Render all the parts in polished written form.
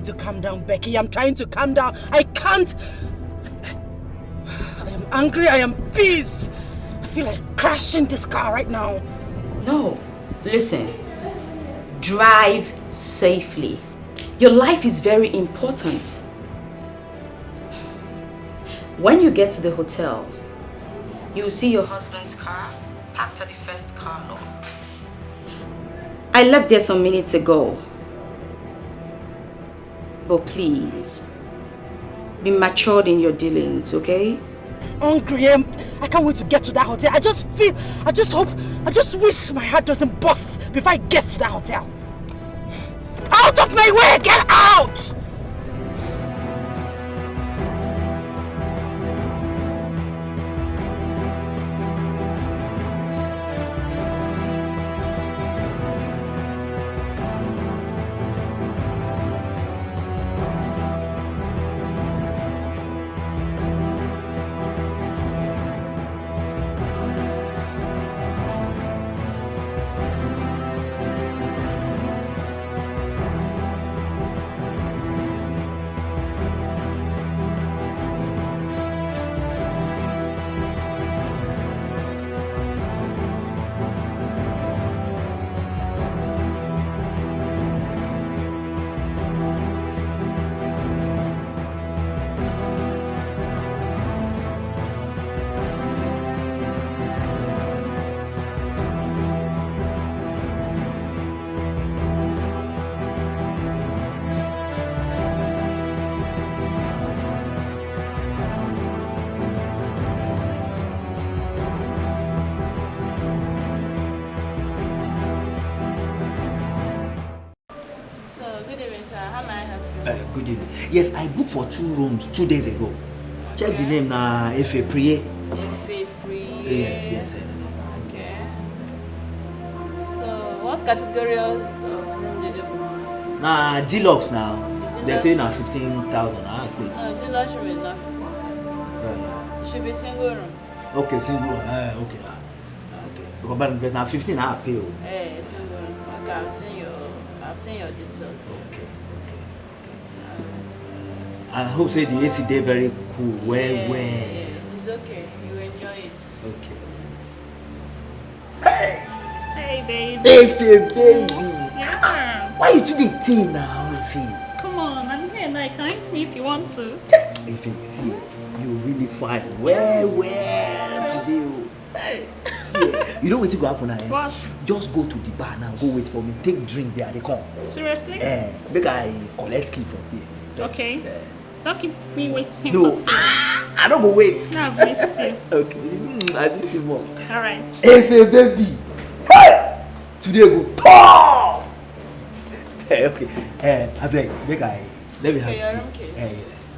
trying to calm down, Becky. I'm trying to calm down. I can't. I am angry. I am pissed. I feel like crashing this car right now. No. Listen. Drive safely. Your life is very important. When you get to the hotel, you will see your husband's car parked at the first car lot. I left there some minutes ago. But please, be matured in your dealings, okay? Hungry. I can't wait to get to that hotel. I just wish my heart doesn't bust before I get to that hotel. Out of my way! Get out! Good evening. Yes, I booked for 2 rooms 2 days ago. Okay. Check the name na F.A. Priye. F.A. Priye. Yes. Okay. So, what category of room did you book? Na deluxe now. They say na 15,000. Deluxe room is not 15,000. It should be single room. Okay, single room. Okay. But now 15 I pay. Single room. Okay, I've seen your details. Okay. I hope say the AC day very cool. Well. It's okay. You enjoy it. Okay. Hey, baby. Baby. Yeah. Why you today tea now, Ify? Come on, I'm here now. You can eat me if you want to. Ify, see, you really fine. Well today. Hey, see, you know what to go happen now? What? Just go to the bar now. Go wait for me. Take drink there. They come. Seriously? Make I collect key from here. Just, okay. Don't keep me waiting. No, I don't go wait. No, I've missed you. Okay, I missed you more. Alright. If baby, hey! Today go top. Okay. I beg, let me have your own case. Yes.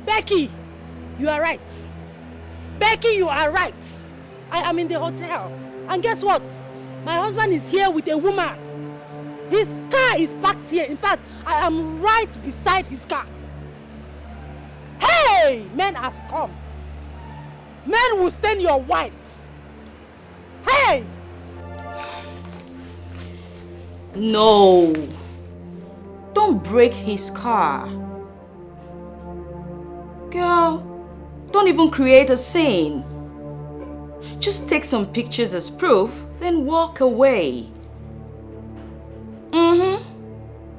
Becky, you are right. Becky, you are right. I am in the hotel. And guess what? My husband is here with a woman. His car is parked here. In fact, I am right beside his car. Hey! Men has come. Men will stain your white. Hey! No. Don't break his car. Girl, don't even create a scene. Just take some pictures as proof, then walk away.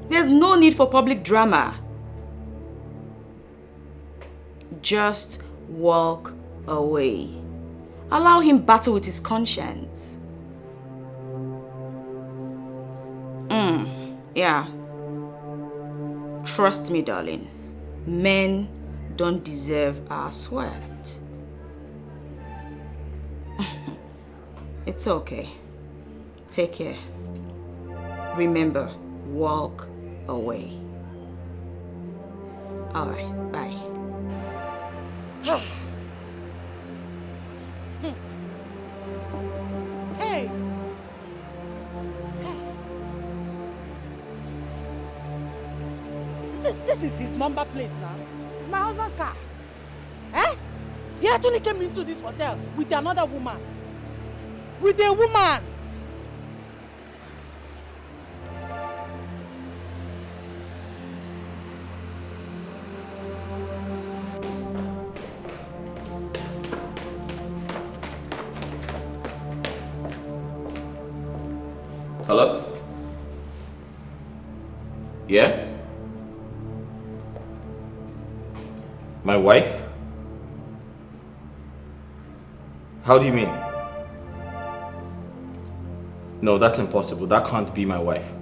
There's no need for public drama. Just walk away. Allow him battle with his conscience. Yeah. Trust me, darling. Men don't deserve our sweat. It's okay. Take care. Remember, walk away. All right, bye. Hey! This is his number plate, now. It's my husband's car. Eh? He actually came into this hotel with another woman. With a woman! Hello? Yeah? My wife? How do you mean? No, that's impossible. That can't be my wife.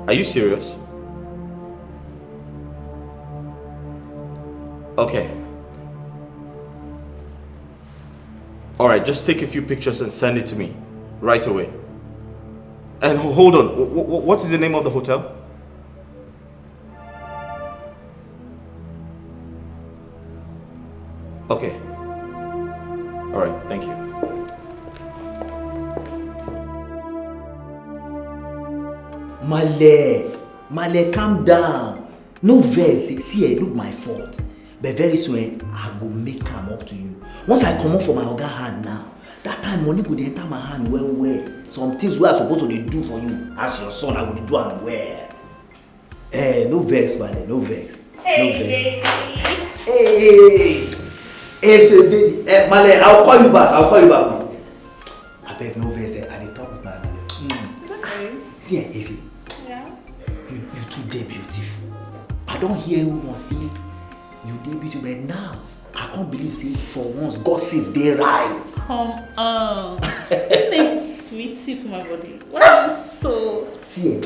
Are you serious? Okay. Alright, just take a few pictures and send it to me right away. And hold on, what is the name of the hotel? Okay. Alright, thank you. Male, calm down. No verse. See, look my fault. But very soon, I go make come up to you. Once I come up for my organ hand now, that time money could enter my hand well. Some things we are supposed to do for you. As your son, I will do and well. No vex, man, no vex. Hey, baby. Hey, baby. Male, I'll call you back. I beg no vex. I dey talk with my Male. It's okay. See, Effie. Yeah. You too dey beautiful. I don't hear who won't see you. You dey beautiful, but now I can't believe say for once gossip dey right. Come on. This name sweetie for my body. What are you so? See,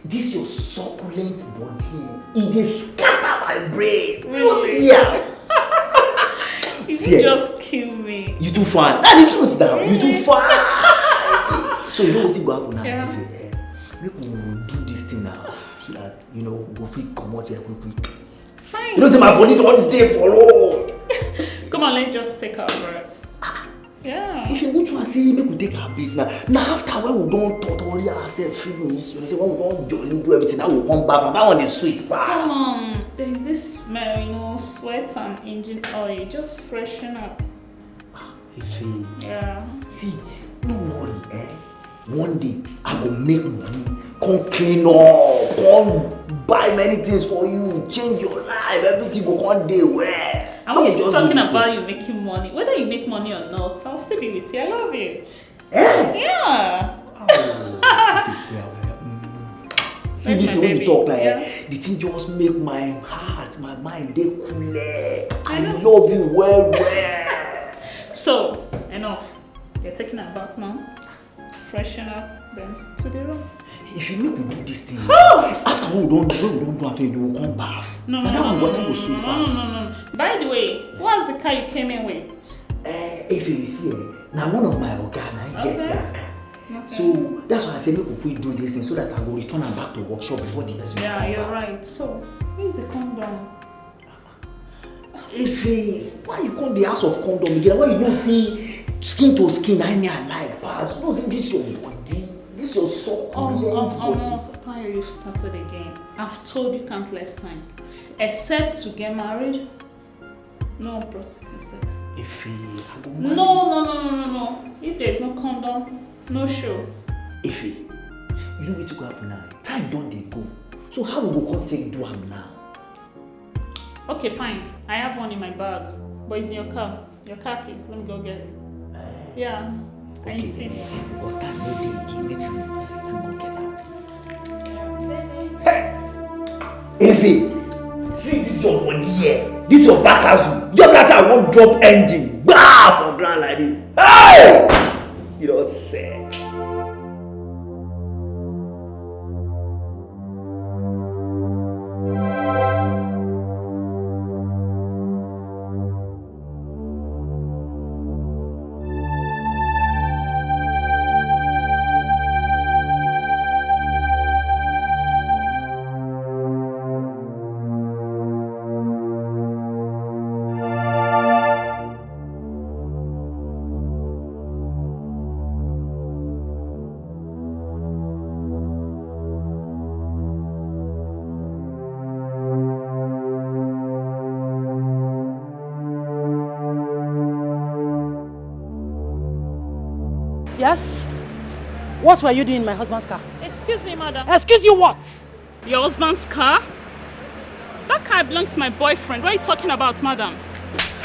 this your succulent body, it dey scatter my brain. Really? Yeah. You See, just kill me. you too fine. That the truth now. You too fine. So you know what go happen now? Yeah. Make we do this thing now, so that go fit comot here quick. Fine. You know say my body don dey for long. Come on, let's just take our breaths. Yeah. If you go to say make we take our beats now after when we don tutorial ourselves finish, say when we don jolly do everything, now we come back and that one is sweet pass. Come on, there is this smell, sweat and engine oil. Just freshen up. Ife, Yeah. see, no worry, one day I go make money, come clean up, come buy many things for you, change your life, everything go come dey well. I'm always talking about you making money. Whether you make money or not, I'll still be with you. I love you. Yeah. See this thing when you talk like the thing just make my heart, my mind dey cool. I know. love you well. So, enough. You're taking a bath now. Freshen up, then to the room. If you make we do this thing, after when we don't do anything, we will come bath. No. By the way, what's the car you came in with? If you see, now one of my organa gets that car. Okay. So that's why I say make we do this thing so that I go return am back to workshop before the person. Yeah, you're right. So, where's the condom? If why you come the house of condom again? Why you don't see skin to skin? I like pass. You don't see this your body, this your succulent body. I'm so tired you've started again. I've told you countless times. Except to get married, no practical sex. If I go marry. No. If there's no condom, no show. If you know where to go happen now. Time don't they go. So how we go come take do am now? Okay, fine. I have one in my bag, but it's in your car. Your car keys. Let me go get it. Yeah, I insist. Because time no day again, make you go get am. Hey. Efe, see this your body here. This your back house. Your last I won't drop engine. Bah for ground like this. Hey! You don't say. Yes? What were you doing in my husband's car? Excuse me, madam. Excuse you what? Your husband's car? That car belongs to my boyfriend. What are you talking about, madam?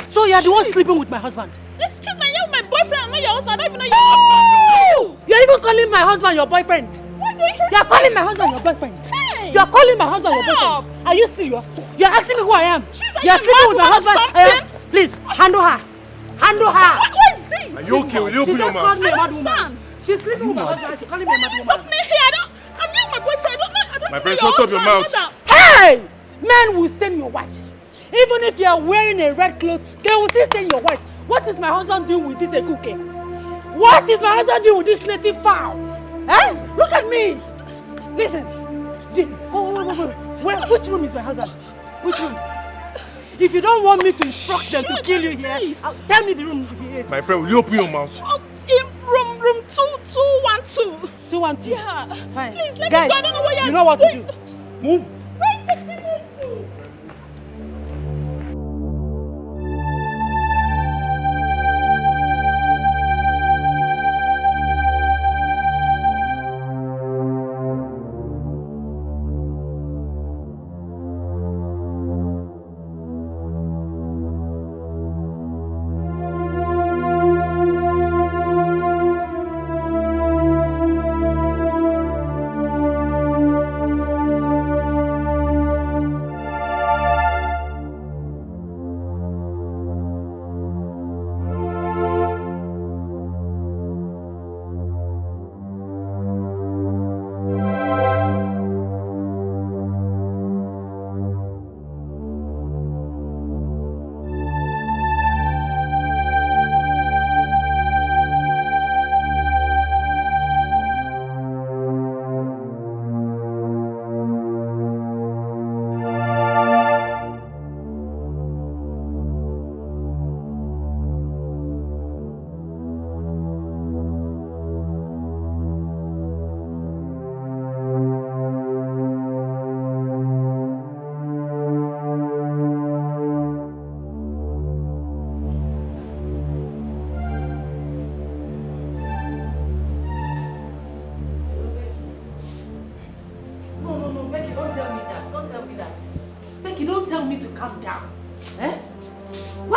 So you're the one sleeping with my husband? Excuse me, you're my boyfriend. I'm not your husband. I don't even know Oh! You're even calling my husband your boyfriend. What do you hear? You're calling my husband your boyfriend. Hey! You're calling my husband your Stop! boyfriend. Are you serious? You're asking me who I am. Jeez, You're sleeping with my husband. something? Please, handle her. Handle her. What is this? Are you okay? Will you open your mouth? Me a I mad don't woman. understand. She's sleeping with my husband and she's calling me a mad What is woman. happening here? I'm not my boyfriend. I don't My know friend, your shut up your husband, mouth. madam. Hey! Men will stain your white. Even if you are wearing a red cloth, they will still stain your white. What is my husband doing with this ekuke? What is my husband doing with this native fowl? Eh? Look at me! Listen. Wait. Which room is my husband? Which room? If you don't want me to instruct them to kill you here, tell me the room he is. My friend, will you open your mouth? In room 212. 212. Yeah. Fine. Please let Guys, me go. I don't know what you're you know what to do. Move. Wait, take me to.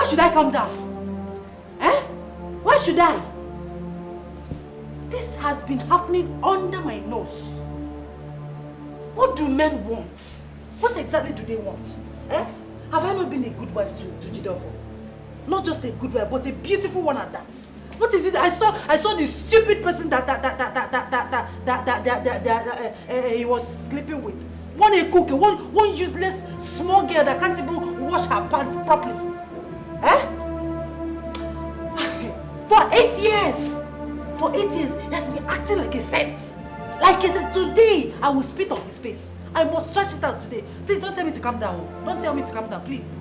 should I calm down? Eh? Why should I? This has been happening under my nose. What do men want? What exactly do they want? Eh? Have I not been a good wife to Jidofo? Not just a good wife, but a beautiful one at that. What is it? I saw this stupid person that he was sleeping with. One a cook, one useless small girl that can't even wash her pants properly. Eh? For 8 years. For 8 years, he has been acting like a saint. Like I said, today I will spit on his face. I must trash it out today. Please don't tell me to calm down. Don't tell me to calm down, please.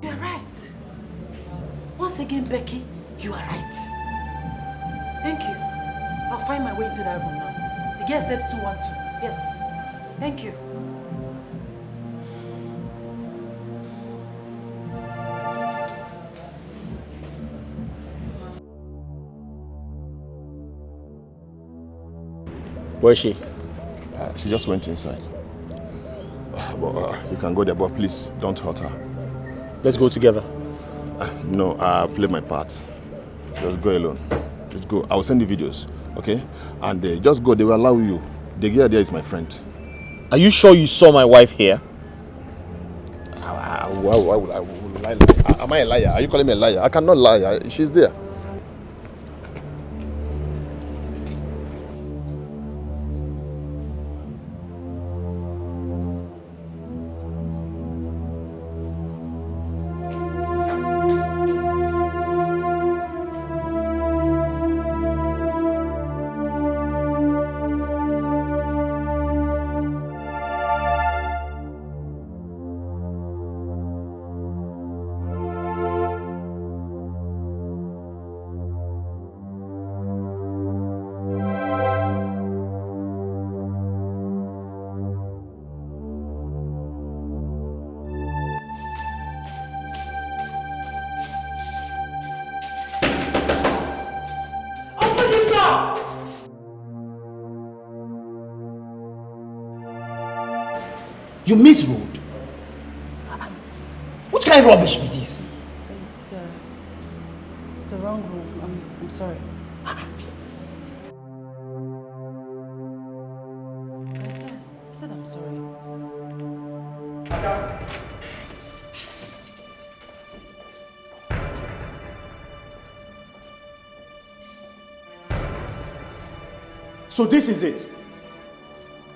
You are right. Once again, Becky, you are right. Thank you. I'll find my way into that room now. The girl said 212. Yes. Thank you. Where is she? She just went inside. You can go there, but please don't hurt her. Let's go together. No, I'll play my part. Just go alone. Just go. I will send you videos, okay? And just go. They will allow you. The girl there is my friend. Are you sure you saw my wife here? Why would I lie? Am I a liar? Are you calling me a liar? I cannot lie. She's there. You misroad. Which kind of rubbish be this? It's a wrong room. I'm sorry. I said I'm sorry. So this is it.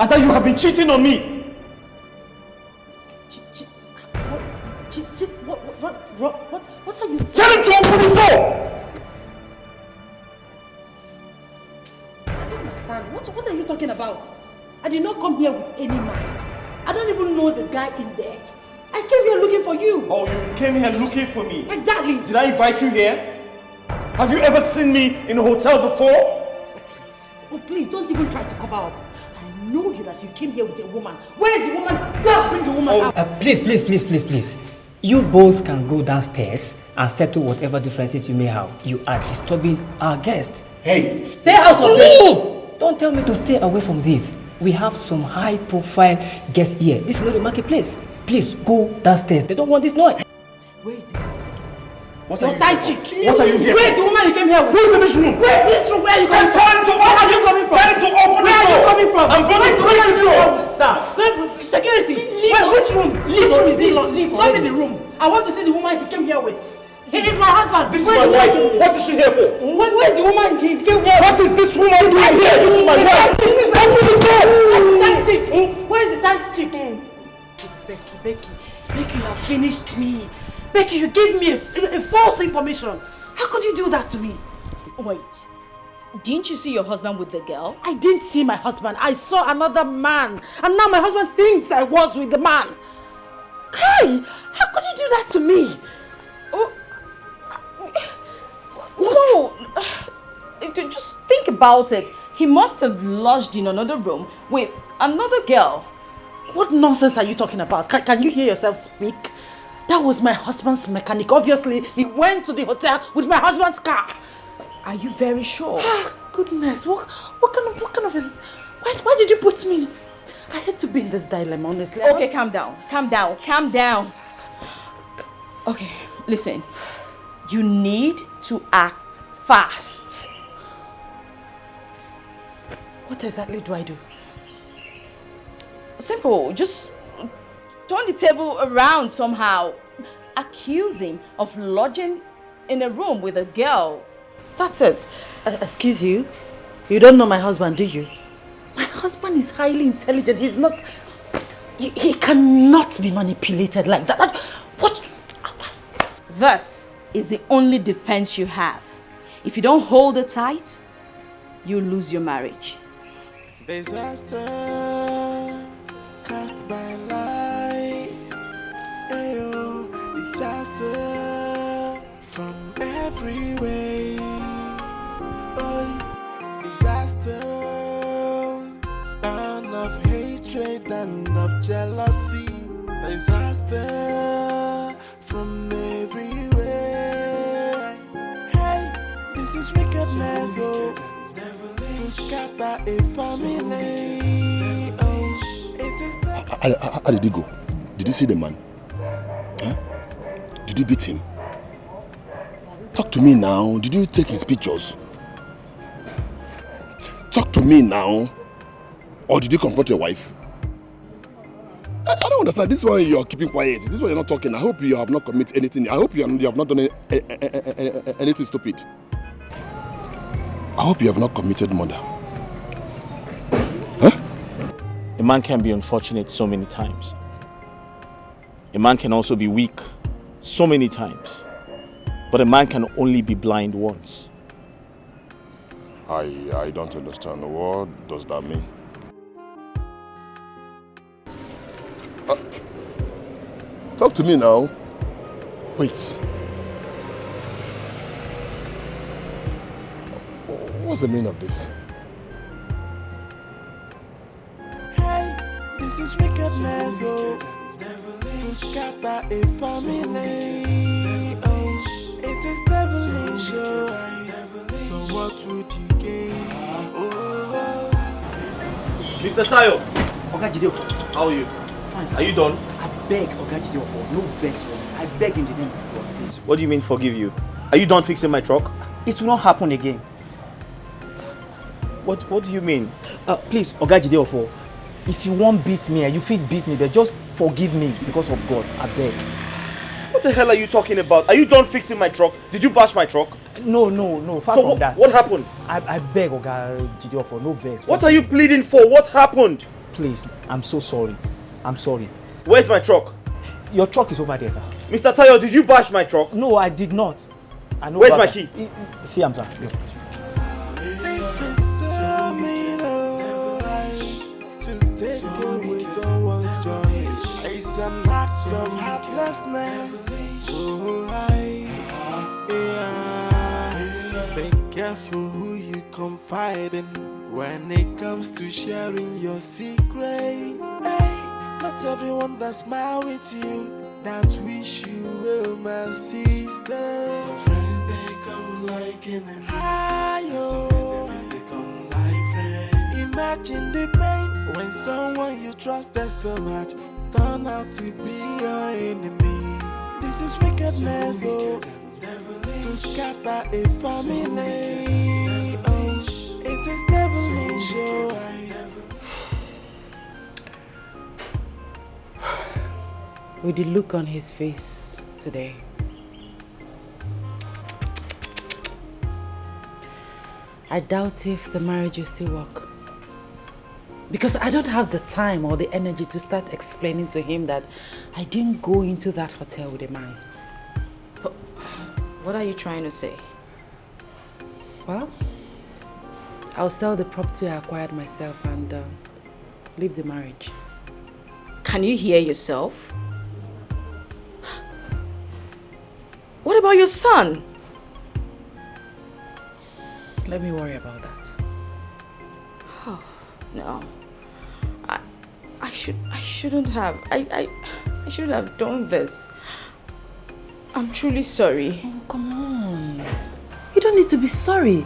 And that you have been cheating on me. What are you... Tell him to open his door! I don't understand. What are you talking about? I did not come here with any man. I don't even know the guy in there. I came here looking for you. Oh, you came here looking for me? Exactly. Did I invite you here? Have you ever seen me in a hotel before? Please, don't even try to cover up. I know you that you came here with a woman. Where is the woman? Go bring the woman out. Please. You both can go downstairs and settle whatever differences you may have. You are disturbing our guests. Hey, Stay out of this! Don't tell me to stay away from this. We have some high-profile guests here. This is not a marketplace. Please go downstairs. They don't want this noise. Where is the woman? Your side chick. What are you here? Where is the woman you came here with? Who's in this room? Where are you coming from? Tell him to open. Where are you coming from? Tell him to open Where are you coming from? I'm going to break this door. Sir, security. Which room? Which room is this? Show me the room. I want to see the woman he came here with. He is my husband. This is my wife. What is she here for? Where is the woman he came here with? What is this woman doing here? This is my wife. Open the door. Side chick. Where is the side chick? Becky, you have finished me. Becky, you gave me a false information. How could you do that to me? Wait. Didn't you see your husband with the girl? I didn't see my husband. I saw another man. And now my husband thinks I was with the man. Kai, how could you do that to me? What? No. Just think about it. He must have lodged in another room with another girl. What nonsense are you talking about? Can you hear yourself speak? That was my husband's mechanic. Obviously, he went to the hotel with my husband's car. Are you very sure? Goodness, what kind of why did you put me in? I hate to be in this dilemma, honestly. Okay, calm down. Okay, listen. You need to act fast. What exactly do I do? Simple. Just turn the table around somehow. Accuse him of lodging in a room with a girl. That's it. Excuse you? You don't know my husband, do you? My husband is highly intelligent. He's not... He cannot be manipulated like that. What? This is the only defense you have. If you don't hold it tight, you lose your marriage. Disaster cast by lies. Ayo, disaster from every way. Oh, disaster, and of hatred and of jealousy. Disaster from every way. Hey, this is wickedness, oh, to scatter a family. Oh, it is the... How did he go? Did you see the man? Huh? Did you beat him? Talk to me now. Did you take his pictures? Talk to me now. Or did you confront your wife? I don't understand. This one you're keeping quiet. This one you're not talking. I hope you have not committed anything. I hope you have not done anything stupid. I hope you have not committed murder. Huh? A man can be unfortunate so many times. A man can also be weak so many times. But a man can only be blind once. I don't understand. What does that mean? Talk to me now. Wait. What's the meaning of this? Hey, this is wickedness, oh, to scatter a family. Oh, it is devilish, oh, so what would you gain? Oh, Mr. Tayo, Oga Jide, how are you? Fine, sir. Are you done? I beg Oga Jideofor, no vex for me. I beg in the name of God, please. What do you mean forgive you? Are you done fixing my truck? It will not happen again. What do you mean? Please, Oga Jideofor, if you won't beat me, you feel beat me, but just forgive me because of God. I beg. What the hell are you talking about? Are you done fixing my truck? Did you bash my truck? No, far from that. What happened? I beg Oga Jideofor, no vex. What are you pleading for? What happened? Please, I'm so sorry. I'm sorry. Where's my truck? Your truck is over there, sir. Mr. Tayo, did you bash my truck? No, I did not. I know. Where's my key? See, I'm sorry. Take away someone's joy. It's an act of heartlessness. Be careful who you confide in when it comes to sharing your secret. Not everyone that smile with you, that wish you well, my sister. Some friends they come like enemies. Some enemies they come like friends. Imagine the pain when someone you trusted so much turn out to be your enemy. This is wickedness, to scatter a family. It is devilish, With the look on his face today, I doubt if the marriage will still work. Because I don't have the time or the energy to start explaining to him that I didn't go into that hotel with a man. But what are you trying to say? Well, I'll sell the property I acquired myself and leave the marriage. Can you hear yourself? What about your son? Let me worry about that. Oh, no. I shouldn't have. I shouldn't have done this. I'm truly sorry. Oh, come on. You don't need to be sorry.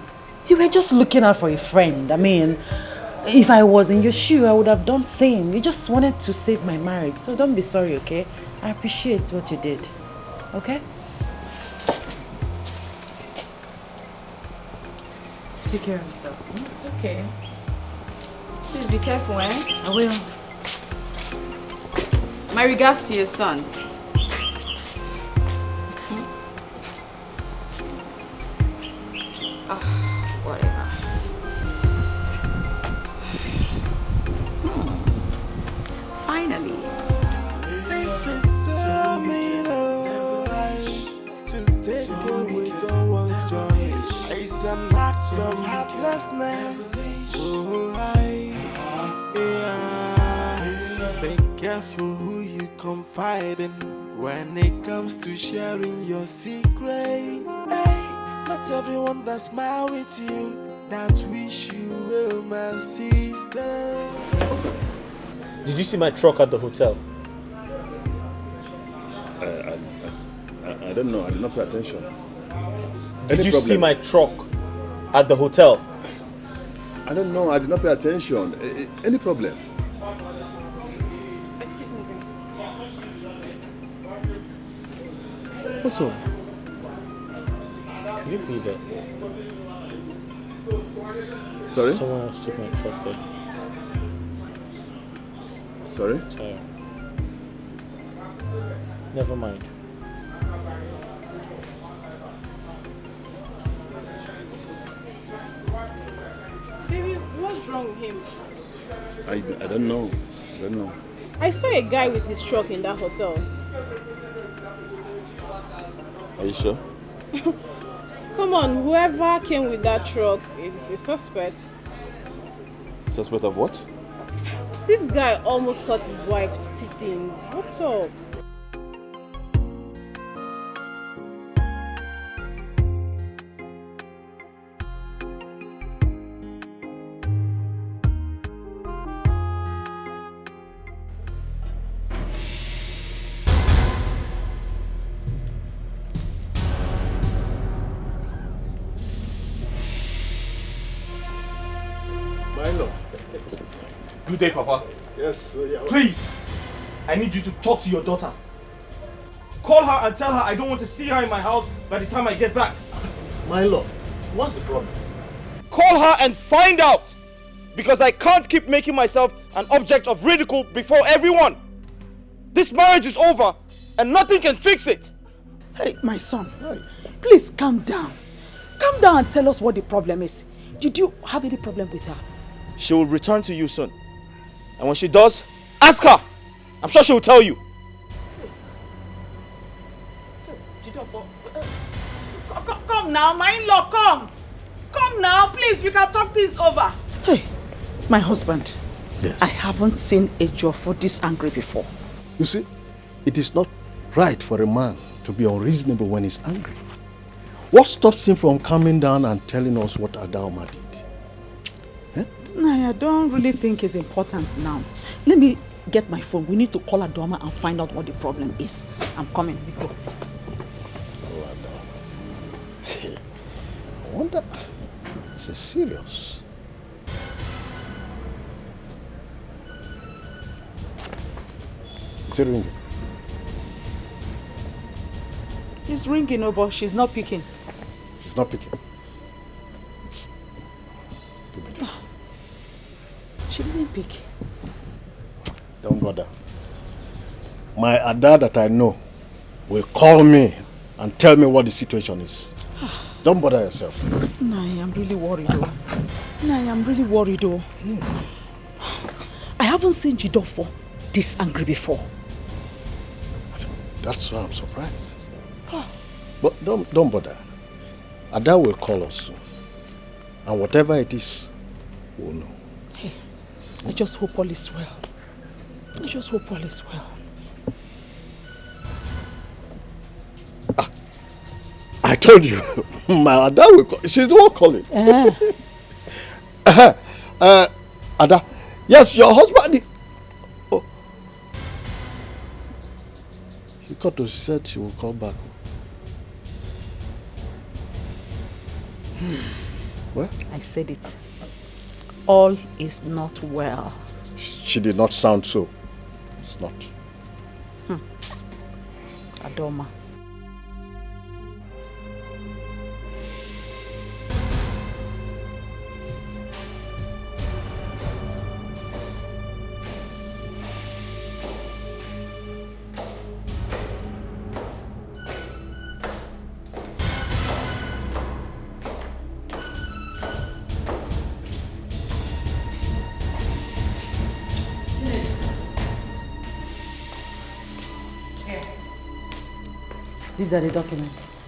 You were just looking out for a friend. I mean, if I was in your shoe, I would have done the same. You just wanted to save my marriage. So don't be sorry, okay? I appreciate what you did. Okay? Take care of yourself. It's okay. Please be careful, eh? I will. My regards to your son. Whatever. Finally. This is so mean, to take away someone's joy. It's an act of heartlessness. Be careful who you confide in when it comes to sharing your secret. Not everyone that smile with you, that wish you well, my sister. Did you see my truck at the hotel? I don't know. I did not pay attention. Did you see my truck at the hotel? I don't know. I did not pay attention. Any problem? Excuse me, Grace. What's up? Can you believe it? Sorry? Someone else took my truck there. Sorry? Tire. Never mind. Baby, what's wrong with him? I don't know. I don't know. I saw a guy with his truck in that hotel. Are you sure? Come on, whoever came with that truck is a suspect. Suspect of what? This guy almost caught his wife cheating. What's up? My love. Good day, Papa. Yes, yeah. Please, I need you to talk to your daughter. Call her and tell her I don't want to see her in my house by the time I get back. My love, what's the problem? Call her and find out! Because I can't keep making myself an object of ridicule before everyone. This marriage is over and nothing can fix it. Hey, my son, please calm down. Calm down and tell us what the problem is. Did you have any problem with her? She will return to you soon. And when she does, ask her! I'm sure she will tell you. Come now, my in-law, come. Come now, please, we can talk things over. Hey, my husband. Yes. I haven't seen a Jofo this angry before. You see, it is not right for a man to be unreasonable when he's angry. What stops him from calming down and telling us what Adaoma did? I don't really think it's important now. Let me get my phone. We need to call Adaoma and find out what the problem is. I'm coming. We go. I wonder, this is serious. Is it ringing? It's ringing, but she's not picking. She's not picking. She didn't pick. Don't bother. My Ada that I know will call me and tell me what the situation is. Don't bother yourself. No, I'm really worried though. I haven't seen Jidofo this angry before. That's why I'm surprised. But don't bother. Ada will call us soon. And whatever it is, we'll know. Hey, I just hope all is well. I told you, my Ada will call. She's the one calling. Ada, yes, your husband is... Oh. She said she will call back. Well? I said it. All is not well. She did not sound so. It's not. Adaoma. These are the documents.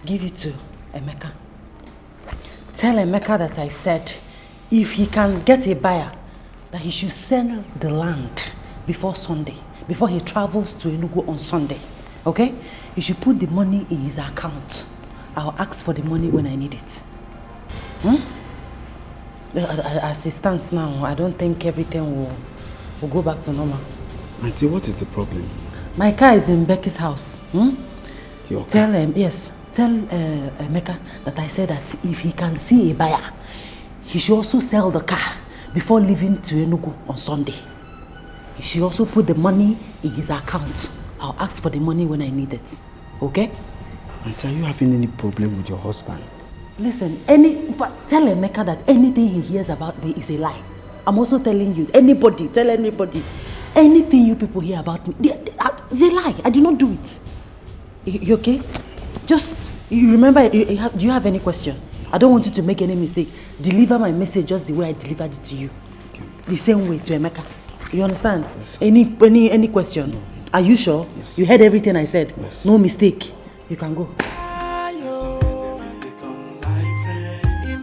Give it to Emeka. Tell Emeka that I said if he can get a buyer, that he should sell the land before Sunday, before he travels to Enugu on Sunday. Okay? He should put the money in his account. I'll ask for the money when I need it. As it stands now, I don't think everything will go back to normal. Auntie, what is the problem? My car is in Becky's house. Your car? Tell Emeka that I said that if he can see a buyer, he should also sell the car before leaving to Enugu on Sunday. He should also put the money in his account. I'll ask for the money when I need it. Okay? Auntie, are you having any problem with your husband? Listen, tell Emeka that anything he hears about me is a lie. I'm also telling you, tell anybody. Anything you people hear about me, it's a lie. I did not do it. You okay? Just, you remember, do you have any question? I don't want you to make any mistake. Deliver my message just the way I delivered it to you. Okay. The same way to Emeka. You understand? Yes. Any question? No. Are you sure? Yes. You heard everything I said? Yes. No mistake. You can go.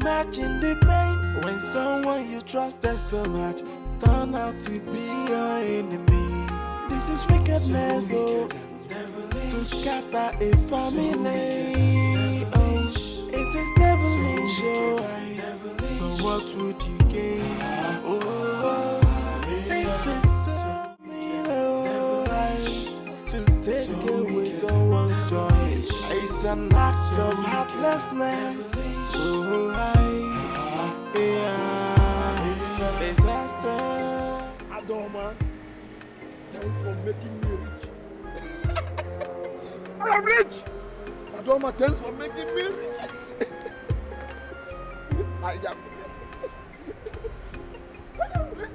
Imagine the pain when someone you trusted so much turn out to be your enemy. This is wickedness, to scatter a family. Oh, it is devilish, so what would you gain? Oh, this is so mean, to take away someone's joy. It's an act of heartlessness. Oh, disaster. Adaoma, thanks for making me rich. I am rich! Adoma, thanks for making me rich. I am rich.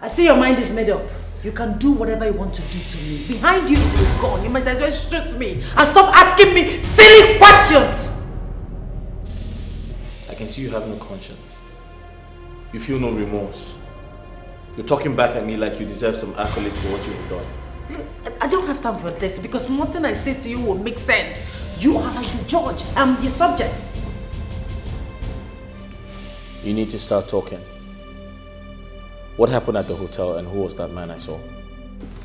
I see your mind is made up. You can do whatever you want to do to me. Behind you is a gun. You might as well shoot me and stop asking me silly questions. I can see you have no conscience. You feel no remorse. You're talking back at me like you deserve some accolades for what you've done. I don't have time for this because nothing I say to you will make sense. You are like the judge. I'm the subject. You need to start talking. What happened at the hotel and who was that man I saw?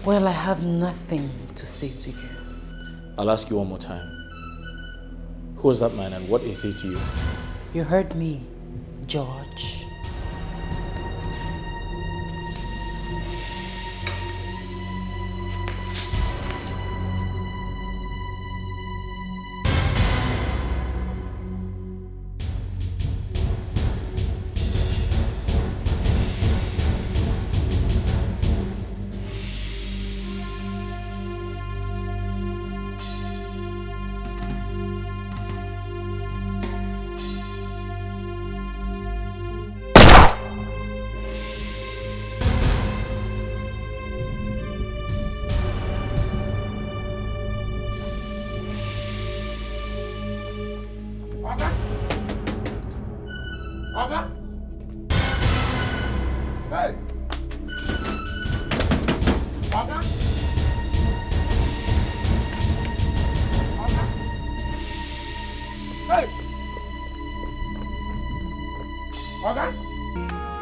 Well, I have nothing to say to you. I'll ask you one more time. Who was that man and what is he to you? You heard me, George.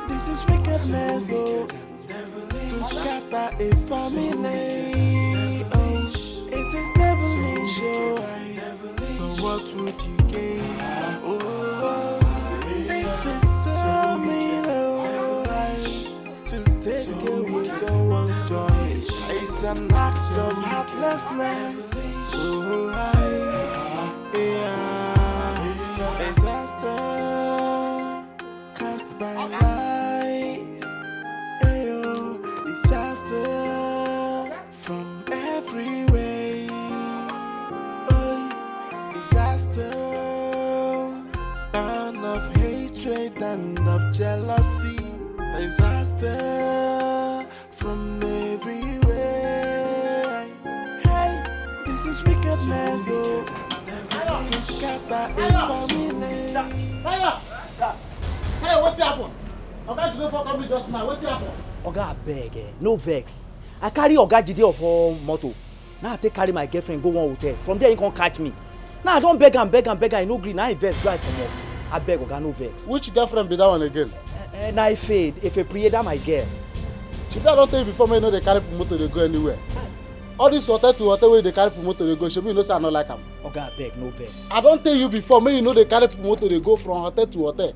This is wickedness, oh, to scatter a family. Oh, it is devilish, oh. So what would you gain? Oh, this is so mean, oh, to take away someone's joy. It's an act of heartlessness. Oh, yeah, disaster cast by lies. Ayo, disaster from every way. Oh, disaster, and of hatred and of jealousy. Disaster from every way. Hey, this is wickedness, oh, to scatter a family. Hey, what happened? Oga Jide for come just now. What happened? Oga abeg, no vex. I carry Oga Jide for motor. Now I take carry my girlfriend go one hotel. From there he can't catch me. Now I don't beg and he no gree. Now I vex drive from what? I beg Oga, no vex. Which girlfriend be that one again? Now I fade. If a priye that my girl. She better don't tell you before me you know they carry motor they go anywhere. All this hotel to hotel where they carry motor they go, she be you know say I not like am. Oga abeg, no vex. I don't tell you before me you know they carry motor they go from hotel to hotel.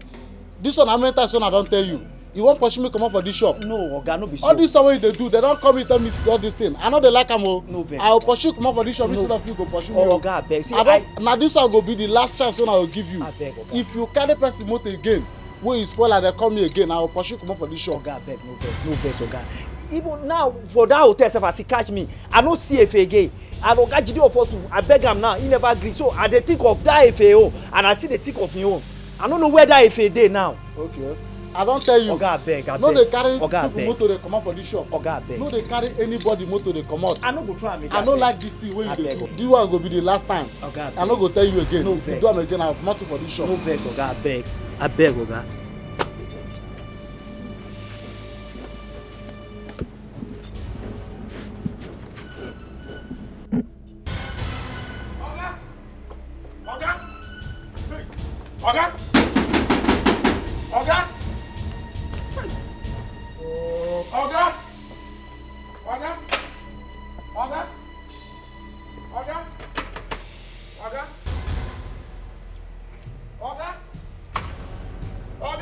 This one how many times I don't tell you. You won't push me come out for this shop. No, Oga, no be so. All this way they do, they don't come and tell me all this thing. I know they like am o. No vex. I will pursue come out for this shop No. instead of you go pursue me. Oga abeg. See, Now this one go be the last chance when I will give you. Abeg, Oga. If you carry person motor again, when you spoil and they call me again, I will pursue come out for this shop. Oga abeg, no vex, Oga. Even now for that hotel sef as he catch me, I no see Efe again. And Oga Jide of us, I beg am now, he never agree. So I dey think of that Efe own, and I still dey think of him own. I no know where that Efe dey now. Okay. I don't tell you. Oga abeg. No dey carry Oga people abeg. motor they come out for this shop. Oga abeg. No dey carry anybody motor they come out. I no go try am again. I no like this thing wey you dey Abeg. do. This one go be the last time. Oga abeg. I no go tell you again. No If you vex. do am again, I will come out for this shop. No vex, Oga abeg. Abeg, Oga. Oga! Oga! Oga! Oga! Oga! Oga! Oga! Oga! Oga!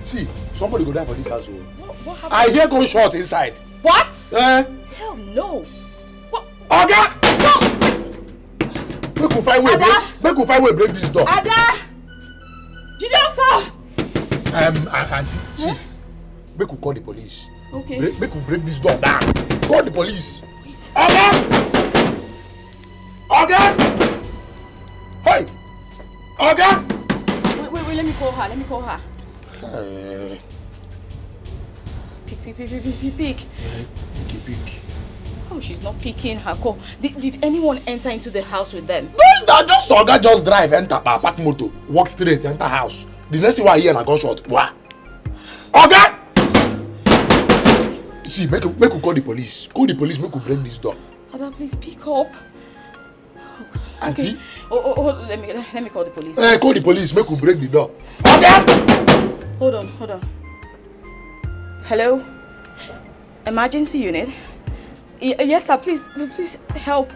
See, somebody go die for this house. What happened? I hear gunshot inside. What? Hell no. What? Oga! No! Make we find way break. Make we find way break this door. Ada! Jideofor! Auntie, see. Make we call the police. Okay. Make we break this door down. Call the police. Oga! Oga! Hey! Oga! Wait, let me call her. Pick. Oh, she's not picking her call. Did anyone enter into the house with them? No, just Oga just drive, enter park motor, walk straight, enter house. The next thing I hear na gunshot. Wah! Oga! See, make we call the police. Call the police, make we break this door. Ada, please pick up. Auntie? Okay. Oh, let me call the police. Call the police, make we break the door. Oga! Hold on. Hello? Emergency unit? Yes, sir. Please help.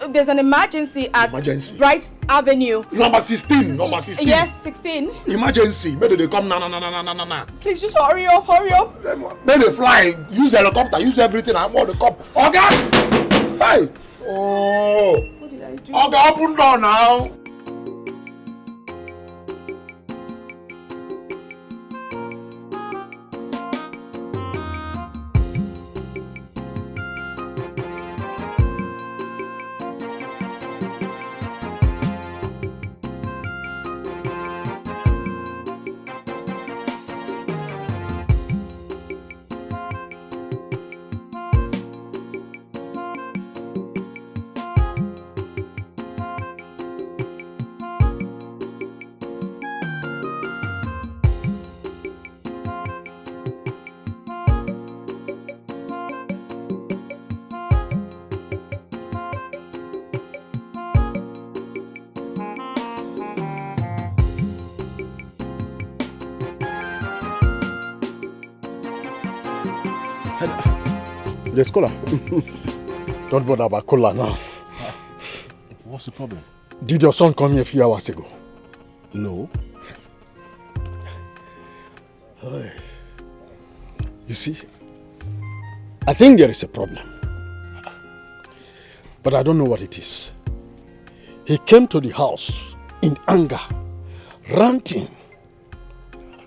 There's an emergency at Bright Avenue. Number 16. Yes, 16. Emergency. Maybe they come na. Please just hurry up. Maybe they fly. Use helicopter. Use everything. I'm going to come. Oga! Hey! Oh! What did I do? Oga, open door now. There's cola. Don't bother about cola now. What's the problem? Did your son come here a few hours ago? No. You see, I think there is a problem. But I don't know what it is. He came to the house in anger, ranting.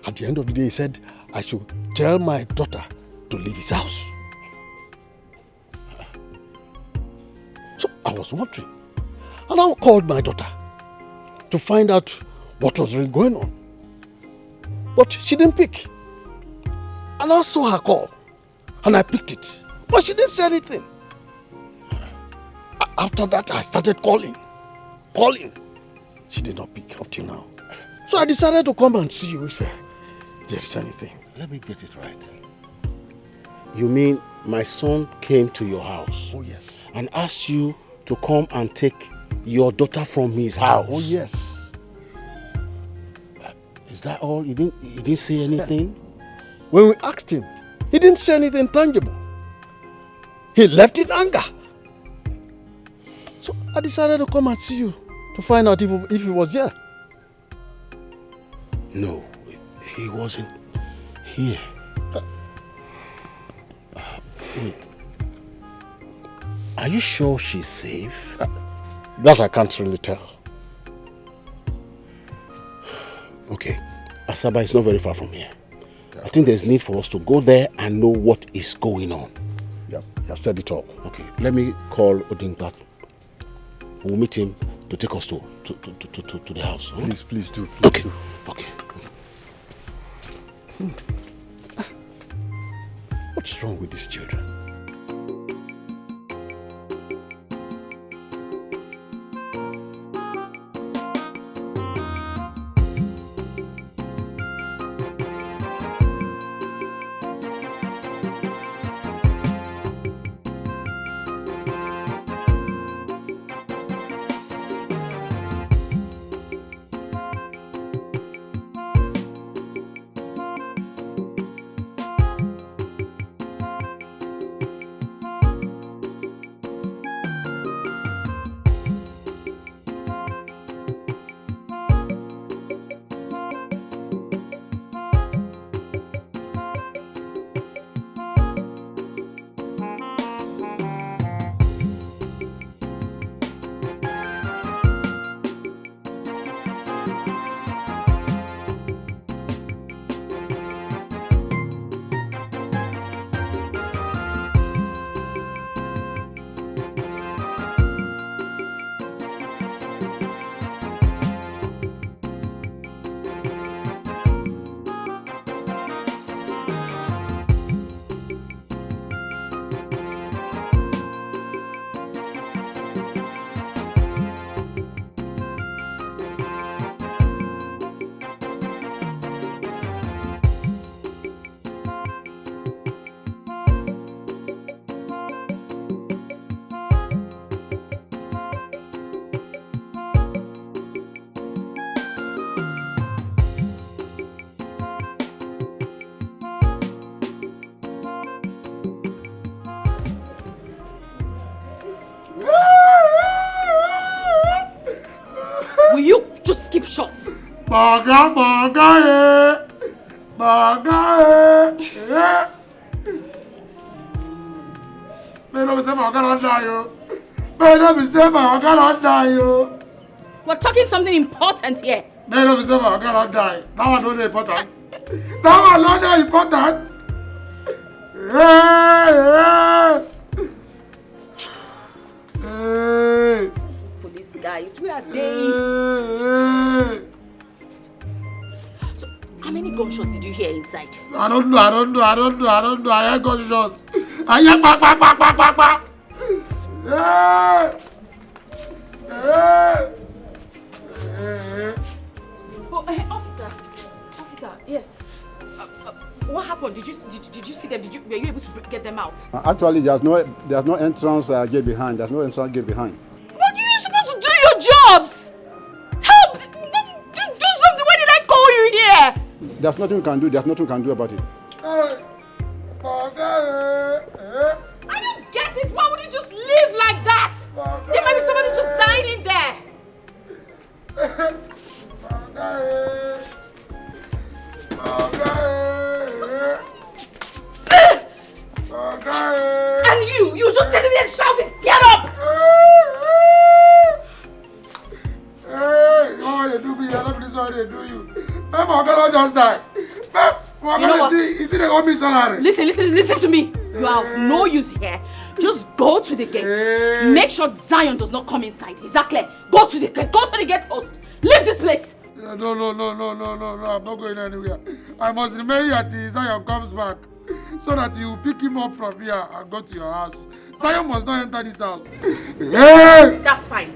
At the end of the day, he said, I should tell my daughter to leave his house. So I was wondering. And I called my daughter to find out what was really going on. But she didn't pick. And I saw her call. And I picked it. But she didn't say anything. After that, I started calling. She did not pick up till now. So I decided to come and see you if there is anything. Let me get it right. You mean my son came to your house? Oh, yes. And asked you to come and take your daughter from his house? Oh, yes. Is that all? He didn't say anything? When we asked him, he didn't say anything tangible. He left in anger. So I decided to come and see you to find out if he was here. No, he wasn't here. Wait. Are you sure she's safe? That I can't really tell. Okay. Asaba is not very far from here. Yeah. I think there's need for us to go there and know what is going on. Yeah, you have said it all. Okay, let me call Odingbat. We'll meet him to take us to the house. Huh? Please do. Okay. What's wrong with these children? We're talking something important here. That one not important. That one not important. These police guys, where are they? So, how many gunshots did you hear inside? I don't know. I heard gunshots. I hear back. Officer, yes. What happened? Did you see them? Were you able to get them out? Actually, there's no entrance gate behind. There's no entrance gate behind. But you're supposed to do your jobs. Help! Do something. Why did I call you here? There's nothing we can do. There's nothing we can do about it. I don't get it. Why would you just leave like that? There might be somebody just dying in there. And you just sitting there shouting, get up! Hey, why they do me? I don't why they do you. My God just died. You know what? Is it a me salary? Listen to me. You are of no use here. Just go to the gate. Make sure Zion does not come inside. Is that clear? Go to the gate post. Leave this place. No. I'm not going anywhere. I must remain here till Zion comes back. So that you pick him up from here and go to your house. Zion must not enter this house. Hey! That's fine.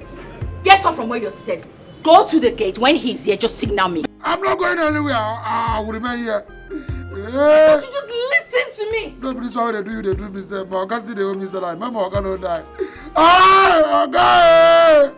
Get up from where you're seated. Go to the gate. When he's here, just signal me. I'm not going anywhere. I will remain here. Don't you just listen to me? No, this is why they do me, sir. My God still they owe me salary. My God don't die. Ah, God!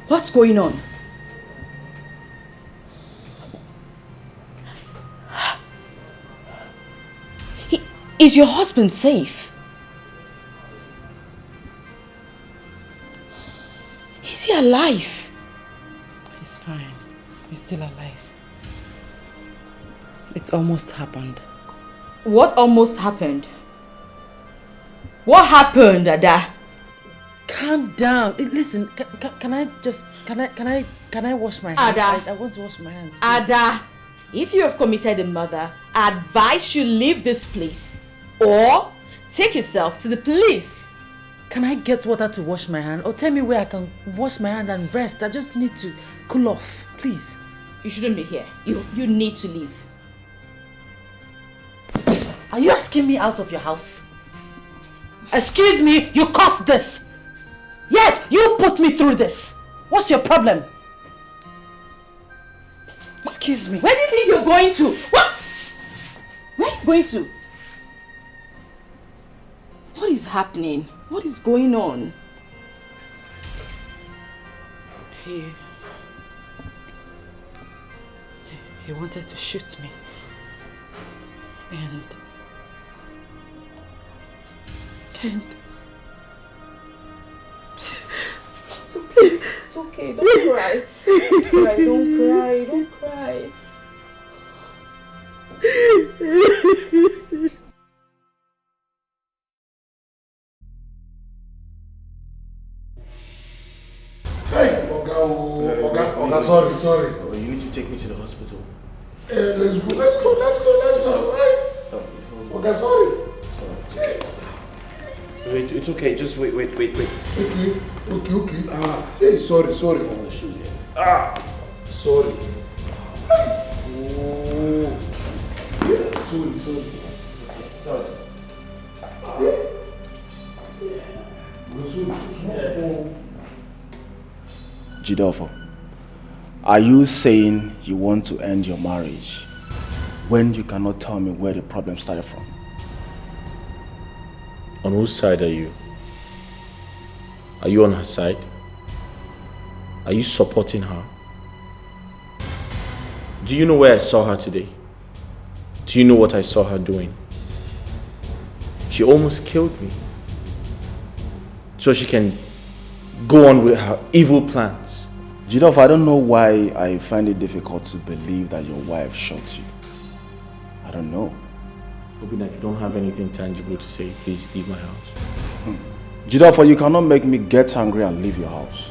What's going on? Is your husband safe? Is he alive? He's fine. He's still alive. It's almost happened. What almost happened? What happened, Ada? Calm down. Listen, can I wash my hands? Ada. I want to wash my hands. Please. Ada, if you have committed a murder, I advise you leave this place or take yourself to the police. Can I get water to wash my hand? Or tell me where I can wash my hand and rest. I just need to cool off, please. You shouldn't be here. You need to leave. Are you asking me out of your house? Excuse me, you caused this. Yes, you put me through this. What's your problem? Excuse me. Where do you think you're going to? What? Where are you going to? What is happening? What is going on? He wanted to shoot me. And it's okay, don't cry. Don't cry. Hey, Oga, sorry. Oh, you need to take me to the hospital. Let's go. Hey. Oga, sorry. It's okay. Wait, it's okay. Just wait. Okay. Hey, sorry. Oh, the shoes here. Sorry. Oh. Sorry. Jidolfo, are you saying you want to end your marriage when you cannot tell me where the problem started from? On whose side are you? Are you on her side? Are you supporting her? Do you know where I saw her today? Do you know what I saw her doing? She almost killed me. So she can go on with her evil plans. Jidolfo, I don't know why I find it difficult to believe that your wife shot you. I don't know. Obina, if you don't have anything tangible to say, please leave my house. Jidolfo, you cannot make me get angry and leave your house.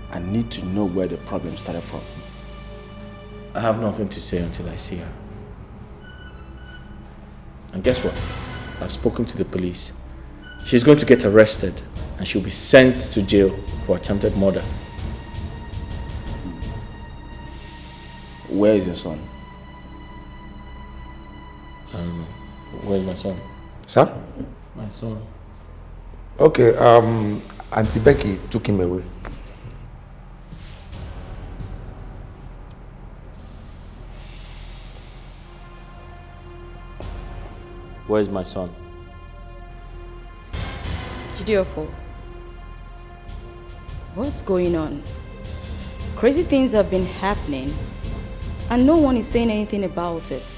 I need to know where the problem started from. I have nothing to say until I see her. And guess what? I've spoken to the police. She's going to get arrested and she'll be sent to jail for attempted murder. Where is your son? I don't know. Where's my son? Sir? My son. Okay, Auntie Becky took him away. Where's my son? Jidolfo, what's going on? Crazy things have been happening and no one is saying anything about it.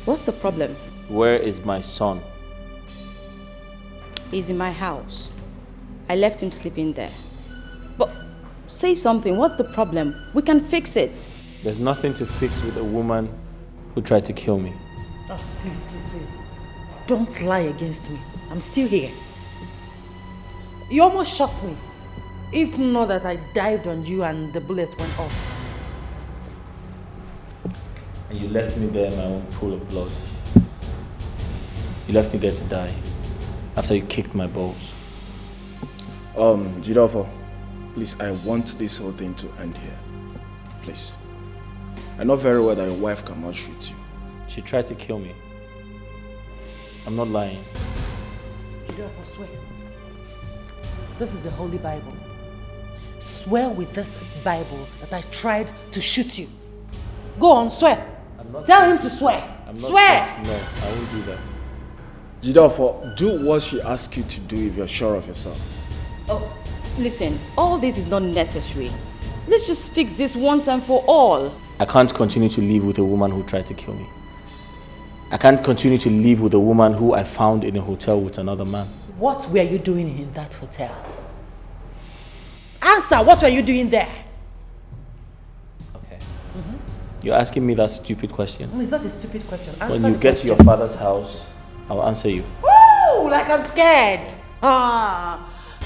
What's the problem? Where is my son? He's in my house. I left him sleeping there. But say something, what's the problem? We can fix it. There's nothing to fix with a woman who tried to kill me. Oh, please. Don't lie against me. I'm still here. You almost shot me. If not that I dived on you and the bullet went off. And you left me there in my own pool of blood. You left me there to die after you kicked my balls. Jidolfo, please, I want this whole thing to end here. Please. I know very well that your wife cannot shoot you. She tried to kill me. I'm not lying. Jidolfo, swear. This is the Holy Bible. Swear with this Bible that I tried to shoot you. Go on, swear. Tell him to swear. Swear! No, I won't do that. Jidolfo, do what she asks you to do if you're sure of yourself. Oh, listen, all this is not necessary. Let's just fix this once and for all. I can't continue to live with a woman who tried to kill me. I can't continue to live with a woman who I found in a hotel with another man. What were you doing in that hotel? Answer, what were you doing there? Okay. You're asking me that stupid question. No, it's not a stupid question. Answer When you the get question. to your father's house, I'll answer you. Woo! Like I'm scared. A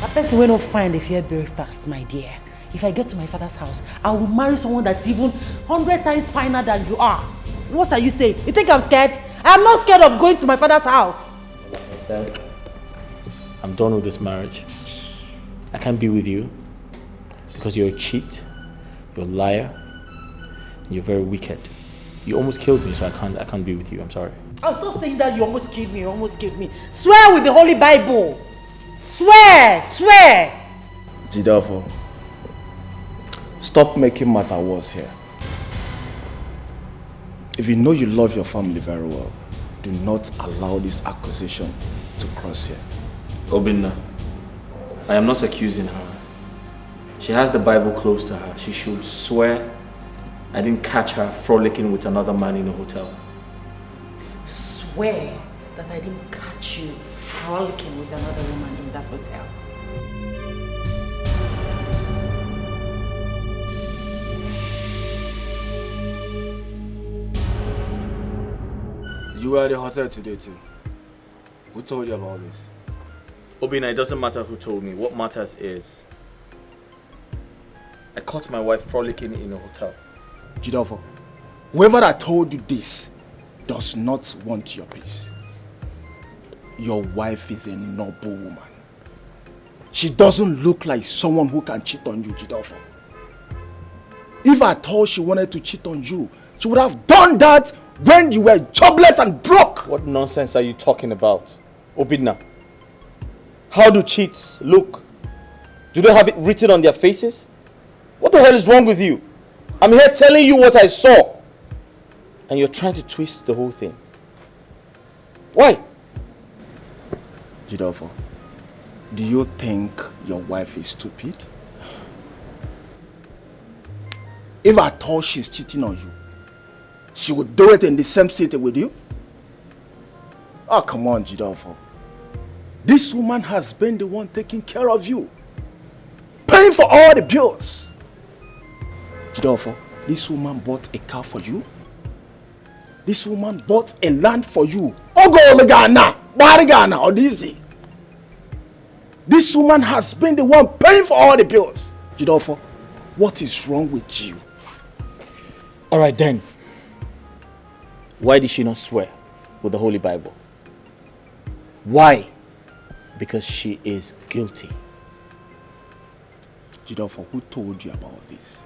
person will not find a fear very fast, my dear. If I get to my father's house, I will marry someone that's even 100 times finer than you are. What are you saying? You think I'm scared? I'm not scared of going to my father's house. Like I said, I'm done with this marriage. I can't be with you because you're a cheat, you're a liar, and you're very wicked. You almost killed me, so I can't be with you. I'm sorry. I was not saying that you almost killed me. Swear with the Holy Bible. Swear. Jidolfo, stop making matter worse here. If you know you love your family very well, do not allow this accusation to cross here. Obinna, I am not accusing her. She has the Bible close to her. She should swear I didn't catch her frolicking with another man in a hotel. Swear that I didn't catch you frolicking with another woman in that hotel. You were at the hotel today too. Who told you about this? Obinna, it doesn't matter who told me. What matters is I caught my wife frolicking in a hotel. Jidolfo, whoever that told you this does not want your peace. Your wife is a noble woman. She doesn't look like someone who can cheat on you, Jidolfo. If I thought she wanted to cheat on you, she would have done that when you were jobless and broke. What nonsense are you talking about, Obidna? How do cheats look? Do they have it written on their faces? What the hell is wrong with you? I'm here telling you what I saw. And you're trying to twist the whole thing. Why? Jidolfo, do you think your wife is stupid? If I thought she's cheating on you, she would do it in the same city with you? Oh, come on, Jidolfo. This woman has been the one taking care of you, paying for all the bills. Jidolfo, this woman bought a car for you. This woman bought a land for you. Ogolagana, Barigana, or Dizzy. This woman has been the one paying for all the bills. Jidolfo, what is wrong with you? Alright then. Why did she not swear with the Holy Bible? Why? Because she is guilty. Jidolfo, who told you about this?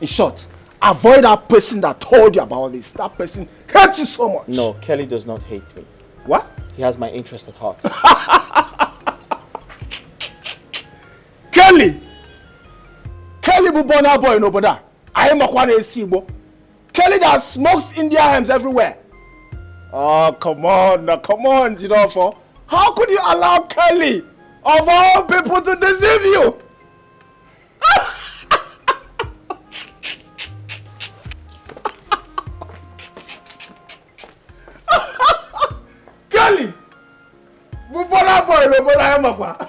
In short, avoid that person that told you about this. That person hates you so much. No, Kelly does not hate me. What? He has my interest at heart. Kelly! Kelly Bubona boy no boda. I am a Kwane Sibo. Kelly that smokes India hams everywhere. Oh, come on, Jidolfo. How could you allow Kelly, of all people, to deceive you? Kelly! Bubona boy no boda I am a Kwane.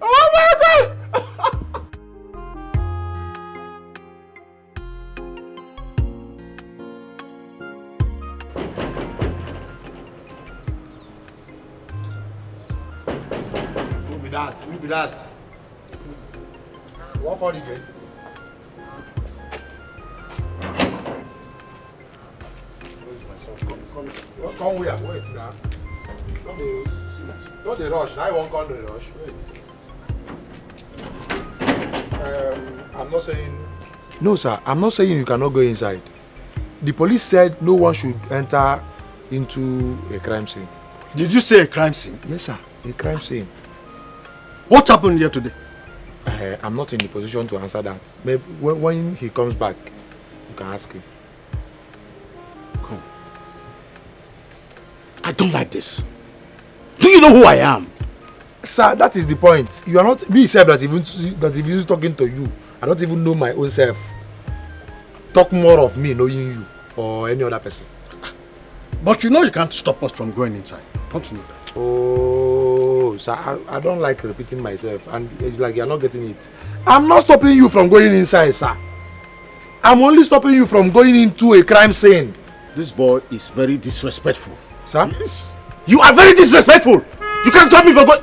Oh my God! Who be that? What for the gate? Come here, wait now. Don't they rush. I won't come to the rush. Wait. I'm not saying... No, sir. I'm not saying you cannot go inside. The police said no one should enter into a crime scene. Did you say a crime scene? Yes, sir. A crime scene. What happened here today? I'm not in the position to answer that. Maybe when he comes back, you can ask him. Come. I don't like this. Do you know who I am? Sir, that is the point. You are not me self that even talking to you. I don't even know my own self. Talk more of me knowing you or any other person. But you know you can't stop us from going inside. Don't you know that? Oh, sir, I don't like repeating myself, and it's like you're not getting it. I'm not stopping you from going inside, sir. I'm only stopping you from going into a crime scene. This boy is very disrespectful. Sir? Yes. You are very disrespectful. You can't stop me from going.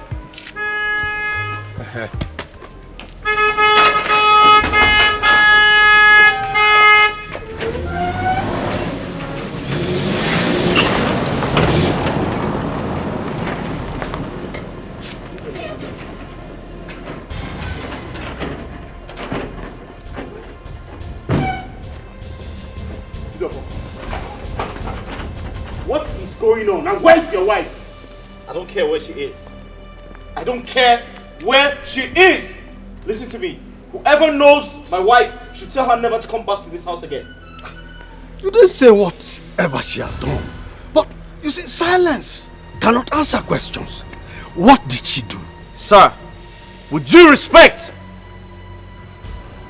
What is going on? And where's your wife? I don't care where she is. I don't care where she is. Listen to me. Whoever knows my wife should tell her never to come back to this house again. You didn't say whatever she has done. But you see, silence cannot answer questions. What did she do? Sir, with due respect,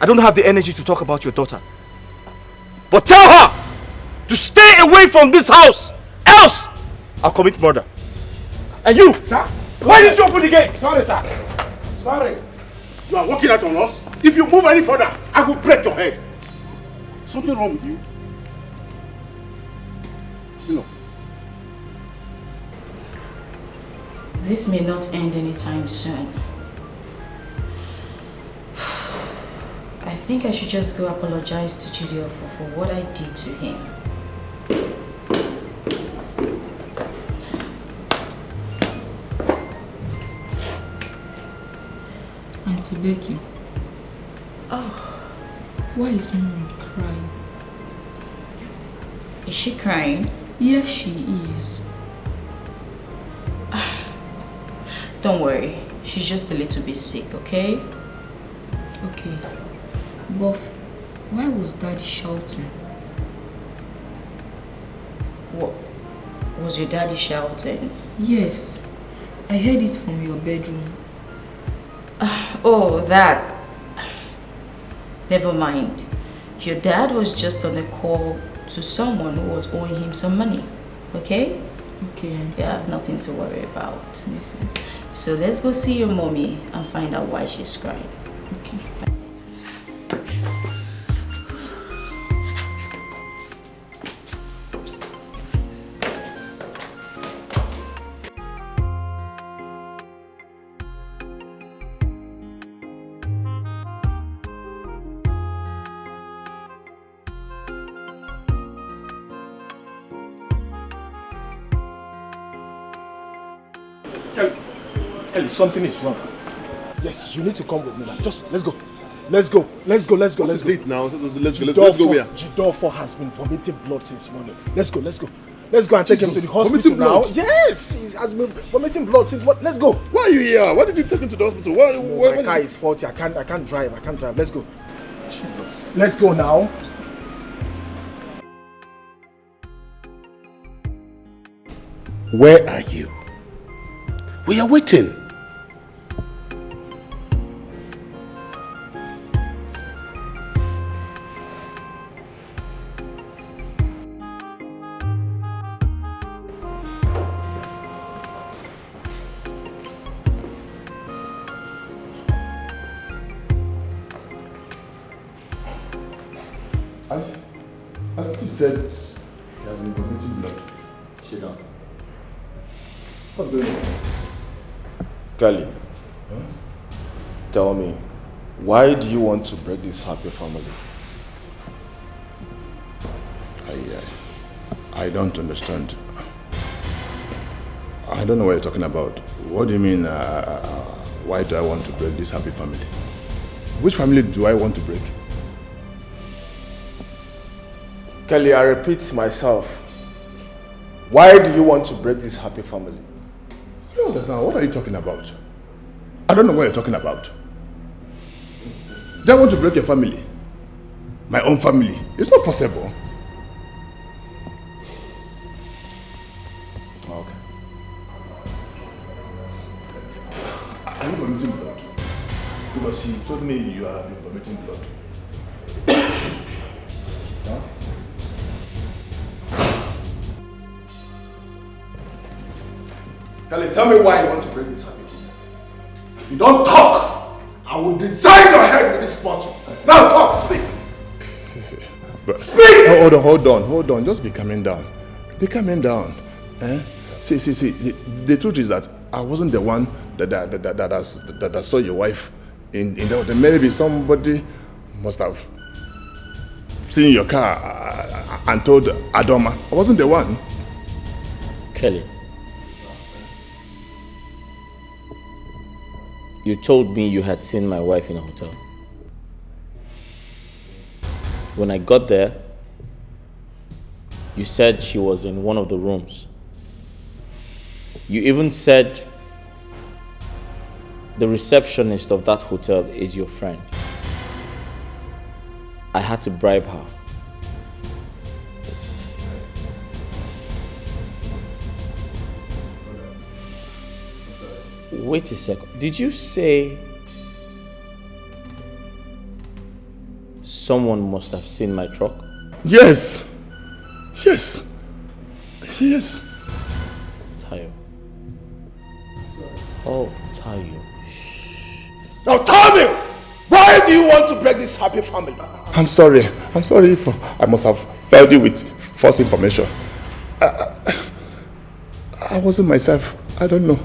I don't have the energy to talk about your daughter. But tell her to stay away from this house. Else, I'll commit murder. And you, sir, why did you open the gate? Sorry, sir. Sorry. You are walking out on us. If you move any further, I will break your head. Something wrong with you? No. This may not end anytime soon. I think I should just go apologize to Chidolfo for what I did to him. Auntie Becky. Oh. Why is Mom crying? Is she crying? Yes, she is. Don't worry. She's just a little bit sick, okay? Okay. But why was Daddy shouting? What? Was your daddy shouting? Yes. I heard it from your bedroom. Oh, that. Never mind. Your dad was just on a call to someone who was owing him some money. Okay? Okay, Auntie. You have nothing to worry about. Yes, So let's go see your mommy and find out why she's crying. Okay. Ellie, something is wrong. Yes, you need to come with me now. Just, let's go. Let's go. Let's go. Let's go. What Let's is go. it now? Let's go where? Jidolfo has been vomiting blood since morning. Let's go. Let's go. Let's go and take him to the hospital vomiting now. blood? Yes, he has been vomiting blood since what? Let's go. Why are you here? Why did you take him to the hospital? My car is faulty. I can't drive. Let's go. Jesus. Let's go now. Where are you? We are waiting. I thought you said he has been vomiting blood. Sit down. What's going on? Kelly, tell me, why do you want to break this happy family? I don't understand. I don't know what you're talking about. What do you mean, why do I want to break this happy family? Which family do I want to break? Kelly, I repeat myself. Why do you want to break this happy family? I don't understand. What are you talking about? I don't know what you're talking about. Do I want to break your family? My own family? It's not possible. Okay. Are you vomiting blood? Because he told me you have been vomiting blood. Huh? Kelly, tell me why you want to break this habit. If you don't talk, I will design your head with this bottle. Now talk, speak. But, hold on. Just be calming down. Be calming down. See. The truth is that I wasn't the one that saw your wife in the hotel. Maybe somebody must have seen your car and told Adoma. I wasn't the one. Kelly, you told me you had seen my wife in a hotel. When I got there, you said she was in one of the rooms. You even said the receptionist of that hotel is your friend. I had to bribe her. Wait a second. Did you say someone must have seen my truck? Yes. Tayo. Oh, Tayo. Now tell me, why do you want to break this happy family? I'm sorry if I must have failed you with false information. I wasn't myself. I don't know.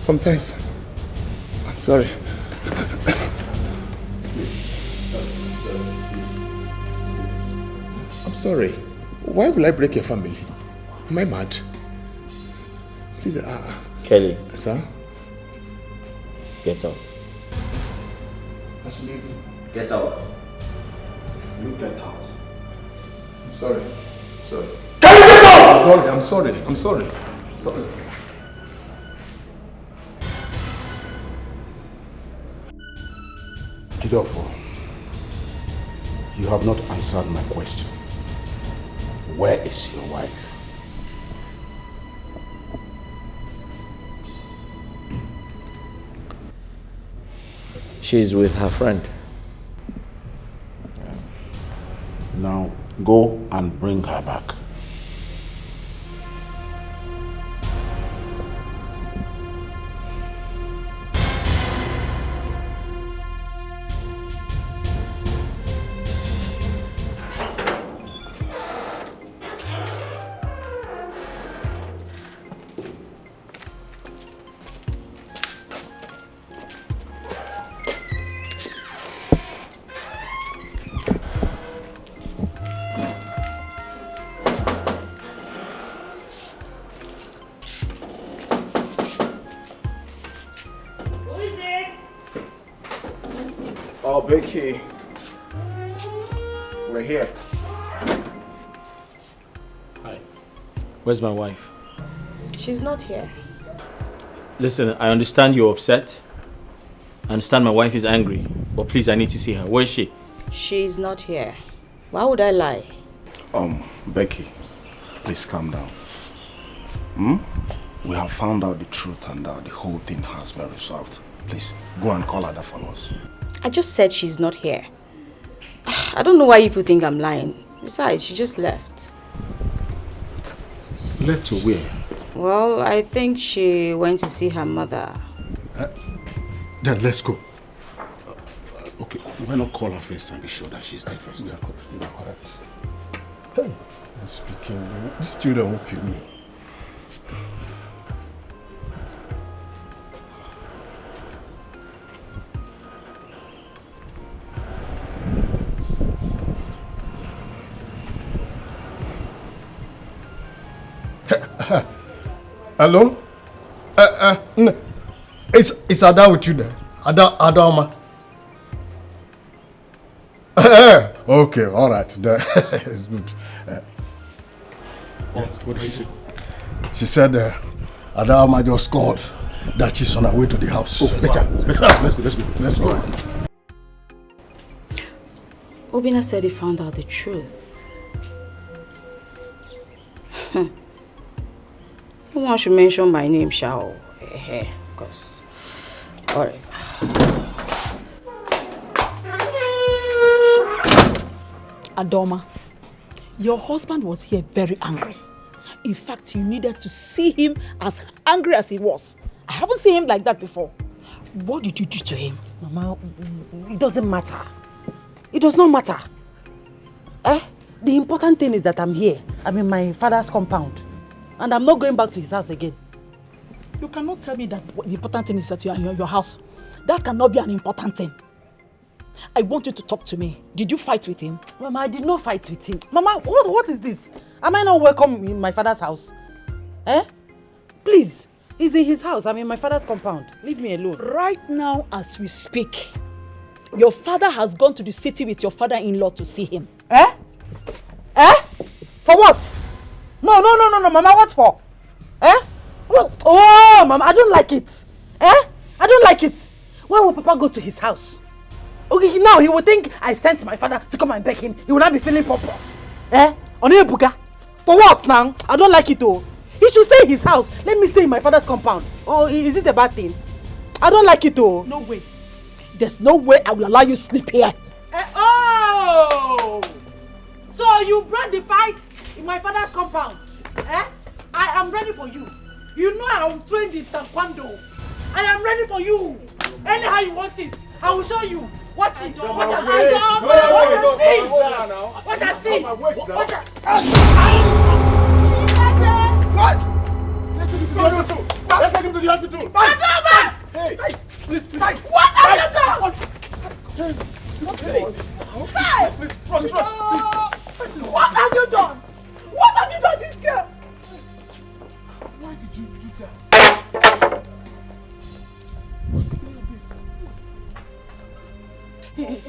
Sometimes. I'm sorry. I'm sorry. Why will I break your family? Am I mad? Please, Kelly. Sir? Get up. Leave. Get out. You get out. I'm sorry. Sorry. Can you get out? I'm sorry. I'm sorry. Sorry. Jidofo, you have not answered my question. Where is your wife? She's with her friend. Now go and bring her back. Oh, Becky. We're here. Hi. Where's my wife? She's not here. Listen, I understand you're upset. I understand my wife is angry. But please, I need to see her. Where is she? She's not here. Why would I lie? Becky, please calm down. We have found out the truth and the whole thing has been resolved. Please, go and call her for us. I just said she's not here. I don't know why people think I'm lying. Besides, she just left. Left to where? Well, I think she went to see her mother. Then let's go. Okay, why not call her first and be sure that she's there first? You are correct. Hey, I'm speaking. These children won't kill me. Hello? It's Ada with you there. Adama. Okay, all right. It's good. What did she say? She said Adama just called that she's on her way to the house. Oh, better. Let's go. Obina said he found out the truth. No one should mention my name, shall because alright. Adoma, your husband was here very angry. In fact, you needed to see him as angry as he was. I haven't seen him like that before. What did you do to him? Mama, it doesn't matter. It does not matter. The important thing is that I'm here. I'm in my father's compound. And I'm not going back to his house again. You cannot tell me that the important thing is that you are in your house. That cannot be an important thing. I want you to talk to me. Did you fight with him? Mama, I did not fight with him. Mama, what is this? Am I not welcome in my father's house? Please, he's in his house. I'm in my father's compound. Leave me alone. Right now, as we speak, your father has gone to the city with your father-in-law to see him. For what? No, Mama, what for? Oh, Mama, I don't like it. I don't like it. Why would Papa go to his house? Okay, now he will think I sent my father to come and beg him. He will not be feeling purpose. Onebuka. For what now? I don't like it though. He should stay in his house. Let me stay in my father's compound. Oh, is it a bad thing? I don't like it though. No way. There's no way I will allow you to sleep here. Oh! So you brought the fight in my father's compound? I am ready for you. You know I am trained in taekwondo. I am ready for you. Anyhow you want it, I will show you. Watch it. Watch and see. Watch and see. Watch and see. Let's take him to the hospital. Hey, please. What have you done? Please. What have you done? What have you done, this girl? Why did you do that? What's the meaning of this?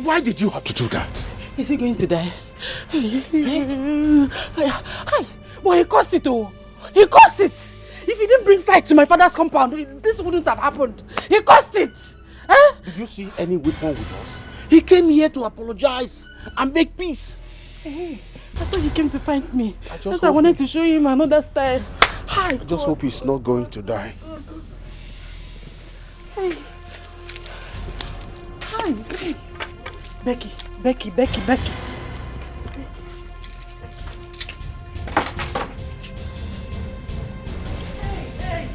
Why did you have to do that? Is he going to die? But he caused it, oh. He caused it. If he didn't bring fight to my father's compound, this wouldn't have happened. He caused it. Eh? Did you see any weapon with us? He came here to apologize and make peace. Hey, I thought he came to find me. I wanted to show him another style. I just hope he's not going to die. Hey. Hi. Hey. Becky. Hey.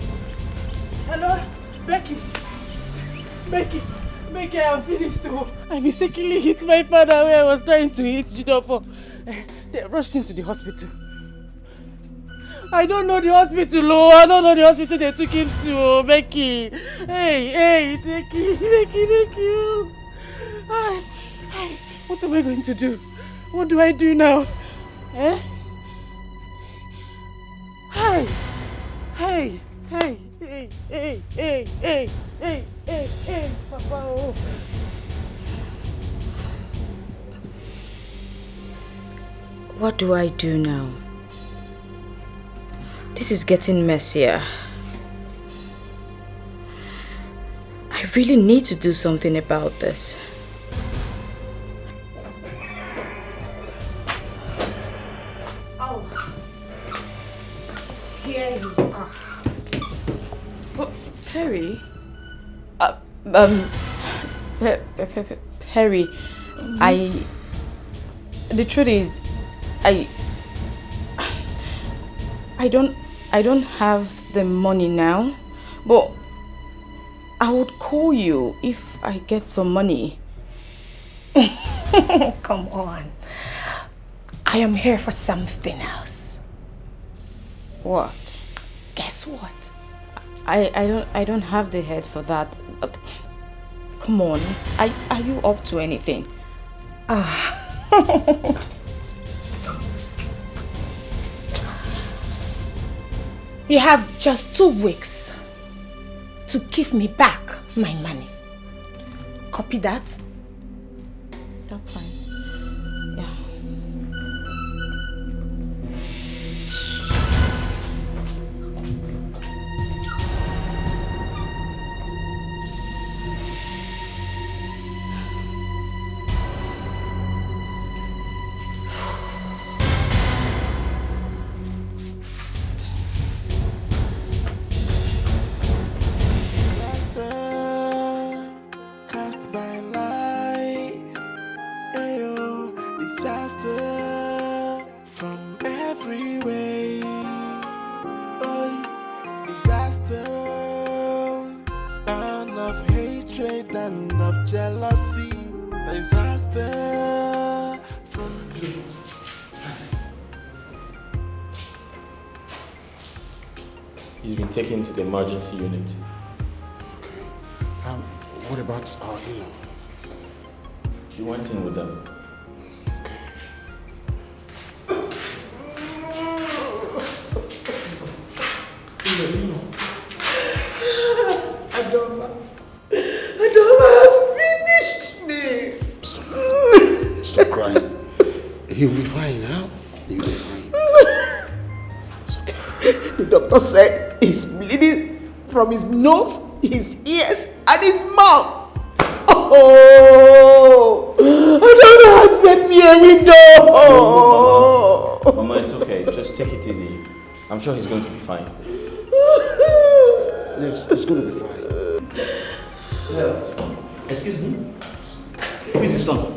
Hello, Becky, I'm finished too. I mistakenly hit my father where I was trying to hit Jidofo. They rushed him to the hospital. I don't know the hospital, I don't know the hospital they took him to, Becky. Hey, thank you. Hey, what am I going to do? What do I do now? Eh? Hey, Papa. Oh. What do I do now? This is getting messier. I really need to do something about this. Oh, here you are. Oh, Perry? Perry, the truth is, I don't have the money now, but I would call you if I get some money. Come on. I am here for something else. What? Guess what? I don't have the head for that. But come on, are you up to anything? You have just 2 weeks to give me back my money. Copy that? That's fine. Yeah. He's been taken to the emergency unit. Okay. What about our in-law? She went in with them. Adoma has finished me. Stop crying. He'll be fine now. He'll be fine. It's okay. The doctor said he's bleeding from his nose, his ears, and his mouth. Oh! Adoma has made me a widow. Mama, it's okay. Just take it easy. I'm sure he's going to be fine. Yes, he's going to be fine. Excuse me? Who is his son?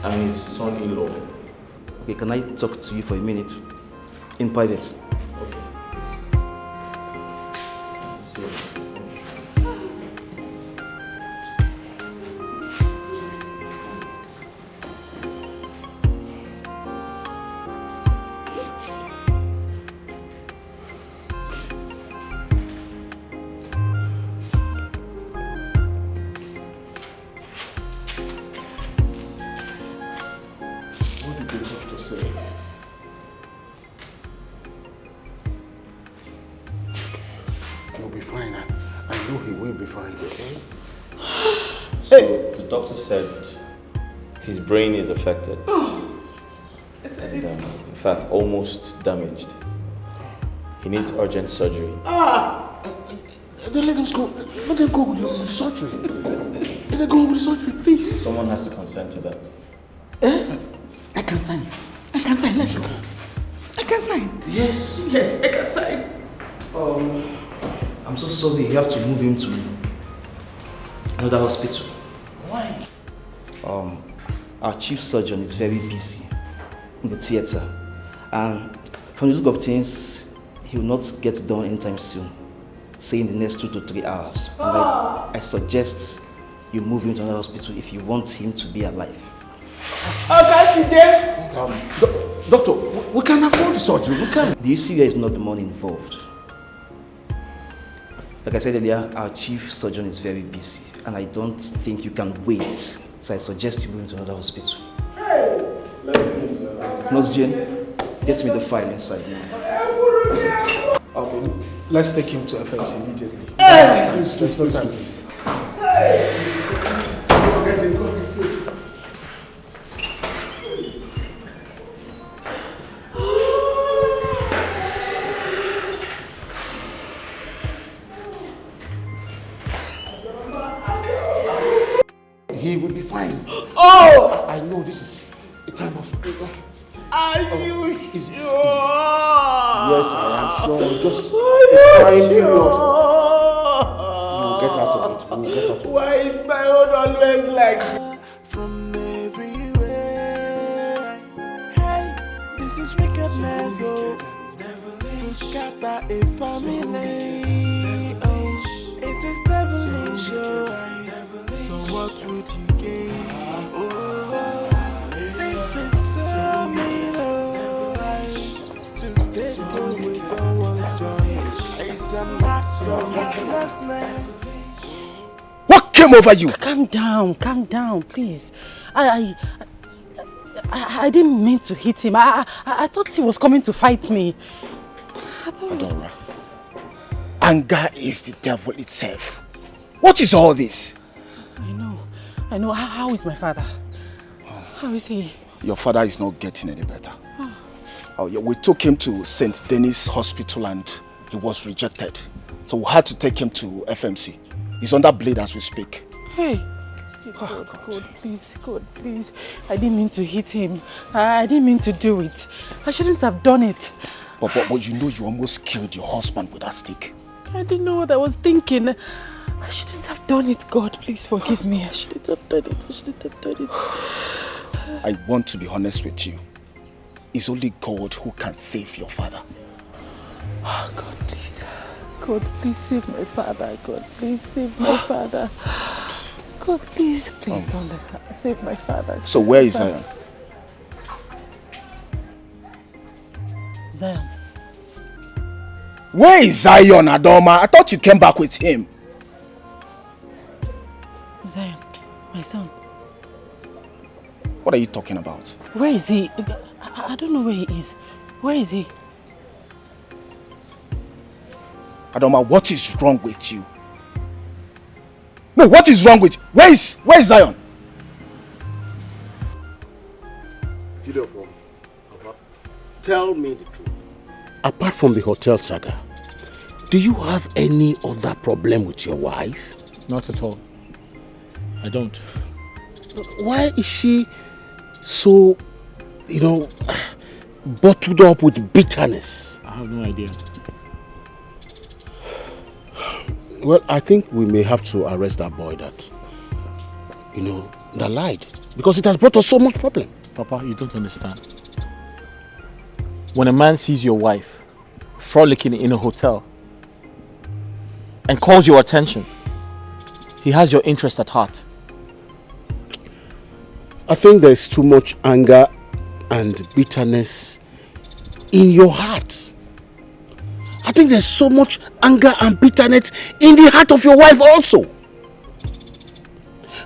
I'm his son-in-law. Okay, can I talk to you for a minute? In private. He'll be fine. I know he will be fine, okay? So the doctor said his brain is affected. And in fact, almost damaged. He needs urgent surgery. Then let us go. Let them go with the surgery. Let them go with the surgery, please. Someone has to consent to that. I can sign. Let's go. I can sign. Yes. Yes, I can sign. I'm so sorry. You have to move him to another hospital. Why? Our chief surgeon is very busy in the theater. And from the look of things, he will not get done anytime soon. Say in the next 2 to 3 hours. And I suggest you move him to another hospital if you want him to be alive. Okay, CJ. Doctor, we can afford the surgery. We can. The issue here is not the money involved. Like I said earlier, our chief surgeon is very busy, and I don't think you can wait. So I suggest you move him to another hospital. Nurse Jane, get me the file inside now. Let's take him to FMC immediately. There's no time, please. He will be fine. Oh! I know this is a time of... Are you sure? Yes, I am sure. Just find you. You will get out of it. We will get out of it. Why is my own always like from everywhere? Hey, this is wickedness, oh, to scatter a family. Oh, it is devilish, oh. So what would you gain? Oh, this is so mean, oh, to take away someone's joy. It's an act of recklessness. What came over you? Calm down, please. I didn't mean to hit him. I thought he was coming to fight me. I thought it was... Anger is the devil itself. What is all this? I know. How is my father? How is he? Your father is not getting any better. Oh, yeah, we took him to St. Denis Hospital and he was rejected. So we had to take him to FMC. He's under bleed as we speak. Hey. God, please. I didn't mean to hit him. I didn't mean to do it. I shouldn't have done it. But you know you almost killed your husband with that stick. I didn't know what I was thinking. I shouldn't have done it. God, please forgive me. I shouldn't have done it. I want to be honest with you. It's only God who can save your father. Oh, God, please. God, please save my father. God, please save my father. God, please don't let her save my father. So where is Zion? Zion. Where is Zion, Adoma? I thought you came back with him. Zion, my son. What are you talking about? Where is he? I don't know where he is. Where is he? Adoma, what is wrong with you? No, what is wrong with you? Where is Zion? Tell me the truth. Apart from the hotel saga, do you have any other problem with your wife? Not at all. I don't. Why is she so, bottled up with bitterness? I have no idea. Well, I think we may have to arrest that boy that lied. Because it has brought us so much problem. Papa, you don't understand. When a man sees your wife frolicking in a hotel and calls your attention, he has your interest at heart. I think there's too much anger and bitterness in your heart. I think there's so much anger and bitterness in the heart of your wife also.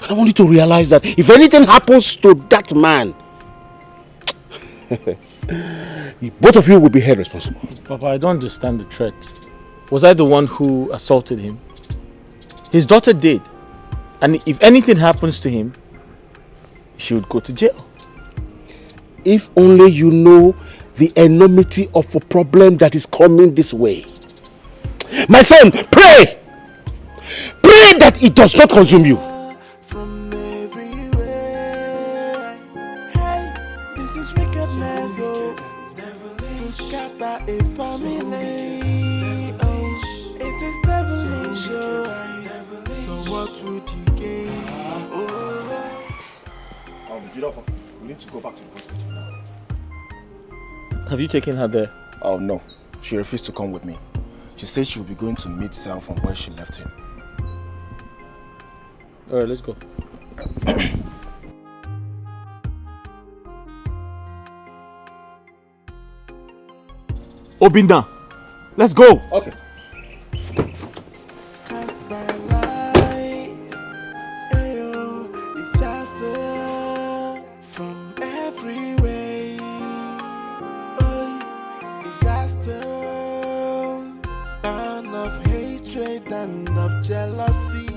I want you to realize that if anything happens to that man, both of you will be held responsible. Papa, I don't understand the threat. Was I the one who assaulted him? His daughter did. And if anything happens to him, she would go to jail. If only you know the enormity of a problem that is coming this way. My son, pray! Pray that it does not consume you. From everywhere. Hey, this is wickedness, oh. To scatter a family. Oh, it is devilish, oh. So what would you gain? We need to go back to the hospital now. Have you taken her there? Oh no, she refused to come with me. She said she will be going to meet Sam from where she left him. Alright, let's go. Obinna, let's go. Okay. Cast by lights, ayo, disaster from every way. Oh, disaster, and of hatred and of jealousy.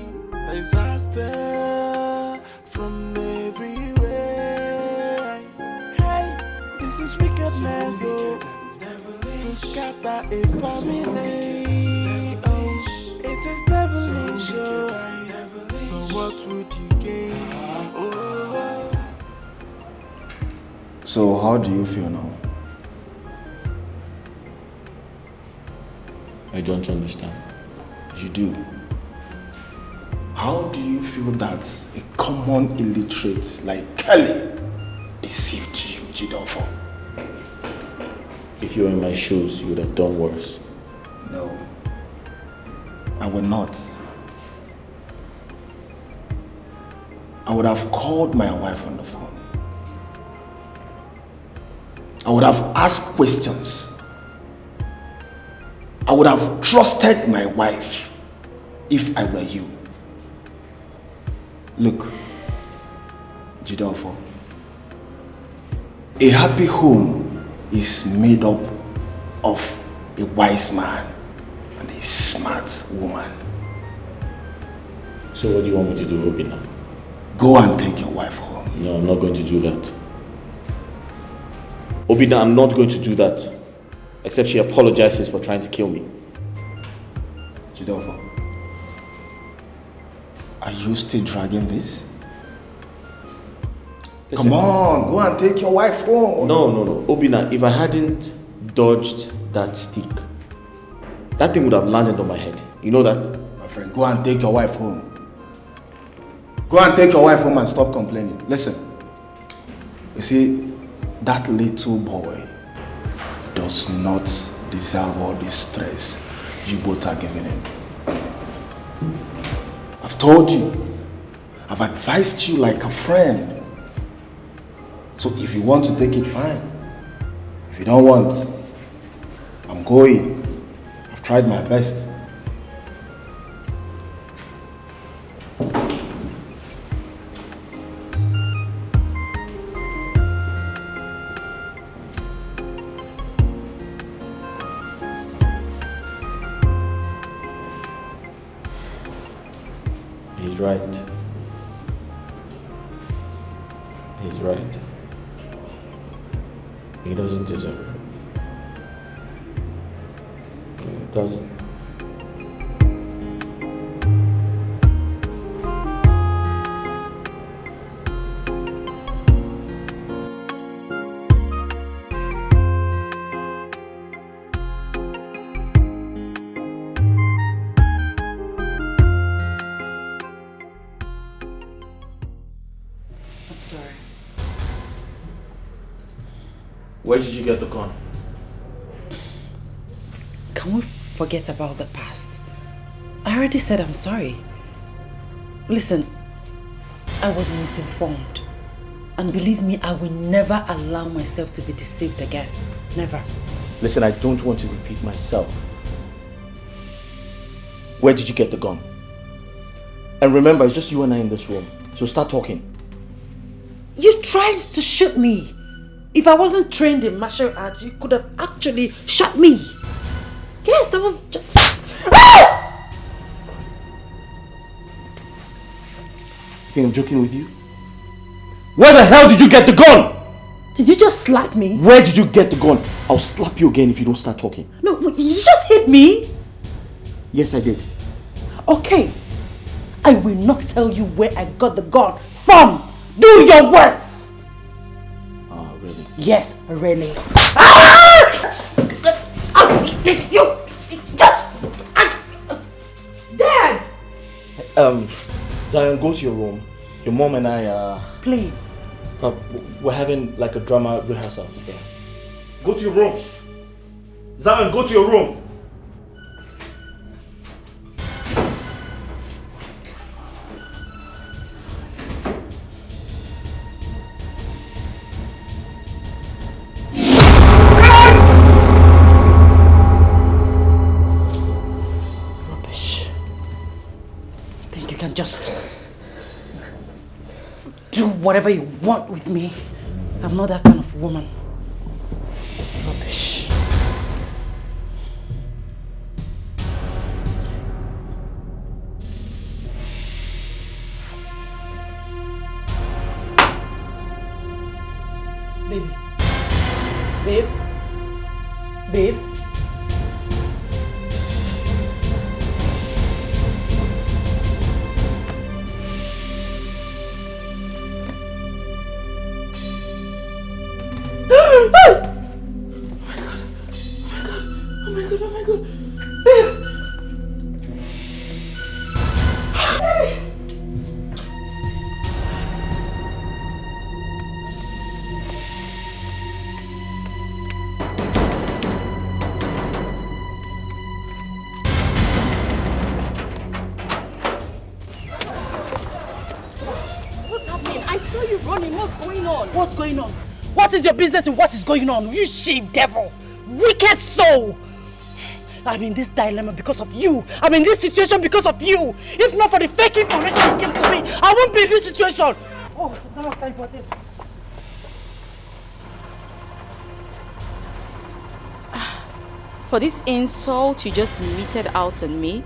Disaster from everywhere. Hey, this is wickedness, oh. To scatter a family. Oh, it is devilish, oh. So what would you gain? Oh. So how do you feel now? I don't understand. You do. How do you feel that a common illiterate like Kelly deceived you, Jidofo? If you were in my shoes, you would have done worse. No, I would not. I would have called my wife on the phone. I would have asked questions. I would have trusted my wife if I were you. Look, Jidofo, a happy home is made up of a wise man and a smart woman. So what do you want me to do, Obinna? Go and take your wife home. No, I'm not going to do that. Obinna, I'm not going to do that. Except she apologizes for trying to kill me. Jidofo, are you still dragging this? Listen. Come on, go and take your wife home. No. Obinna, if I hadn't dodged that stick, that thing would have landed on my head. You know that? My friend, go and take your wife home. Go and take your wife home and stop complaining. Listen, you see, that little boy does not deserve all this stress you both are giving him. I've told you, I've advised you like a friend. So if you want to take it, fine. If you don't want, I'm going. I've tried my best. He's right. He's right. He doesn't deserve it. He doesn't. I'm sorry. Where did you get the gun? Can we forget about the past? I already said I'm sorry. Listen, I was misinformed. And believe me, I will never allow myself to be deceived again. Never. Listen, I don't want to repeat myself. Where did you get the gun? And remember, it's just you and I in this room. So start talking. You tried to shoot me. If I wasn't trained in martial arts, you could have actually shot me. Yes, I was just... You think I'm joking with you? Where the hell did you get the gun? Did you just slap me? Where did you get the gun? I'll slap you again if you don't start talking. No, you just hit me. Yes, I did. Okay. I will not tell you where I got the gun from. Do your worst. Oh, really? Yes, really. Ah! You just... Dad! Zion, go to your room. Your mom and I are... Play. We're having like a drama rehearsals. Yeah. Go to your room. Zion, go to your room. Rubbish. Think you can just do whatever you want with me? I'm not that kind of woman. Rubbish. Baby. Babe. Babe. Oh my god. What's happening? I saw you running. What's going on? What's going on? What is your business and what is going on? You she-devil! Wicked soul! I'm in this dilemma because of you. I'm in this situation because of you. If not for the fake information you gave to me, I won't be in this situation. Oh, now it's time for this. For this insult you just meted out on me,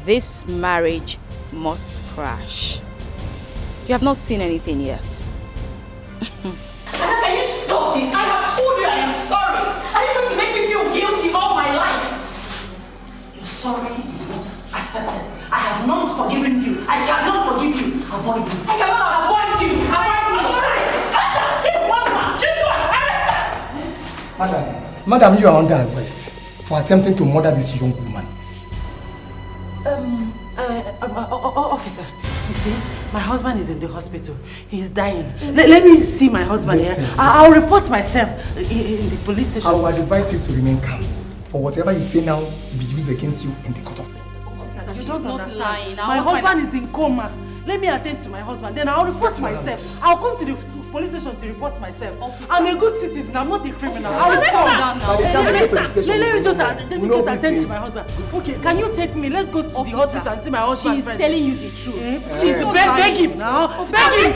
this marriage must crash. You have not seen anything yet. Can you stop this? I have told you I am sorry. Are you going to make me feel guilty all my life? Your sorry is not accepted. I have not forgiven you. I cannot forgive you. Avoid me. I cannot avoid you. Avoid me. Sorry. Arrest this woman. Just one. Arrest her. Madam, you are under arrest for attempting to murder this young woman. Officer, you see, my husband is in the hospital. He's dying. Let me see my husband here. I'll report myself in the police station. I will advise you to remain calm. For whatever you say now will be used against you in the court of law. You don't understand. Lying. My husband is in coma. Let me attend to my husband, then I'll report myself. I'll come to the police station to report myself. Officer. I'm a good citizen, I'm not a criminal. I will come down. Let me just attend to my husband. Okay, can you take me? Let's go to the hospital and see my husband. She's telling you the truth. She's beg him now. Beg him.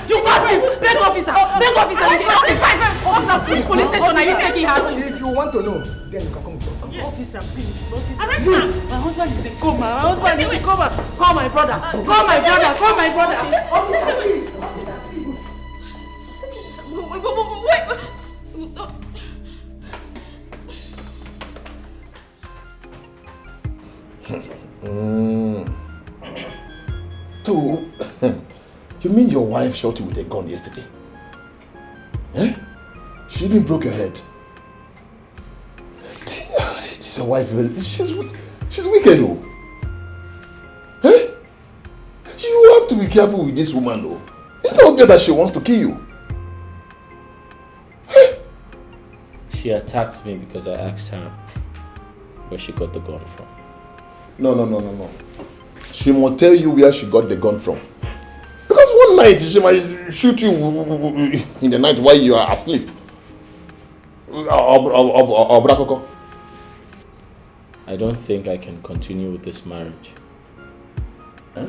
You got this. Beg officer. Beg officer. Officer, which police station are you taking her to? If you want to know, then you can come with us. Officer, please. Arrest her. My husband is in coma. My husband is in coma. Call my brother. Call my brother. Call my brother. Officer, please. So, you mean your wife shot you with a gun yesterday? Eh? She even broke your head. This your wife, she's wicked though. Eh? You have to be careful with this woman though. It's not good that she wants to kill you. She attacked me because I asked her where she got the gun from. No. She must tell you where she got the gun from. Because one night she might shoot you in the night while you are asleep. I don't think I can continue with this marriage. Huh?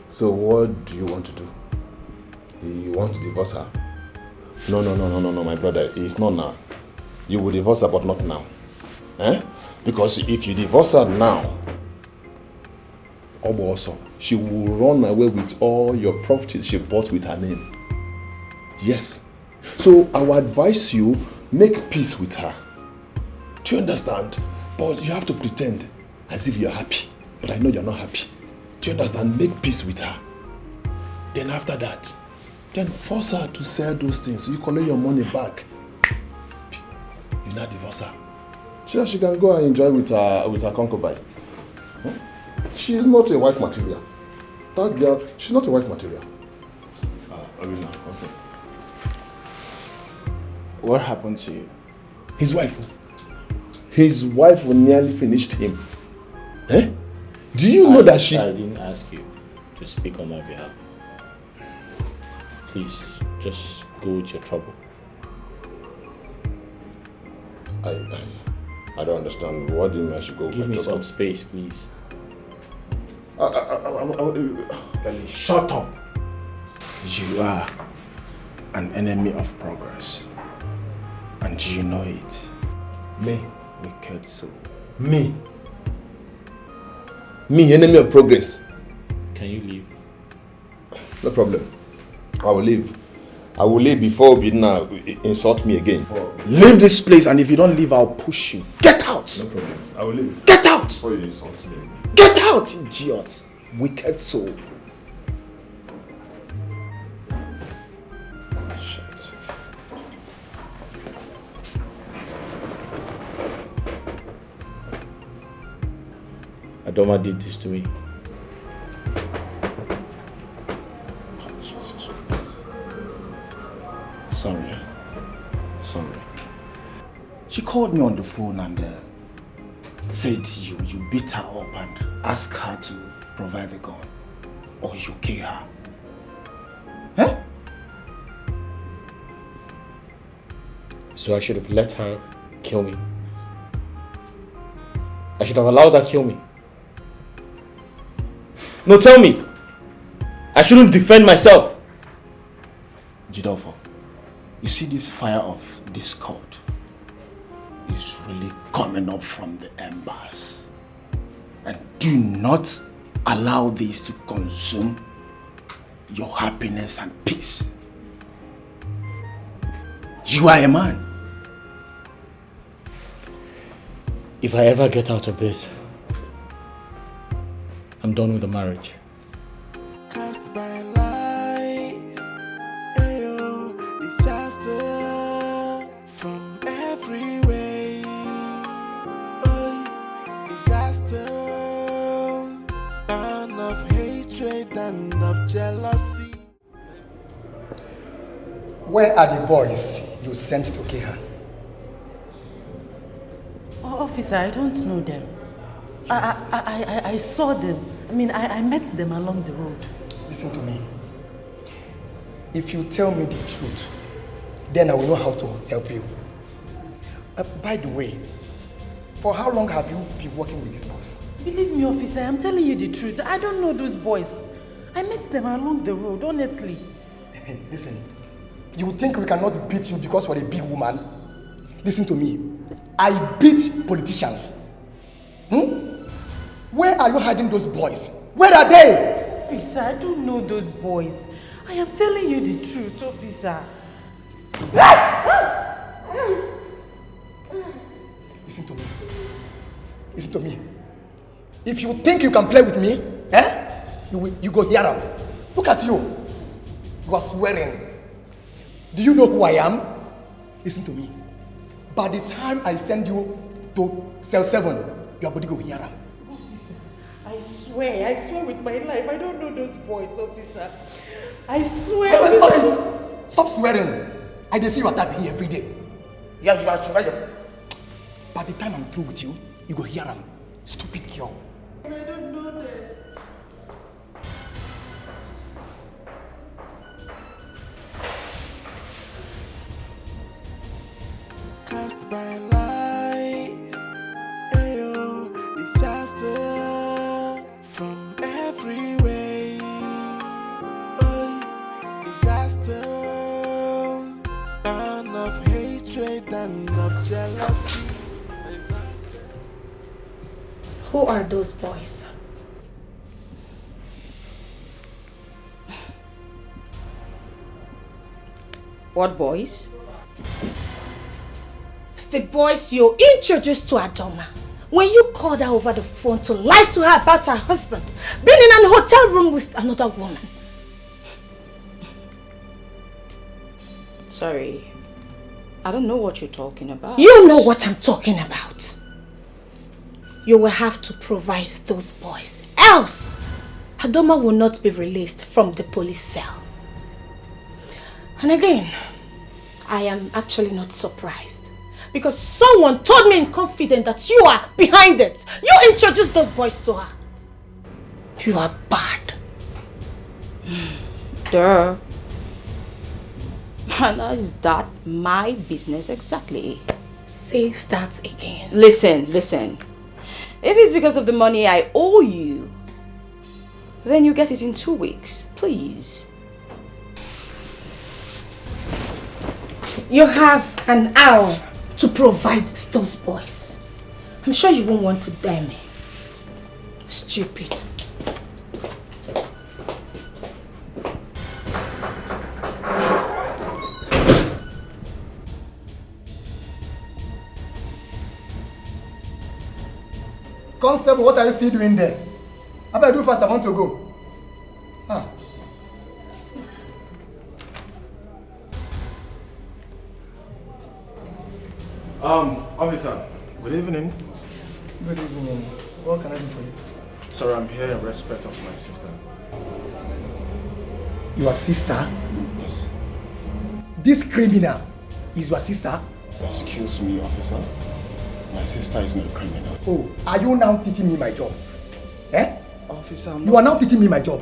So what do you want to do? You want to divorce her? No, my brother. It's not now. You will divorce her, but not now. Eh? Because if you divorce her now, Also, she will run away with all your properties she bought with her name. Yes. So I would advise you, make peace with her. Do you understand? But you have to pretend as if you're happy. But I know you're not happy. Do you understand? Make peace with her. Then after that, then force her to sell those things so you collect your money back. You not divorce her. So that she can go and enjoy with her concubine. Huh? She is not a wife material. That girl, she's not a wife material. Aruna, what's up? What happened to you? His wife. His wife nearly finished him. Eh? Do you know that she... I didn't ask you to speak on my behalf. Please, just go with your trouble. I don't understand. What do you mean I should go with my trouble? Give me some space, please. Kelly, shut up. You are an enemy of progress. And you know it. Me? Wicked soul. Me? Me, enemy of progress? Can you leave? No problem. I will leave. I will leave before you now insult me again. Leave this place, and if you don't leave, I'll push you. Get out! No problem. I will leave. Get out! Before you insult me again. Get out, idiot! Wicked soul. Shit. Adoma did this to me. Sorry. She called me on the phone and said you beat her up and asked her to provide the gun, or you kill her. Huh? So I should have let her kill me. I should have allowed her kill me. No, tell me. I shouldn't defend myself. Jidolfo, you see this fire of discord is really coming up from the embers. And do not allow this to consume your happiness and peace. You are a man. If I ever get out of this, I'm done with the marriage. Cast by lies, ayo, disaster from every way. Oh, disaster, and of hatred and of jealousy. Where are the boys you sent to kill her? Oh, officer, I don't know them. I saw them. I mean, I met them along the road. Listen to me. If you tell me the truth, then I will know how to help you. By the way, for how long have you been working with these boys? Believe me, officer, I'm telling you the truth. I don't know those boys. I met them along the road, honestly. Listen, you think we cannot beat you because you're a big woman? Listen to me. I beat politicians. Where are you hiding those boys? Where are they? Officer, I don't know those boys. I am telling you the truth, officer. Listen to me. Listen to me. If you think you can play with me, you go hear them. Look at you. You are swearing. Do you know who I am? Listen to me. By the time I send you to cell 7, you are going to go hear them. I swear with my life, I don't know those boys, officer. I swear. Stop swearing. I just see you attack me every day. Yeah, you are swearing. By the time I'm through with you, you go hear them. Stupid girl. I don't know them. Cast by lies, ayo, disaster from every way. Oh, disaster, and of hatred and of jealousy. Who are those boys? What boys? The boys you introduced to Adoma when you called her over the phone to lie to her about her husband being in an hotel room with another woman. Sorry, I don't know what you're talking about. You know what I'm talking about. You will have to provide those boys. Else, Adoma will not be released from the police cell. And again, I am actually not surprised. Because someone told me in confidence that you are behind it. You introduced those boys to her. You are bad. Duh. And is that my business exactly? Say that again. Listen. If it's because of the money I owe you, then you get it in 2 weeks, please. You have an hour to provide those boys. I'm sure you won't want to dare me. Stupid. Constable, what are you still doing there? How about I do fast? I want to go. Officer, good evening. Good evening. What can I do for you? Sir, I'm here in respect of my sister. Your sister? Yes. This criminal is your sister? Excuse me, officer. My sister is not a criminal. Oh, are you now teaching me my job? Eh? Officer, you are now teaching me my job.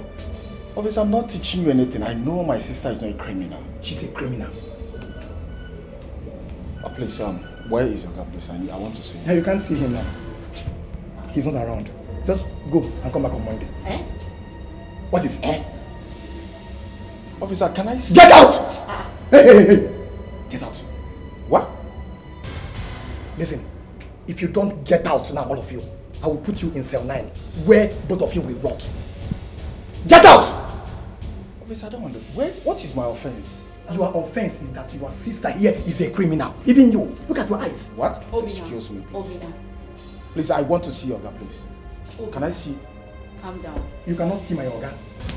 Officer, I'm not teaching you anything. I know my sister is not a criminal. She's a criminal. Please, where is your guy, please? I want to see him. Yeah, you can't see him now. He's not around. Just go and come back on Monday. Eh? What is eh? Officer, can I see? Get out! Hey! Get out. What? Listen, if you don't get out now, all of you, I will put you in cell 9, where both of you will rot. Get out! Officer, I don't understand. What is my offense? Your offense is that your sister here is a criminal. Even you. Look at your eyes. What? Excuse me, please. Please, I want to see your guy, please. Can I see? Calm down. You cannot see my organ.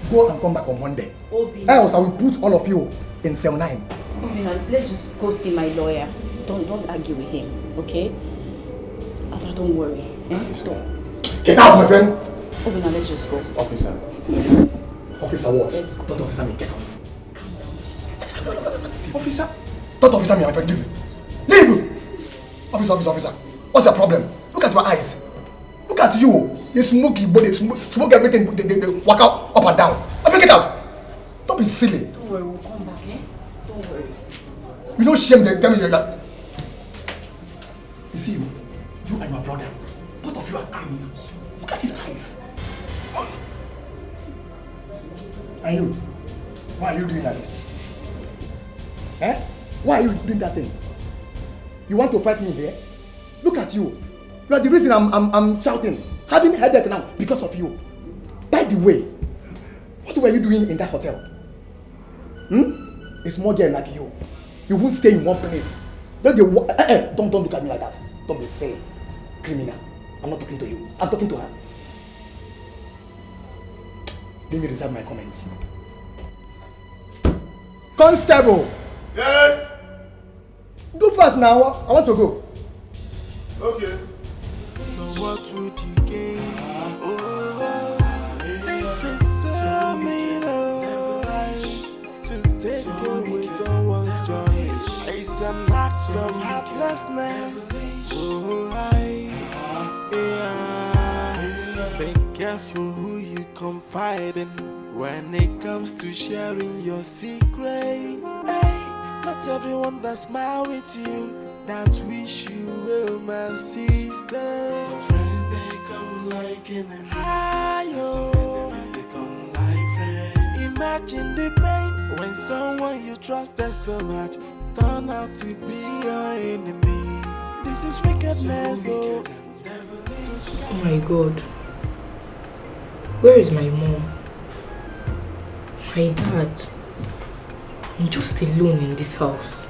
Go and come back on Monday. Obina. Else I will put all of you in cell 9. Obina, let's just go see my lawyer. Don't argue with him, okay? Ada, don't worry. Get out, my friend! Obina, let's just go. Officer. Officer what? Let's go. Don't officer me, get out. Officer? Don't officer me, my friend. Leave! Leave! Officer. What's your problem? Look at your eyes. Look at you. You smoke your body, smoke everything. They walk out up and down. I think get out. Don't be silly. Don't worry, we'll come back, eh? Don't worry. You know shame they tell me that. You see, you and your brother, both of you are criminals. Look at his eyes. I know. Why are you doing that? Eh? Why are you doing that thing? You want to fight me here? Look at you. You are the reason I'm shouting. Having headache now because of you. By the way, what were you doing in that hotel? A small girl like you. You won't stay in one place. Don't look at me like that. Don't be silly. Criminal. I'm not talking to you. I'm talking to her. Let me reserve my comments. Constable! Yes? Do fast now. I want to go. Okay. So what would you gain? This is so mean to take away someone's joy. It's an act of heartlessness. Be careful who you confide in when it comes to sharing your secret. Not everyone that smile with you that wish you well, my sister. Some friends they come like enemies. Some enemies they come like friends. Imagine the pain when someone you trusted so much turn out to be your enemy. This is wickedness. Oh my God. Where is my mom? My dad? I'm just alone in this house.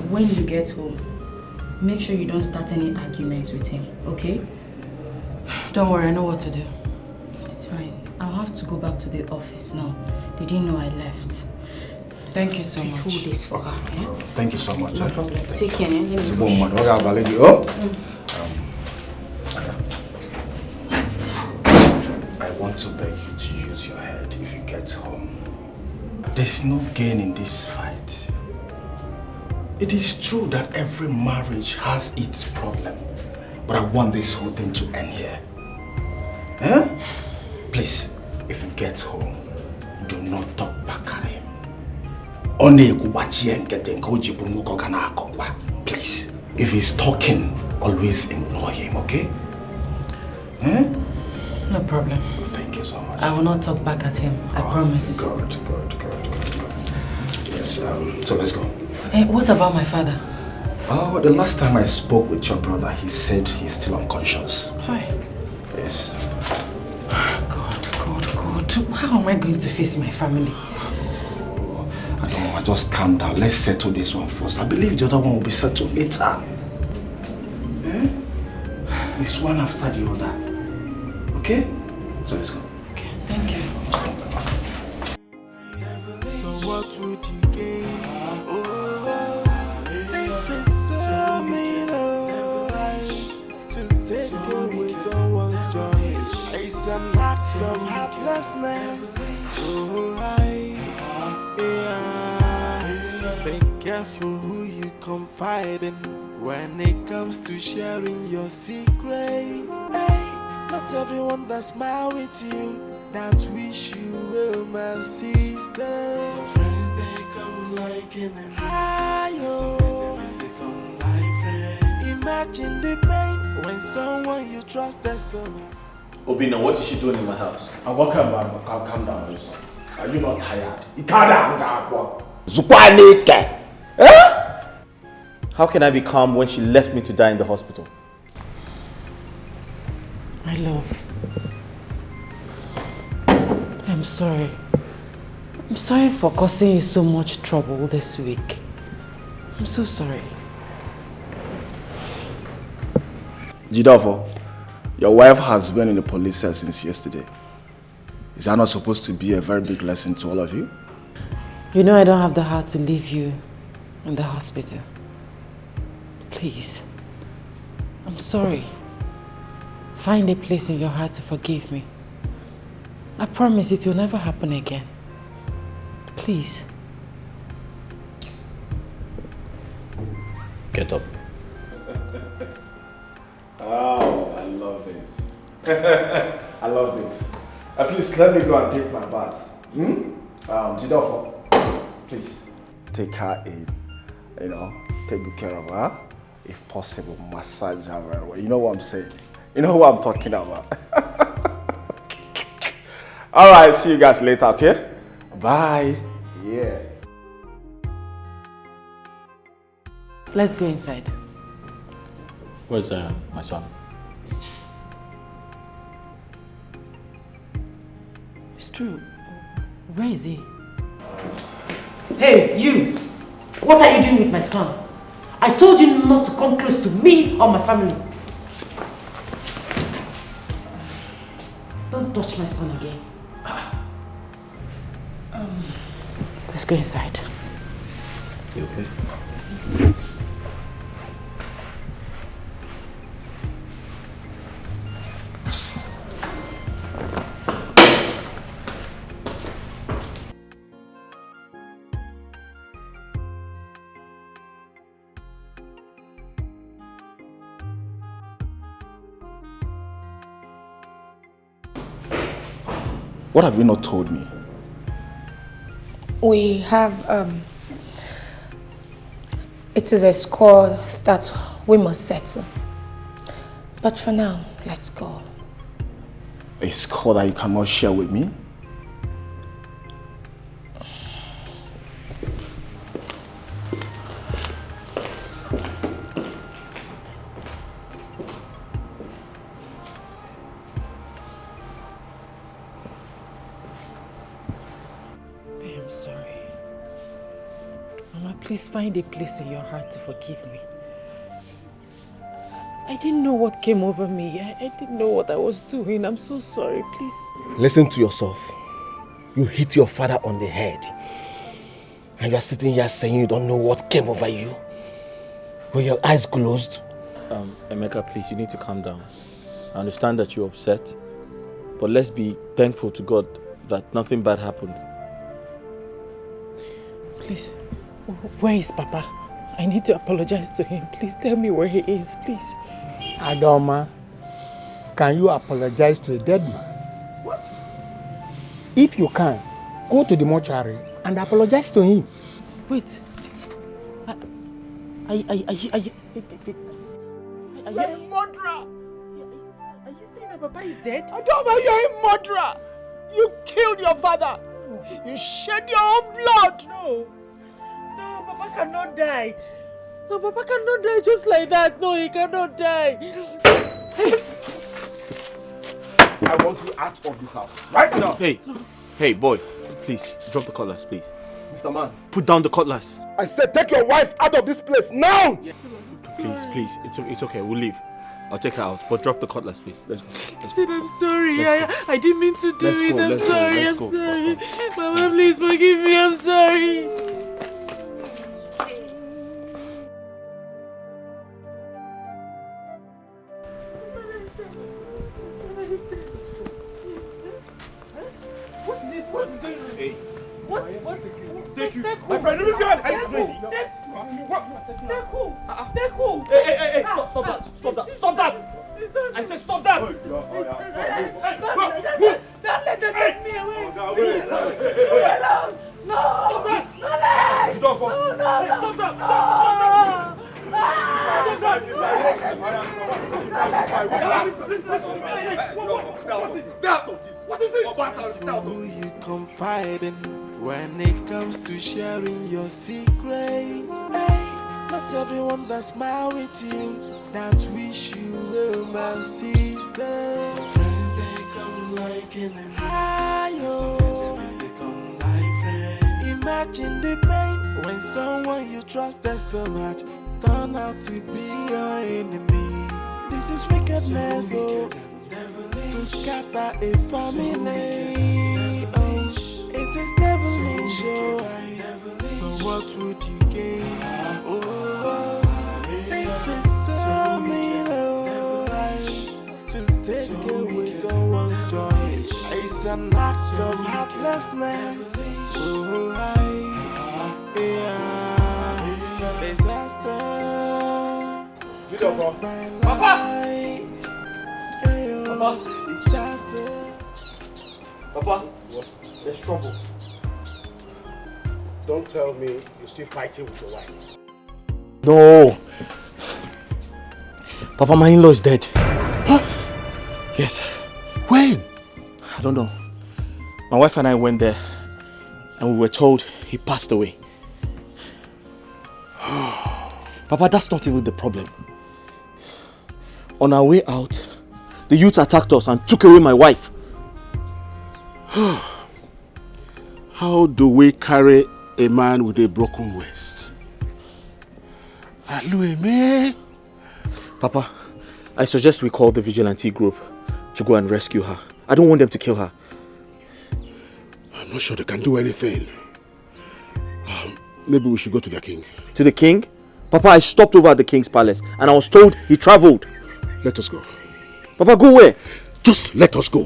When you get home, make sure you don't start any argument with him, okay? Don't worry, I know what to do. It's fine. I'll have to go back to the office now. They didn't know I left. Thank you so much. Please hold this for her. Eh? Thank you so much. No problem. Take care. I want to beg you to use your head if you get home. There's no gain in this fight. It is true that every marriage has its problem, but I want this whole thing to end here. Eh? Please, if you get home, do not talk back at him. Please, if he's talking, always ignore him, okay? Eh? No problem. Thank you so much. I will not talk back at him, I promise. Good. Yes, so let's go. Hey, what about my father? Oh, the last time I spoke with your brother, he said he's still unconscious. Hi. Yes. God. How am I going to face my family? I don't know, just calm down. Let's settle this one first. I believe the other one will be settled later. Eh? It's one after the other. Okay? So let's go. Okay, thank you. So what would you gain? This is so mean, to take away someone's joy. It's an act of heartlessness. Be careful who you confide in when it comes to sharing your secret. Not everyone that smile with you, that wish you well, my sister. Some friends they come like enemies, some enemies they come like friends. Imagine the pain when someone you trusted so. Obina, what is she doing in my house? Calm down, listen. Are you not tired? How can I be calm when she left me to die in the hospital? My love, I'm sorry. I'm sorry for causing you so much trouble this week. I'm so sorry. Jidofo, your wife has been in the police cell since yesterday. Is that not supposed to be a very big lesson to all of you? You know I don't have the heart to leave you in the hospital. Please, I'm sorry. find a place in your heart to forgive me. I promise it will never happen again. Please. Get up. Oh, I love this. I love this. Please let me go and take my bath. Jidofo, please take her in. Take good care of her. If possible, massage her very well. You know what I'm saying? You know what I'm talking about. All right, see you guys later, okay? Bye. Yeah. Let's go inside. Where's my son? It's true. Where is he? Hey, you! What are you doing with my son? I told you not to come close to me or my family. Don't touch my son again. Let's go inside. You okay? What have you not told me? We have, it is a score that we must settle. But for now, let's go. A score that you cannot share with me? I'm sorry. Mama, please find a place in your heart to forgive me. I didn't know what came over me. I didn't know what I was doing. I'm so sorry, please. Listen to yourself. You hit your father on the head. And you are sitting here saying you don't know what came over you. Were your eyes closed? Emeka, please, you need to calm down. I understand that you're upset. But let's be thankful to God that nothing bad happened. Please, where is Papa? I need to apologize to him. Please tell me where he is, please. Adoma, can you apologize to a dead man? What? If you can, go to the mortuary and apologize to him. Wait. Are you a murderer? Are you saying that Papa is dead? Adoma, you're a murderer! You killed your father! You shed your own blood! No, Papa cannot die. No, Papa cannot die just like that. No, he cannot die. I want you out of this house right now. Hey, boy, please drop the cutlass, please. Mr. Man, put down the cutlass. I said take your wife out of this place now. Please, it's okay. We'll leave. I'll take her out, but drop the cutlass, please. Let's go. I said I'm sorry. I didn't mean to do it. I'm sorry. Mama, please forgive me. I'm sorry. What is it? What is going on? Hey. What? Take you. My friend, let me see. Are you crazy? Deku! Hey, stop that! I said stop that! Don't let them take me away! No! Stop that! No! Stop that! What is this? Who you confide in when it comes to sharing your secret? Hey, not everyone that smile with you that wish you well, my sister. Some friends they come like enemies. Some enemies they come like friends. Imagine the pain when someone you trusted so much turn out to be your enemy. This is wickedness, to scatter a family. It is devilish, so what would you gain? This is so mean, to take It's an act of heartlessness. Oh, disaster. Papa! Papa! Disaster. Papa! There's trouble. Don't tell me you're still fighting with your wife. No. Papa, my in-law is dead. Huh? Yes. When? I don't know. My wife and I went there and we were told he passed away. Papa, that's not even the problem. On our way out, the youths attacked us and took away my wife. How do we carry a man with a broken waist? Alueme. Papa, I suggest we call the vigilante group to go and rescue her. I don't want them to kill her. I'm not sure they can do anything. Maybe we should go to the king. To the king? Papa, I stopped over at the king's palace and I was told he traveled. Let us go. Papa, go where? Just let us go.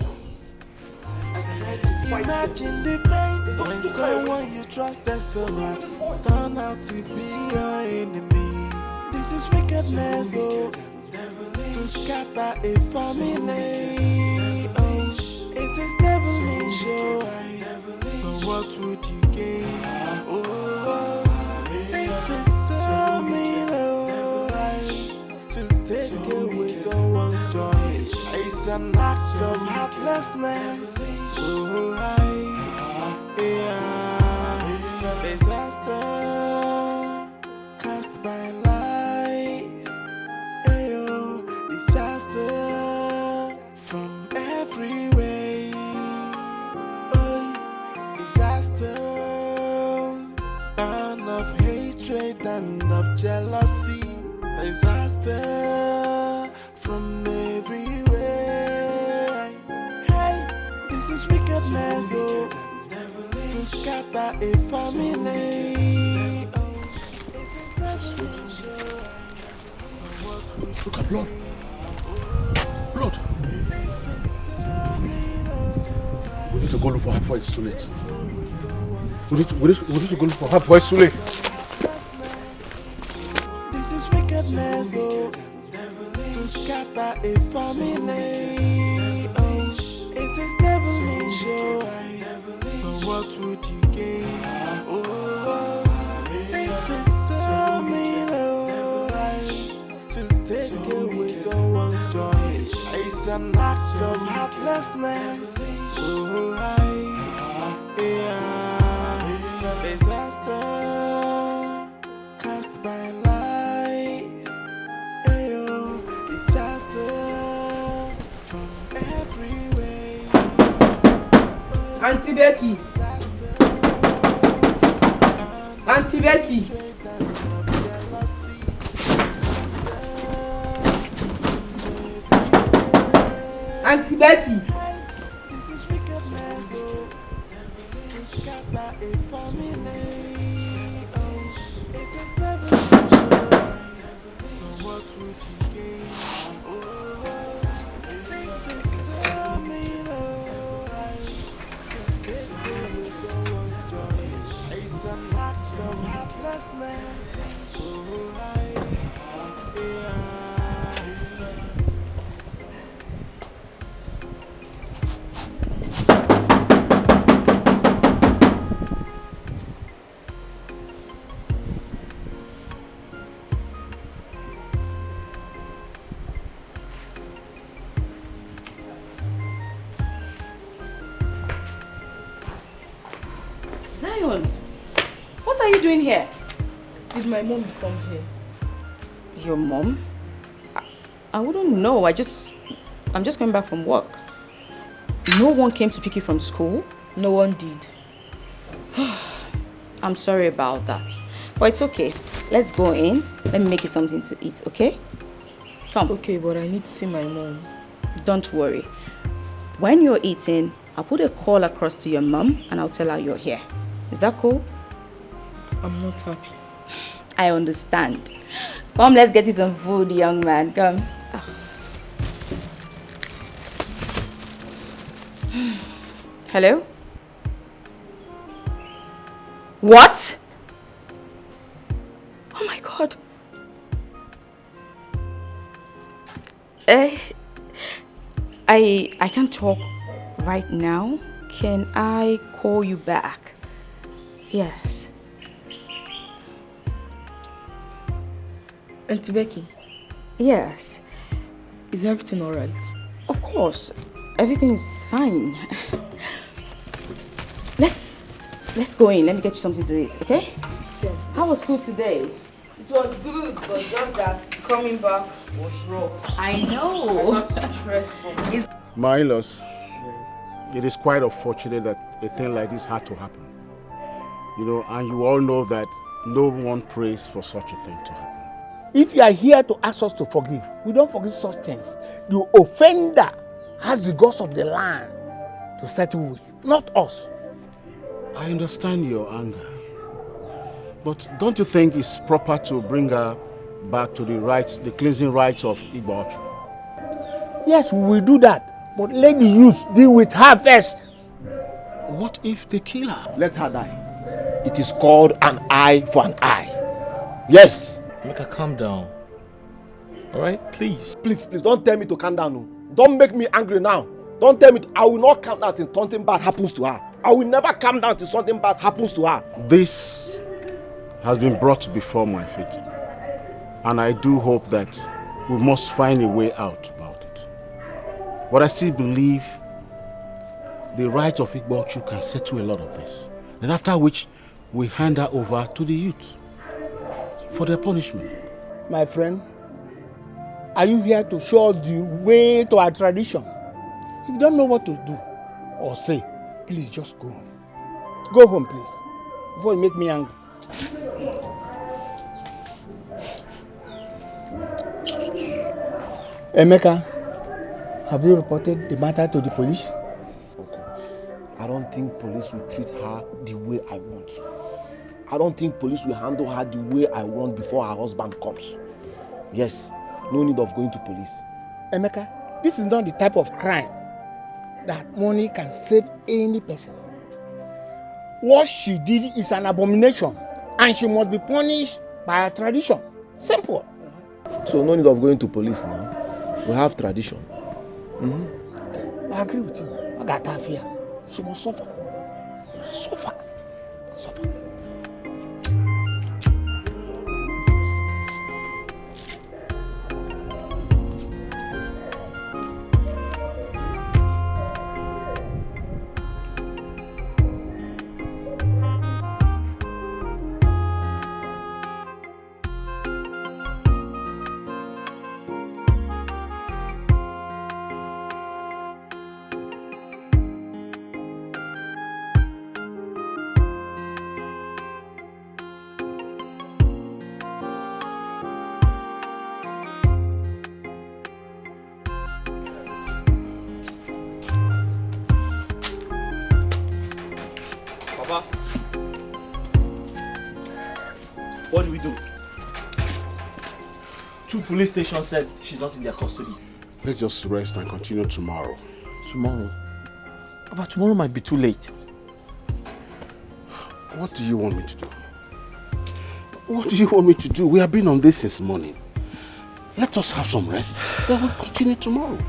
Imagine the pain when someone you trusted so much turn out to be your enemy. This is wickedness, oh, to scatter a family. Oh, it is devilish, oh. So what would you gain? Oh, this is so mean, oh, to take away someone's joy. It's an act of heartlessness. Oh, disaster cast by lies. Ayo, disaster from every way. Oh, disaster, and of hatred and of jealousy. Disaster from every way. Hey, this is wickedness, oh, to scatter a family. Look at blood. Blood. We need to go look for her before it's too late. We need to go look for her before it's too late. This is wickedness, oh, to scatter a family. Oh, it is devilish, oh. So what would you gain? Oh, this is so mean, oh, to take away someone's joy. It's an act of heartlessness. Oh, disaster cast by lies. Ayo, disaster from every way. Auntie Becky. Auntie Becky. Auntie Becky. This is wickedness, oh, to scatter a family. Oh, it is devilish. So what would you gain? Oh, this is so mean, oh, to take away someone's joy. It's an act of heartlessness. Oh, Zion, what are you doing here? Did my mom come here? Your mom? I wouldn't know. I'm just coming back from work. No one came to pick you from school? No one did. I'm sorry about that. But it's okay. Let's go in. Let me make you something to eat, okay? Come. Okay, but I need to see my mom. Don't worry. When you're eating, I'll put a call across to your mom and I'll tell her you're here. Is that cool? I'm not happy. I understand. Come, let's get you some food, young man. Come. Hello? What? Oh my God. I can't talk right now. Can I call you back? Yes. Auntie Becky? Yes. Is everything alright? Of course. Everything is fine. Let's go in. Let me get you something to eat, okay? Yes. How was school today? It was good, but just that coming back was rough. I know. I had to trek from My in-laws, it is quite unfortunate that a thing like this had to happen. You know, and you all know that no one prays for such a thing to happen. If you are here to ask us to forgive, we don't forgive such things. The offender has the gods of the land to settle with, not us. I understand your anger, but don't you think it's proper to bring her back to the cleansing rites of Igbochu? Yes, we will do that, but let the youth deal with her first. What if they kill her? Let her die. It is called an eye for an eye. Yes. Make her calm down. Alright, please. Please, don't tell me to calm down. No. Don't make me angry now. Don't tell me I will not calm down till something bad happens to her. I will never calm down till something bad happens to her. This has been brought before my feet, and I do hope that we must find a way out about it. But I still believe the right of Igbochu can settle a lot of this. And after which, we hand her over to the youth for their punishment. My friend, are you here to show us the way to our tradition? If you don't know what to do or say, please just go home. Go home, please, before you make me angry. Emeka, have you reported the matter to the police? Okay. I don't think police will treat her the way I want. I don't think police will handle her the way I want before her husband comes. Yes, no need of going to police. Emeka, this is not the type of crime that money can save any person. What she did is an abomination, and she must be punished by our tradition. Simple. So no need of going to police now. We have tradition. Okay. I agree with you. I got her fear. She must suffer. Suffer. What do we do? 2 police stations said she's not in their custody. Let's just rest and continue tomorrow. Tomorrow? But tomorrow might be too late. What do you want me to do? What do you want me to do? We have been on this since morning. Let us have some rest. Then we'll continue tomorrow.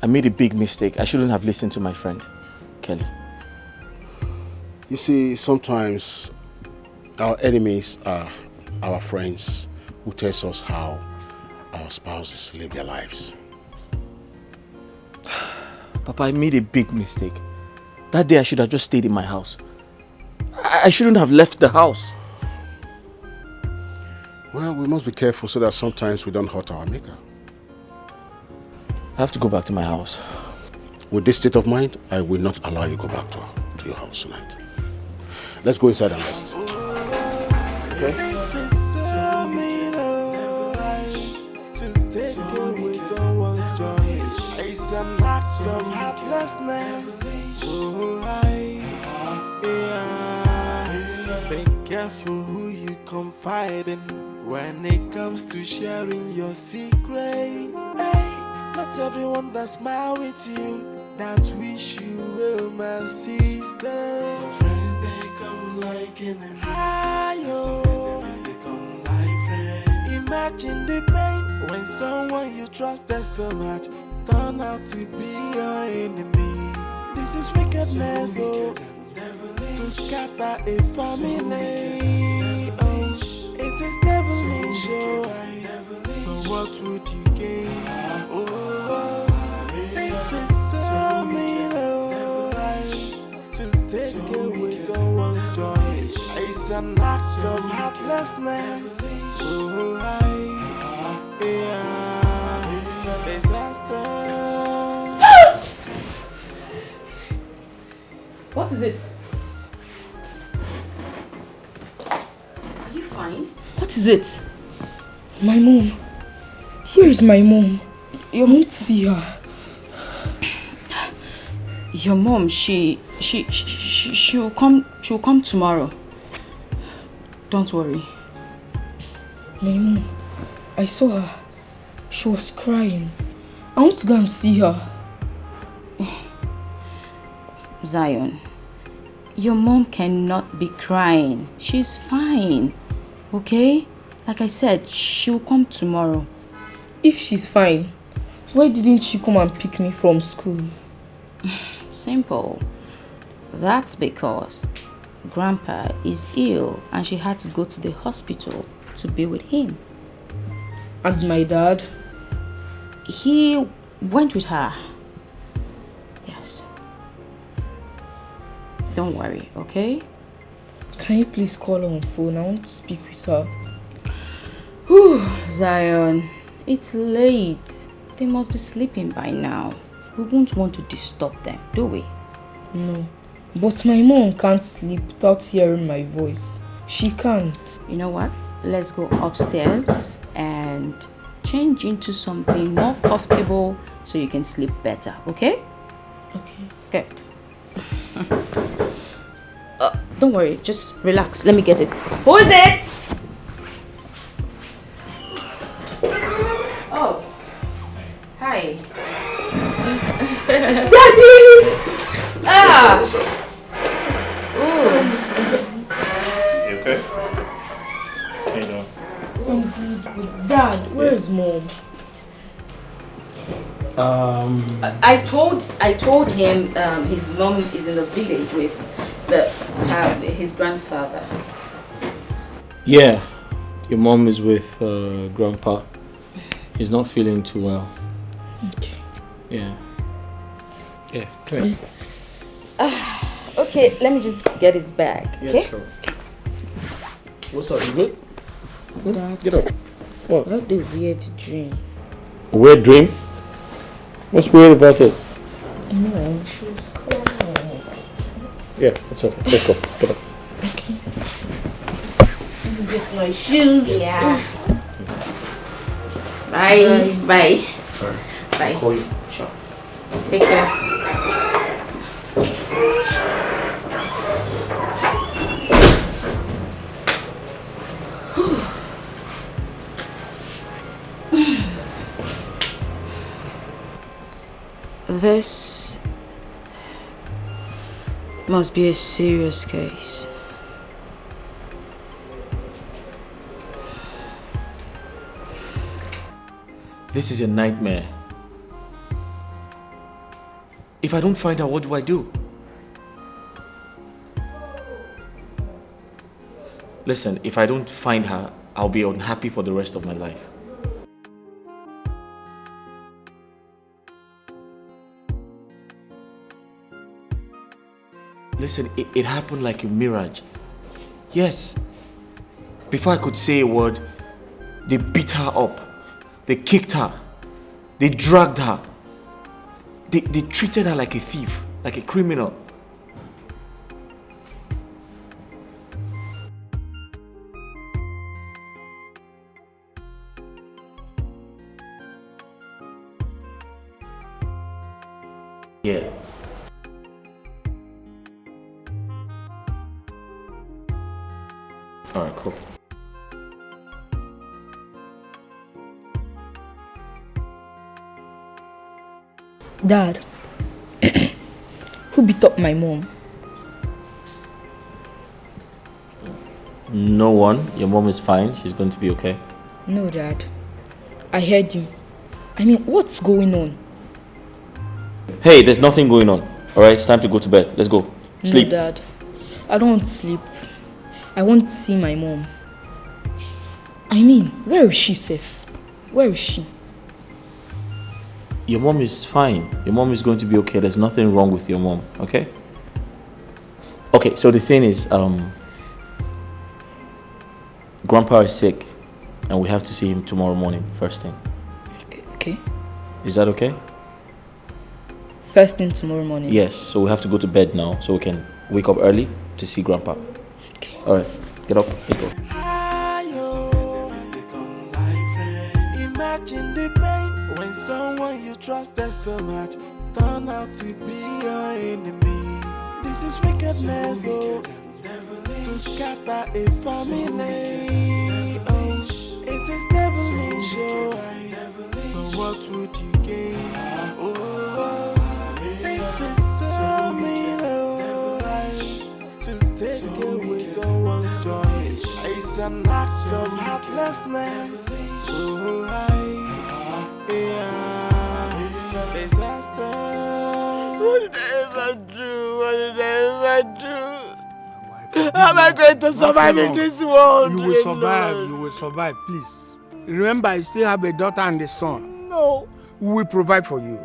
I made a big mistake. I shouldn't have listened to my friend, Kelly. You see, sometimes our enemies are our friends who tell us how our spouses live their lives. Papa, I made a big mistake. That day I should have just stayed in my house. I shouldn't have left the house. Well, we must be careful so that sometimes we don't hurt our maker. I have to go back to my house. With this state of mind, I will not allow you to go back to your house tonight. Let's go inside and rest. Okay? It's an act of heartlessness. Be careful who you confide in when it comes to sharing your secret. Hey, not everyone that smile with you, that wish you well, my sister. Some friends they come like enemies, some enemies they come like friends. Imagine the pain when someone you trusted so much turn out to be your enemy. This is wickedness, so to scatter a family. Oh, it is devilish, oh. So what would you gain? Oh, this is so mean, oh, to take away someone's joy. It's an act of heartlessness. Oh, disaster. What is it? Are you fine? What is it? My mom. Where is my mom? You won't see her. Your mom, she'll come tomorrow. Don't worry. My mom, I saw her. She was crying. I want to go and see her. Zion, your mom cannot be crying. She's fine. Okay? Like I said, she'll come tomorrow. If she's fine, why didn't she come and pick me from school? Simple. That's because Grandpa is ill and she had to go to the hospital to be with him. And my dad? He went with her. Yes. Don't worry, okay? Can you please call her on phone? I want to speak with her. Whew, Zion, it's late. They must be sleeping by now. We won't want to disturb them, do we? No. But my mom can't sleep without hearing my voice. She can't. You know what? Let's go upstairs and change into something more comfortable so you can sleep better, okay? Okay. Good. Don't worry, just relax. Let me get it. Who is it? Oh. Hi. Daddy! Ah! Ooh. You okay? How you doing? I'm good. Dad, where is Mom? I told him his mom is in the village with his grandfather. Yeah, your mom is with Grandpa. He's not feeling too well. Okay. Yeah. Yeah, come here. Okay, let me just get his bag, okay? Yeah, sure. What's up, you good? Dad, get up. What? I had a weird dream. A weird dream? What's weird about it? No, she was calling. Yeah, it's okay. Let's go. Get up. Okay. Let me get my shoes. Yeah. Bye. Bye. Alright. Bye. I'll call you. Sure. Take care. This must be a serious case. This is a nightmare. If I don't find her, what do I do? Listen, if I don't find her, I'll be unhappy for the rest of my life. Listen, it happened like a mirage. Yes. Before I could say a word, they beat her up. They kicked her. They dragged her. They treated her like a thief, like a criminal. Yeah. All right, cool. Dad, Who beat up my mom? No one. Your mom is fine. She's going to be okay. No, Dad. I heard you. I mean, what's going on? Hey, there's nothing going on. Alright, it's time to go to bed. Let's go. Sleep. No, Dad. I don't want to sleep. I want to see my mom. I mean, where is she, safe? Where is she? Your mom is fine. Your mom is going to be okay. There's nothing wrong with your mom, okay? Okay, so the thing is, Grandpa is sick, and we have to see him tomorrow morning, first thing. Okay. Is that okay? First thing tomorrow morning? Yes, so we have to go to bed now, so we can wake up early to see Grandpa. Okay. Alright, get up, let's go. Imagine the pain when someone you trusted so much turn out to be your enemy. This is wickedness, oh, to scatter a family. Oh, it is devilish, oh. So what would you gain? Oh, this is so mean, oh, to take away someone's joy. It's an act of heartlessness. Oh, disaster. What did I ever do? What did I ever do? How am I going to survive in this world? You will survive. You will survive. Please. Remember, I still have a daughter and a son. No. We will provide for you.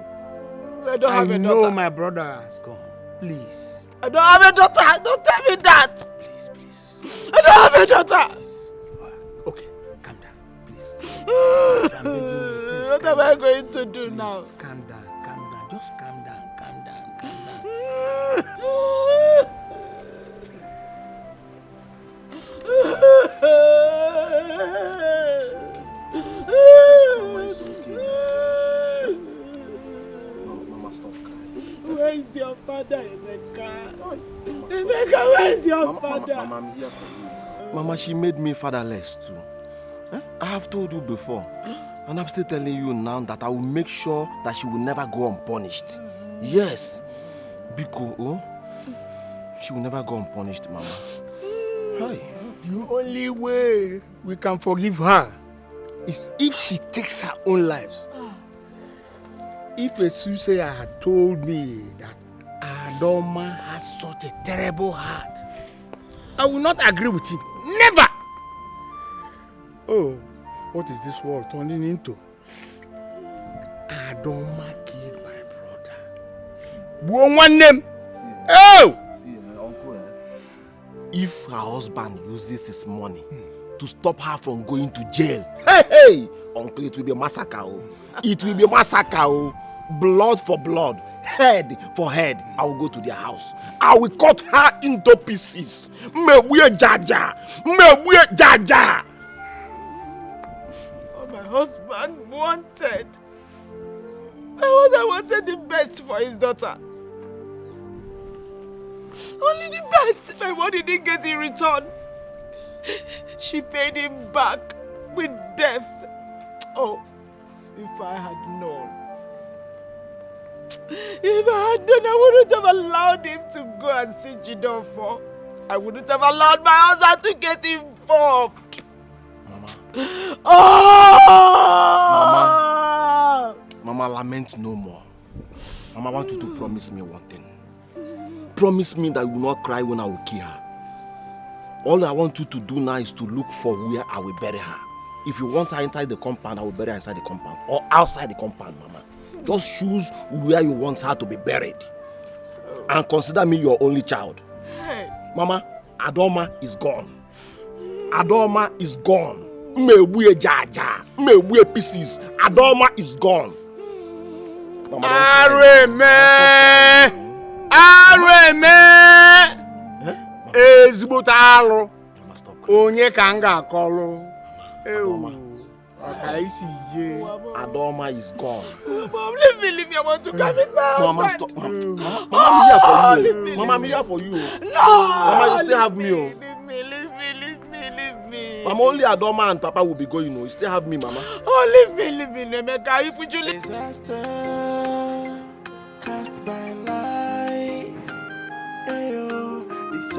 I don't have a daughter. I know my brother has gone. Please. I don't have a daughter. Don't tell me that. Please. I don't have a daughter. Okay, calm down. Please. Please, I'm begging you. Please, what am I going to do now? Calm down. Just calm down. Mama, stop crying. Where is your father, Emeka? Emeka, where is your father? Mama, I'm here for you. Mama, she made me fatherless too. I have told you before. And I'm still telling you now that I will make sure that she will never go unpunished. Yes. Because she will never go unpunished, Mama. Hi. The only way we can forgive her is if she takes her own life. If a soothsayer had told me that Adoma has such a terrible heart, I will not agree with it. Never! Oh, what is this world turning into? Adoma killed my brother. One name. Oh! If her husband uses his money to stop her from going to jail, hey, uncle, it will be a massacre. It will be a massacre. Blood for blood, head for head. I will go to their house. I will cut her into pieces. Mebuye jaja. Oh, my husband wanted. I wanted the best for his daughter. Only the best. My money didn't get in return. She paid him back with death. Oh, if I had known. If I had known, I wouldn't have allowed him to go and see Jidofo. I wouldn't have allowed my husband to get involved. Mama. Oh! Mama, lament no more. Mama, I want you to promise me one thing. Promise me that you will not cry when I will kill her. All I want you to do now is to look for where I will bury her. If you want her inside the compound, I will bury her inside the compound. Or outside the compound, Mama. Just choose where you want her to be buried. And consider me your only child. Hey. Mama, Adoma is gone. Adoma is gone. Mebuye jaja. Mebuye pieces. Adoma is gone. Mama, ezigbote alụ onye ka m ga-akọlụ ọkara isi ije. Adoma is gone. Mom, leave me. I want to come with my husband. Mama, stop. Mama, I'm here for you. Mama, I'm here for you. No! Mama, you still have me. Leave me. Mama, only Adoma and Papa will be going. You still have me, Mama. Oh, leave me, Emeka. If you disaster cast by life.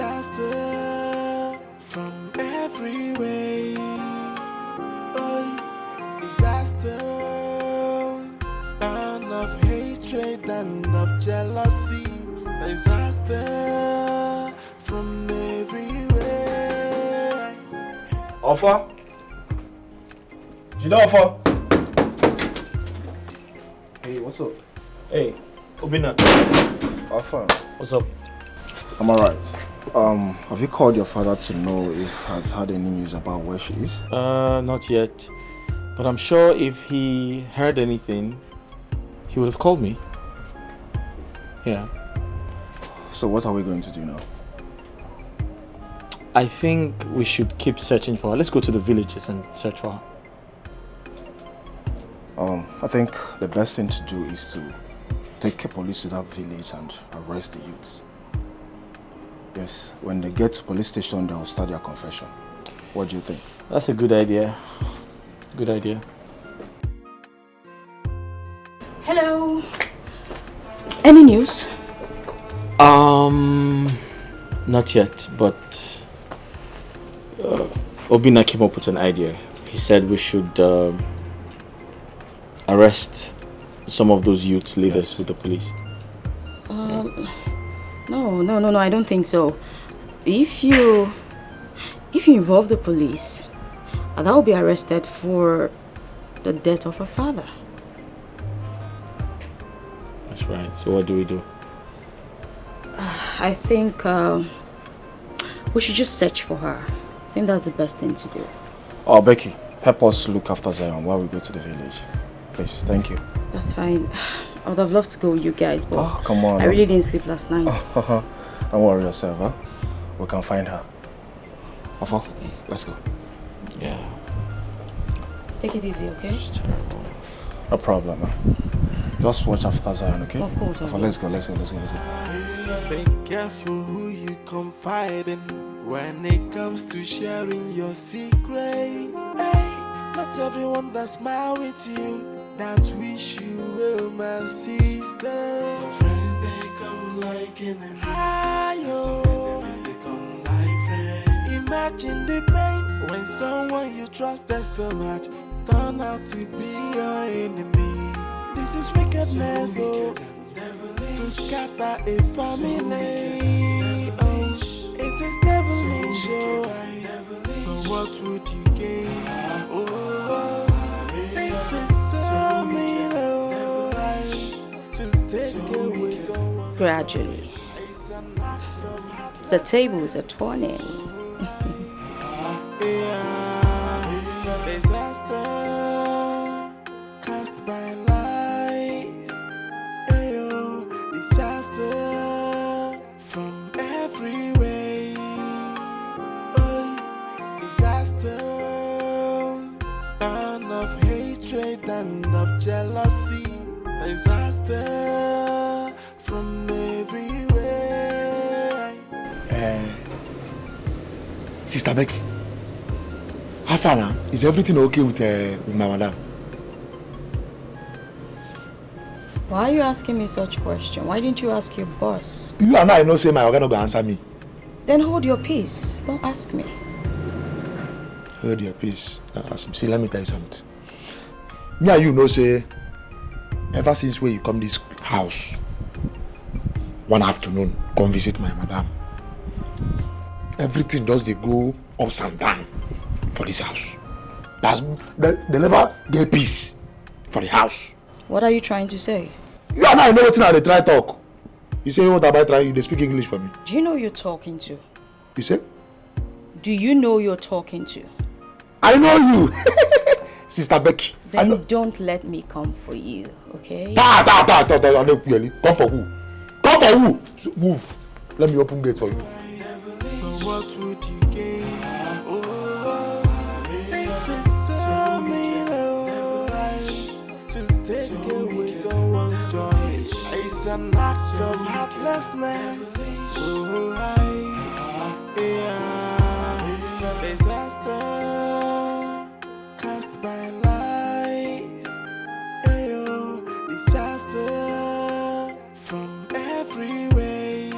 disaster from every way. Oh, disaster, and of hatred and of jealousy. Disaster from everywhere. Offer? Jida offer? Hey, what's up? Hey, Obina. Offer. What's up? I'm alright. Have you called your father to know if he has had any news about where she is? Not yet. But I'm sure if he heard anything, he would have called me. Yeah. So what are we going to do now? I think we should keep searching for her. Let's go to the villages and search for her. I think the best thing to do is to take police to that village and arrest the youths. Yes, when they get to police station, they'll start their confession. What do you think? That's a good idea. Good idea. Hello. Any news? Not yet, but Obina came up with an idea. He said we should arrest some of those youth leaders with the police. No, I don't think so. If you involve the police, that will be arrested for the death of her father. That's right. So what do we do? I think we should just search for her. I think that's the best thing to do. Oh, Becky, help us look after Zion while we go to the village. Please, thank you. That's fine. I would have loved to go with you guys, but come on. I really didn't sleep last night. Don't worry yourself, huh? We can find her. Offer, okay. Let's go. Yeah. Take it easy, okay? It's terrible. No problem, huh? Just watch after Zion, okay? Of course, Offer, let's go. Be careful who you confide in when it comes to sharing your secret. Hey, not everyone that smile with you that wish you well, my sister. Some friends they come like enemies, some enemies they come like friends. Imagine the pain when someone you trusted so much turn out to be your enemy. This is wickedness, to scatter a family. It is devilish, so what would you gain? This is so mean, to take away someone. Gradually, the tables are turning. Disaster cast by lies. Disaster from every way. Disaster and of hatred and of jealousy. Disaster from everywhere. Sister Becky, how far now? Is everything okay with my madam? Why are you asking me such question? Why didn't you ask your boss? You and I know say my organ no go answer me. Then hold your peace. Don't ask me. Hold your peace. See, let me tell you something. Me and you know say, ever since when you come this house, one afternoon, come visit my madam. Everything does they go ups and down for this house. They never get peace for the house. What are you trying to say? You and I know what they try talk. You say what about trying? They speak English for me. Do you know who you're talking to? You say? Do you know who you're talking to? I know you, Sister Becky. Then don't let me come for you, okay? Come for who? Come for who? Move. Let me open gate for you. So what would you gain? This is so mean, to take away someone's joy. It's an act of heartlessness. Disaster cast by lies. Disaster from every way.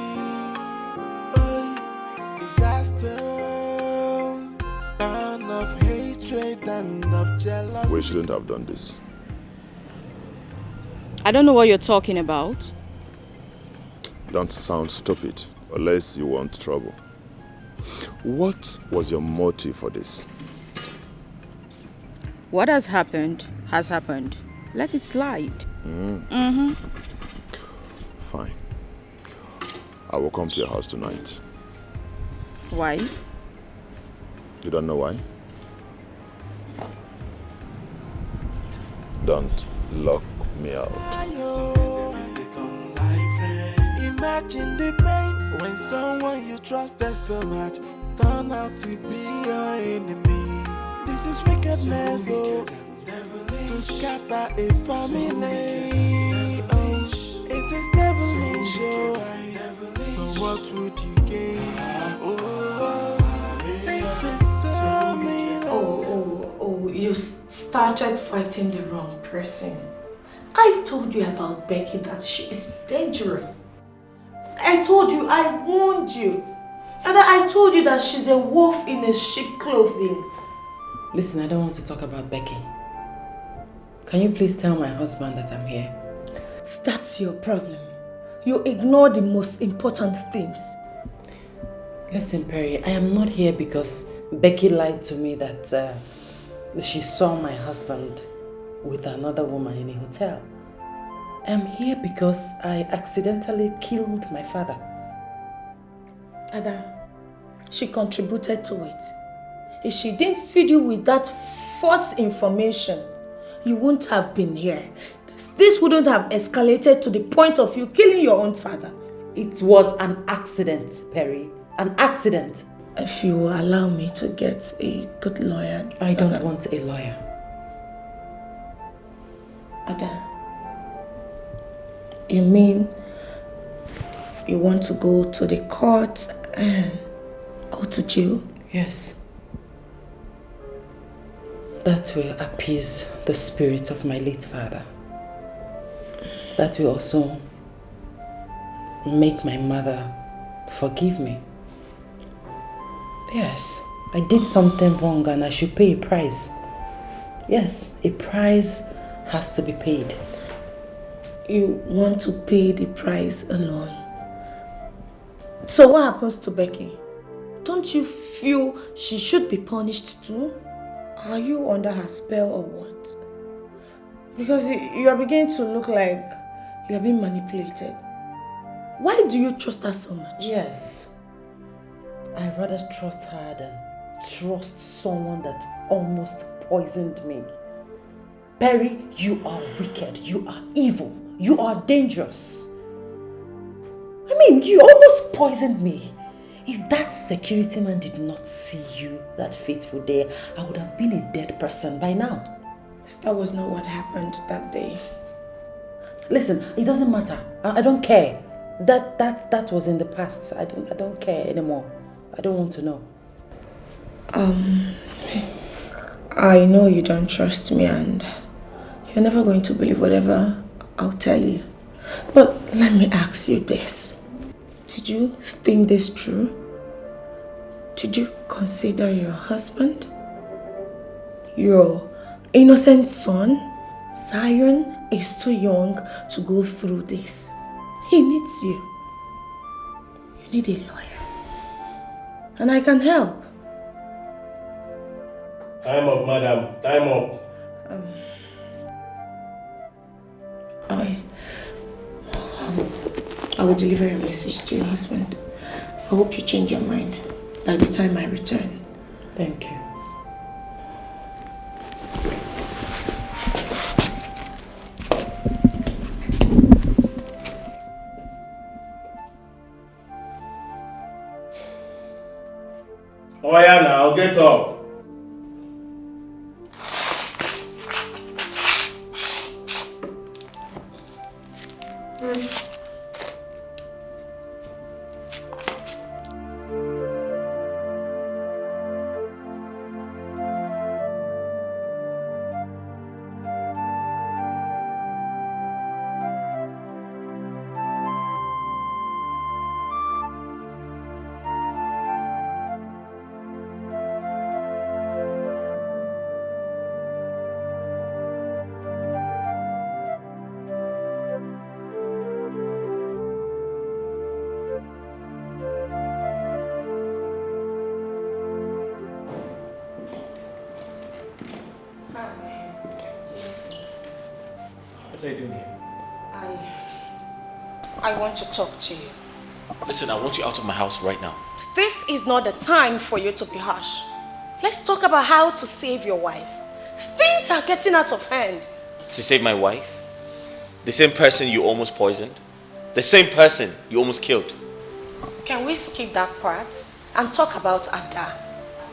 jealous. We shouldn't have done this. I don't know what you're talking about. Don't sound stupid, unless you want trouble. What was your motive for this? What has happened has happened. Let it slide. Mm-hmm. Fine. I will come to your house tonight. Why? You don't know why? Don't lock me out. Imagine the pain when someone you trusted so much turn out to be your enemy. This is wickedness, oh, to scatter a family. Oh, it is devilish, oh. So what would you gain? Oh, this is so mean. Oh, you started fighting the wrong person. I told you about Becky that she is dangerous. I told you, I warned you. And I told you that she's a wolf in a sheep clothing. Listen, I don't want to talk about Becky. Can you please tell my husband that I'm here? That's your problem. You ignore the most important things. Listen, Perry, I am not here because Becky lied to me that she saw my husband with another woman in a hotel. I'm here because I accidentally killed my father. Ada, she contributed to it. If she didn't feed you with that false information, you wouldn't have been here. This wouldn't have escalated to the point of you killing your own father. It was an accident, Perry. An accident. If you will allow me to get a good lawyer. I don't want a lawyer. Ada, you mean you want to go to the court and go to jail? Yes. That will appease the spirit of my late father. That will also make my mother forgive me. Yes, I did something wrong and I should pay a price. Yes, a price has to be paid. You want to pay the price alone. So what happens to Becky? Don't you feel she should be punished too? Are you under her spell or what? Because you are beginning to look like you are being manipulated. Why do you trust her so much? Yes. I rather trust her than trust someone that almost poisoned me. Perry, you are wicked. You are evil. You are dangerous. I mean, you almost poisoned me. If that security man did not see you that fateful day, I would have been a dead person by now. That was not what happened that day. Listen, it doesn't matter. I don't care. That was in the past. I don't care anymore. I don't want to know. I know you don't trust me and you're never going to believe whatever I'll tell you. But let me ask you this. Did you think this through? Did you consider your husband? Your innocent son? Zion is too young to go through this. He needs you. You need a lawyer. And I can help. Time up, madam. Time up. I will deliver a message to your husband. I hope you change your mind by the time I return. Thank you. Oh yeah, now get up. What are you doing here? I want to talk to you. Listen, I want you out of my house right now. This is not the time for you to be harsh. Let's talk about how to save your wife. Things are getting out of hand. To save my wife? The same person you almost poisoned? The same person you almost killed? Can we skip that part and talk about Ada?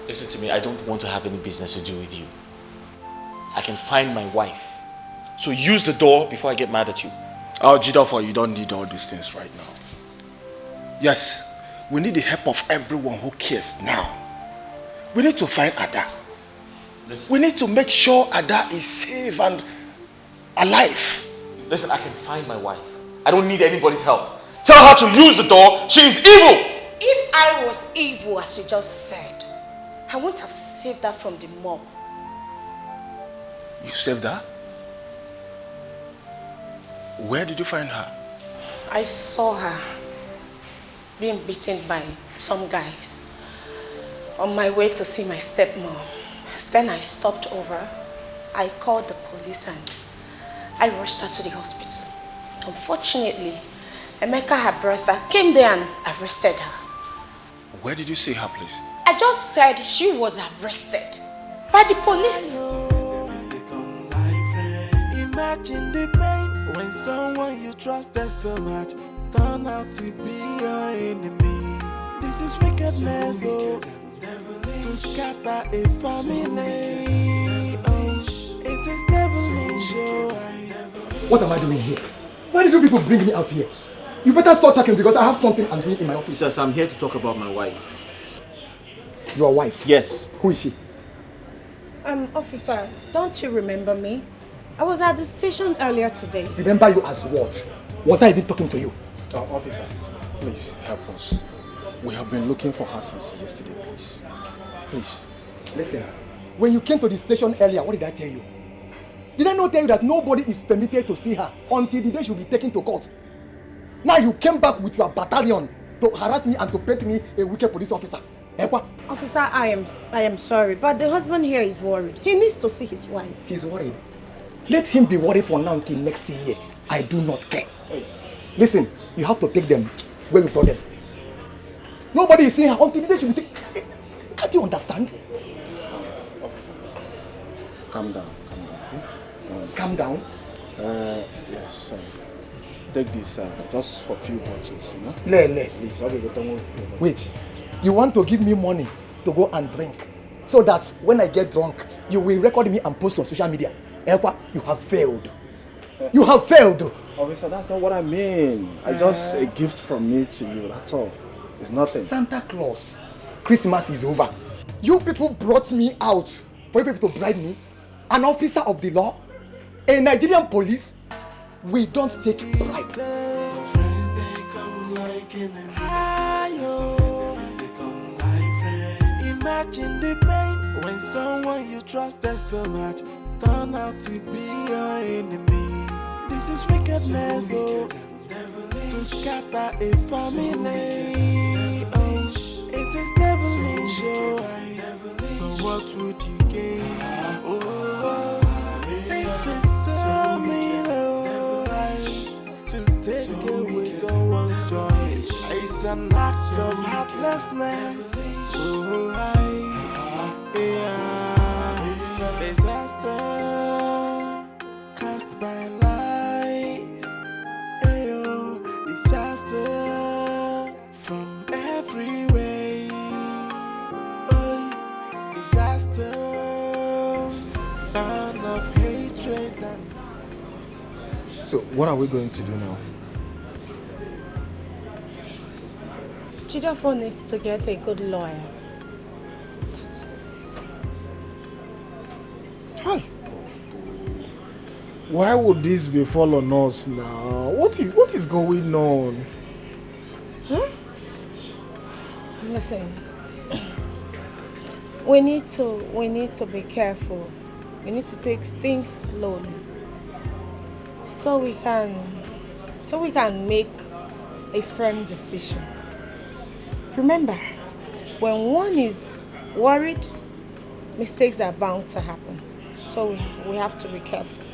Listen to me, I don't want to have any business to do with you. I can find my wife. So use the door before I get mad at you. Oh, Jidofo, you don't need all these things right now. Yes, we need the help of everyone who cares now. We need to find Ada. Listen. We need to make sure Ada is safe and alive. Listen, I can find my wife. I don't need anybody's help. Tell her to use the door. She is evil. If I was evil, as you just said, I wouldn't have saved her from the mob. You saved her? Where did you find her? I saw her being beaten by some guys on my way to see my stepmom. Then I stopped over. I called the police and I rushed her to the hospital. Unfortunately, Emeka, her brother, came there and arrested her. Where did you see her, please? I just said she was arrested by the police. Imagine the pain when someone you trusted so much turned out to be your enemy. This is wickedness, oh, to scatter a family. Oh, it is devilish, oh. What am I doing here? Why did you people bring me out here? You better start talking because I have something I'm doing in my office. Yes, I'm here to talk about my wife. Your wife? Yes. Who is she? Officer, don't you remember me? I was at the station earlier today. Remember you as what? Was I even talking to you? Officer, please help us. We have been looking for her since yesterday, please. Please. Listen, when you came to the station earlier, what did I tell you? Did I not tell you that nobody is permitted to see her until the day she will be taken to court? Now you came back with your battalion to harass me and to paint me a wicked police officer. Officer, I am sorry, but the husband here is worried. He needs to see his wife. He's worried. Let him be worried for now until next year. I do not care. Listen, you have to take them where you brought them. Nobody is seeing her until the day she will take. Can't you understand? Officer, calm down. Calm down? Yes, take this just for a few bottles, you know? Please, I'll be wait, you want to give me money to go and drink so that when I get drunk, you will record me and post on social media? Ekwa, you have failed. You have failed. Officer, that's not what I mean. I just a gift from me to you, that's all. It's nothing. Santa Claus, Christmas is over. You people brought me out for you people to bribe me? An officer of the law? A Nigerian police? We don't take bribe. Some friends they come like enemies. They come like friends. Imagine the pain when someone you trusted so much turned out to be your enemy. This is wickedness, oh, to scatter a family. Oh, it is devilish, oh. So what would you gain? Oh, this is so mean, oh, to take away someone's joy. It's an act of heartlessness. Oh, disaster cast by lies. Ayo, disaster from every way. Oh, disaster, burn of hatred and. So, what are we going to do now? Jidofo needs to get a good lawyer. Why would this befall on us now? What is going on? Huh? Listen, we need to be careful. We need to take things slowly, so we can make a firm decision. Remember, when one is worried, mistakes are bound to happen. So we have to be careful.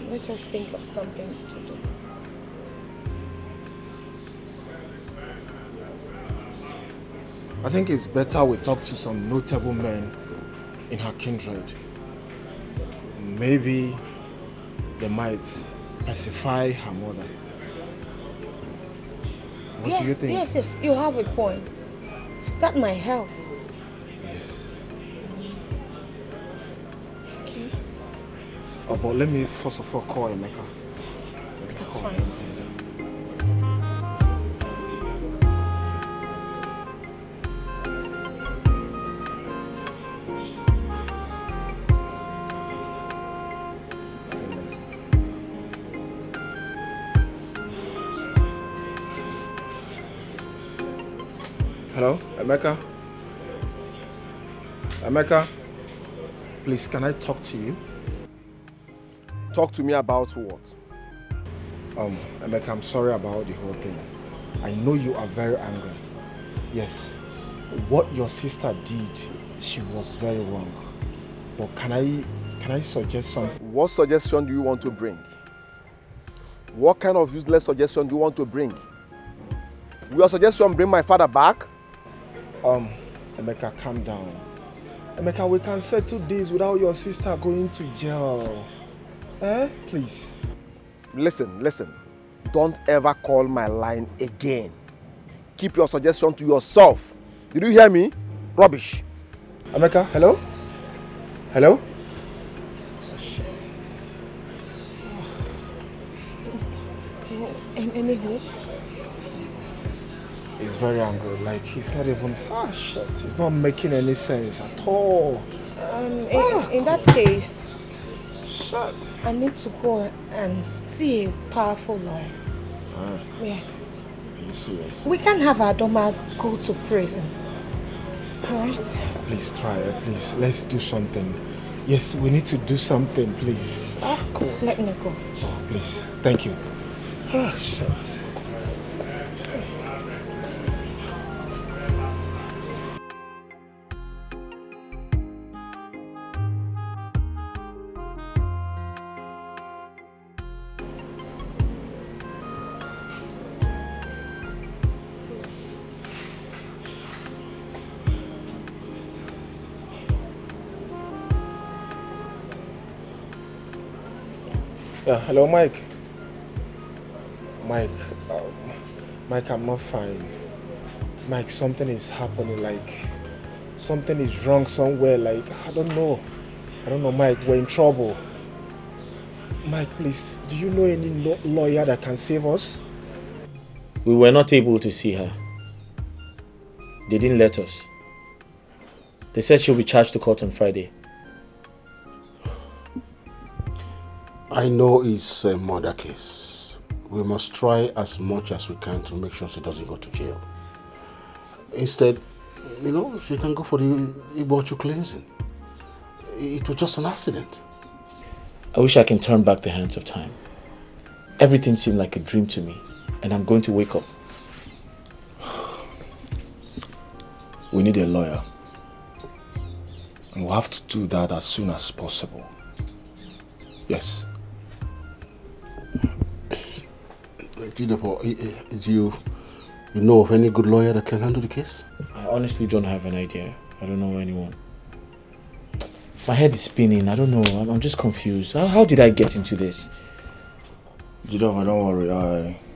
let's just think of something to do. I think it's better we talk to some notable men in her kindred. Maybe they might pacify her mother. What do you think? Yes, you have a point. That might help. Yes. Okay. Oh, but let me first of all call Emeka. That's fine. Hello, Emeka? Emeka? Please, can I talk to you? Talk to me about what? Emeka, I'm sorry about the whole thing. I know you are very angry. Yes, what your sister did, she was very wrong. But can I suggest something? What suggestion do you want to bring? What kind of useless suggestion do you want to bring? Will your suggestion bring my father back? Emeka, calm down. Emeka, we can settle this without your sister going to jail. Please. Listen. Don't ever call my line again. Keep your suggestion to yourself. Did you hear me? Rubbish. Emeka, hello? Hello? Oh, shit. Anywho? He's very angry. Like, he's not even... shit. It's not making any sense at all. In that case... Shut. I need to go and see a powerful lawyer. Yes. Are you serious? We can't have Adoma go to prison. Alright? Please try it. Please, let's do something. Yes, we need to do something, please. God. Let me go. Oh, please. Thank you. Shit. Yeah, hello, Mike. Mike, I'm not fine. Mike, something is happening, like, something is wrong somewhere, like, I don't know, Mike, we're in trouble. Mike, please, do you know any lawyer that can save us? We were not able to see her. They didn't let us. They said she'll be charged to court on Friday. I know it's a murder case. We must try as much as we can to make sure she doesn't go to jail. Instead, she can go for the Ibochu cleansing. It was just an accident. I wish I can turn back the hands of time. Everything seemed like a dream to me, and I'm going to wake up. We need a lawyer. And we'll have to do that as soon as possible. Yes. Do you know of any good lawyer that can handle the case? I honestly don't have an idea. I don't know anyone. My head is spinning. I don't know. I'm just confused. How did I get into this? Jidova, don't worry.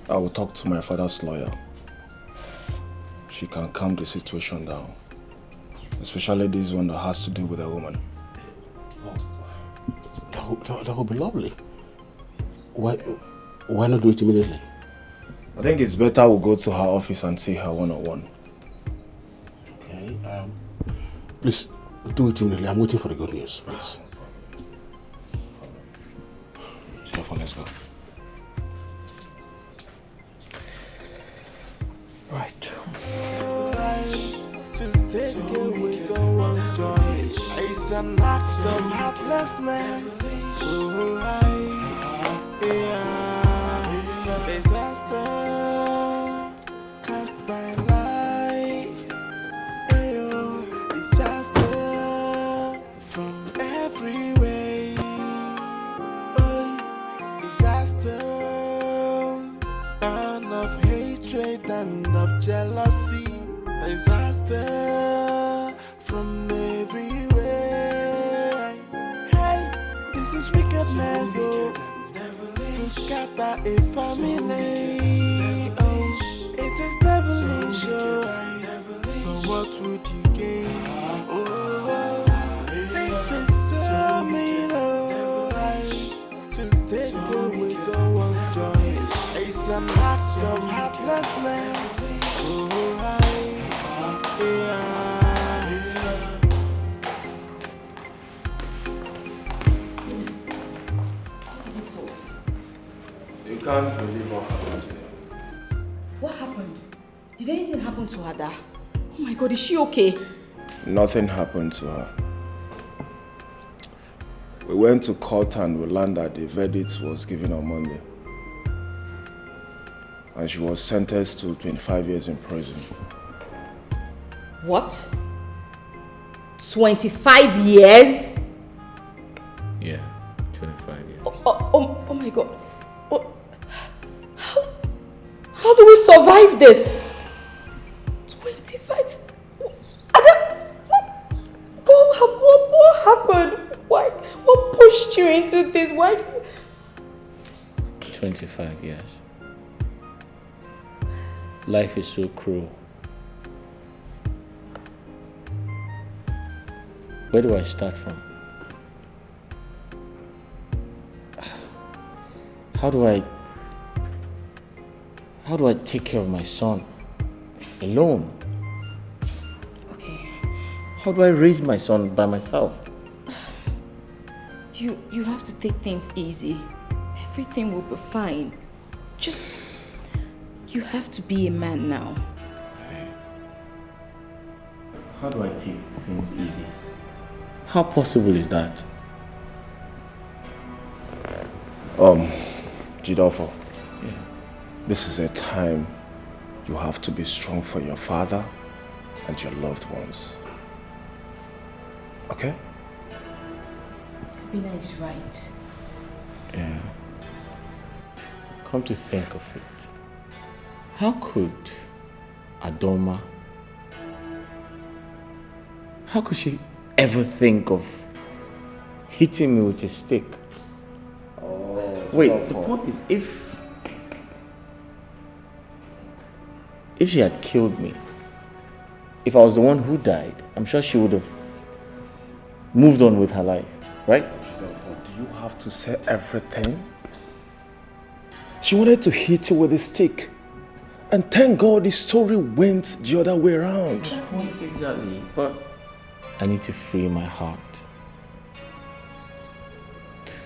I will talk to my father's lawyer. She can calm the situation down. Especially this one that has to do with a woman. That would be lovely. Why not do it immediately? I think it's better we'll go to her office and see her one-on-one. Okay. Please, do it immediately. I'm waiting for the good news, please. So, let's go. Right. To take away someone's joy, it's an act of heartlessness. Disaster cast by lies. Disaster from every way. hatred and of jealousy. Disaster from everywhere. Hey, this is wickedness, oh, to scatter a family. Oh, it is devilish, oh. So what would you gain? Oh, this is so mean, oh, to take away someone's joy. It's an act of heartlessness. Oh, yeah. You can't believe what happened today. What happened? Did anything happen to Ada? Oh my God, is she okay? Nothing happened to her. We went to court and we learned that the verdict was given on Monday. And she was sentenced to 25 years in prison. What? 25 years? Yeah, 25 years. Oh my God. Oh, how do we survive this? 25? What happened? Why? What pushed you into this? Why? 25 years. Life is so cruel. Where do I start from? How do I take care of my son alone? Okay. How do I raise my son by myself? You have to take things easy. Everything will be fine. Just, you have to be a man now. How do I take things easy? How possible is that? Jidolfo. Yeah. This is a time you have to be strong for your father and your loved ones. Okay? Rina is right. Yeah. Come to think of it, how could Adoma, how could she ever think of hitting me with a stick? Wait, the point is, if she had killed me, if I was the one who died, I'm sure she would have moved on with her life, right? Do you have to say everything? She wanted to hit you with a stick. And thank God the story went the other way around. Not exactly, but I need to free my heart.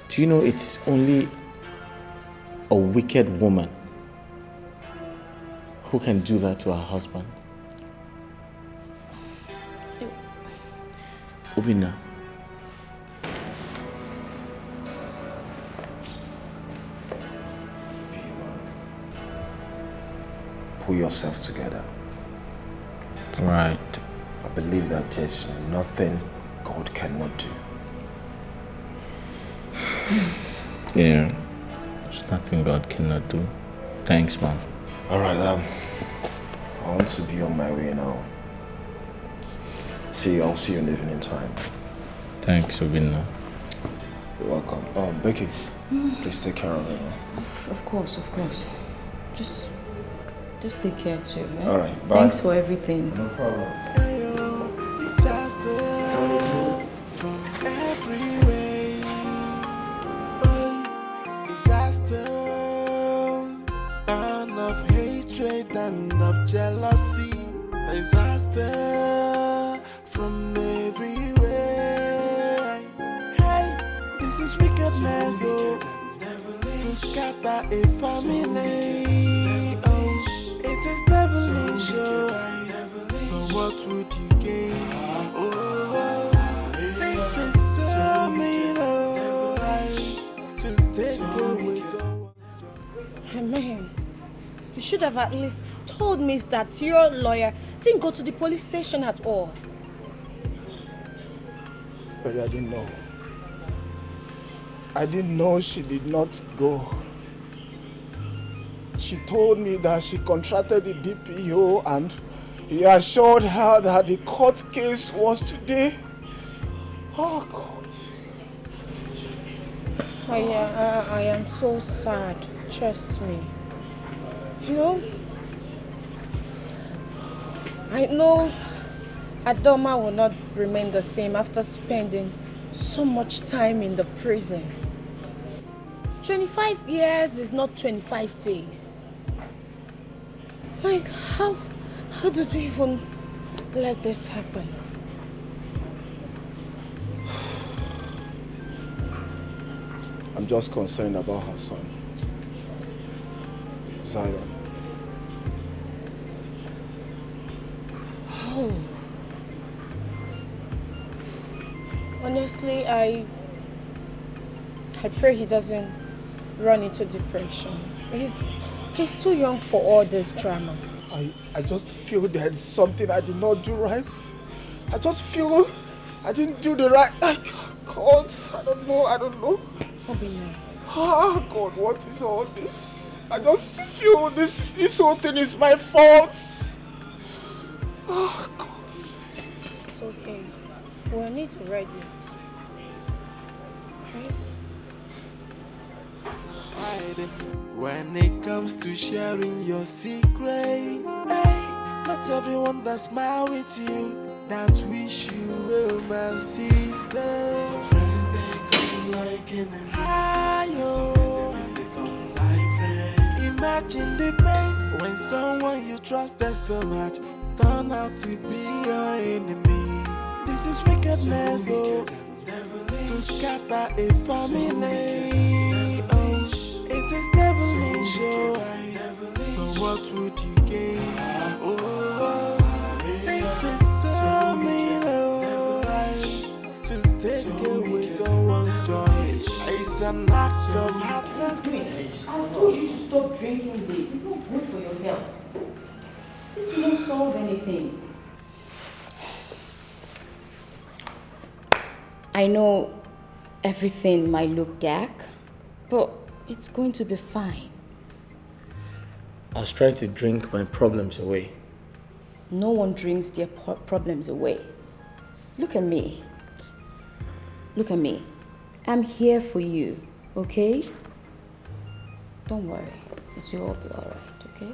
Do you know it is only a wicked woman who can do that to her husband? Obina. Pull yourself together. Right. I believe that there's nothing God cannot do. Yeah. There's nothing God cannot do. Thanks, man. Alright, I want to be on my way now. I'll see you in the evening time. Thanks, Obina. You're welcome. Becky, please take care of her now. Of course. Just take care too, right? Alright, bye. Thanks for everything. No problem. Disaster from every way. Disaster and of hatred and of jealousy. Disaster from everywhere. Hey, this is wickedness, oh, to scatter a family. Oh, it is devilish, oh. So what would you gain? Oh, this is so mean, oh, to take away someone's joy. Man, you should have at least told me that your lawyer didn't go to the police station at all. But I didn't know. I didn't know she did not go. She told me that she contracted the DPO and he assured her that the court case was today. Oh God. I am so sad. Trust me. You know, I know Adoma will not remain the same after spending so much time in the prison. 25 years is not 25 days. Like, how did we even let this happen? I'm just concerned about her son, Zion. Oh. Honestly, I pray he doesn't run into depression. He's too young for all this drama. I just feel there's something I did not do right. I just feel I didn't do the right. God, I don't know. Ah, God, what is all this? I just feel this whole thing is my fault. Oh, God. It's okay. We'll need to ready. Right? When it comes to sharing your secret, hey, not everyone that smile with you, that wish you well, my sister. Some friends they come like enemies, some enemies they come like friends. Imagine the pain when someone you trusted so much turn out to be your enemy. This is wickedness, to scatter a family. It is devilish, so what would you gain? Oh, this is so mean, to take away someone's joy. It's an act of heartlessness. I told you to stop drinking this. It's not good for your health. This will not solve anything. I know everything might look dark, but it's going to be fine. I was trying to drink my problems away. No one drinks their problems away. Look at me. Look at me. I'm here for you, okay? Don't worry. It'll all be alright, okay?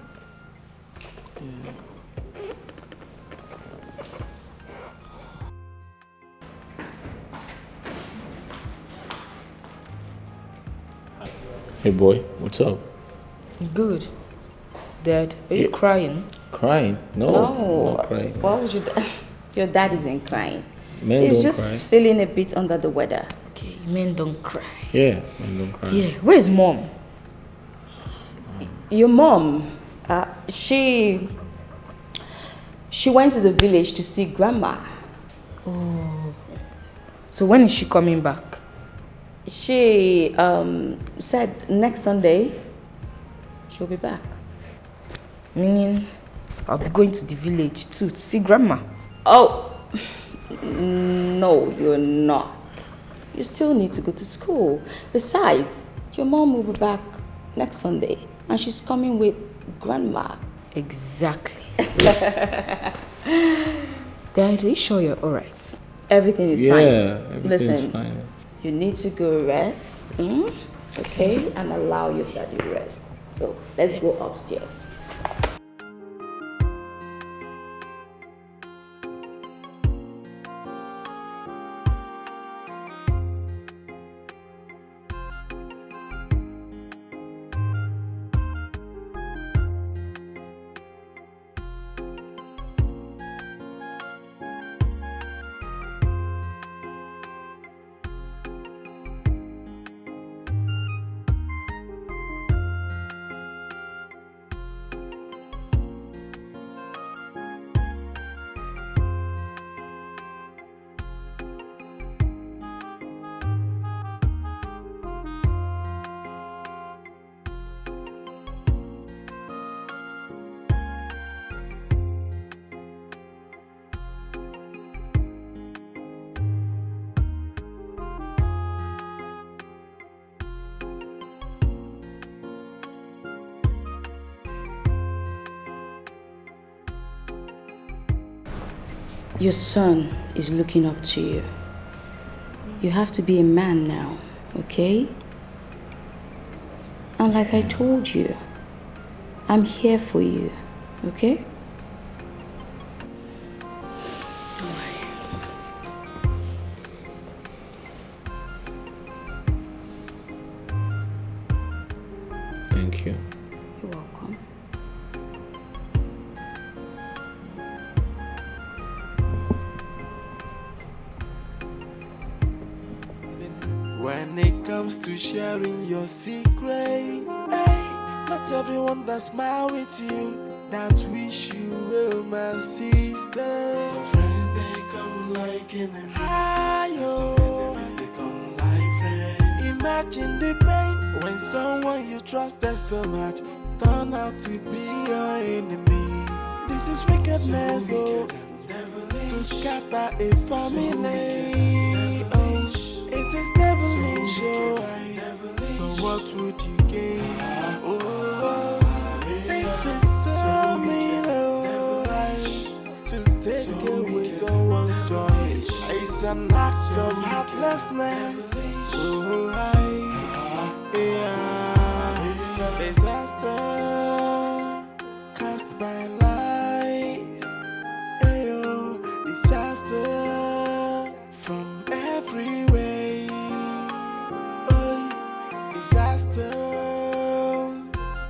Hey boy, what's up? Good. Dad, are you crying? Crying? No, I'm not crying. Why would you? Your dad isn't crying. Men He's don't just feeling a bit under the weather. Okay, men don't cry. Yeah, men don't cry. Yeah, where's mom? Your mom, she went to the village to see grandma. Oh. So when is she coming back? She said next Sunday she'll be back. Meaning I'll be going to the village too to see grandma. Oh, no, you're not. You still need to go to school. Besides, your mom will be back next Sunday and she's coming with grandma. Exactly. Dad, are you sure you're alright? Everything is Yeah, fine. everything's Listen, fine. you need to go rest, okay? And allow your daddy rest. So let's go upstairs. Your son is looking up to you. You have to be a man now, okay? And like I told you, I'm here for you, okay? Thank you. You're welcome. When it comes to sharing your secret, hey, not everyone that smile with you, that wish you well, my sister. Some friends they come like enemies, some enemies they come like friends. Imagine the pain when someone you trusted so much turn out to be your enemy. This is wickedness, oh, to scatter a family. It is devilish, oh. So what would you gain? Oh, this is so mean, oh, to take away someone's joy. It's an act of heartlessness. Oh, disaster cast by lies. Ayo, disaster from every way. Disaster,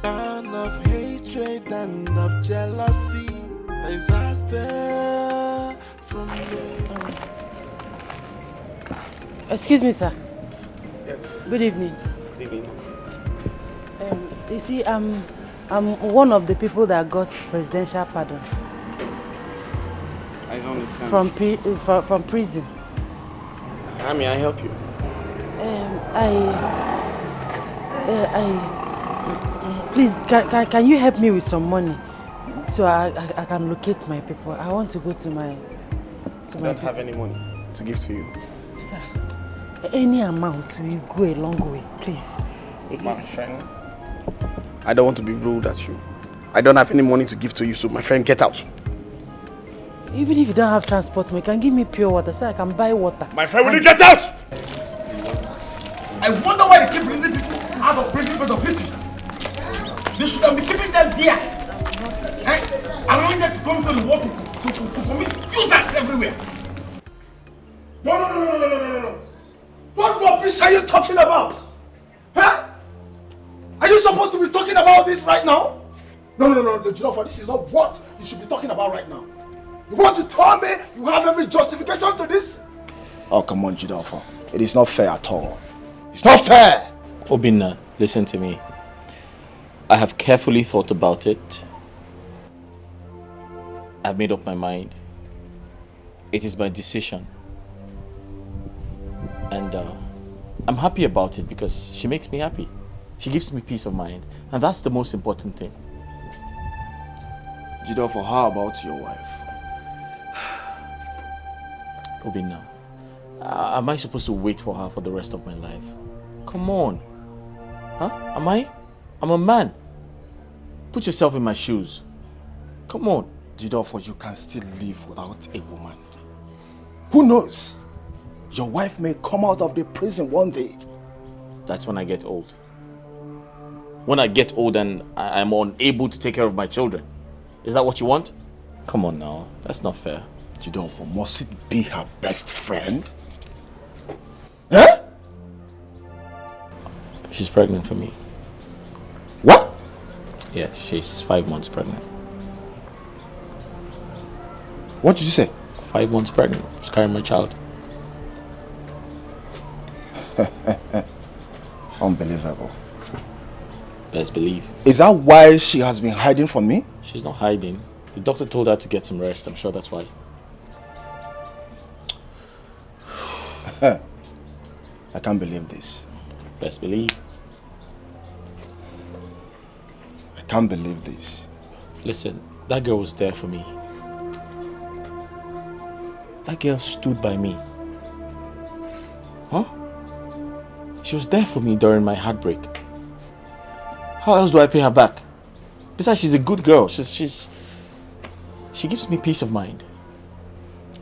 and of hatred and of jealousy. Disaster from the... Excuse me, sir. Yes. Good evening. Good evening. You see, I'm one of the people that got presidential pardon. I don't understand. From prison. How may I help you? Please, can you help me with some money so I can locate my people? I want to go to my. I don't have any money to give to you. Sir, any amount will go a long way, please. My friend, I don't want to be rude at you. I don't have any money to give to you, so my friend, get out. Even if you don't have transport, you can give me pure water so I can buy water. My friend, will you get out? I wonder why they keep releasing people out of prison because of pity. They should have been keeping them there. Allowing them to come to the work to commit useless everywhere. No. What rubbish are you talking about? Huh? Are you supposed to be talking about this right now? No, Jirofa, this is not what you should be talking about right now. You want to tell me you have every justification to this? Oh, come on, Jirofa. It is not fair at all. It's not fair! Obinna, listen to me. I have carefully thought about it. I've made up my mind. It is my decision. And I'm happy about it because she makes me happy. She gives me peace of mind. And that's the most important thing. Jirofa, how about your wife? Obinna, am I supposed to wait for her for the rest of my life? Come on. Huh? Am I? I'm a man. Put yourself in my shoes. Come on. Jirofa, you can still live without a woman. Who knows? Your wife may come out of the prison one day. That's when I get old. When I get old and I'm unable to take care of my children. Is that what you want? Come on now. That's not fair. Jirofa, must it be her best friend? Huh? She's pregnant for me. What? Yeah, she's 5 months pregnant. What did you say? 5 months pregnant. She's carrying my child. Unbelievable. Best believe. Is that why she has been hiding from me? She's not hiding. The doctor told her to get some rest. I'm sure that's why. I can't believe this. Best believe. I can't believe this. Listen, that girl was there for me. That girl stood by me. Huh? She was there for me during my heartbreak. How else do I pay her back? Besides, she's a good girl. She gives me peace of mind.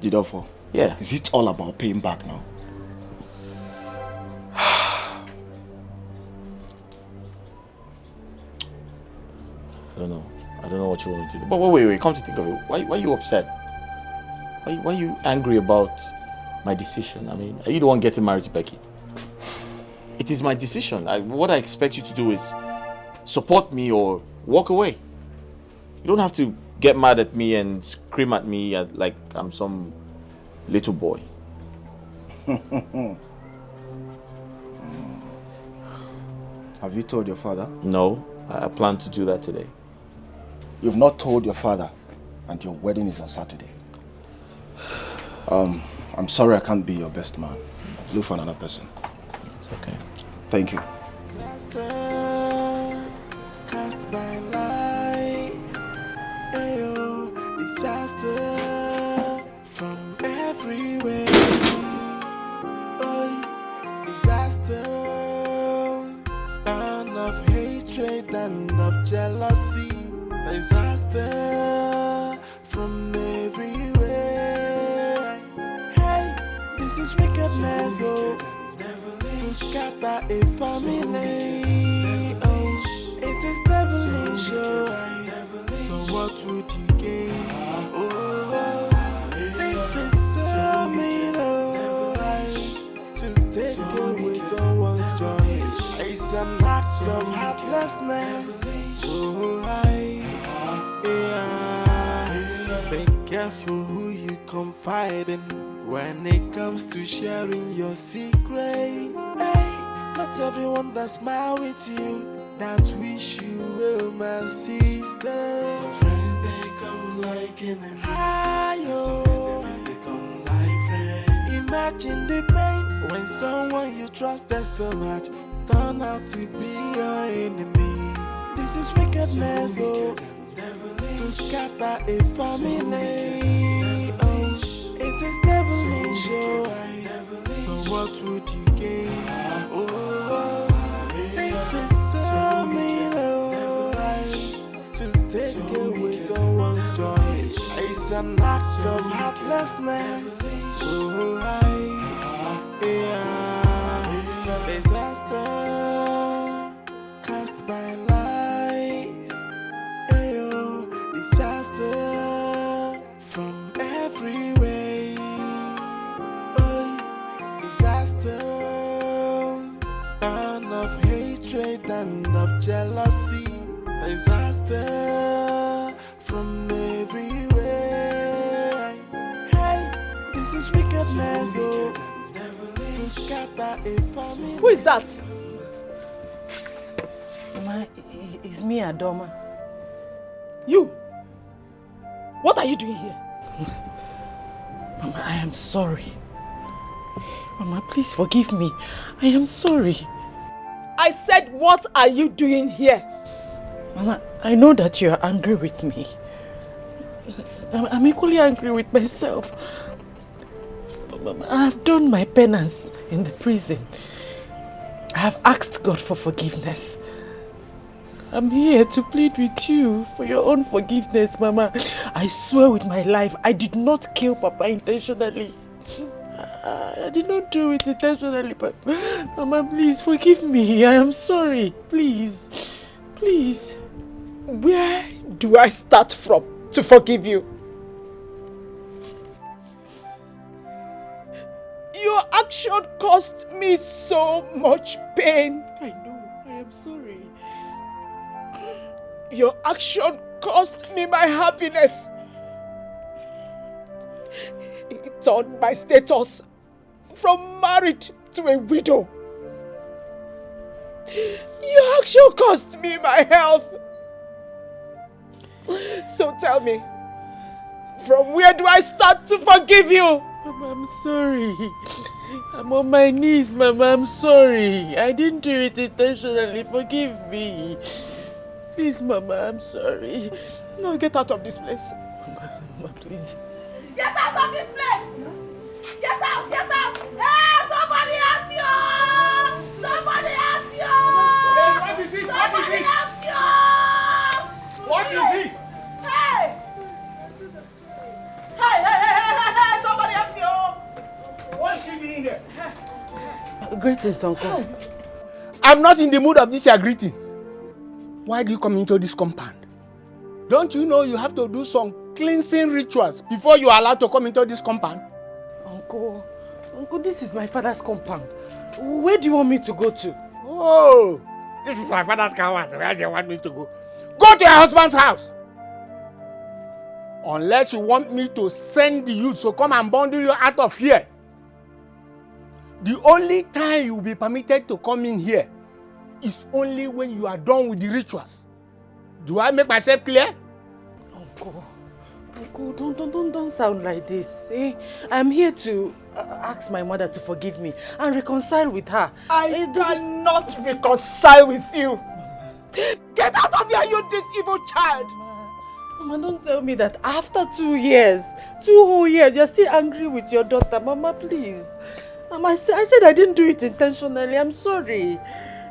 Jidofo? Yeah. Is it all about paying back now? I don't know. I don't know what you want to do. But wait. Come to think of it. Why are you upset? Why are you angry about my decision? I mean, are you the one getting married to Becky? It is my decision. What I expect you to do is support me or walk away. You don't have to get mad at me and scream at me like I'm some little boy. Have you told your father? No, I plan to do that today. You've not told your father, and your wedding is on Saturday. I'm sorry I can't be your best man. Look for another person. It's okay. Thank you. Cast by lies, ayo, disaster from everywhere. Oh, disaster, and of hatred and of jealousy. Disaster from everywhere. Hey, this is wickedness, oh, to scatter a family. Oh, it is devilish, oh. So what would you gain? Oh, this is so mean, oh, to take away someone's joy. It's an act of heartlessness. Oh, be careful who you confide in when it comes to sharing your secret. Hey, not everyone that smile with you that wish you well, my sister. Some friends they come like enemies. Some enemies they come like friends. Imagine the pain when someone you trusted so much turn out to be your enemy. This is wickedness, oh, to scatter a family. Oh, it is devilish, oh. So what would you gain? Oh, this is so mean, oh, to take away someone's joy. It's an act of heartlessness. Oh, disaster cast by lies. Ayo, disaster from everywhere. Oh, disaster, and of hatred and of jealousy. Disaster from everywhere. Hey, this is wickedness, oh, to scatter a family. Who is that? Mama, it's me, Adoma. You? What are you doing here? Mama, I am sorry. Mama, please forgive me. I am sorry. I said, what are you doing here? Mama, I know that you are angry with me. I'm equally angry with myself. Mama, I have done my penance in the prison. I have asked God for forgiveness. I'm here to plead with you for your own forgiveness, Mama. I swear with my life, I did not kill Papa intentionally. I did not do it intentionally, but Mama, please forgive me. I am sorry. Please. Please. Where do I start from to forgive you? Your action caused me so much pain. I know. I am sorry. Your action cost me my happiness. It turned my status from married to a widow. Your action cost me my health. So tell me, from where do I start to forgive you? Mama, I'm sorry. I'm on my knees, Mama. I'm sorry. I didn't do it intentionally. Forgive me. Please, Mama, I'm sorry. No, get out of this place. Mama, please. Get out of this place! Get out! Get out! Hey, somebody help me! Somebody help me! What is it? Somebody help me! What is it? Hey! Hey! Somebody Greetings, Uncle. I'm not in the mood of this your greetings. Why do you come into this compound? Don't you know you have to do some cleansing rituals before you are allowed to come into this compound? Uncle, this is my father's compound. Where do you want me to go to? Oh, this is my father's compound. Where do you want me to go? Go to your husband's house. Unless you want me to send the youth to come and bundle you out of here. The only time you will be permitted to come in here is only when you are done with the rituals. Do I make myself clear? Uncle, don't sound like this. I'm here to ask my mother to forgive me and reconcile with her. I cannot reconcile with you. Get out of here, you this evil child! Mama, don't tell me that after 2 years, 2 whole years, you're still angry with your daughter. Mama, please. Mama, I said I didn't do it intentionally. I'm sorry.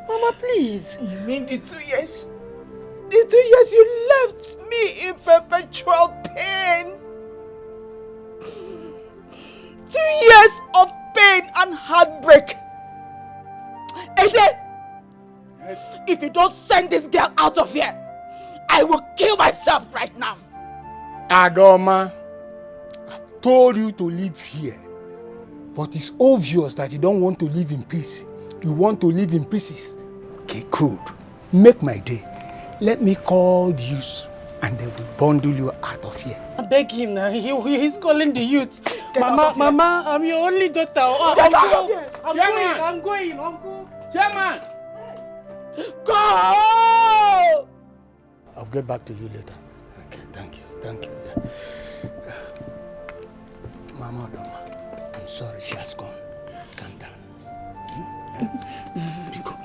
Mama, please. You mean the 2 years? The 2 years you left me in perpetual pain. 2 years of pain and heartbreak. Ede, if you don't send this girl out of here, I will kill myself right now. Adoma, I've told you to live here. But it's obvious that you don't want to live in peace. You want to live in pieces. Okay, good. Make my day. Let me call the youth and they will bundle you out of here. I beg him now. He's calling the youth. Mama, I'm your only daughter. I'm going, Uncle. Chairman! Go! I'll get back to you later. Okay, thank you. Yeah. Mama Doma, I'm sorry she has gone. Calm down. Go.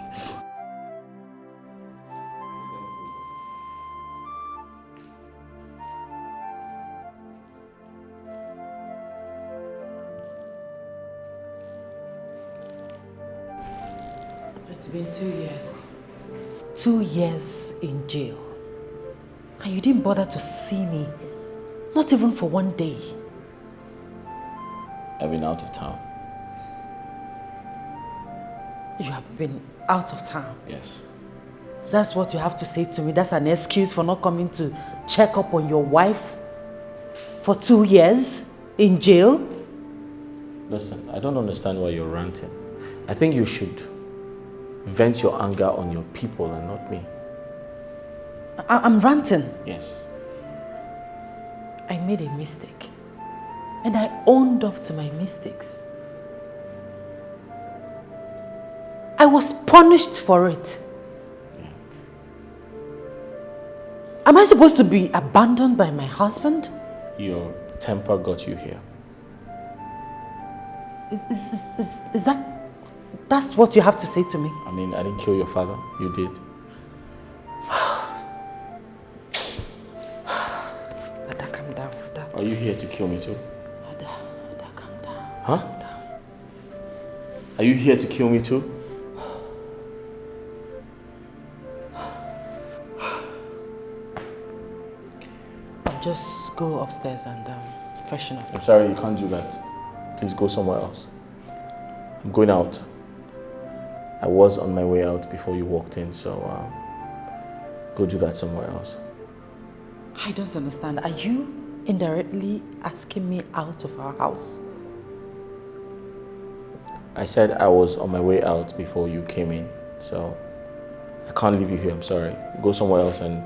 It's been 2 years. 2 years in jail. And you didn't bother to see me. Not even for 1 day. I've been out of town. You have been out of town? Yes. That's what you have to say to me? That's an excuse for not coming to check up on your wife? For 2 years in jail? Listen, I don't understand why you're ranting. I think you should vent your anger on your people and not me. I'm ranting. Yes. I made a mistake. And I owned up to my mistakes. I was punished for it. Yeah. Am I supposed to be abandoned by my husband? Your temper got you here. Is that's what you have to say to me? I mean, I didn't kill your father. You did. Ada, calm down. Ada. Are you here to kill me too? Ada, calm down. Huh? Calm down. Are you here to kill me too? I'll just go upstairs and freshen up. I'm sorry, you can't do that. Please go somewhere else. I'm going out. I was on my way out before you walked in, so go do that somewhere else. I don't understand. Are you indirectly asking me out of our house? I said I was on my way out before you came in, so I can't leave you here, I'm sorry. Go somewhere else and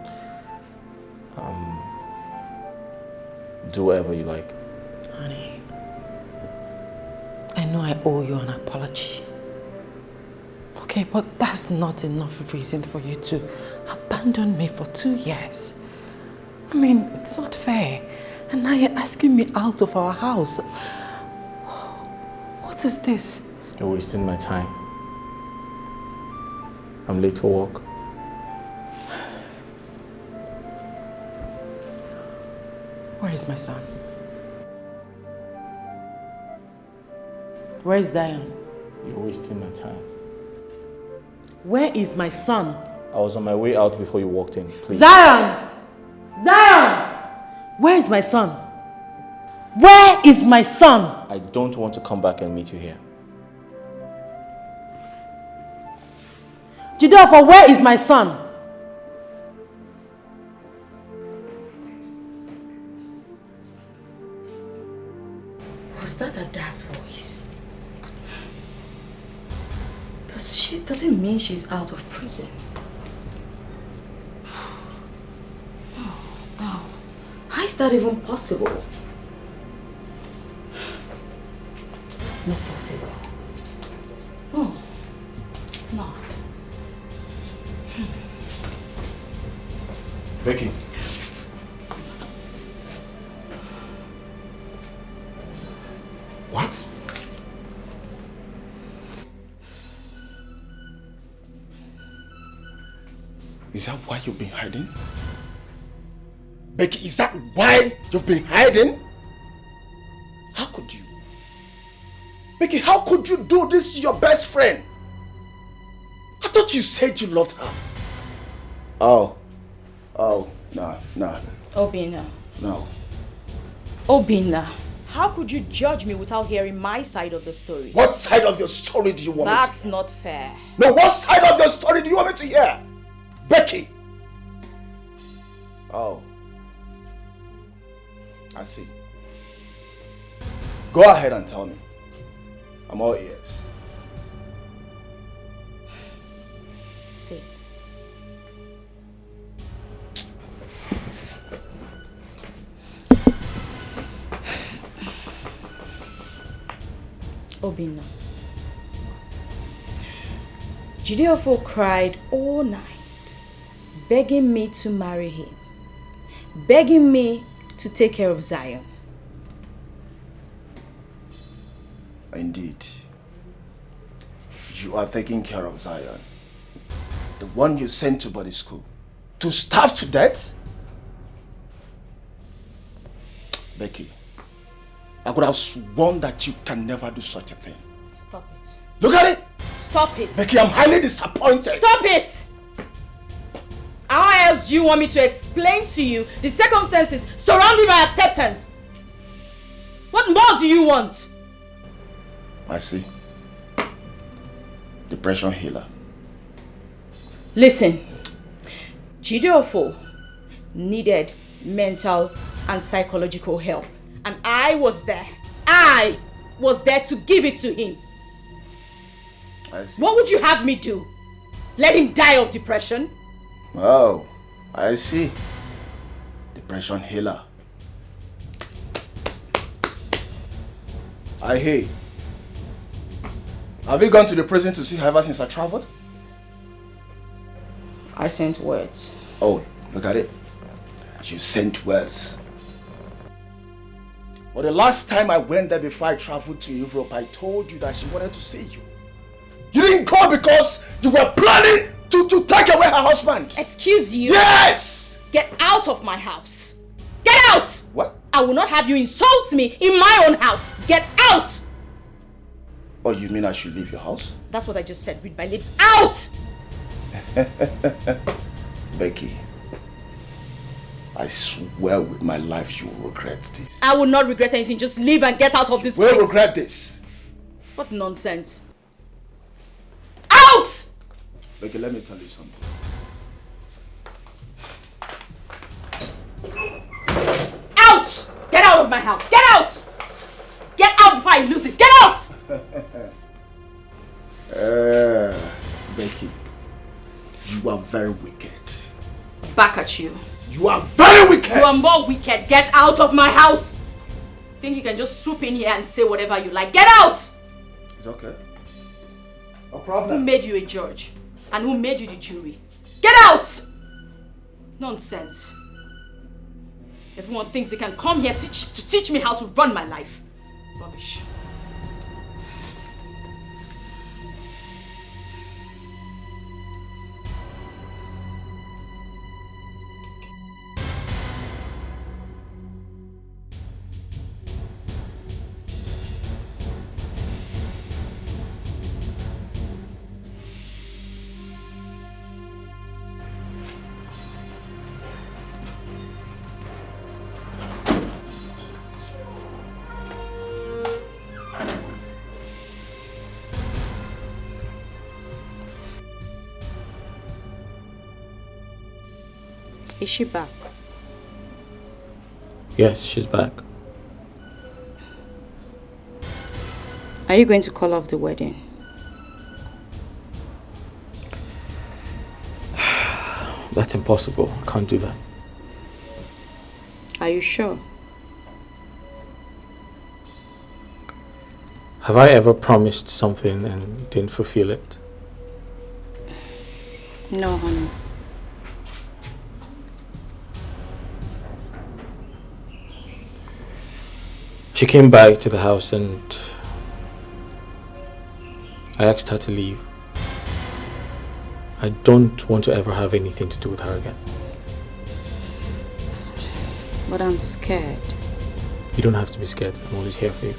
do whatever you like. Honey, I know I owe you an apology. Okay, but that's not enough reason for you to abandon me for 2 years. I mean, it's not fair. And now you're asking me out of our house. What is this? You're wasting my time. I'm late for work. Where is my son? Where is Zion? You're wasting my time. Where is my son? I was on my way out before you walked in, please. Zion! Zion! Where is my son? Where is my son? I don't want to come back and meet you here. Jideofor, where is my son? Was that a dad's voice? Does it mean she's out of prison? No. How is that even possible? It's not possible. No, it's not. Becky. What? Is that why you've been hiding? Becky, is that why you've been hiding? How could you? Becky, how could you do this to your best friend? I thought you said you loved her. Oh, no. Obina. No. Obina, how could you judge me without hearing my side of the story? What side of your story do you want me to hear? That's not fair. No, what side of your story do you want me to hear? Becky! Oh. I see. Go ahead and tell me. I'm all ears. Say it. Obina. Jideofor cried all night, begging me to marry him, begging me to take care of Zion. Indeed. You are taking care of Zion. The one you sent to boarding school. To starve to death? Becky, I could have sworn that you can never do such a thing. Stop it. Look at it! Stop it! Becky, I'm highly disappointed. Stop it! How else do you want me to explain to you the circumstances surrounding my acceptance? What more do you want? I see. Depression healer. Listen, Jideofor needed mental and psychological help. And I was there. I was there to give it to him. I see. What would you have me do? Let him die of depression? Oh, I see. Depression healer. I hear. Have you gone to the prison to see her ever since I traveled? I sent words. Oh, look at it. You sent words. Well, the last time I went there before I traveled to Europe, I told you that she wanted to see you. You didn't go because you were planning to take away her husband. Excuse you? Yes! Get out of my house. Get out! What? I will not have you insult me in my own house. Get out! Oh, you mean I should leave your house? That's what I just said. Read my lips. Out! Becky, I swear with my life you will regret this. I will not regret anything. Just leave and get out of this place. place. Will regret this. What nonsense. Out! Becky, let me tell you something. Out! Get out of my house. Get out! Get out before I lose it. Get out! Becky, you are very wicked. Back at you. You are very wicked! You are more wicked. Get out of my house! Think you can just swoop in here and say whatever you like. Get out! It's okay. No Who problem. made you a judge? And who made you the jury? Get out! Nonsense. Everyone thinks they can come here to teach me how to run my life. Rubbish. Is she back? Yes, she's back. Are you going to call off the wedding? That's impossible. I can't do that. Are you sure? Have I ever promised something and didn't fulfill it? No, honey. She came back to the house and I asked her to leave. I don't want to ever have anything to do with her again. But I'm scared. You don't have to be scared. I'm always here for you.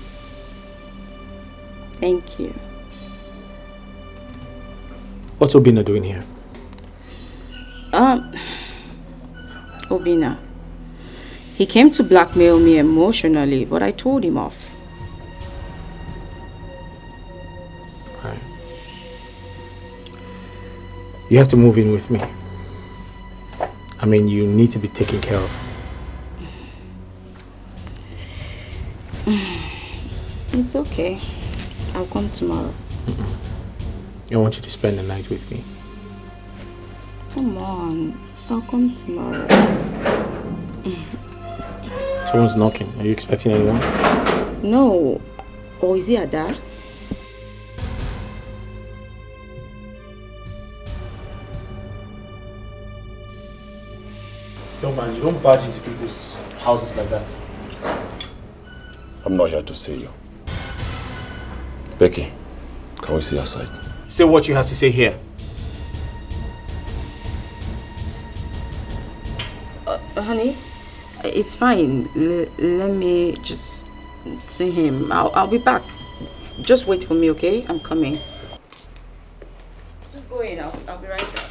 Thank you. What's Obina doing here? Obina. He came to blackmail me emotionally, but I told him off. Right. You have to move in with me. I mean, you need to be taken care of. It's okay. I'll come tomorrow. I want you to spend the night with me. Come on. I'll come tomorrow. Someone's knocking. Are you expecting anyone? No. Or is he Ada? No man, you don't barge into people's houses like that. I'm not here to see you. Becky, can we see outside? Say what you have to say here. Honey, it's fine. Let me just see him. I'll be back. Just wait for me, okay? I'm coming. Just go in. I'll be right back.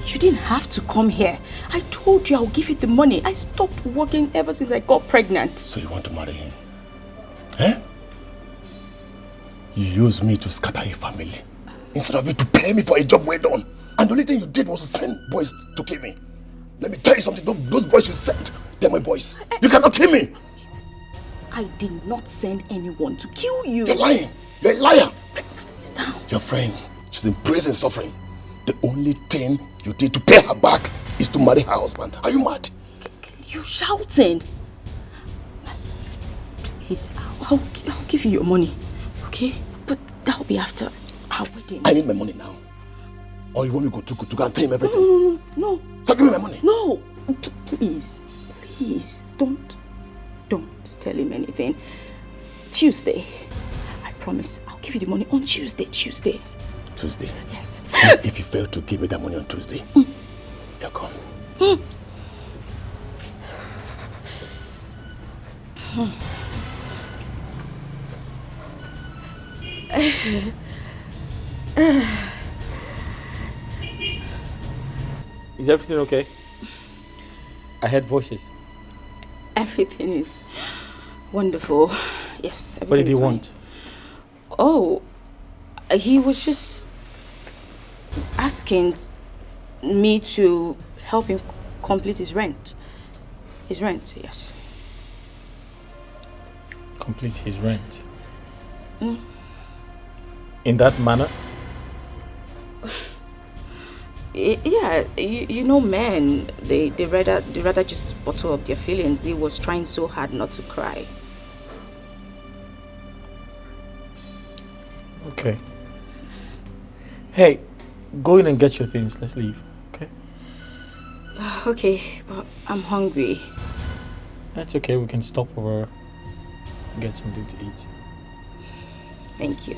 You didn't have to come here. I told you I'll give you the money. I stopped working ever since I got pregnant. So you want to marry him? Eh? You used me to scatter a family instead of you to pay me for a job well done. And the only thing you did was to send boys to kill me. Let me tell you something. Those boys you sent, they're my boys. You cannot kill me. I did not send anyone to kill you. You're lying. You're a liar. Down. Your friend, she's in prison suffering. The only thing you did to pay her back is to marry her husband. Are you mad? You shouting. Please, I'll give you your money, okay? But that'll be after our wedding. I need my money now. Or you want me to go and tell him everything? No. So give me my money. No. Please, don't tell him anything. Tuesday, I promise, I'll give you the money on Tuesday. Tuesday? Yes. If you fail to give me that money on Tuesday, you're gone. Is everything okay? I heard voices. Everything is wonderful. Yes, everything. What did he is fine. want? Oh, he was just asking me to help him complete his rent. His rent, yes. Complete his rent? Mm. In that manner? Yeah, you know men, they rather just bottle up their feelings. He was trying so hard not to cry. Okay. Hey, go in and get your things. Let's leave, okay? Okay, but I'm hungry. That's okay. We can stop over and get something to eat. Thank you.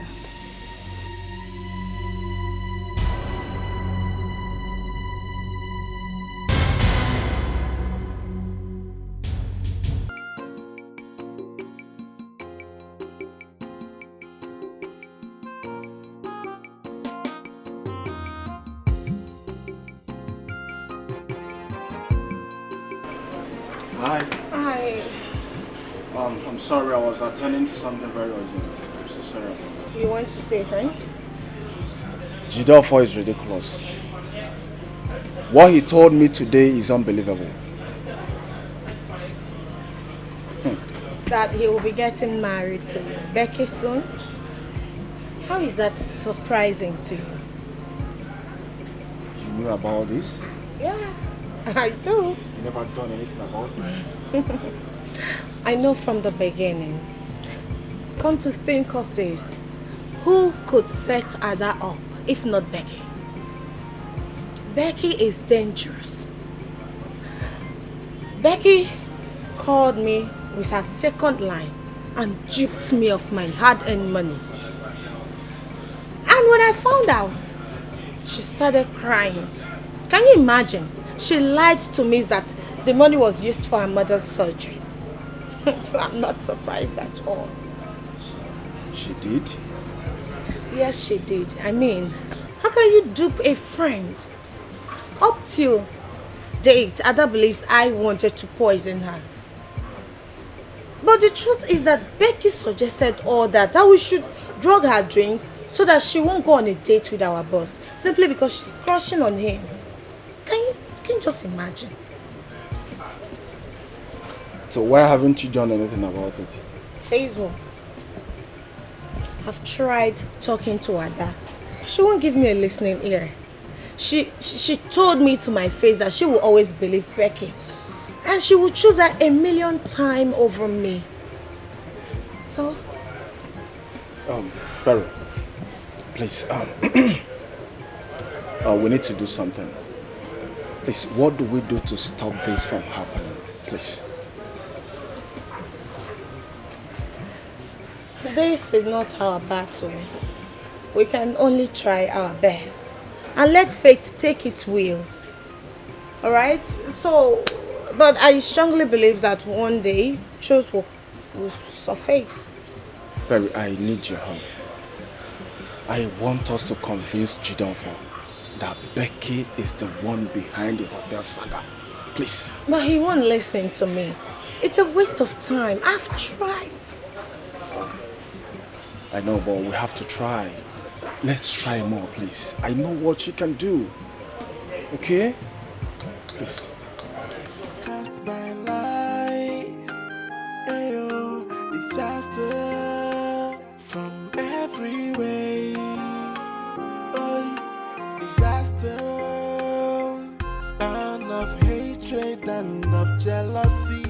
Hi. Hi. I'm sorry, I was attending to something very urgent. I'm so sorry about that. You want to say, friend? Jidofo is ridiculous. What he told me today is unbelievable. That he will be getting married to Becky soon? How is that surprising to you? You knew about this? Yeah, I do. You never done anything about it? I know from the beginning. Come to think of this, who could set Ada up if not Becky? Becky is dangerous. Becky called me with her second line and duped me of my hard-earned money. And when I found out, she started crying. Can you imagine? She lied to me that the money was used for her mother's surgery. So I'm not surprised at all. She did? Yes, she did. I mean, how can you dupe a friend? Up till date, Ada believes I wanted to poison her. But the truth is that Becky suggested all that we should drug her drink so that she won't go on a date with our boss, simply because she's crushing on him. Can you just imagine? So why haven't you done anything about it? Hazel, I've tried talking to Ada. She won't give me a listening ear. She told me to my face that she will always believe Becky. And she will choose her 1,000,000 times over me. So? Barry, please, we need to do something. Please, what do we do to stop this from happening? Please. This is not our battle. We can only try our best. And let fate take its wheels. Alright? So, but I strongly believe that one day, truth will surface. Barry, I need your help. I want us to convince Jidofo that Becky is the one behind the hotel saga. Please. But he won't listen to me. It's a waste of time. I've tried. I know, but we have to try. Let's try more, please. I know what you can do. Okay? Please. Cast by lies, ayo, disaster from every way. Oh, disaster, and of hatred and of jealousy.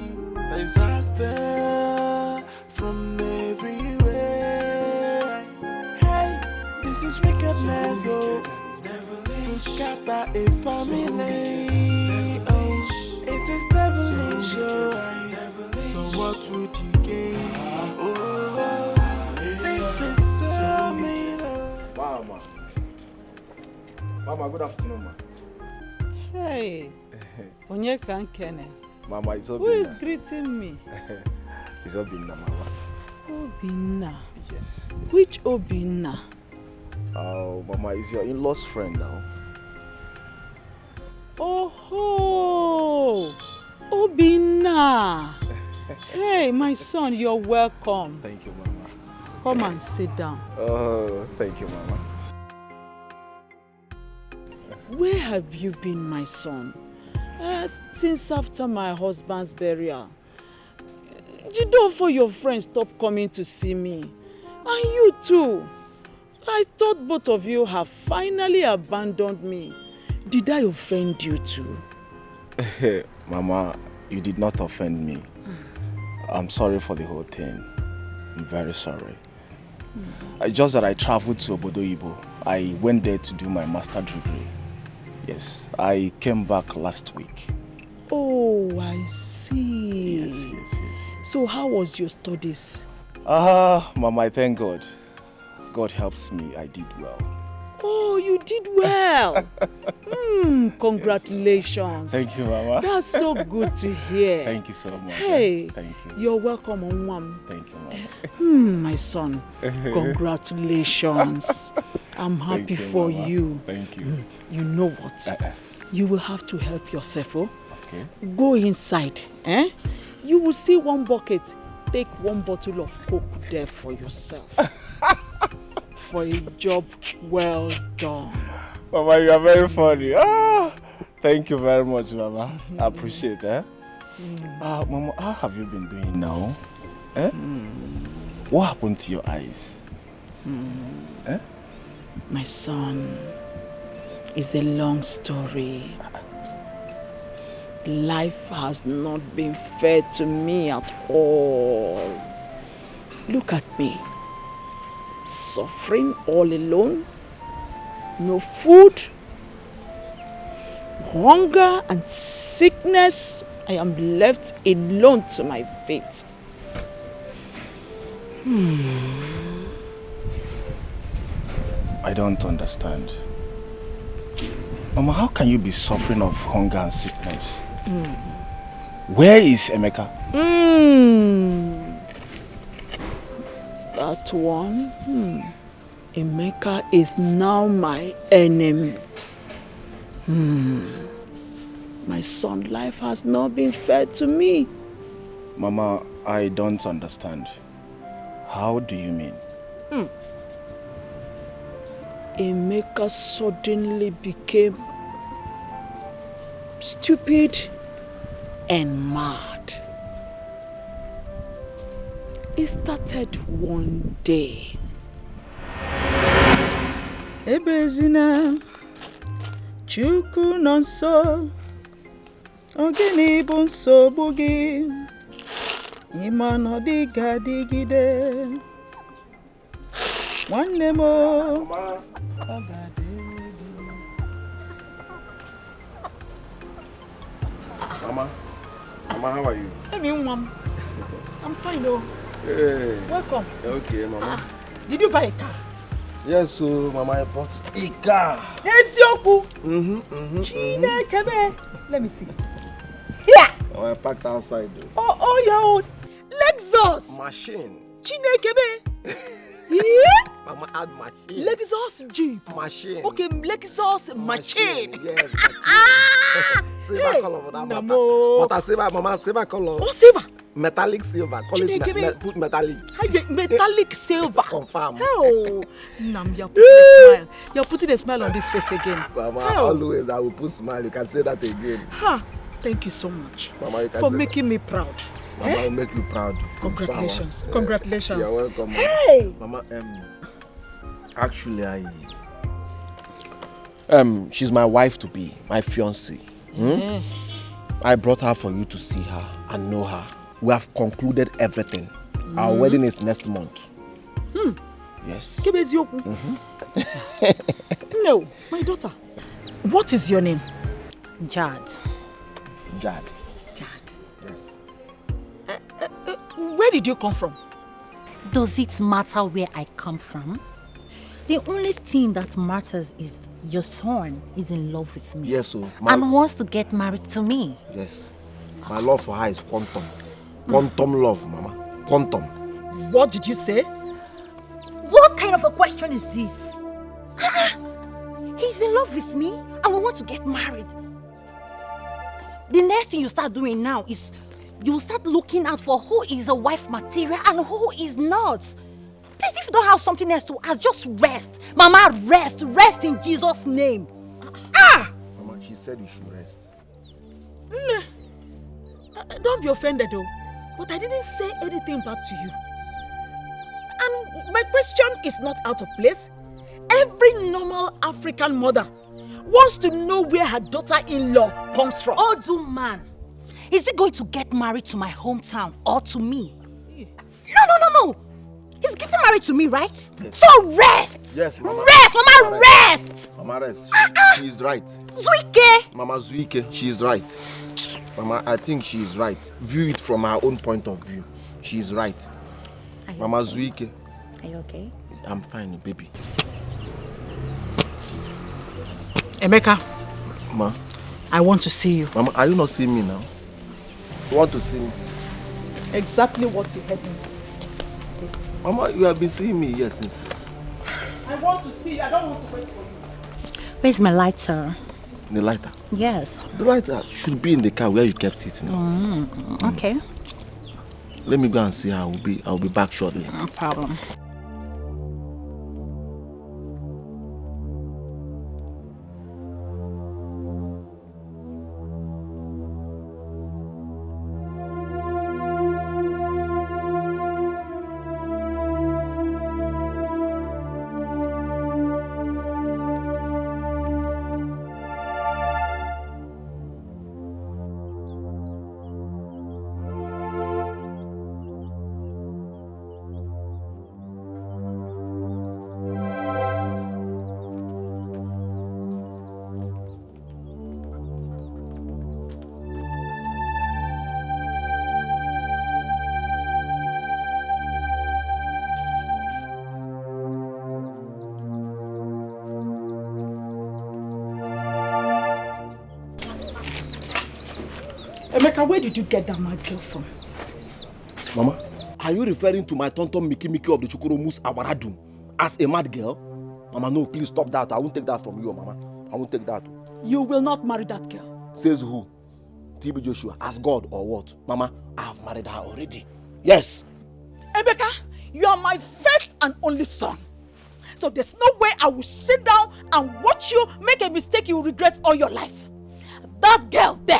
Disaster from every way. Hey, this is wickedness, oh, to scatter a family. Oh, it is devilish, oh. So what would you gain? Oh, this is so mean. Mama, good afternoon, ma. Hey, Onyeka Nkene. Mama, it's Obinna. Who is greeting me? It's Obinna, Mama. Obinna? Yes. Which Obinna? Oh, Mama, is your in-law's friend now. Oh, Obinna. Hey, my son, you're welcome. Thank you, Mama. Come and sit down. Oh, thank you, Mama. Where have you been, my son? Since after my husband's burial. Jidofo, your friends stopped coming to see me. And you too. I thought both of you have finally abandoned me. Did I offend you too? Mama, you did not offend me. I'm sorry for the whole thing. I'm very sorry. Just that I traveled to Obodo Ibo. I went there to do my master degree. Yes, I came back last week. Oh, I see. Yes. So how was your studies? Mama, I thank God. God helped me. I did well. Oh, you did well. Congratulations. Thank you, Mama. That's so good to hear. Thank you so much. Hey, thank you. You're welcome, Onwam. Thank you, Mama. My son, congratulations. I'm happy for Mama. you. Thank you. You know what? You will have to help yourself, oh? Okay. Go inside you will see one bucket. Take one bottle of Coke there for yourself. For a job well done. Mama, you are very funny. Thank you very much, Mama. I appreciate it. Mama, how have you been doing now? What happened to your eyes? My son, it's a long story. Life has not been fair to me at all. Look at me. Suffering all alone. No food. Hunger and sickness. I am left alone to my fate. I don't understand. Mama, how can you be suffering of hunger and sickness? Where is Emeka? That one? Emeka is now my enemy. My son's life has not been fair to me. Mama, I don't understand. How do you mean? Emeka suddenly became stupid and mad. It started one day. Ebezina, Chukwu nọ nso, ogini bụ nsogbu gị, ịma na ọ dịghị adịgide. Nwanne m o. Mama, how are you? Hey, Mom. I'm fine, though. Hey. Welcome. Okay, Mama. Did you buy a car? Yes, so Mama, I bought a car. Yes, Yoku. Let me see. Here. I parked outside, though. Oh, your own Lexus. Machine. Chinekebe. Yeah. Mama, add machine. Lexus Jeep. Machine. Okay, Lexus machine. Yes, silver color for that matter. But I silver, Mama, silver color. Oh, silver. Metallic silver. Call it put metallic. Metallic silver. Confirm. Oh, Nam, you're putting a smile. You're putting a smile on this face again. Mama, always I will put smile. You can say that again. Thank you so much, Mama, you can for say making me proud. Mama, I'll make you proud. Congratulations. Congratulations. You're welcome. Hey. Mama, actually, she's my wife to be, my fiancé. I brought her for you to see her and know her. We have concluded everything. Our wedding is next month. Yes. No, my daughter. What is your name? Jad. Jad. Yes. Where did you come from? Does it matter where I come from? The only thing that matters is your son is in love with me. Yes, so and wants to get married to me. Yes. My love for her is quantum. Quantum love, Mama. Quantum. What did you say? What kind of a question is this? He's in love with me and we want to get married. The next thing you start doing now is you start looking out for who is a wife material and who is not. Please, if you don't have something else to ask, just rest. Mama, rest. Rest in Jesus' name. Mama, she said you should rest. Don't be offended though, but I didn't say anything bad to you. And my question is not out of place. Every normal African mother wants to know where her daughter-in-law comes from. Odu man, is he going to get married to my hometown or to me? No. He's getting married to me, right? Yes. So rest! Yes, Mama. Rest, Mama, rest! Mama, rest. She is right. Zuike! Mama Zuike, she is right. Mama, I think she is right. View it from her own point of view. She is right. Mama Zuike. Are you okay? I'm fine, baby. Emeka. Ma. I want to see you. Mama, are you not seeing me now? You want to see me? Exactly what you had me. Mama, you have been seeing me here since. I want to see you. I don't want to wait for you. Where's my lighter? The lighter? Yes. The lighter should be in the car where you kept it now. Okay. Let me go and see her. I'll be back shortly. No problem. Emeka, where did you get that mad girl from? Mama, are you referring to my tonton Miki of the Chukuromus Awaradum as a mad girl? Mama, no, please stop that. I won't take that from you, Mama. I won't take that. You will not marry that girl. Says who? TB Joshua, as God or what? Mama, I have married her already. Yes. Emeka, you are my first and only son. So there's no way I will sit down and watch you make a mistake you will regret all your life. That girl there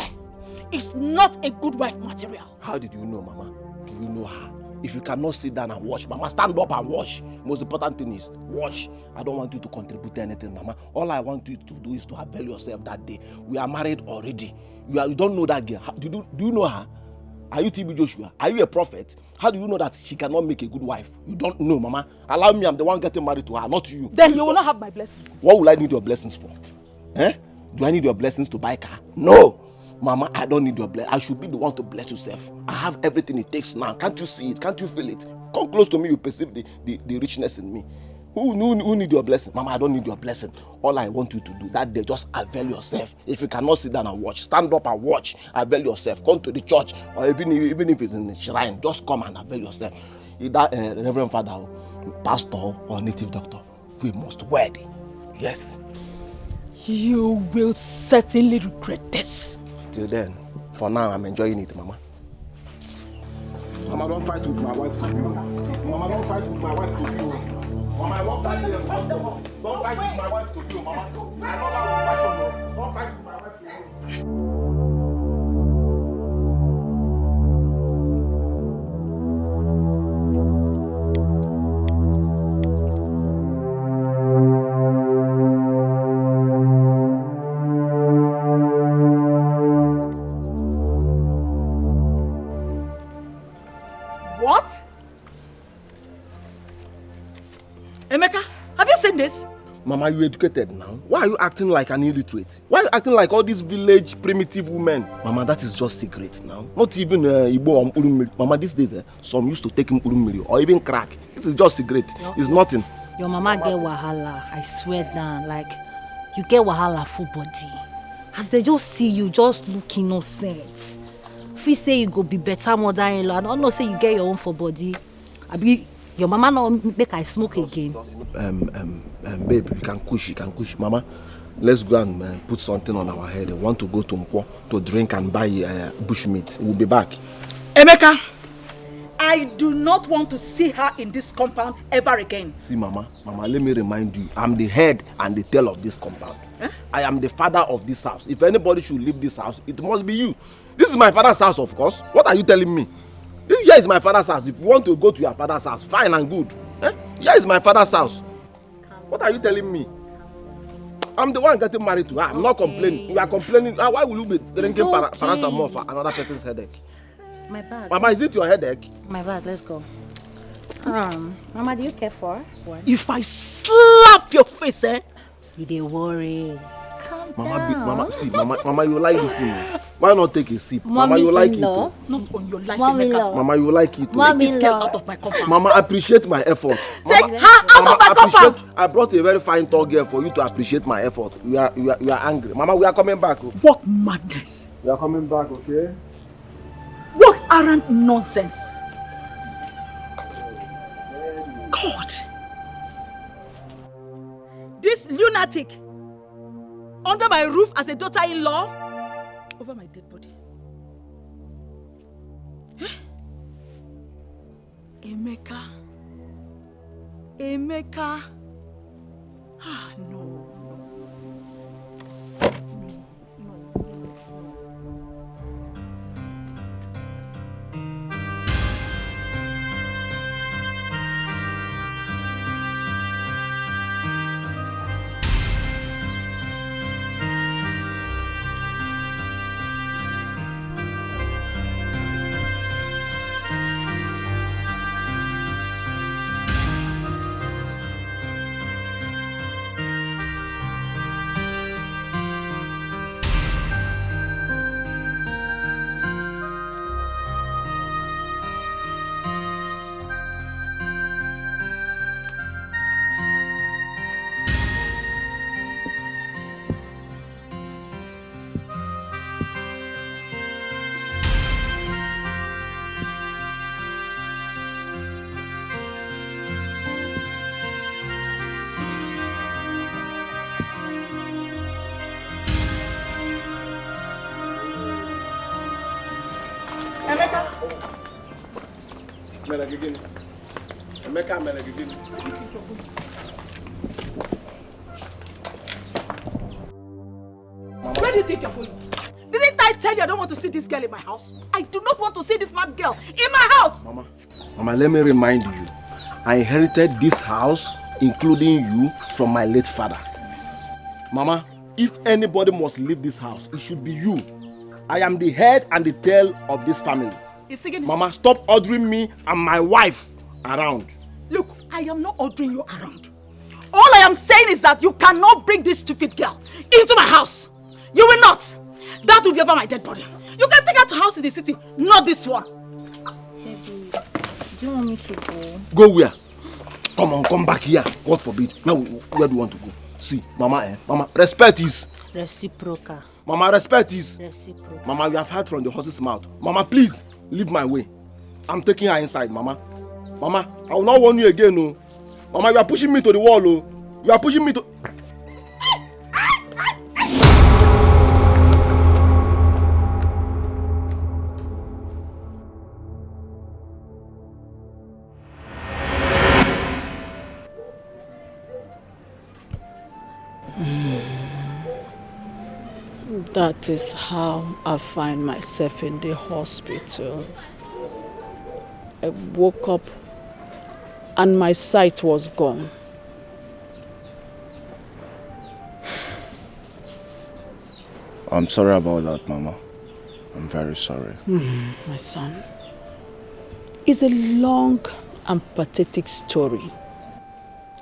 is not a good wife material. How did you know, Mama? Do you know her? If you cannot sit down and watch, Mama, stand up and watch. Most important thing is watch. I don't want you to contribute to anything, Mama. All I want you to do is to avail yourself that day. We are married already. You don't know that girl. Do you know her? Are you TB Joshua? Are you a prophet? How do you know that she cannot make a good wife? You don't know, Mama. Allow me, I'm the one getting married to her, not you. Then you will not have my blessings. What will I need your blessings for? Eh? Do I need your blessings to buy a car? No! Mama, I don't need your blessing. I should be the one to bless yourself. I have everything it takes now. Can't you see it? Can't you feel it? Come close to me, you perceive the richness in me. Who need your blessing? Mama, I don't need your blessing. All I want you to do that day, just avail yourself. If you cannot sit down and watch, stand up and watch. Avail yourself. Come to the church, or even if it's in the shrine, just come and avail yourself. Either Reverend Father, Pastor, or Native Doctor, we must wed. Yes. You will certainly regret this. Till then, for now, I'm enjoying it, Mama. Mama, don't fight with my wife to you. Mama, don't fight with my wife to you. Mama, I won't fight with my wife. Don't fight with my wife to you, Mama. I know that with passion. Don't fight with my wife to you. What? Emeka, have you seen this? Mama, you educated now. Why are you acting like an illiterate? Why are you acting like all these village primitive women? Mama, that is just secret now. Not even Igbo or Urumiri. Mama, these days, some used to take him Urumiri or even crack. This is just secret. It's nothing. Your mama get wahala, I swear down. Like, you get wahala full body. As they just see you, just look innocent. If you say you go be better mother-in-law, I don't know say you get your own for body. I be your mama no make I smoke again. Babe, you can push. Mama, let's go and put something on our head. I want to go to Mkwo to drink and buy bushmeat. We'll be back. Emeka, I do not want to see her in this compound ever again. See, Mama, let me remind you, I'm the head and the tail of this compound. I am the father of this house. If anybody should leave this house, it must be you. This is my father's house, of course. What are you telling me? This here is my father's house. If you want to go to your father's house, fine and good. Here is my father's house. What are you telling me? I'm the one getting married to her. I'm not complaining. You are complaining. Why will you be drinking paracetamol for another person's headache? My bag. Mama, is it your headache? My bag, let's go. Mama, do you care for her? If I slap your face, You dey worry. Mama, you like this thing. Why not take a sip? Mama, you like it. Not on your life, Emeka. Mama, you like it. Take this girl out of my compound. Mama, appreciate my effort. Take her out of my compound. I brought a very fine tall girl for you to appreciate my effort. You are angry. Mama, we are coming back. What madness. We are coming back, okay? What arrant nonsense. God. This lunatic under my roof as a daughter-in-law over my dead body. Emeka. Ah, no. Where do you think you're going? Didn't I tell you I don't want to see this girl in my house? I do not want to see this mad girl in my house! Mama, let me remind you. I inherited this house, including you, from my late father. Mama, if anybody must leave this house, it should be you. I am the head and the tail of this family. Mama, stop ordering me and my wife around. Look, I am not ordering you around. All I am saying is that you cannot bring this stupid girl into my house. You will not. That will be over my dead body. You can take her to a house in the city, not this one. Baby, do you want me to go? Go where? Come on, come back here. God forbid. Now, where do you want to go? See, Mama, Mama, respect is... Reciprocal. Mama, respect is... Reciprocal. Mama, we have heard from the horse's mouth. Mama, please, leave my way. I'm taking her inside, Mama. Mama, I will not warn you again, no. Mama, you are pushing me to the wall, oh. You are pushing me to... That is how I find myself in the hospital. I woke up and my sight was gone. I'm sorry about that, Mama. I'm very sorry. My son, it's a long and pathetic story.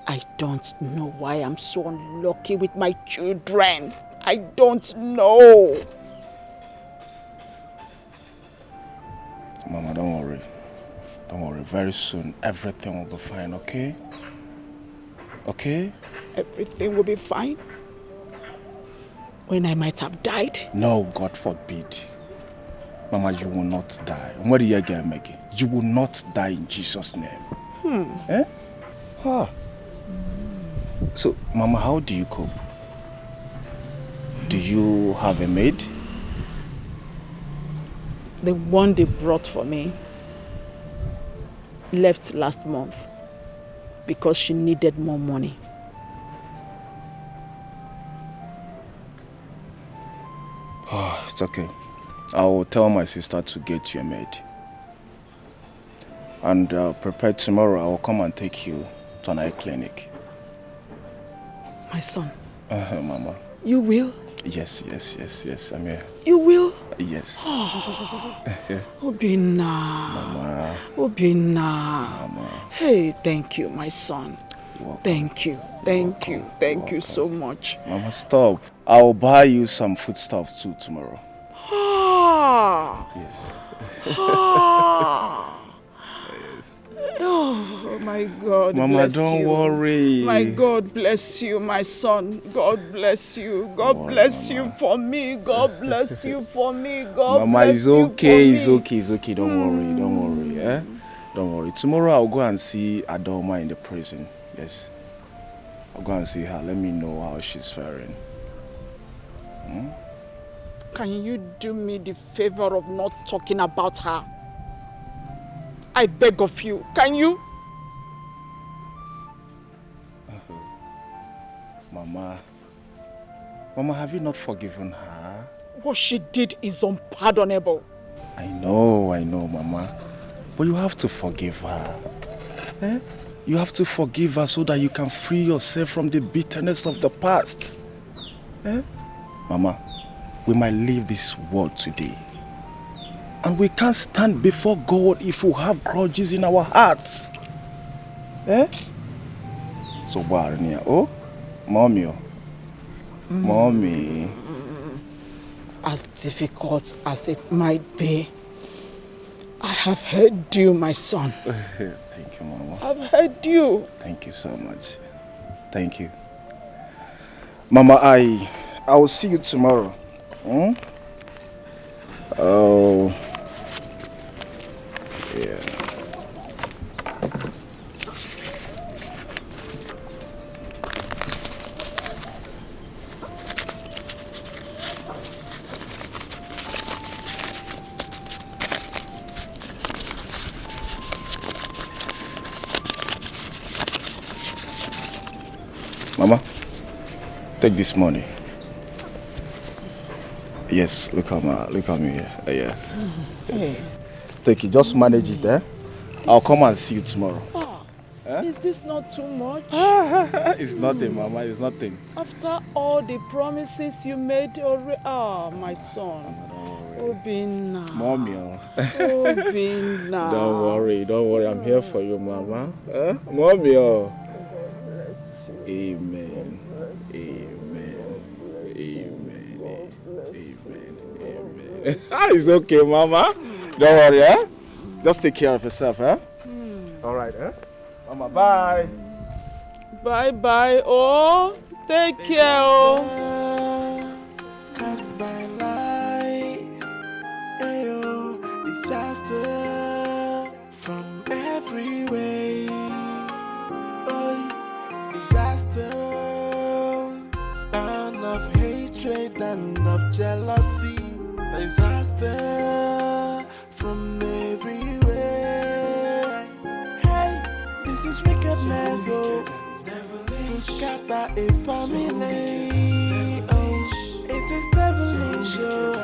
I don't know why I'm so unlucky with my children. I don't know. Mama, don't worry. Don't worry. Very soon, everything will be fine, okay? Okay? Everything will be fine? When I might have died? No, God forbid. Mama, you will not die. What do you get, Maggie? You will not die in Jesus' name. Eh? Huh. So, Mama, how do you cope? Do you have a maid? The one they brought for me left last month because she needed more money. Oh, it's okay. I will tell my sister to get you a maid. And prepare tomorrow. I will come and take you to an eye clinic. My son. Mama. You will? Yes, I'm here. You will? Yes. Obina. Mama. Obina. Mama. Hey, thank you, my son. Thank you. Thank you so much. Mama, stop. I'll buy you some foodstuffs too tomorrow. Yes. Oh my God, Mama, bless don't you. worry. My God bless you, my son. God bless you. God bless you for me. God bless you for me. God Mama, bless it's you okay. for me. It's okay. Don't worry. Eh? Don't worry. Tomorrow I'll go and see Adoma in the prison. Yes. I'll go and see her. Let me know how she's faring. Can you do me the favor of not talking about her? I beg of you, can you? Mama, have you not forgiven her? What she did is unpardonable. I know, Mama. But you have to forgive her. Eh? You have to forgive her so that you can free yourself from the bitterness of the past. Eh? Mama, we might leave this world today. And we can't stand before God if we have grudges in our hearts. Eh? So, Barnia, oh? Mommy, Mommy. As difficult as it might be, I have heard you, my son. Thank you, Mama. I've heard you. Thank you so much. Thank you. Mama, I will see you tomorrow. Oh, yeah. Mama, take this money. Yes, look at me here. Yes. Yes. Take it. Just manage it, eh? I'll come and see you tomorrow. Is this not too much? It's nothing, Mama. It's nothing. After all the promises you made already. My son. Obinna. Mommy. Obinna. Don't worry. I'm here for you, Mama. Mommy. Amen. It's okay, Mama. Don't worry, eh? Just take care of yourself, eh? All right, eh? Mama, bye. Bye. Oh, take care, oh. Cast by lies, ayo, disaster from every way. Oh, disaster, and of hatred and of jealousy. Disaster from everywhere. Hey, this is wickedness, oh, to scatter a family. Oh, it is devilish, oh.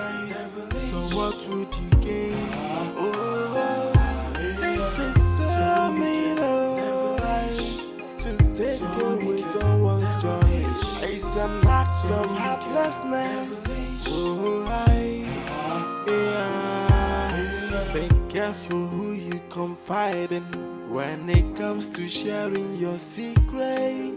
So what would you gain? Oh, this is so mean, oh, to take away someone's joy. It's an act of heartlessness. Oh, be careful who you confide in when it comes to sharing your secret. Hey,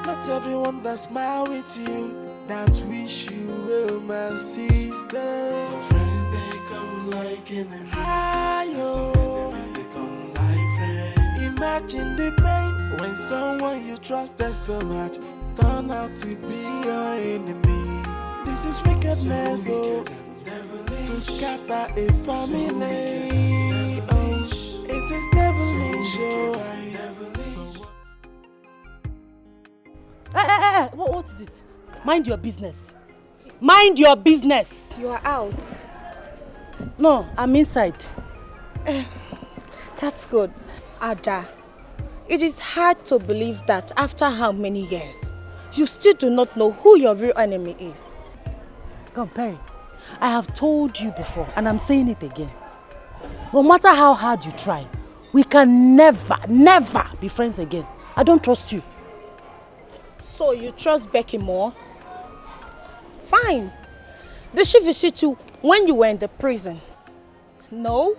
not everyone that smile with you that wish you well, my sister. Some friends they come like enemies. Some enemies they come like friends. Imagine the pain when someone you trusted so much turn out to be your enemy. This is wickedness, oh, to scatter a family. Oh, it is devilish, oh. Hey, what is it? Mind your business. Mind your business. You are out. No, I'm inside. That's good. Ada, it is hard to believe that after how many years, you still do not know who your real enemy is. Come, Perry. I have told you before, and I'm saying it again. No matter how hard you try, we can never be friends again. I don't trust you. So you trust Becky more? Fine. Did she visit you when you were in the prison? No.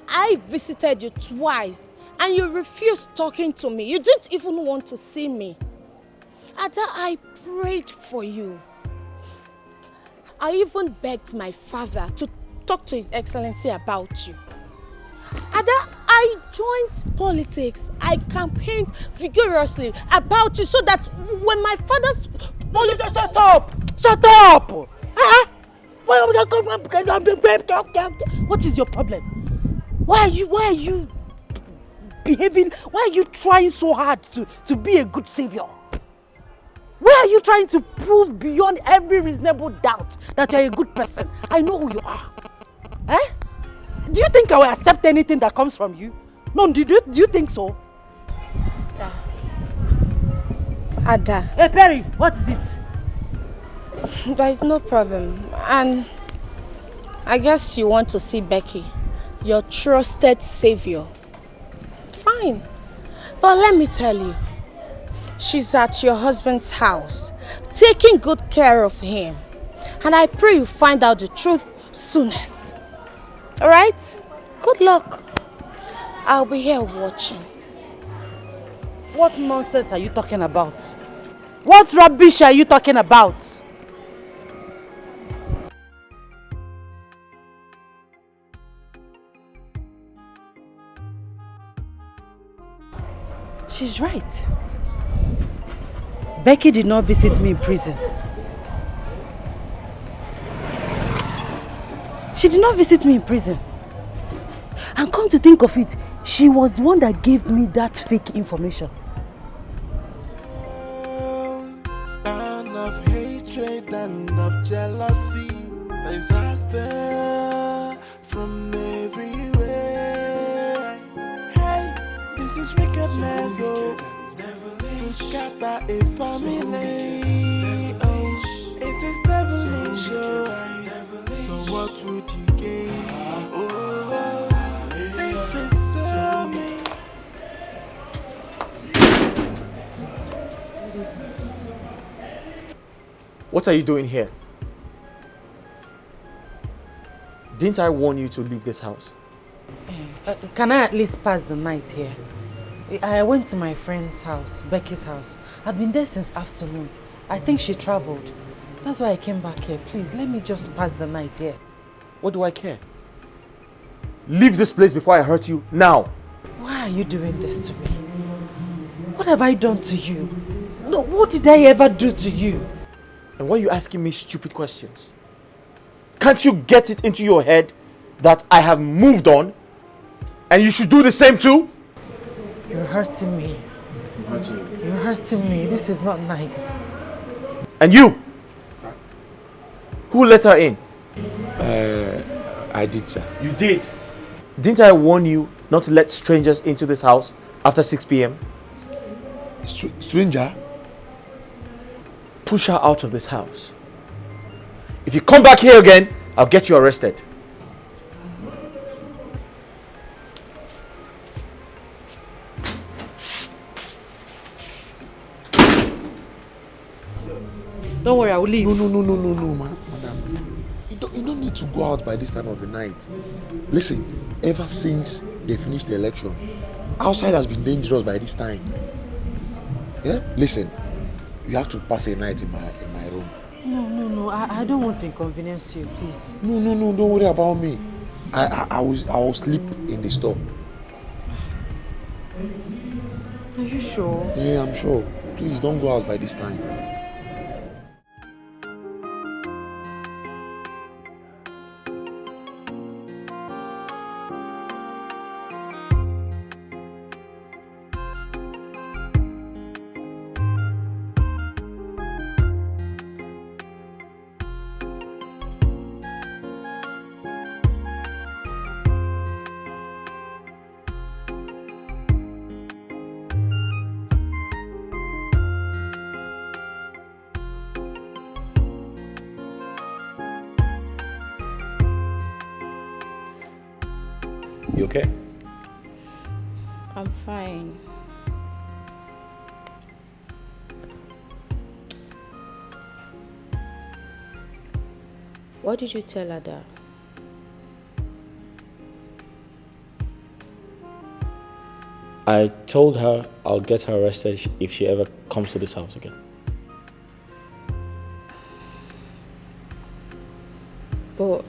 I visited you twice, and you refused talking to me. You didn't even want to see me. Ada, I prayed for you. I even begged my father to talk to His Excellency about you. Ada, I joined politics. I campaigned vigorously about you so that when my father's politics... Shut up! What is your problem? Why are you behaving? Why are you trying so hard to be a good savior? Where you trying to prove beyond every reasonable doubt that you're a good person? I know who you are. Eh? Do you think I will accept anything that comes from you? No, do you think so? Ada. Hey Perry, what is it? There is no problem. And I guess you want to see Becky, your trusted savior. Fine. But let me tell you, she's at your husband's house, taking good care of him. And I pray you find out the truth soonest. Alright? Good luck. I'll be here watching. What nonsense are you talking about? What rubbish are you talking about? She's right. Becky did not visit me in prison. She did not visit me in prison. And come to think of it, she was the one that gave me that fake information. And of hatred and of jealousy, disaster from everywhere. Hey, this is wickedness, oh, to scatter a family. Oh, it is devilish, oh. So what would you gain? Oh, this is so me. What are you doing here? Didn't I warn you to leave this house? Can I at least pass the night here? I went to my friend's house, Becky's house. I've been there since afternoon. I think she traveled. That's why I came back here. Please, let me just pass the night here. What do I care? Leave this place before I hurt you, now! Why are you doing this to me? What have I done to you? No, what did I ever do to you? And why are you asking me stupid questions? Can't you get it into your head that I have moved on and you should do the same too? You're hurting me. You're hurting me. This is not nice. And you? Sir? Who let her in? I did, sir. You did? Didn't I warn you not to let strangers into this house after 6 p.m.? Stranger? Push her out of this house. If you come back here again, I'll get you arrested. Don't worry, I will leave. No, madam. You don't need to go out by this time of the night. Listen, ever since they finished the election, outside has been dangerous by this time. Yeah? Listen, you have to pass a night in my room. No, I don't want to inconvenience you, please. No, don't worry about me. I will sleep in the store. Are you sure? Yeah, I'm sure. Please don't go out by this time. You okay? I'm fine. What did you tell Ada? I told her I'll get her arrested if she ever comes to this house again. But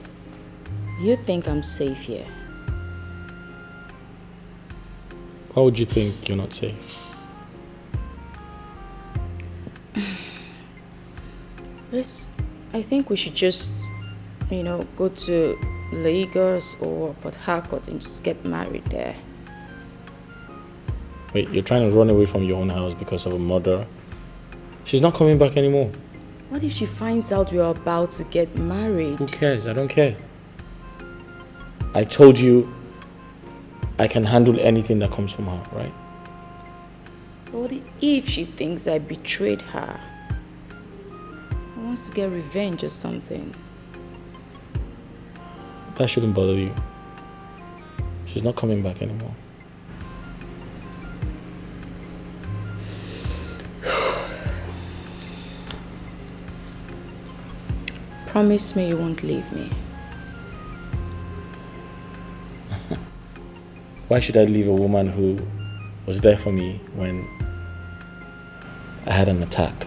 you think I'm safe here? Why would you think you're not safe? I think we should just, go to Lagos or Port Harcourt and just get married there. Wait, you're trying to run away from your own house because of a murderer? She's not coming back anymore. What if she finds out we're about to get married? Who cares? I don't care. I told you I can handle anything that comes from her, right? What if she thinks I betrayed her? Wants to get revenge or something. That shouldn't bother you. She's not coming back anymore. Promise me you won't leave me. Why should I leave a woman who was there for me when I had an attack?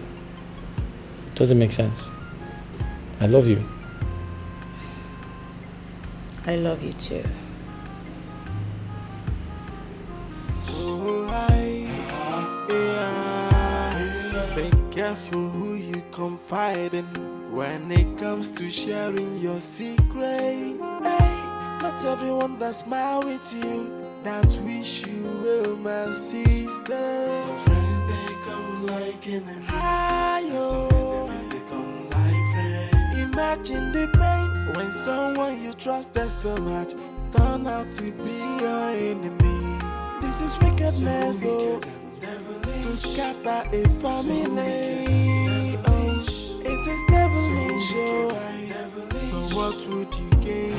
Doesn't make sense. I love you. I love you too. Be careful who you confide in when it comes to sharing your secret. Hey, not everyone that smile with you that wish you well, my sister. Some friends they come like enemies, some enemies they come like friends. Imagine the pain when someone you trusted so much turn out to be your enemy. This is wickedness, oh, to scatter a family. Oh, it is devilish, oh. So what would you gain?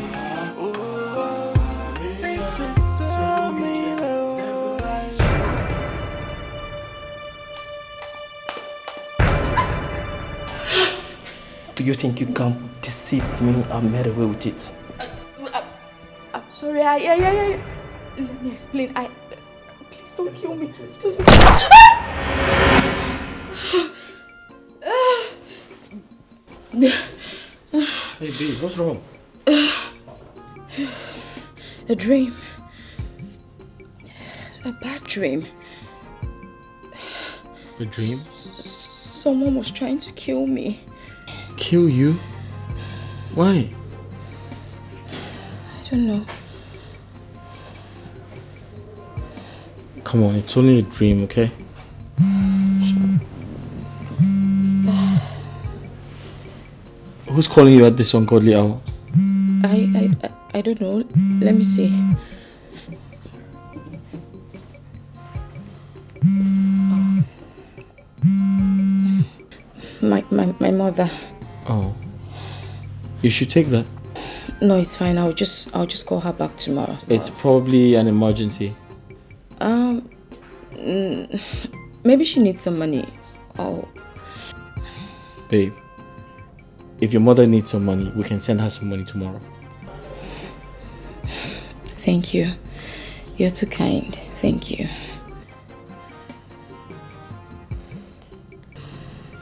Oh, this is so mean, oh. Do you think you can deceive me and get away with it? I'm sorry. Let me explain. Please don't kill me. Hey, babe, what's wrong? A dream. A bad dream. A dream? Someone was trying to kill me. Kill you? Why? I don't know. Come on, it's only a dream, okay? Who's calling you at this ungodly hour? I don't know. Let me see. My mother. Oh. You should take that. No, it's fine. I'll just call her back tomorrow. It's probably an emergency. Maybe she needs some money. Oh. Babe, if your mother needs some money, we can send her some money tomorrow. Thank you. You're too kind. Thank you.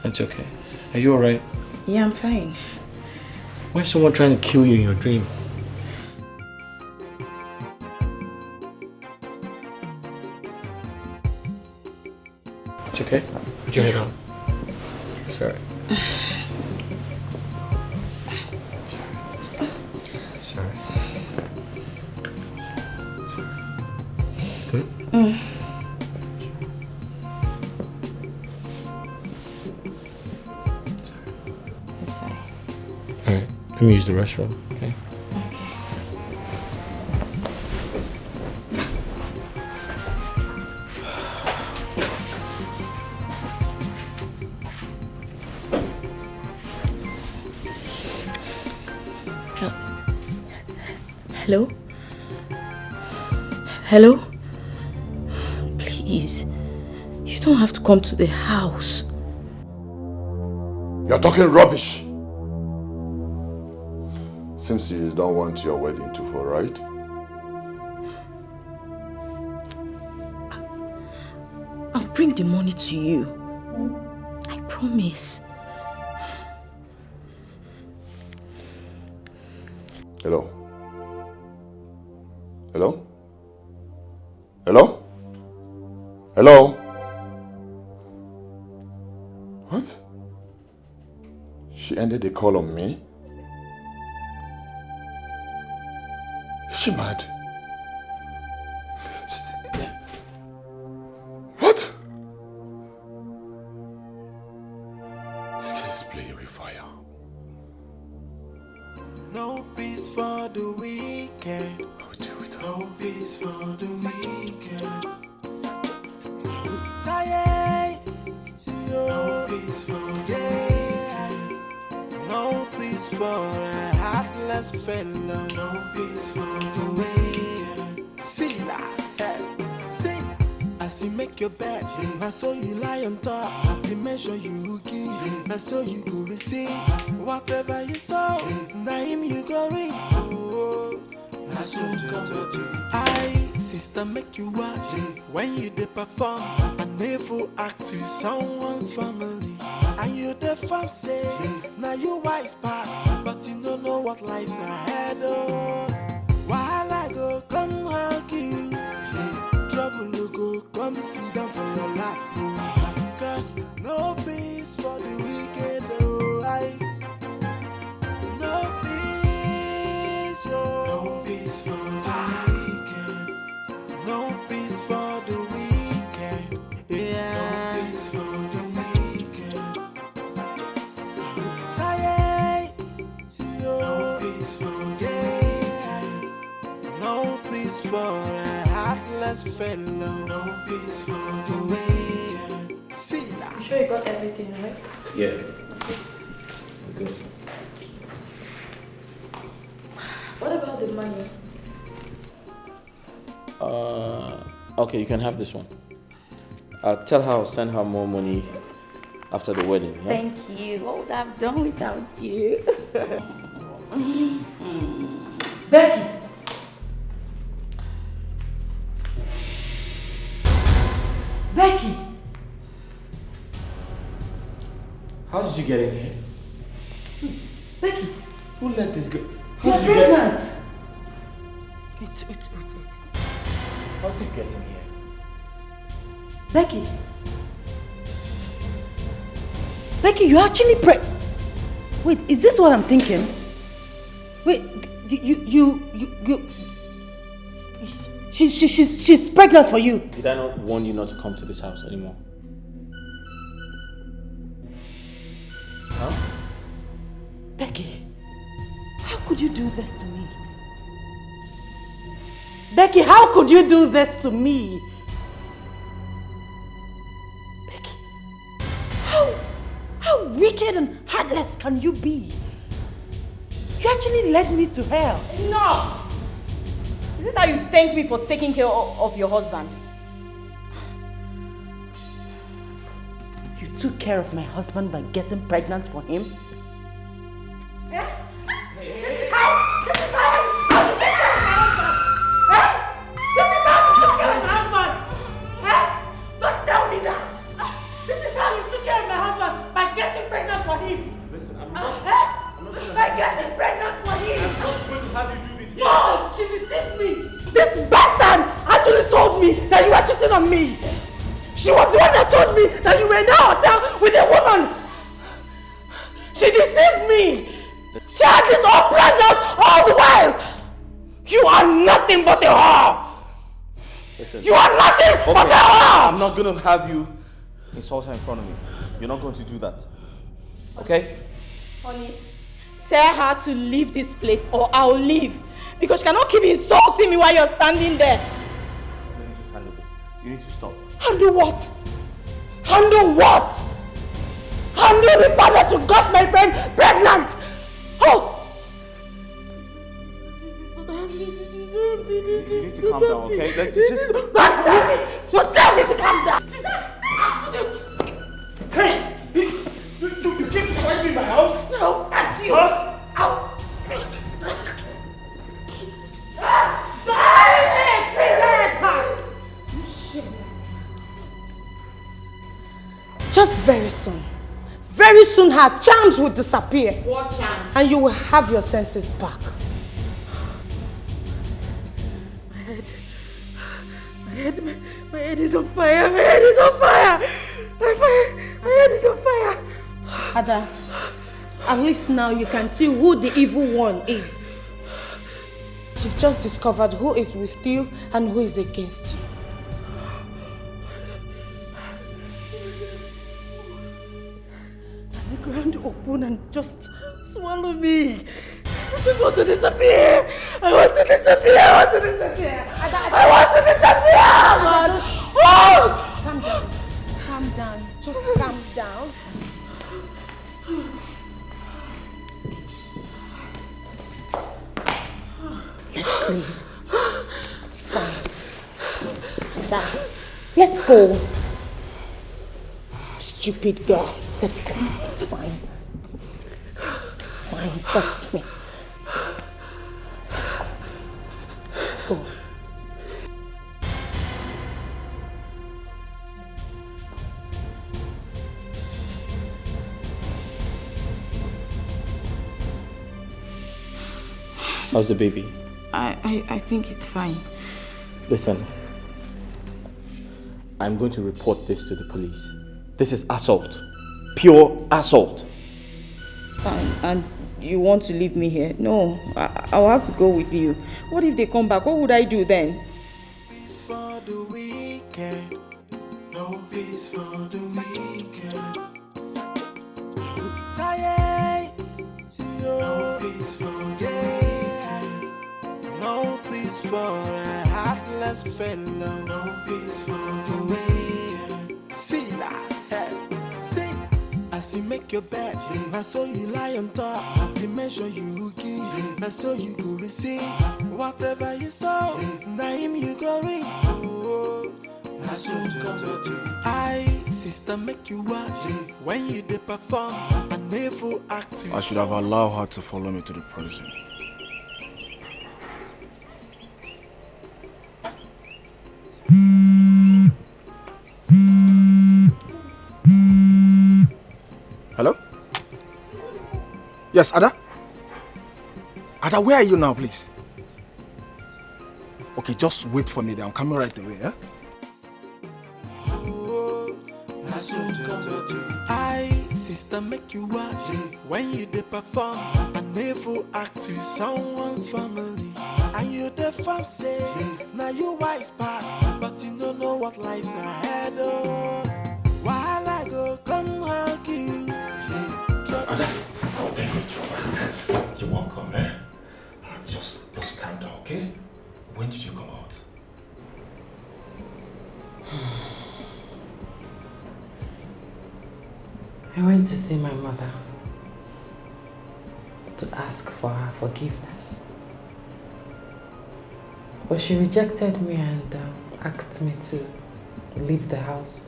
It's okay. Are you alright? Yeah, I'm fine. Why is someone trying to kill you in your dream? It's okay. Put your head on. Sorry. Sorry. Good? It's fine. Alright, let me use the restroom, okay? Hello? Hello? Please, you don't have to come to the house. You're talking rubbish. Seems you don't want your wedding to fall, right? I'll bring the money to you. I promise. Hello? Hello? Hello? Hello? What? She ended the call on me? Is she mad? What? This guy is playing with fire. No peace for the weekend. No peace for the weekend. Tired. No peace for the day. No peace for a heartless fellow. No peace for the way. See that? See. As you make your bed, now so you lie on top. The measure you give, now so you go receive. Whatever you sow, now him you go reap. Oh, now so come to I, sister, make you watch when you dey perform. And never act to someone's family. And you the farm say, now you wise pass, but you don't know what lies ahead. Oh, while I go come hug you. Trouble no go come sit down for your lap. Cause no peace for the wicked. Oh, no peace, oh. No peace for the wicked. No peace for the wicked. Yeah. No peace for the wicked. Tired. No peace for the no peace for a heartless fellow. No peace for the way. See that? You sure you got everything right? Yeah. Good. What about the money? Okay, you can have this one. Tell her I'll send her more money after the wedding. Yeah? Thank you. What would I have done without you? Becky! Becky! How did you get in here? Becky! Who let this go? You're pregnant! Wait. How did you get in here? Becky! Becky, you're actually Wait, is this what I'm thinking? Wait, she's pregnant for you. Did I not warn you not to come to this house anymore? Huh? Becky, how could you do this to me? Becky, how could you do this to me? Becky, how wicked and heartless can you be? You actually led me to hell. Enough! Is this how you thank me for taking care of your husband? You took care of my husband by getting pregnant for him? This is how you take care of my husband! This is how you took care of my husband! Don't tell me that! This is how you took care of my husband by getting pregnant for him! Listen, by getting pregnant for him! I'm not going to have you do this here. No! She deceived me! This bastard actually told me that you were cheating on me! She was the one that told me that you were in the hotel with a woman! She deceived me! She had this all planned out all the while! You are nothing but a whore! Listen. You are nothing but a whore! I'm not going to have you insult her in front of me. You're not going to do that. Okay? Honey, tell her to leave this place or I'll leave. Because she cannot keep insulting me while you're standing there. Let me just handle this. You need to stop. Handle what? Handle what? Handle the fact that you got my friend pregnant! Oh! This You need to calm down, okay? Don't tell me! Don't tell me to calm down! Hey! You keep swiping my house? No, fuck you! Huh? Ow! Just very soon her charms will disappear. What charm? And you will have your senses back. My head is on fire. My head is on fire. My head is on fire. Ada, at least now you can see who the evil one is. You've just discovered who is with you and who is against you. hand open and just swallow me. I just want to disappear. I want to disappear. I want to disappear. I want to disappear. Oh! Calm down. Calm down. Just calm down. Let's leave. It's fine. Ada, let's go. Stupid girl. Let's go. It's fine. It's fine. Trust me. Let's go. Let's go. How's the baby? I think it's fine. Listen, I'm going to report this to the police. This is assault. Pure assault. And you want to leave me here? No, I'll have to go with you. What if they come back? What would I do then? Peace for the weekend. No peace for the weekend. Tired. No peace for the weekend. No peace for a heartless fellow. No peace for the weekend. See that? See. As you make your bed, I saw you lie on top. The measure you give, I saw you go receive. Whatever you saw, now him you go read. Oh, I saw you come to I, sister, make you watch when you dey perform. I never act to I should have allowed her to follow me to the prison. Hello? Yes, Ada? Ada, where are you now, please? Okay, just wait for me there. I'm coming right away, yeah? I, sister, make you watch when you dey perform. I never act to someone's family. And you the fam say, now you wise pass, but you don't know what lies ahead. Oh, while I go come hug you. You're welcome, eh? Just calm down, okay? When did you come out? I went to see my mother to ask for her forgiveness. But she rejected me and asked me to leave the house.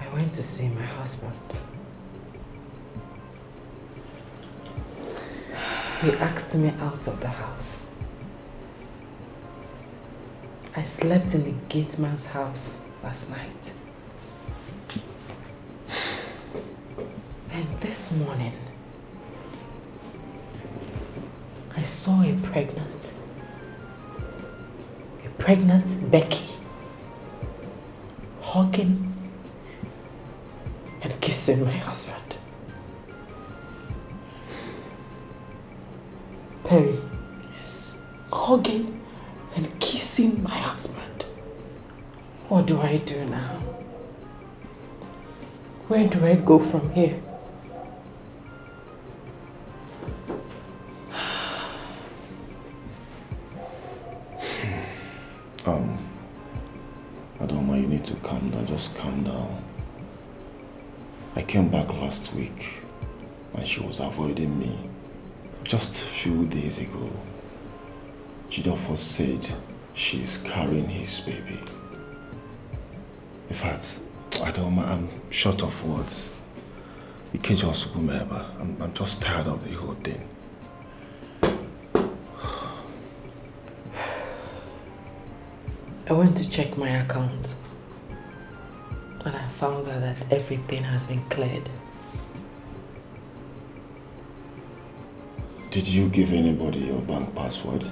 I went to see my husband. He asked me out of the house. I slept in the gate man's house last night. And this morning, I saw a pregnant Becky hugging and kissing my husband. Perry. Yes. Hugging and kissing my husband. What do I do now? Where do I go from here? Adoma, you need to calm down. Just calm down. I came back last week and she was avoiding me. Just a few days ago, Jidofo said she's carrying his baby. In fact, Adoma, I'm short of words. You can't just remember. I'm just tired of the whole thing. I went to check my account and I found out that everything has been cleared. Did you give anybody your bank password?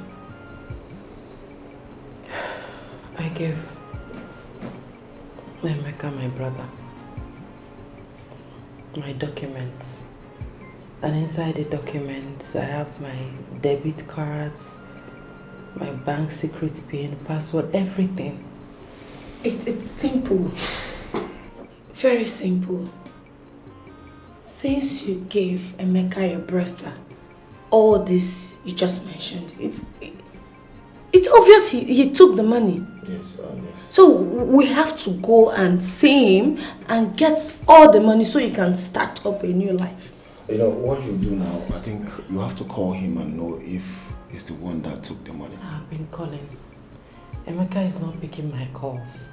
I gave Emeka, my brother, my documents. And inside the documents, I have my debit cards, my bank secret PIN, password, everything. It's simple. Very simple. Since you gave Emeka your brother all this you just mentioned, it's obvious he took the money. Yes, yes. So we have to go and see him and get all the money so he can start up a new life. You know, what you do now, I think you have to call him and know if he's the one that took the money. I've been calling. Emeka is not picking my calls.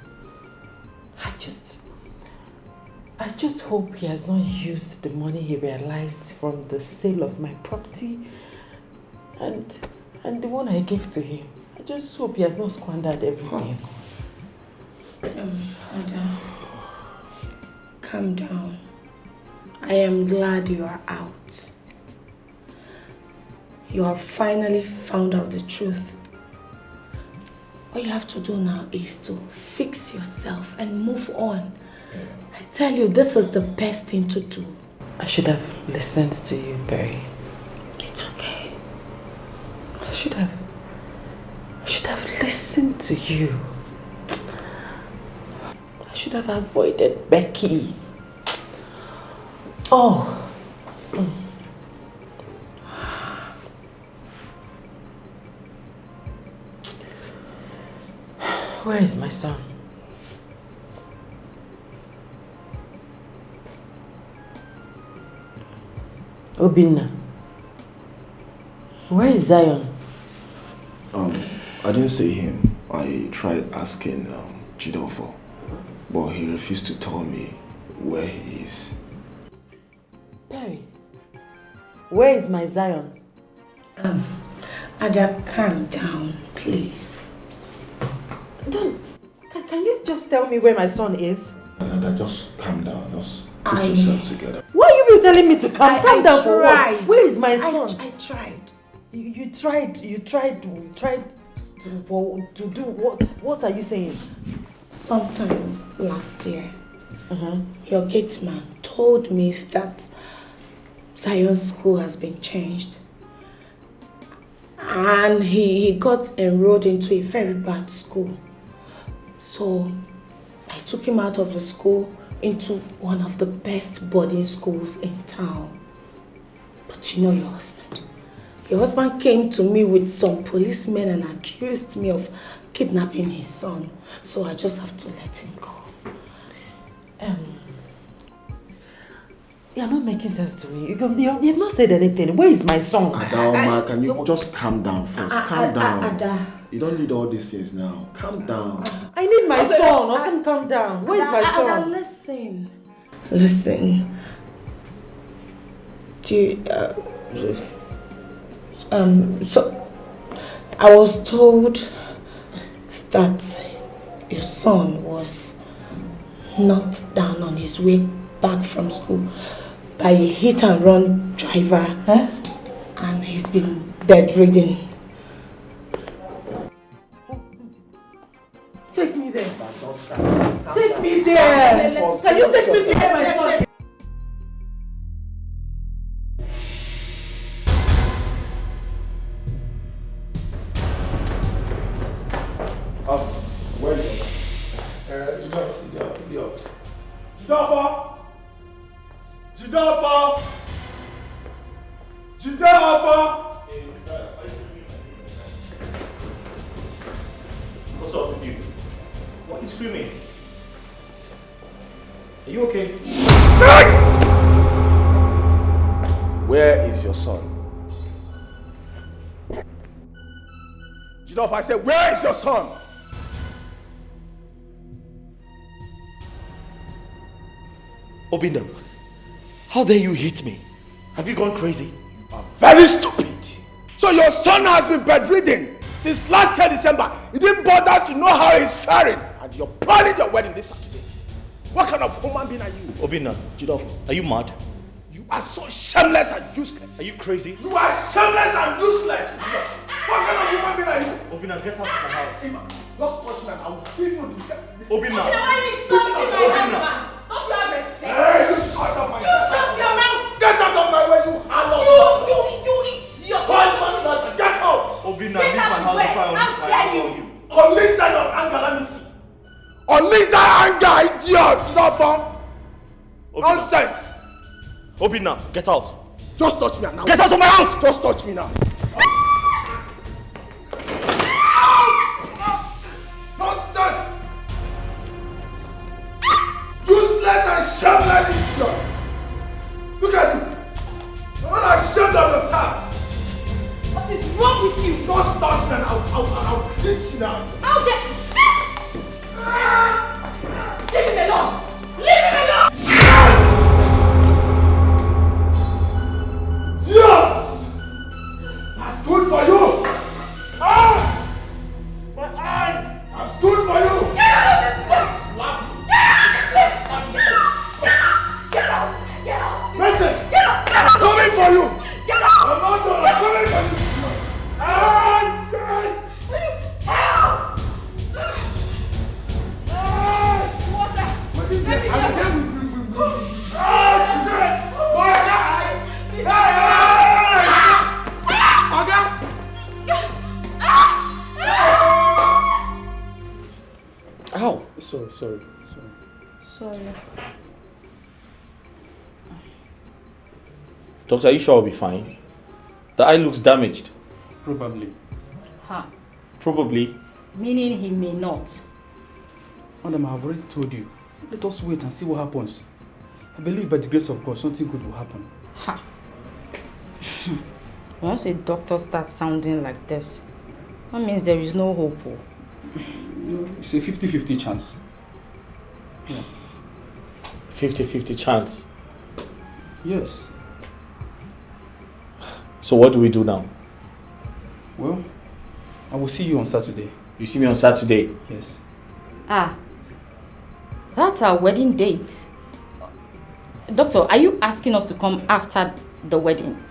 I just hope he has not used the money he realized from the sale of my property and the one I gave to him. I just hope he has not squandered everything. Ada, calm down. I am glad you are out. You have finally found out the truth. All you have to do now is to fix yourself and move on. I tell you, this is the best thing to do. I should have listened to you, Perry. It's okay. I should have listened to you. I should have avoided Becky. Oh. Where is my son? Obinna. Where is Zion? I didn't see him. I tried asking Chidofo, but he refused to tell me where he is. Perry, where is my Zion? Ada, calm down, please. Can you just tell me where my son is? Ada, just calm down. Just put yourself together. Why are you telling me to calm down for what? tried. Where is my son? I tried. You tried to do what? What are you saying? Sometime last year, your gate man told me that Zion's school has been changed. And he got enrolled into a very bad school. So I took him out of the school into one of the best boarding schools in town. But you know your husband. Your husband came to me with some policemen and accused me of kidnapping his son. So I just have to let him go. You're not making sense to me. You have not said anything. Where is my son? Adama, can you just calm down first? Calm down. Ada. You don't need all these things now. Calm down. I need my son. Austin, calm down. Where is my son? Ada, listen. Do you, so I was told that your son was knocked down on his way back from school by a hit-and-run driver, and he's been bedridden. Take me there. Take me there. Can you take me to where my son is? Where is Jidafa! What's up with you? What are you screaming? Are you okay? Where is your son? Jidafa, I said, where is your son? Obinna, how dare you hit me? Have you gone crazy? You are very stupid. So your son has been bedridden since last year December. You didn't bother to know how he's faring. And you're planning your wedding this Saturday. What kind of human being are you? Obinna, Jidofo, are you mad? You are so shameless and useless. Are you crazy? You are shameless and useless. What kind of human being are you? Obinna, get out of my house. Just touch me and I will give you the... Obinna! Why are you insulting my husband? Don't you have respect? Hey, you shut up my You shut your mouth! Get out of my way, you harlot! You idiot! Get out! Obinna, leave my house before I How dare you? Unleash that of anger, let me see. Unleash that anger, idiot! Nonsense! Obina, get out. Just touch me now. Get out of my house! Just touch me now. Nonsense! Useless and shameless idiots! Look at you! You're not ashamed of yourself! What is wrong with you? Just touch me and I'll beat you now! How dare... Leave him alone! Leave him alone! Yes! That's good for you! Ah! My eyes! That's good for you! Get out of this place! Slap you! Get out of this place! Get out! Get out! Listen! Get out! I'm coming for you! Get out! I'm not done! I'm coming for you! Ah! Shit! Help! Ah! Water! What is Let me that? go! Ah! Shit! Boy, die! Die! Okay? Ow! Sorry. Doctor, are you sure I'll be fine? The eye looks damaged. Probably. Ha. Probably. Meaning he may not. Madam, I have already told you. Let us wait and see what happens. I believe by the grace of God, something good will happen. Ha. Once a doctor starts sounding like this, that means there is no hope. It's a 50-50 chance. Yeah. 50-50 chance. Yes. So what do we do now? Well, I will see you on Saturday. You see me on Saturday? Yes. Ah. That's our wedding date. Doctor, are you asking us to come after the wedding?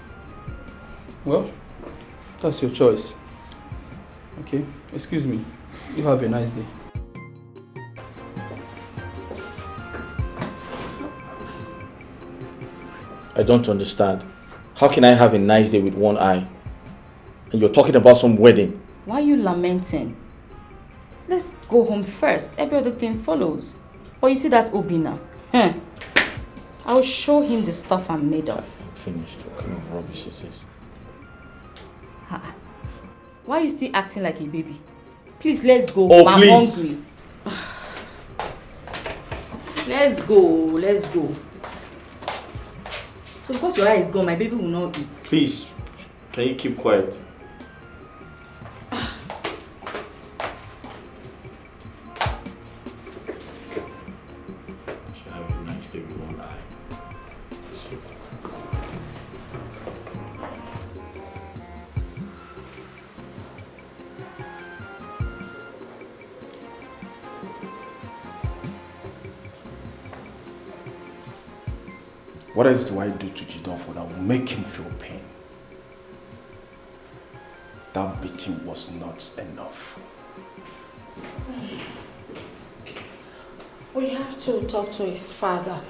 Well, that's your choice. Okay, excuse me. You have a nice day. I don't understand. How can I have a nice day with one eye? And you're talking about some wedding. Why are you lamenting? Let's go home first. Every other thing follows. But you see that Obina? I'll show him the stuff I'm made of. Finished. What kind of rubbish is this? Why are you still acting like a baby? Please, let's go. Oh, I'm please. hungry. Let's go. So because your eye is gone, my baby will not eat. Please, can you keep quiet? Should have a nice day with one eye. What else do I do to Jidofo that will make him feel pain? That beating was not enough. We have to talk to his father.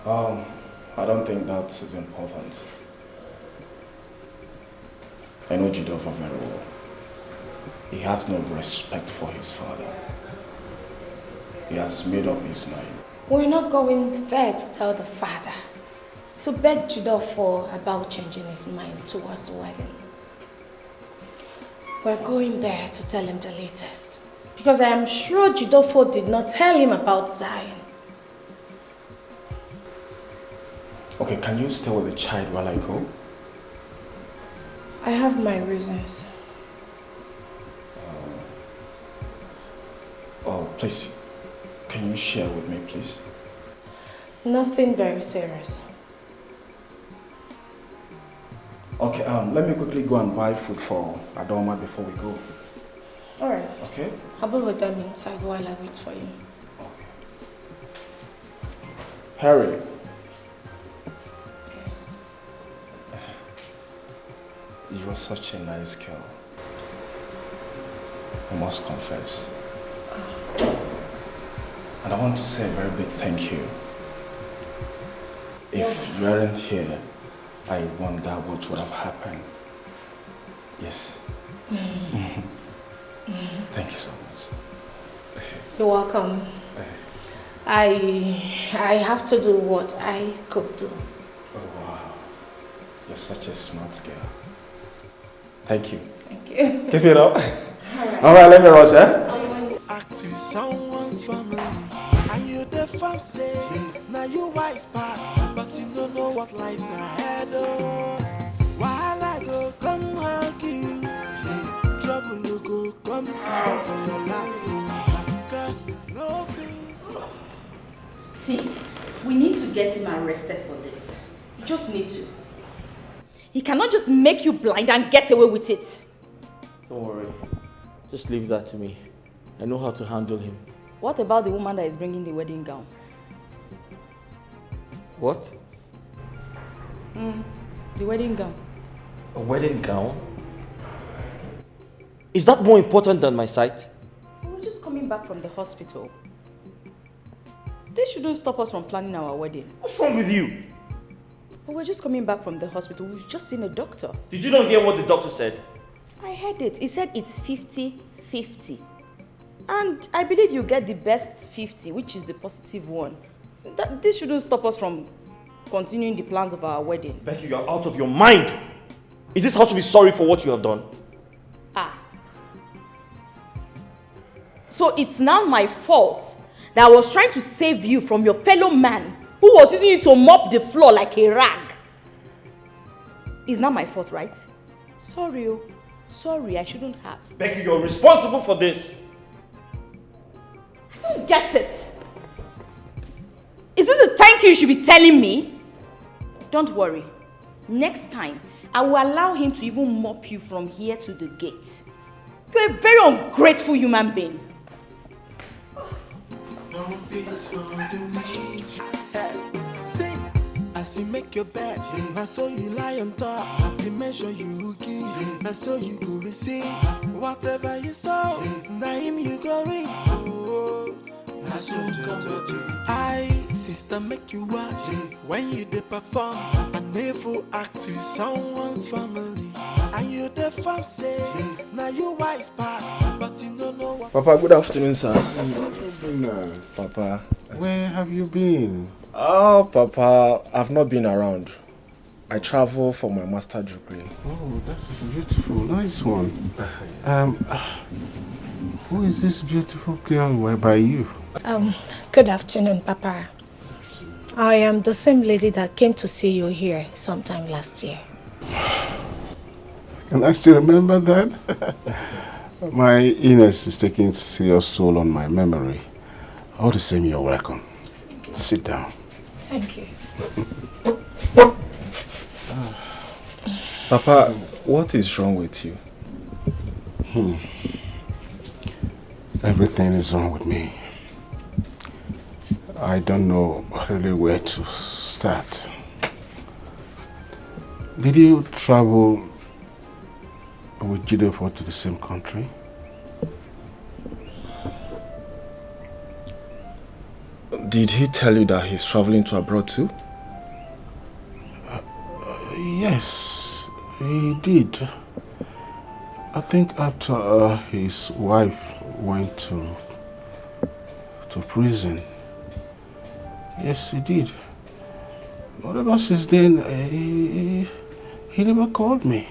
I don't think that is important. I know Jidofo very well. He has no respect for his father. He has made up his mind. We're not going there to tell the father, to beg Jidofo about changing his mind towards the wedding. We're going there to tell him the latest. Because I am sure Jidofo did not tell him about Zion. Okay, can you stay with the child while I go? I have my reasons. Oh, please. Can you share with me, please? Nothing very serious. Okay, let me quickly go and buy food for Adoma before we go. Alright. Okay? I'll be with them inside while I wait for you. Harry. Yes. You are such a nice girl. I must confess. And I want to say a very big thank you. If you weren't here, I wonder what would have happened. Yes. Thank you so much. You're welcome. I have to do what I could do. Oh, wow. You're such a smart girl. Thank you. Thank you. Give it up. All right, let me rush, eh? Act to someone's family, and you the fiancé. Now you wise pass, but you don't know what lies ahead. Oh, while I go come hug you, trouble will go come sit down for your life. Cause no peace. See, we need to get him arrested for this. You just need to. He cannot just make you blind and get away with it. Don't worry. Just leave that to me. I know how to handle him. What about the woman that is bringing the wedding gown? What? The wedding gown. A wedding gown? Is that more important than my sight? We're just coming back from the hospital. This shouldn't stop us from planning our wedding. What's wrong with you? But we're just coming back from the hospital. We've just seen a doctor. Did you not hear what the doctor said? I heard it. He said it's 50-50. And I believe you get the best 50, which is the positive one. This shouldn't stop us from continuing the plans of our wedding. Becky, you're out of your mind! Is this how to be sorry for what you have done? So it's now my fault that I was trying to save you from your fellow man who was using you to mop the floor like a rag. It's not my fault, right? Sorry, oh. Sorry, I shouldn't have. Becky, you're responsible for this. I don't get it. Is this a thank you should be telling me? Don't worry. Next time, I will allow him to even mop you from here to the gate. You're a very ungrateful human being. No peace for the weak. See, as you make your bed, now so you lie on top. The measure you give, now so you go receive. Whatever you sow, now him you go reap. Oh, now so come to I, sister, make you watch when you dey perform. And never act to someone's family. And you the fiancé, now you wise pass, but you don't know what. Papa, good afternoon, sir. Papa. Where have you been? Oh, Papa, I've not been around. I travel for my master's degree. Oh, that is beautiful. Nice one. Who is this beautiful girl? Where by you? Good afternoon, Papa. I am the same lady that came to see you here sometime last year. Can I still remember that? My illness is taking serious toll on my memory. All the same, you're welcome. Sit down. Thank you. Papa, what is wrong with you? Everything is wrong with me. I don't know really where to start. Did you travel with Jidofo to the same country? Did he tell you that he's traveling to abroad too? Yes, he did. I think after his wife went to prison. Yes, he did. But ever since then, he never called me.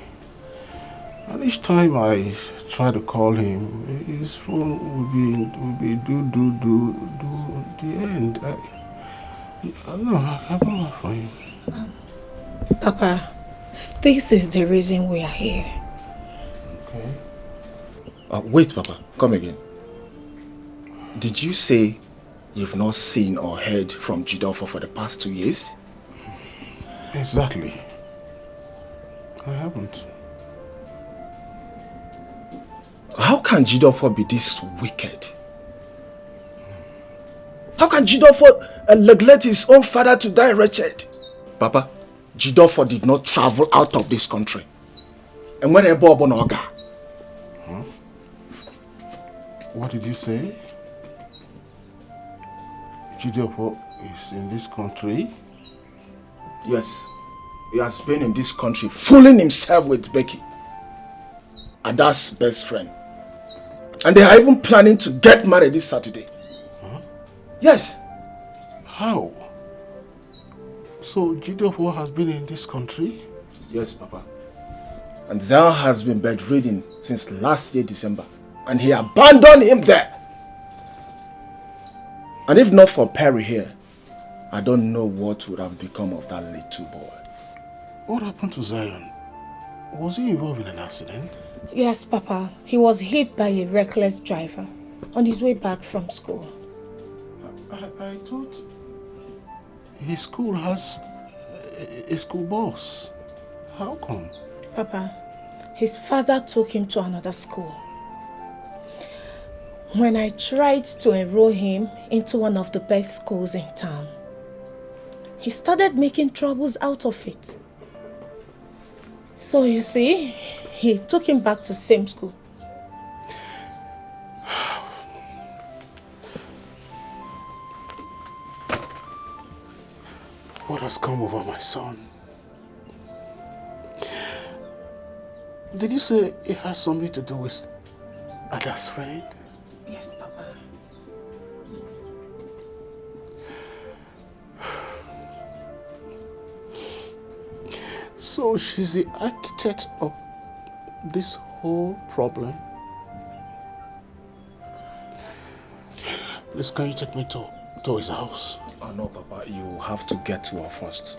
And each time I try to call him, his phone would be do the end. I don't know, I don't know for him. Papa, this is the reason we are here. Okay. Wait, Papa, come again. Did you say you've not seen or heard from Jidofo for the past 2 years? Exactly. I haven't. How can Jidofo be this wicked? How can Jidofo neglect his own father to die wretched? Papa, Jidofo did not travel out of this country. And when Ebo Oga. What did you say? Jidofo is in this country? Yes. He has been in this country fooling himself with Becky, Ada's best friend. And they are even planning to get married this Saturday. Yes. How? So Jidofo has been in this country? Yes, Papa. And Zion has been bedridden since last year, December. And he abandoned him there. And if not for Perry here, I don't know what would have become of that little boy. What happened to Zion? Was he involved in an accident? Yes, Papa. He was hit by a reckless driver on his way back from school. I thought his school has a school bus. How come? Papa, his father took him to another school. When I tried to enroll him into one of the best schools in town, he started making troubles out of it. So you see, he took him back to the same school. What has come over my son? Did you say it has something to do with Ada's friend? Yes, Papa. So she's the architect of this whole problem? Please, can you take me to his house? Oh no, Papa, you have to get to her first.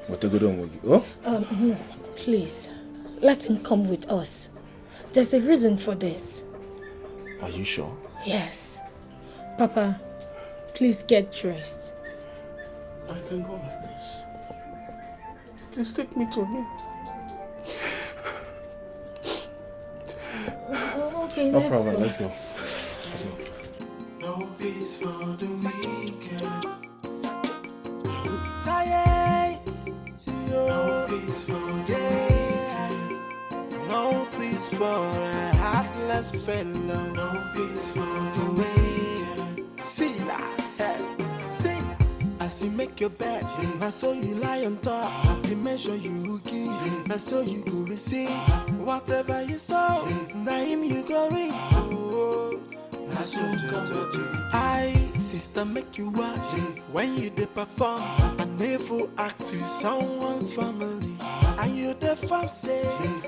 What are you doing with you? Oh? No, please, let him come with us. There's a reason for this. Are you sure? Yes. Papa, please get dressed. I can go like this. Please take me to him. Okay, no problem, let's go. No peace for the weekend. Tired. No peace for the day. No peace for a heartless fellow. No peace for the way. See that? See. As you make your bed, I saw you lie on top. The measure you give, I saw you go receive. Whatever you saw, now him you go read. I so I, sister, make you watch when you dey perform and never act to someone's family. And you the fam say,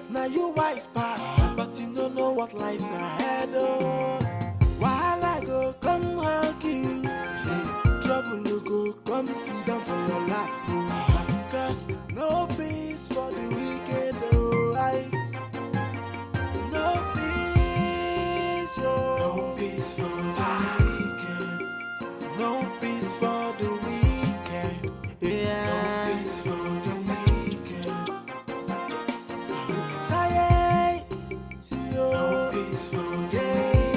now you wise pass, but you don't know what lies ahead. Oh, while I go come hug you, trouble will go come sit down for your lap. Cause no peace for the wicked. Oh, no peace, oh. No peace for the weekend. No peace for the weekend. Yeah. No peace for the weekend. Tired. No peace for the day.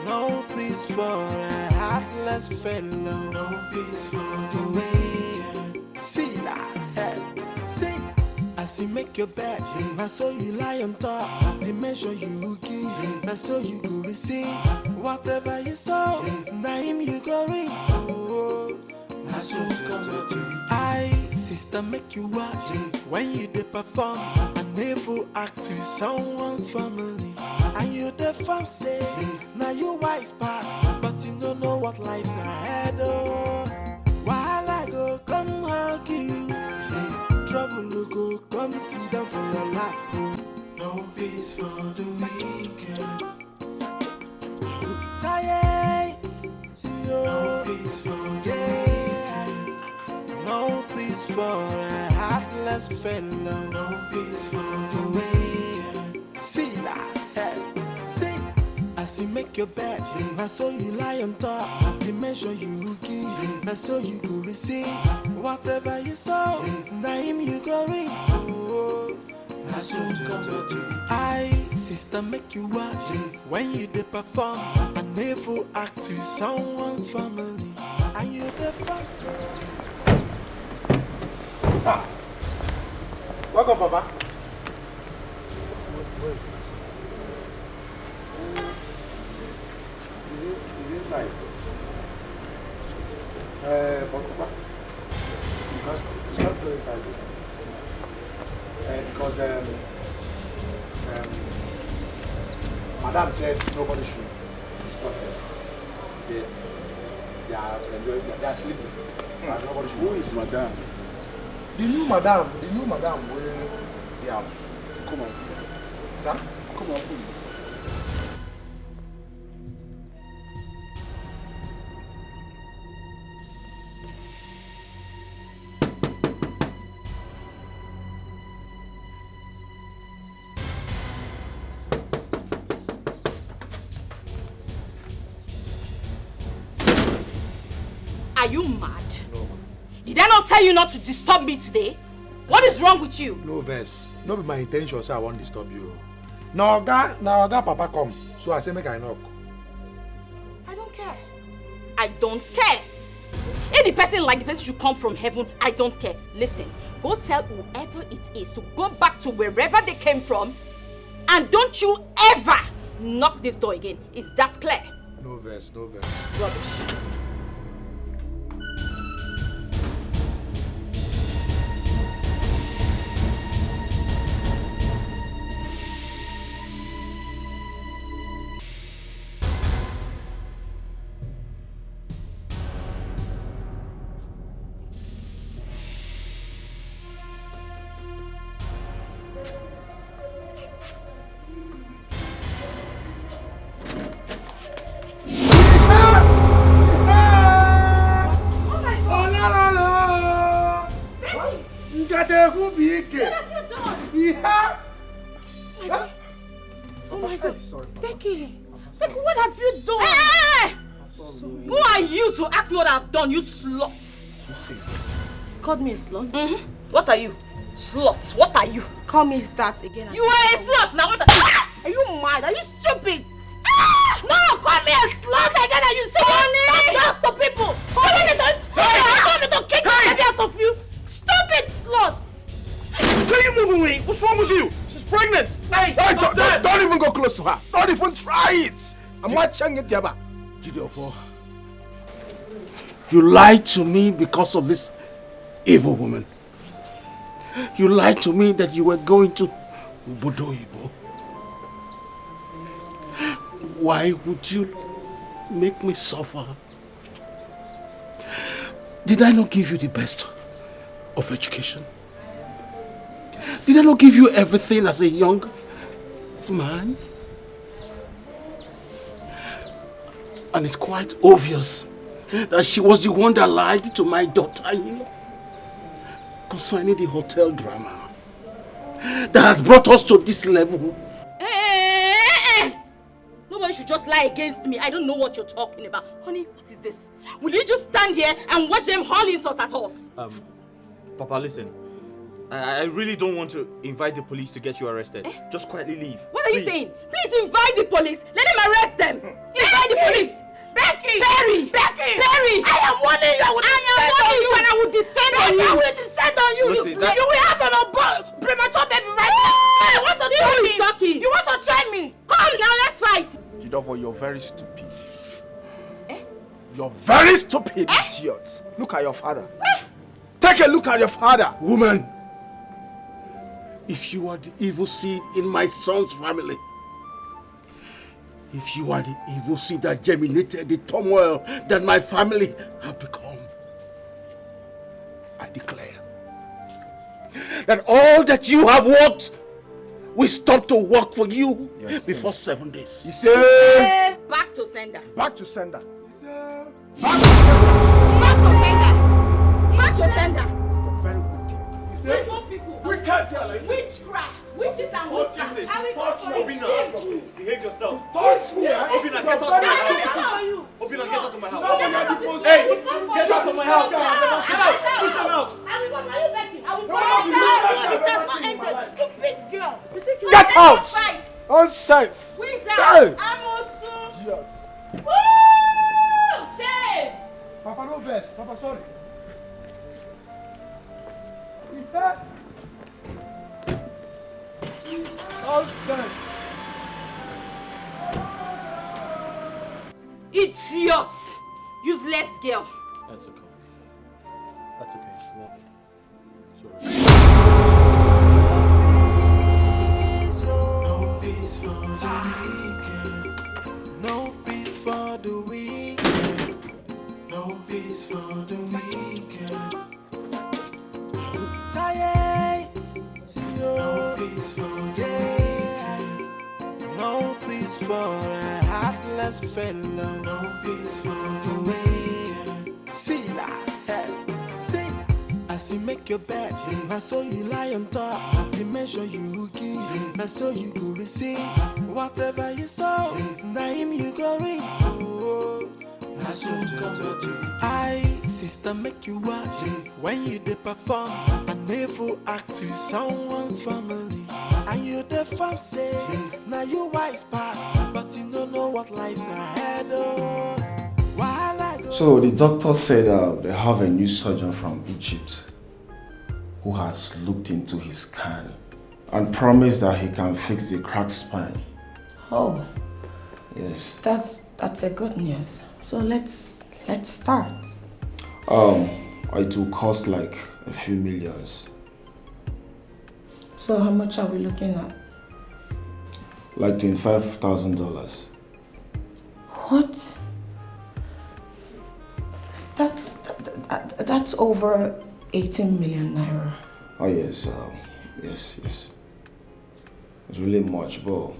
No peace for a heartless fellow. No peace for the way. See that? See. As you make your bed, I saw you lie on top. The measure you give, I saw you go receive. Whatever you saw, now him you go read. Oh, I so come I, sister, make you watch when you dey perform and never act to someone's family. And you the fam say, now you wise pass, but you don't know what lies ahead. Oh, while I go come hug you. Trouble will go come sit down for your lap. No peace for the weekend. Tired. No peace for the day. No peace for a heartless fellow. No peace for the way. See that? See. As you make your bed, I saw you lie on top. The measure you give, I saw you go receive. Whatever you saw, now him you go read. Oh, I so come I, sister, make you watch when you dey perform and never act to someone's family. And you the fam say. Ah. Welcome, Papa. Where is my son? He's inside. Papa. It's not really inside. Because Madam said nobody should stop him. They are enjoying. They are sleeping. And nobody should. Who is Madame? The new madam wearing the house. Come on. Sir? Come on, please. Are you mad? No. Did I not tell you not to disturb me today? What is wrong with you? No verse. No be my intention, so I won't disturb you. Now Oga Papa come, so I say make I knock. I don't care. I don't care. If the person like the person should come from heaven, I don't care. Listen, go tell whoever it is to go back to wherever they came from, and don't you ever knock this door again. Is that clear? No verse. Rubbish. Oh my God. Sorry, Becky, what have you done? Hey! Who are you to ask me what I've done, you slut? Called me a slut? Mm-hmm. What are you? Slut, what are you? Call me that again. You are a slut, now what Are you mad? Are you stupid? No, call me a slut again and you say stop to people! Call me to kick the baby out of you! Stupid slut! Can you move away? What's wrong with you? She's pregnant! Hey, don't even go close to her. Don't even try it. I'm watching it, Jaba. Gideon, you lied to me because of this evil woman. You lied to me that you were going to Ubodoyibo. Why would you make me suffer? Did I not give you the best of education? Did I not give you everything as a young man? And it's quite obvious that she was the one that lied to my daughter-in-law concerning the hotel drama that has brought us to this level. Nobody should just lie against me. I don't know what you're talking about. Honey, what is this? Will you just stand here and watch them haul insults at us? Papa, listen. I really don't want to invite the police to get you arrested. Just quietly leave. What are you saying? Please invite the police. Let them arrest them. Invite the police. Becky! Perry! I am warning you. I will descend on you. I will descend on you. Listen, you will have an premature baby right now. You want to try me? Talking. You want to try me? Come now, let's fight. Jidofo, you're very stupid. You're very stupid, idiot. Look at your father. Take a look at your father. Woman, if you are the evil seed in my son's family, if you are the evil seed that germinated the turmoil that my family have become, I declare that all that you have worked will stop to work for you before 7 days. You say back to sender. Back to sender. Back to sender. Very wicked. You say wicked girl. Witchcraft. Witches and witches. Obina, behave yourself. Touch me. Obina, get out of my house. Obina, get out of my house. Hey, get out of my house. Get out. Push them out. It has not ended. Stupid girl. Get out. Nonsense. Wizard. Amosu. Idiot. Woo! Shame. Papa, no verse. Papa, sorry. Nonsense. Idiot. Useless girl. That's okay. That's okay. It's not. No peace for the weekend. No peace for the weekend. No peace for the wicked. Tired. No peace for the no peace for a heartless fellow. No peace for the wicked. See that? See. As you make your bed, I saw you lie on top. The measure you give, I saw you go receive. Whatever you sow, now him you go reap. Oh, I saw you come to I, sister, make you watch when you dey perform. A never act to someone's family. And you the fam say, now you wise pass, but you don't know what lies ahead. Oh. So the doctor said they have a new surgeon from Egypt who has looked into his scan and promised that he can fix the cracked spine. Oh. Yes. That's a good news. So let's start. It will cost like a few millions. So how much are we looking at? Like $25,000. What? That's over 18 million naira. Oh yes, yes. It's really much, but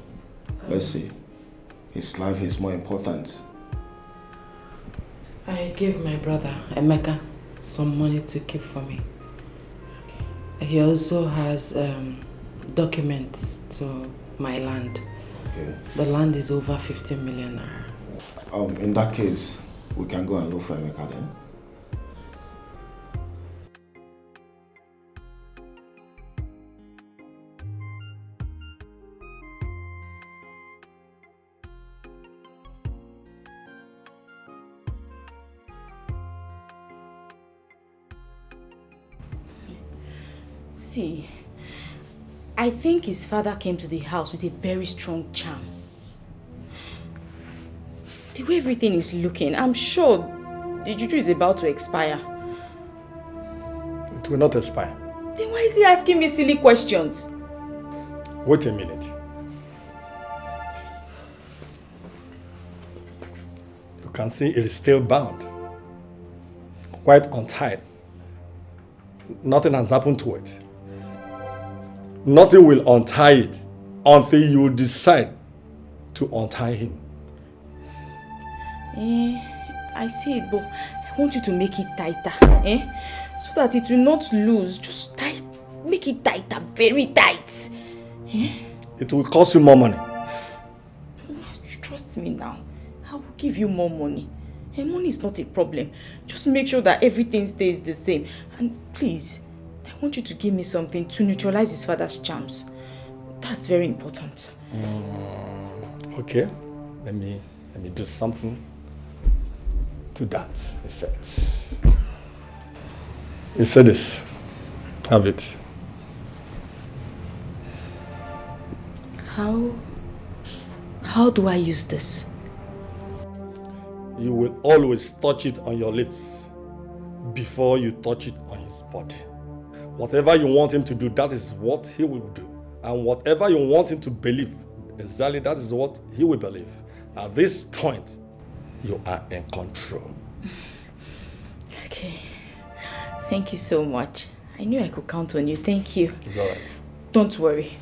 let's see. His life is more important. I gave my brother, Emeka, some money to keep for me. He also has documents to my land. Okay. The land is over 15 million naira. In that case, we can go and look for Emeka then. See, I think his father came to the house with a very strong charm. The way everything is looking, I'm sure the juju is about to expire. It will not expire. Then why is he asking me silly questions? Wait a minute. You can see it is still bound. Quite untied. Nothing has happened to it. Nothing will untie it until you decide to untie him. I see it, but I want you to make it tighter, so that it will not loose. Just tight, make it tighter, very tight. It will cost you more money. Trust me now. I will give you more money. Money is not a problem. Just make sure that everything stays the same. And please, I want you to give me something to neutralize his father's charms. That's very important. Okay, let me do something to that effect. You said this. Have it. How do I use this? You will always touch it on your lips before you touch it on his body. Whatever you want him to do, that is what he will do. And whatever you want him to believe, exactly that is what he will believe. At this point, you are in control. Okay. Thank you so much. I knew I could count on you. Thank you. It's all right. Don't worry.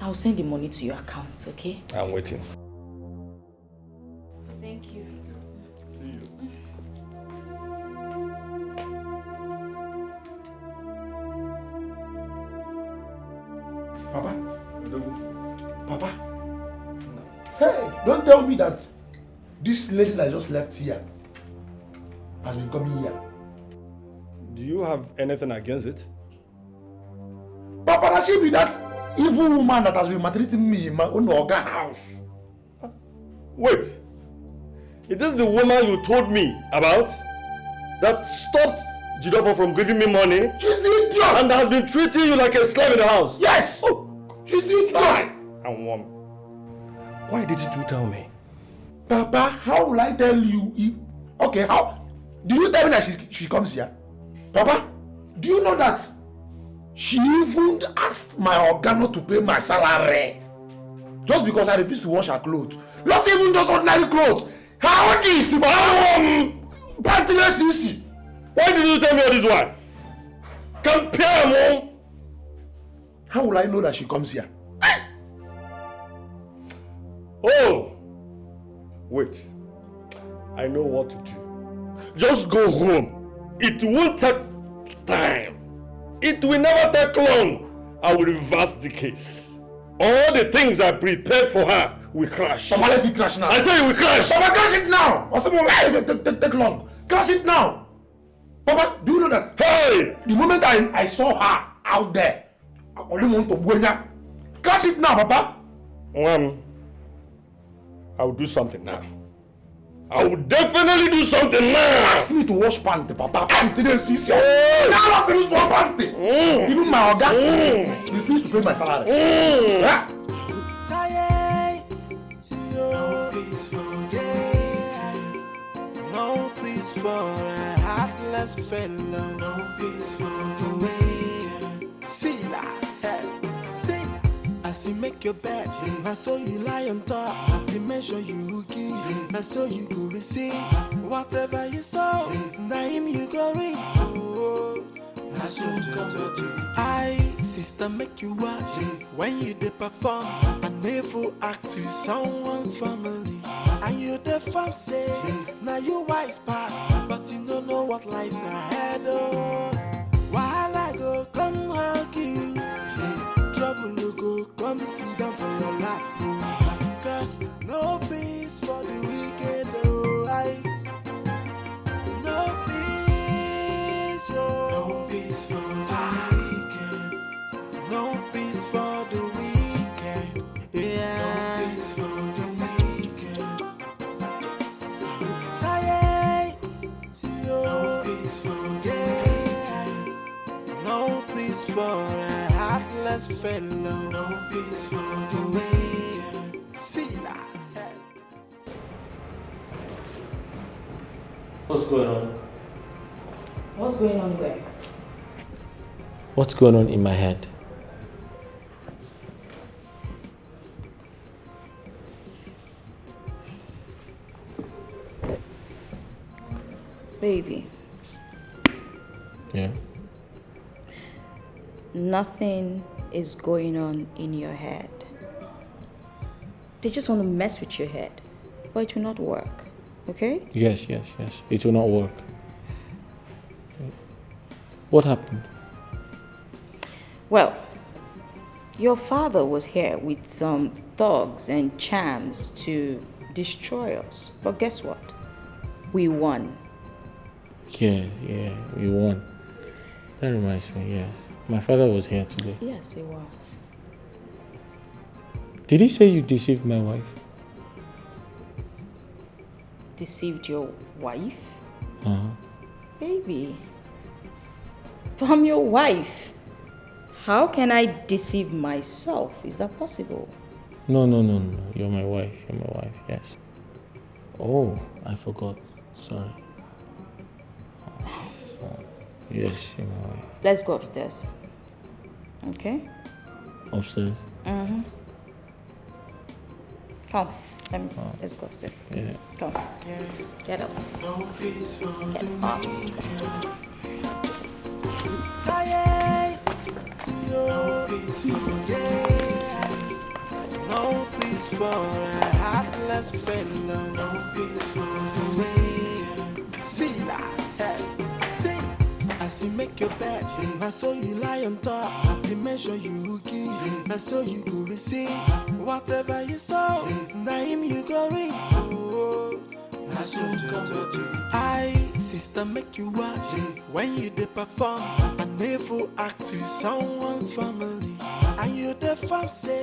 I'll send the money to your account, okay? I'm waiting. Thank you. See you. Papa? Papa? Hey, don't tell me that this lady that just left here has been coming here. Do you have anything against it? Papa, that she be that evil woman that has been maltreating me in my own Oga house. Wait. Is this the woman you told me about? That stopped Jidofo from giving me money? She's the idiot! And has been treating you like a slave in the house? Yes! Oh, she's the idiot! And woman. Why didn't you tell me? Papa, how will I tell you if... Okay, how... Did you tell me that she comes here? Papa, do you know that she even asked my organo to pay my salary? Just because I refused to wash her clothes. Not even just ordinary clothes. How this? Pantyless easy. Why did you tell me all this while? Compare, Mom! How will I know that she comes here? Oh! Wait. I know what to do. Just go home. It won't take time. It will never take long. I will reverse the case. All the things I prepared for her will crash. Papa, let it crash now. I say it will crash. Papa, crash it now. What's the take long? Crash it now. Papa, do you know that? Hey! The moment I saw her out there, I only want to go in. Crash it now, Papa. I will do something now. I will definitely do something now. Ask me to wash panty, Papa. Panty, then see so. Now I see one panty. Even my organ refused to pay my salary. No peace for no peace for a heartless fellow. No peace for the way. See that? See. As you make your bed, I saw you lie on top. The measure you give, I saw you go receive. Whatever you saw, now him you go read. Oh, I saw you come to I, sister, make you watch when you dey perform. A never act to someone's family. And you the fam say, now you wise pass, but you don't know what lies ahead. Oh, while I go come hug you. Trouble you go come sit down for your lap. Cause no peace for the wicked, oh no peace, oh. No peace for the wicked. No peace for the wicked. Yeah. No peace for the wicked. No peace for no peace for heartless fellow, no peace for the way. See that? What's going on? What's going on where? What's going on in my head? Baby. Yeah. Nothing is going on in your head. They just want to mess with your head, but it will not work, okay? Yes. It will not work. What happened? Well, your father was here with some thugs and chams to destroy us. But guess what? We won. Yeah, we won. That reminds me, yes. My father was here today. Yes, he was. Did he say you deceived my wife? Deceived your wife? Uh-huh. Baby, I'm your wife. How can I deceive myself? Is that possible? No. You're my wife. Yes. Oh, I forgot. Sorry. Yes, you're my wife. Let's go upstairs. Okay? Upstairs? Mm-hmm. Come. Let's go upstairs. Yeah. Come. Get up. Get up. No peace for a heartless fellow. No peace for the way. See that? See. As you make your bed, I saw you lie on top. The measure you give, I saw you go receive. Whatever you saw, now him you go read. Oh, I saw you come to I, sister, make you watch when you dey perform. I never act to someone's family. And you the fam say,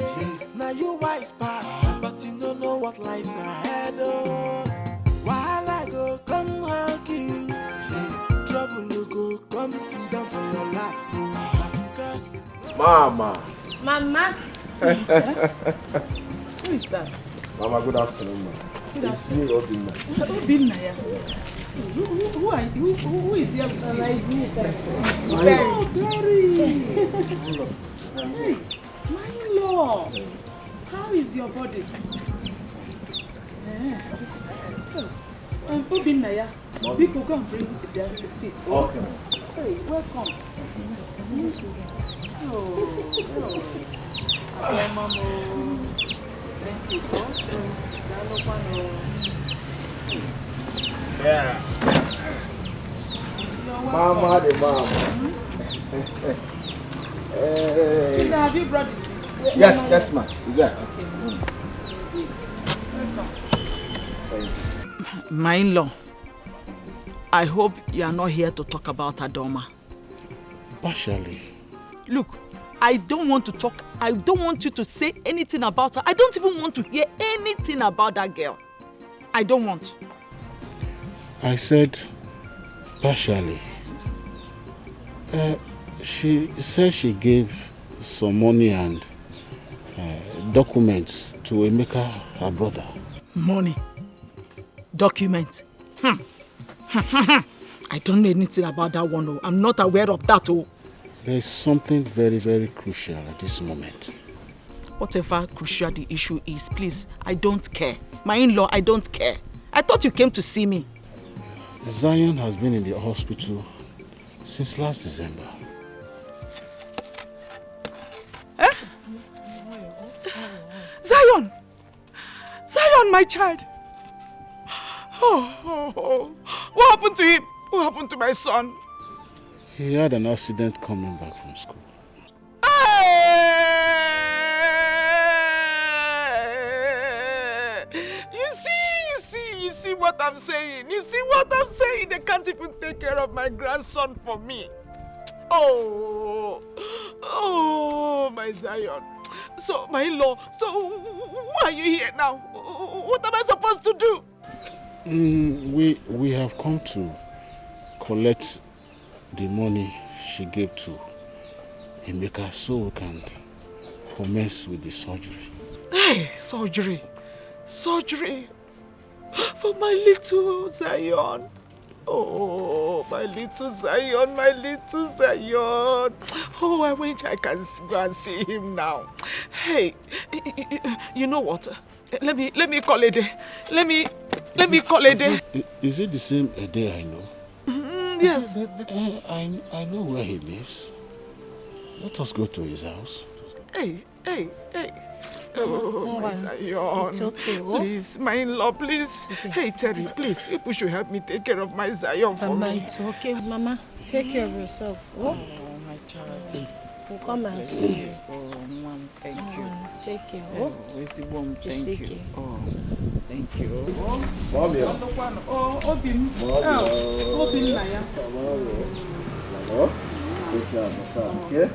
now you wise pass, but you don't know what lies ahead. Oh, while I go come hug you. Trouble you go come sit down for your lap. Mama. Mama. Who is that? Mama, good afternoon, ma. Good It's me, Obinna. Obinna, who are you? Who is here with you? It's me, Hey, my lord. How is your body? Obinaya, people go and bring the seat. Okay. Hey, welcome. Thank you. Yeah. Mama the mama. Hey. Have you brought the seat? Yes, ma. You got it. My in-law, I hope you are not here to talk about Adoma. Partially. Look, I don't want to talk. I don't want you to say anything about her. I don't even want to hear anything about that girl. I don't want. I said partially. She said she gave some money and documents to Emeka, her brother. Money? Documents? I don't know anything about that one. Oh. I'm not aware of that. Oh. There's something very, very crucial at this moment. Whatever crucial the issue is, please, I don't care. My in-law, I don't care. I thought you came to see me. Zion has been in the hospital since last December. Eh? Zion! Zion, my child! Oh. What happened to him? What happened to my son? He had an accident coming back from school. You see what I'm saying? You see what I'm saying? They can't even take care of my grandson for me. Oh, my Zion. So, my in-law, so why are you here now? What am I supposed to do? We have come to collect the money she gave to Emeka so we can commence with the surgery. Hey, surgery for my little Zion. Oh, my little Zion. Oh, I wish I can go and see him now. Hey, you know what? Let me call a day. Let me call a day. Is it the same a day I know? Yes. I know where he lives. Let us go to his house. Hey. Oh, my Zion. It's okay. Please, my in-law, please. Okay. Hey, Terry, please. You should help me take care of my Zion for me. It's okay, Mama. Take care of yourself. Oh, my child. We'll come and see you. Oh, Mom, thank you. Take care. Where's the mom? Thank you. Oh, thank you. Mommy. Obin. Obin Naya. Hello. Take care of yourself, okay?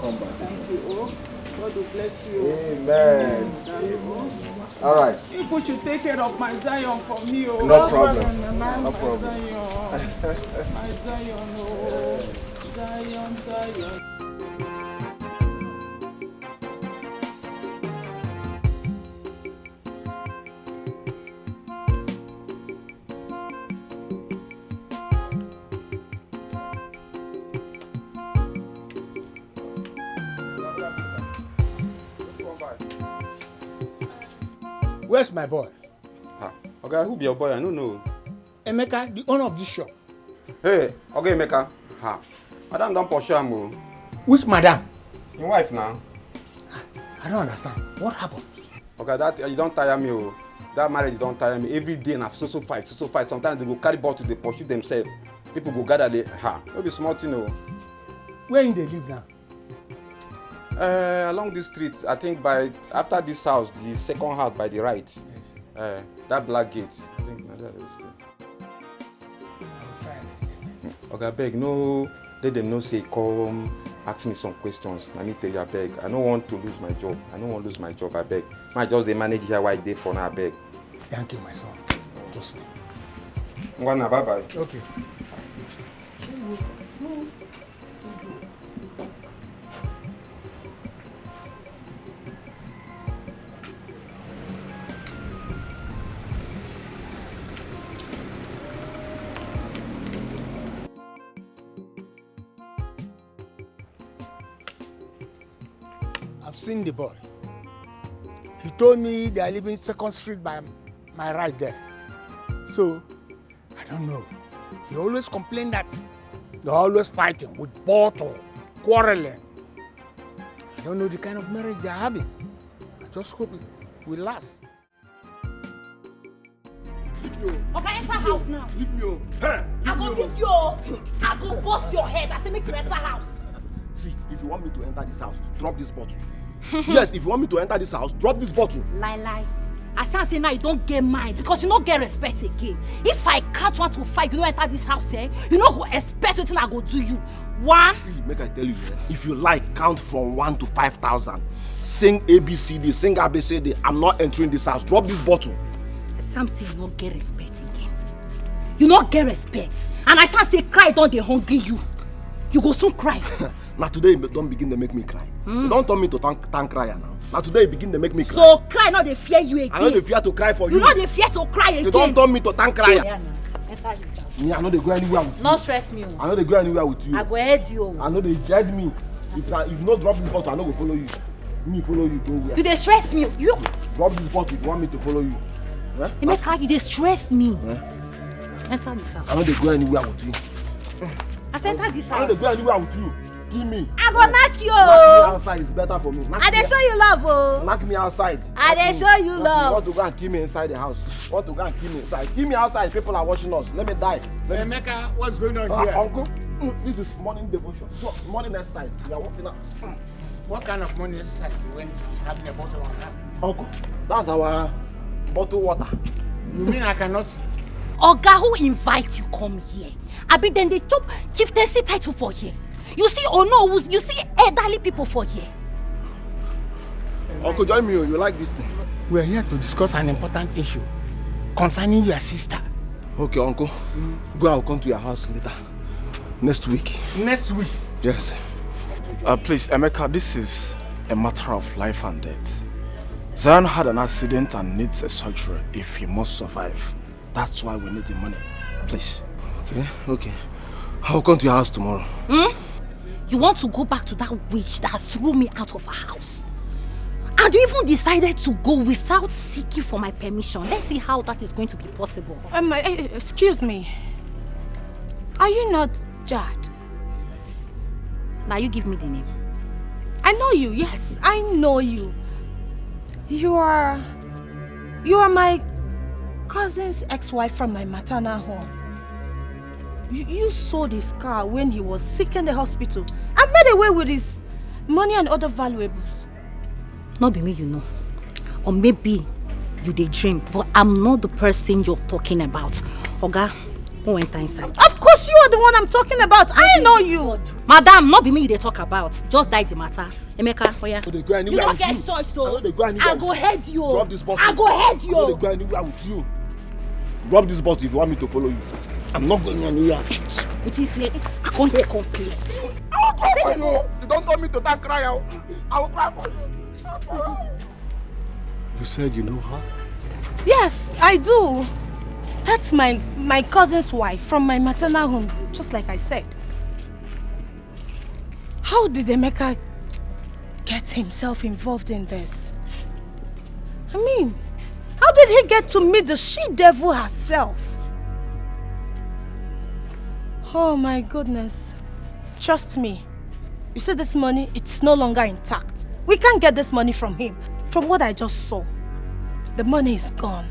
Come back. Thank you. God will bless you. Amen. All right. You should take care of my Zion for me. Oh. No problem. No My problem. Zion. My Zion. Oh. Zion. Where's my boy? Okay, who be your boy? I don't know. Emeka, the owner of this shop. Hey, okay, Emeka. Madam don't push him. Which madam? Your wife now. I don't understand. What happened? Okay, that you don't tire me. Oh. That marriage don't tire me. Every day na so fight. Sometimes they go carry bottle, they pursue themselves. People go gather there. Don't be smart, you know. Where in they live now? Along this street, I think after this house, the second house by the right. Yes. That black gate. I think that is still. Okay, I beg, no, let them know say come ask me some questions. Let me tell you, I beg. I don't want to lose my job. I beg. I just the manage here why they for now, I beg. Thank you, my son. Trust me. Bye bye. Okay. I've seen the boy. He told me they are living 2nd Street by my right there. So don't know. He always complained that they're always fighting with bottle, quarreling. I don't know the kind of marriage they're having. I just hope it will last. Papa, enter house now. Leave me alone. I go beat you. I go bust your head. I say make you enter house. See, if you want me to enter this house, drop this bottle. Yes, if you want me to enter this house, drop this bottle. Lie. I say now you don't get mine because you don't get respect again. If I count 1 to 5, you don't enter this house, eh? You don't go expect what I go do you. 1. See, make I tell you, if you like, count from 1 to 5,000. Sing ABCD, sing ABCD. I'm not entering this house. Drop this bottle. Sam say you don't get respect again. You don't get respect. And I say cry, don't they hungry you. You go soon cry. Now today, don't begin to make me cry. You don't tell me to thank crier now. Now today, you begin to make me cry. So cry, not they fear you again. I know they fear to cry for you. You know they fear to cry again. You don't tell me to thank crier. Yeah, no. Enter this house. Me, I know they go anywhere with you. Not stress me. I know they go anywhere with you. I go head you. I know they head me. If you not drop this bottle, I know go follow you. Me follow you, go where? You they stress me. You drop this bottle if you want me to follow you. You they stress me. Enter this house. I know they go anywhere with you. I said enter this house. I know they go anywhere with you. Give me. I go knock you. Knock me outside is better for me. I dey show you love, oh. Knock me outside. I dey show you love. You want to go and kill me inside the house? Want to go and kill me inside? Kill me outside. People are watching us. Let me die. Emeka, what's going on here? Uncle, this is morning devotion. Morning exercise. We are walking out. What kind of morning exercise when she's having a bottle on her? Uncle, that's our bottled water. You mean I cannot see? Oga, who invite you come here? I be then they top chieftaincy title for here. You see, you see elderly people for here. Uncle, join me. You like this thing? We are here to discuss an important issue concerning your sister. Okay, Uncle. Go. I'll come to your house later. Next week. Next week? Yes. Please, Emeka, this is a matter of life and death. Zion had an accident and needs a surgery if he must survive. That's why we need the money. Please. Okay. I'll come to your house tomorrow. You want to go back to that witch that threw me out of her house? And you even decided to go without seeking for my permission. Let's see how that is going to be possible. Excuse me. Are you not Jad? Now you give me the name. I know you, yes, I know you. You are my cousin's ex-wife from my maternal home. You sold his car when he was sick in the hospital and made away with his money and other valuables. Not be me, you know. Or maybe you dey dream, but I'm not the person you're talking about. Oga, who enter inside? Of course you are the one I'm talking about. I know you. Madam, not be me they talk about. Just die the matter. Emeka, oh yeah. They go you don't get choice though. I go head you. Drop this bottle. I go head you. They go anywhere with you. Drop this bottle if you want me to follow you. I'm not going anywhere. It is here. I can't hear complaint. I will cry for you. You don't tell me to thank cry out. I will cry for you. You said you know her? Yes, I do. That's my cousin's wife from my maternal home, just like I said. How did Emeka get himself involved in this? I mean, how did he get to meet the she-devil herself? Oh my goodness. Trust me. You see this money, it's no longer intact. We can't get this money from him. From what I just saw, the money is gone.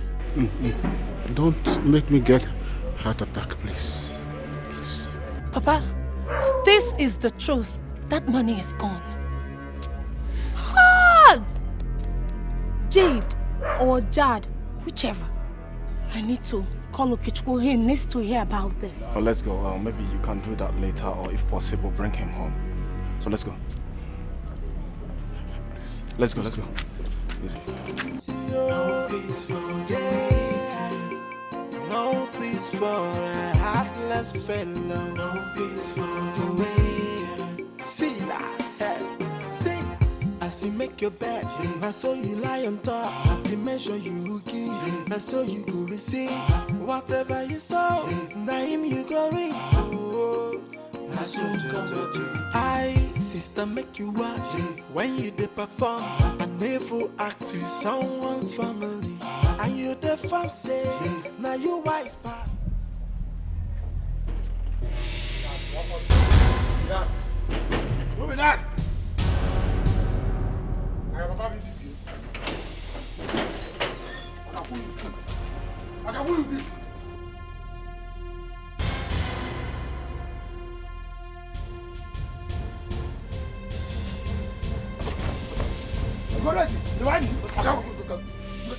Don't make me get heart attack, please. Please. Papa, this is the truth. That money is gone. Ah! Jade or Jad, whichever. I need to call Okichukwu. He needs to hear about this. Oh, let's go. Maybe you can do that later, or if possible, bring him home. So let's go. Please. Let's go. No peace for day, no peace for a heartless fellow, no peace for the way. See that, see. As you make your bed, I saw you lie on top. The measure you give, I saw you go receive. Whatever you sow, now him you go reap. I so come I, sister, make you watch when you dey perform and never act to someone's family. And you the fam say, now you wise pass. that? Who be that? I have a baby this game. I can pull you deep. Go ready. Divide me. I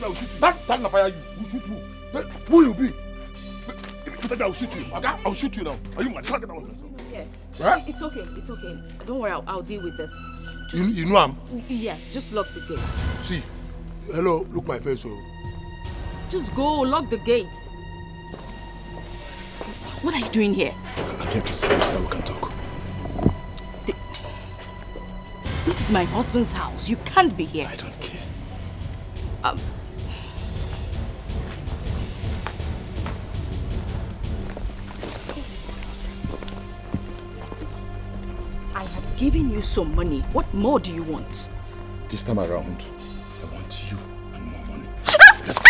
will shoot you. That na fire you. Will shoot you. Who you be? I will shoot you. Okay? I will shoot you now. Are you mad? Get that one. Yeah. Right? It's okay. It's okay. Don't worry. I'll deal with this. You know I'm. Yes. Just lock the gate. See. Hello. Look my face. Oh. Just go. Lock the gate. What are you doing here? I'm here to see you so that we can talk. This is my husband's house. You can't be here. I don't care. Listen, I have given you some money. What more do you want? This time around, I want you and more money. Let's go.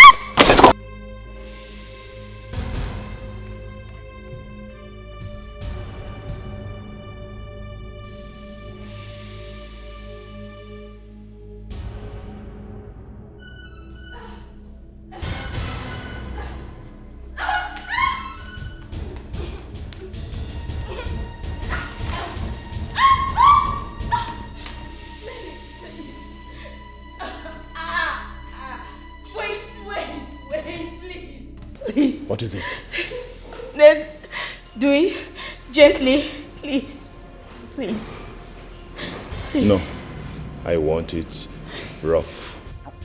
What is it? Let's do it gently, please. Please. Please. No. I want it rough.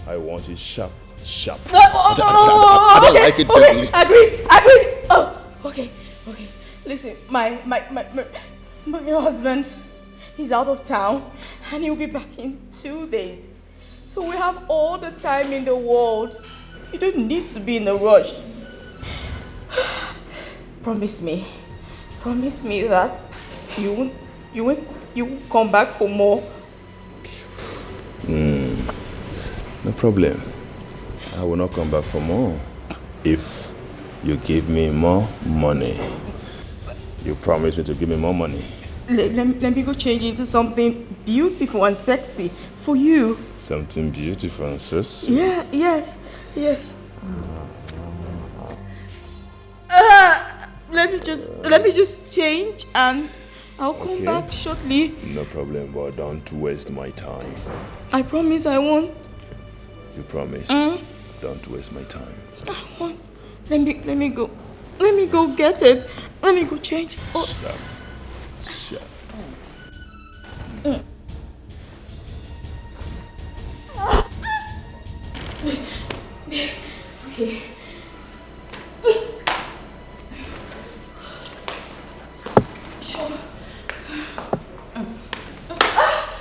I want it sharp. I don't like it gently. Agree. Oh, okay. Listen, my husband, he's out of town and he'll be back in 2 days. So we have all the time in the world. You don't need to be in a rush. Promise me that you won't come back for more. No problem. I will not come back for more if you give me more money. You promise me to give me more money. Let me go change into something beautiful and sexy for you. Something beautiful and sexy? Yeah, yes. Let me just change and I'll come back shortly. No problem, but don't waste my time. I promise I won't. You promise? Don't waste my time. I won't. Let me go. Let me go get it. Let me go change. Oh. Shut. Okay.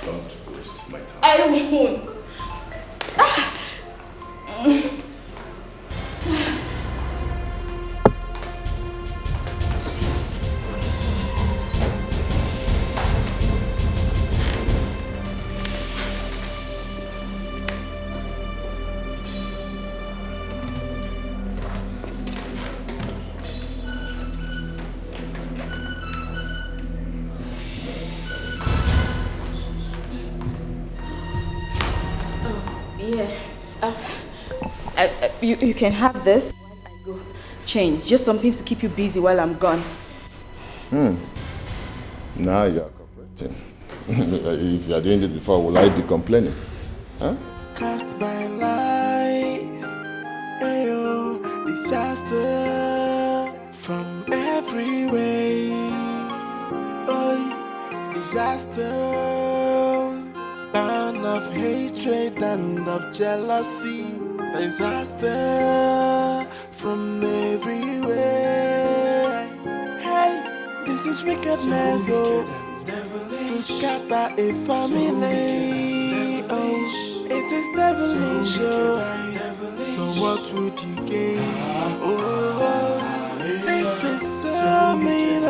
Don't waste my time. I won't. You can have this while I go change. Just something to keep you busy while I'm gone. Now you are cooperating. If you are doing this before, will I be complaining? Huh? Cast by lies, ayo, disaster from every way. Oh, disaster, burn of hatred and of jealousy. Disaster from everywhere. Hey, this is wickedness, to scatter a family. Oh, it is devilish. So what would you gain? Oh, this is so mean.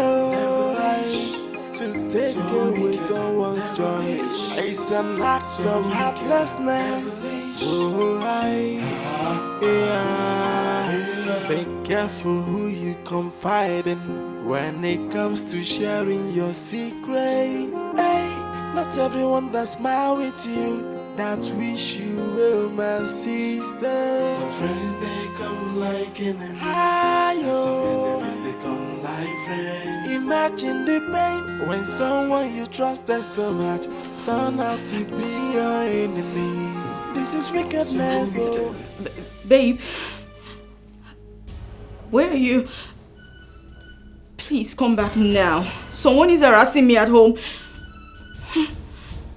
To take away someone's joy. It's an act of heartlessness. Oh, yeah. Be careful who you confide in when it comes to sharing your secret. Hey, not everyone that smile with you, that wish you well, my sister. Some friends they come like enemies, and some enemies they come like friends. Imagine the pain when someone you trusted so much turn out to be your enemy. This is wickedness. Oh. Babe, where are you? Please come back now. Someone is harassing me at home.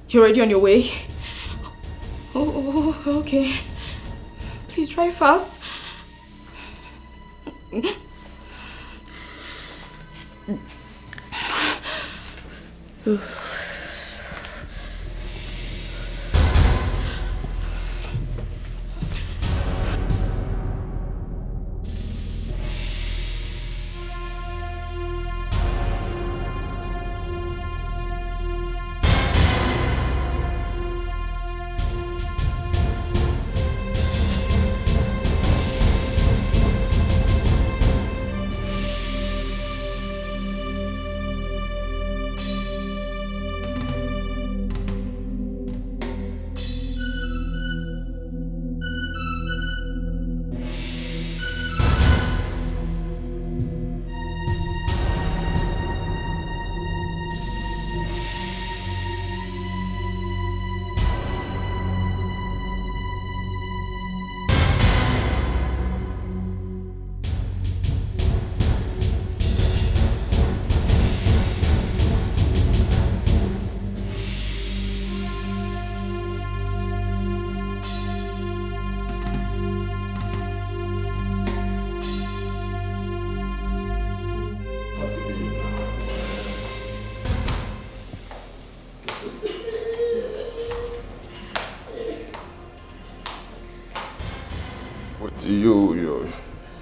You're already on your way? Oh, okay. Please try fast.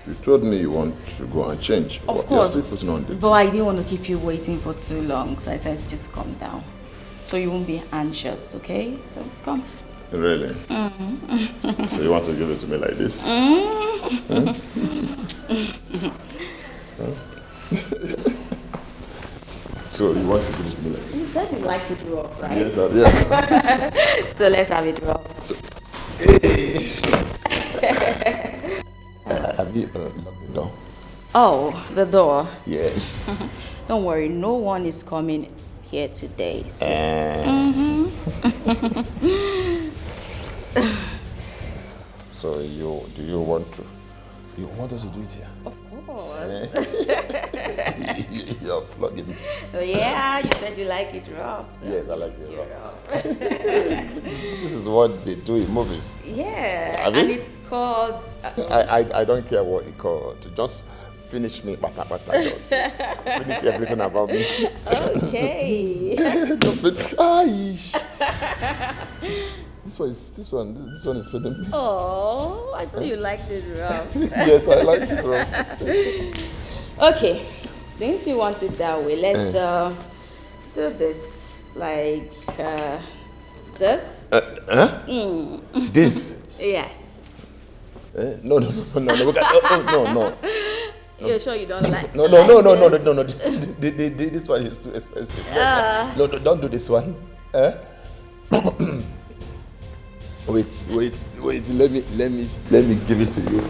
You told me you want to go and change. Of course. You're still putting on the... But I didn't want to keep you waiting for too long, so I said just calm down. So you won't be anxious, okay? So come. Really? Mm-hmm. So you want to give it to me like this? Mm-hmm. So you want to give it to me like this? You said you liked it rough, right? Yes. So let's have it rough. So, hey. Have you locked the door? Oh, the door? Yes. Don't worry, no one is coming here today. So. So do you want us to do it here? Of course. You're flogging me. Yeah, you said you like it rough. So yes, I like it rough. This is what they do in movies. Yeah, and it's called... I don't care what it's called. Just finish me, just finish everything about me. Okay. Just finish. This one is better. Oh, I thought you liked it rough. Yes, I like it rough. Okay, since you want it that way, let's do this like this. This? Yes. No. No. You're sure you don't like? No. This one is too expensive. No, don't do this one. Wait. Let me give it to you.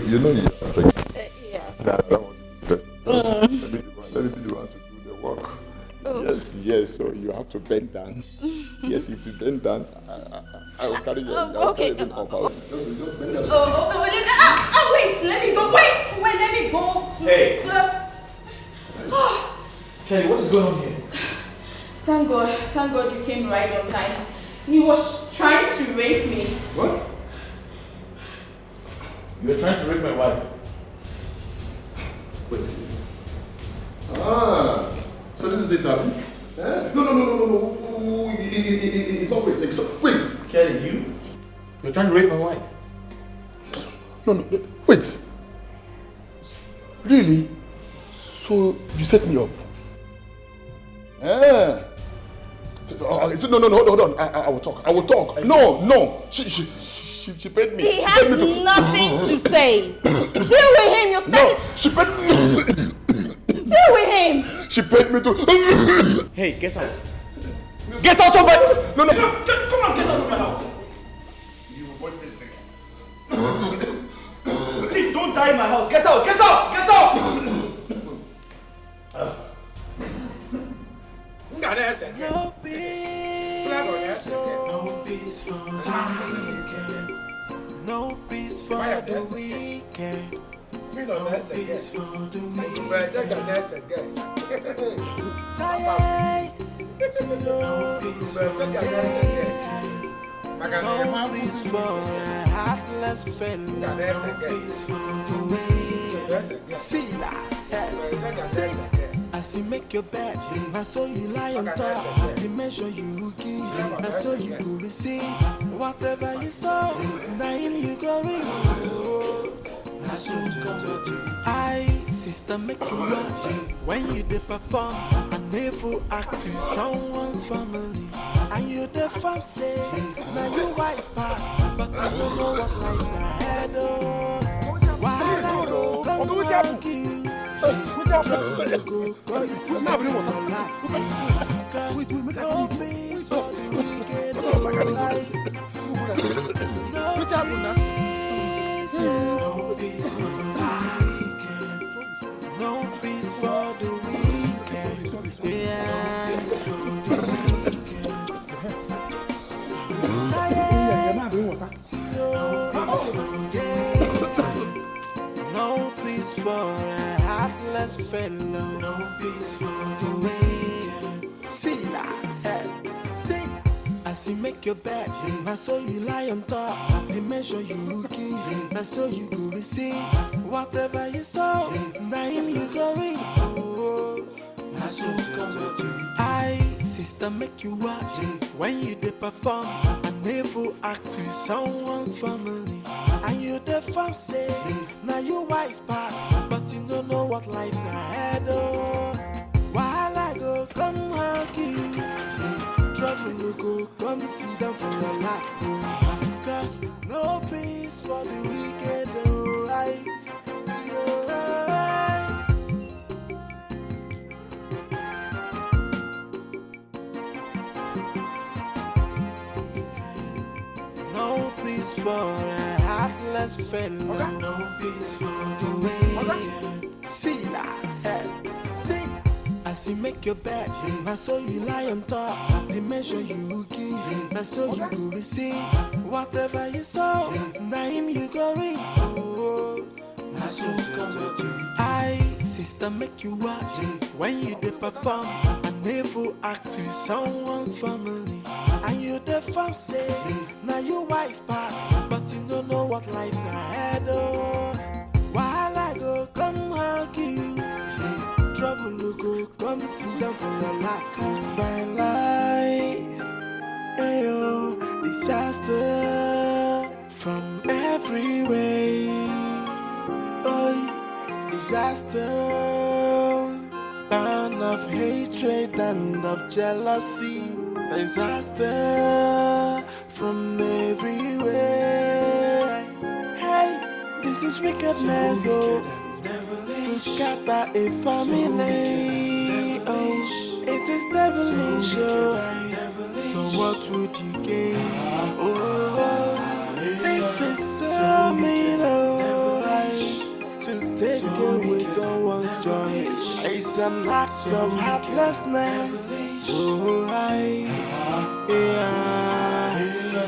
You know you are pregnant. Yeah. I don't want to stress yourself. Let me be the one to do the work. Oh. Yes. So you have to bend down. Yes, if you bend down, I will carry your. Okay. Just bend down. Wait. Let me go. Wait. Let me go. Hey. Kelly, what's going on here? Thank God you came right on time. He was trying to rape me. What? You were trying to rape my wife. Wait. So this is it, Abby? No. It's not wait. Wait. Kelly, you're trying to rape my wife. No. Wait. Really? So you set me up? So, no, hold on. I will talk. No. She paid me. He has nothing to say. Deal with him. You're standing. No, she paid me. deal with him. She paid me to... Hey, get out. Get out of my... No. Come on, get out of my house. You will this thing. See, don't die in my house. Get out. No peace for the weekend. No peace for the weekend. No peace for the weekend. Tired. No peace for the weekend. No peace for a heartless fellow. No peace for the weekend. See that? See. As you make your bed, I saw you lie on top. The measure you give, I saw you go receive. Whatever you saw, now him you go read. I saw you come to do. Sister, make you watch when you dey perform. A never act to someone's family. And you the fam say, now you wise pass, but you don't know what lies ahead. Why I go come walk you? No peace for the wicked. No peace for the wicked. Yes, for the wicked. No peace for a heartless fellow. No peace for the weekend. See that? See. As you make your bed, I saw you lie on top. The measure you give, I saw you go receive. Whatever you saw, now him you go read. I saw you come to do. Sister, make you watch when you dey perform. I never act to someone's family. And you the fam say, now you wise pass, but you don't know what lies ahead. While I go come hug you, trouble will go come sit down for your lap. Cause no peace for the wicked. No peace for a heartless fellow. No peace for the weekend. See that? See. As you make your bed, I saw you lie on top. The measure you give, I saw you go receive. Whatever you saw, now him you go read. I saw you come to do. Sister, make you watch when you dey perform. I never act to someone's family. And you the fam say, now you wise pass, but you don't know what lies ahead. While I go come hug you, trouble will go come sit down for your lap. Cast by lies, ayo, disaster from every way. Oh, disaster, burn of hatred and of jealousy. Disaster from everywhere. Hey, this is wickedness, oh, to scatter a family. Oh, it is devilish, oh. So what would you gain? Oh, this is so mean, oh, to take away someone's joy. It's an act of heartlessness. Oh,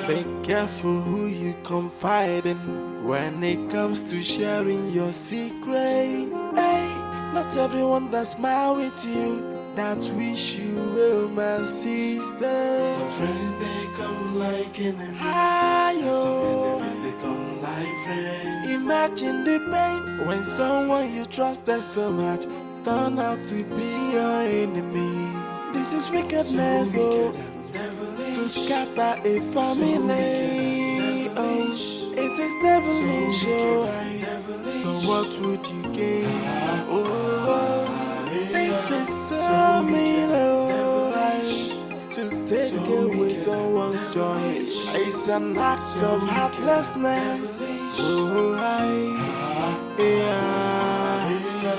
be careful who you confide in when it comes to sharing your secret. Hey, not everyone that smile with you that wish you well, my sister. Some friends they come like enemies. Some enemies they come like friends. Imagine the pain when someone you trusted so much turn out to be your enemy. This is wickedness, oh, to scatter a family. Oh, it is devilish, oh. So what would you gain? Oh, this is so mean, oh, to take away someone's joy. It's an act of heartlessness. Oh,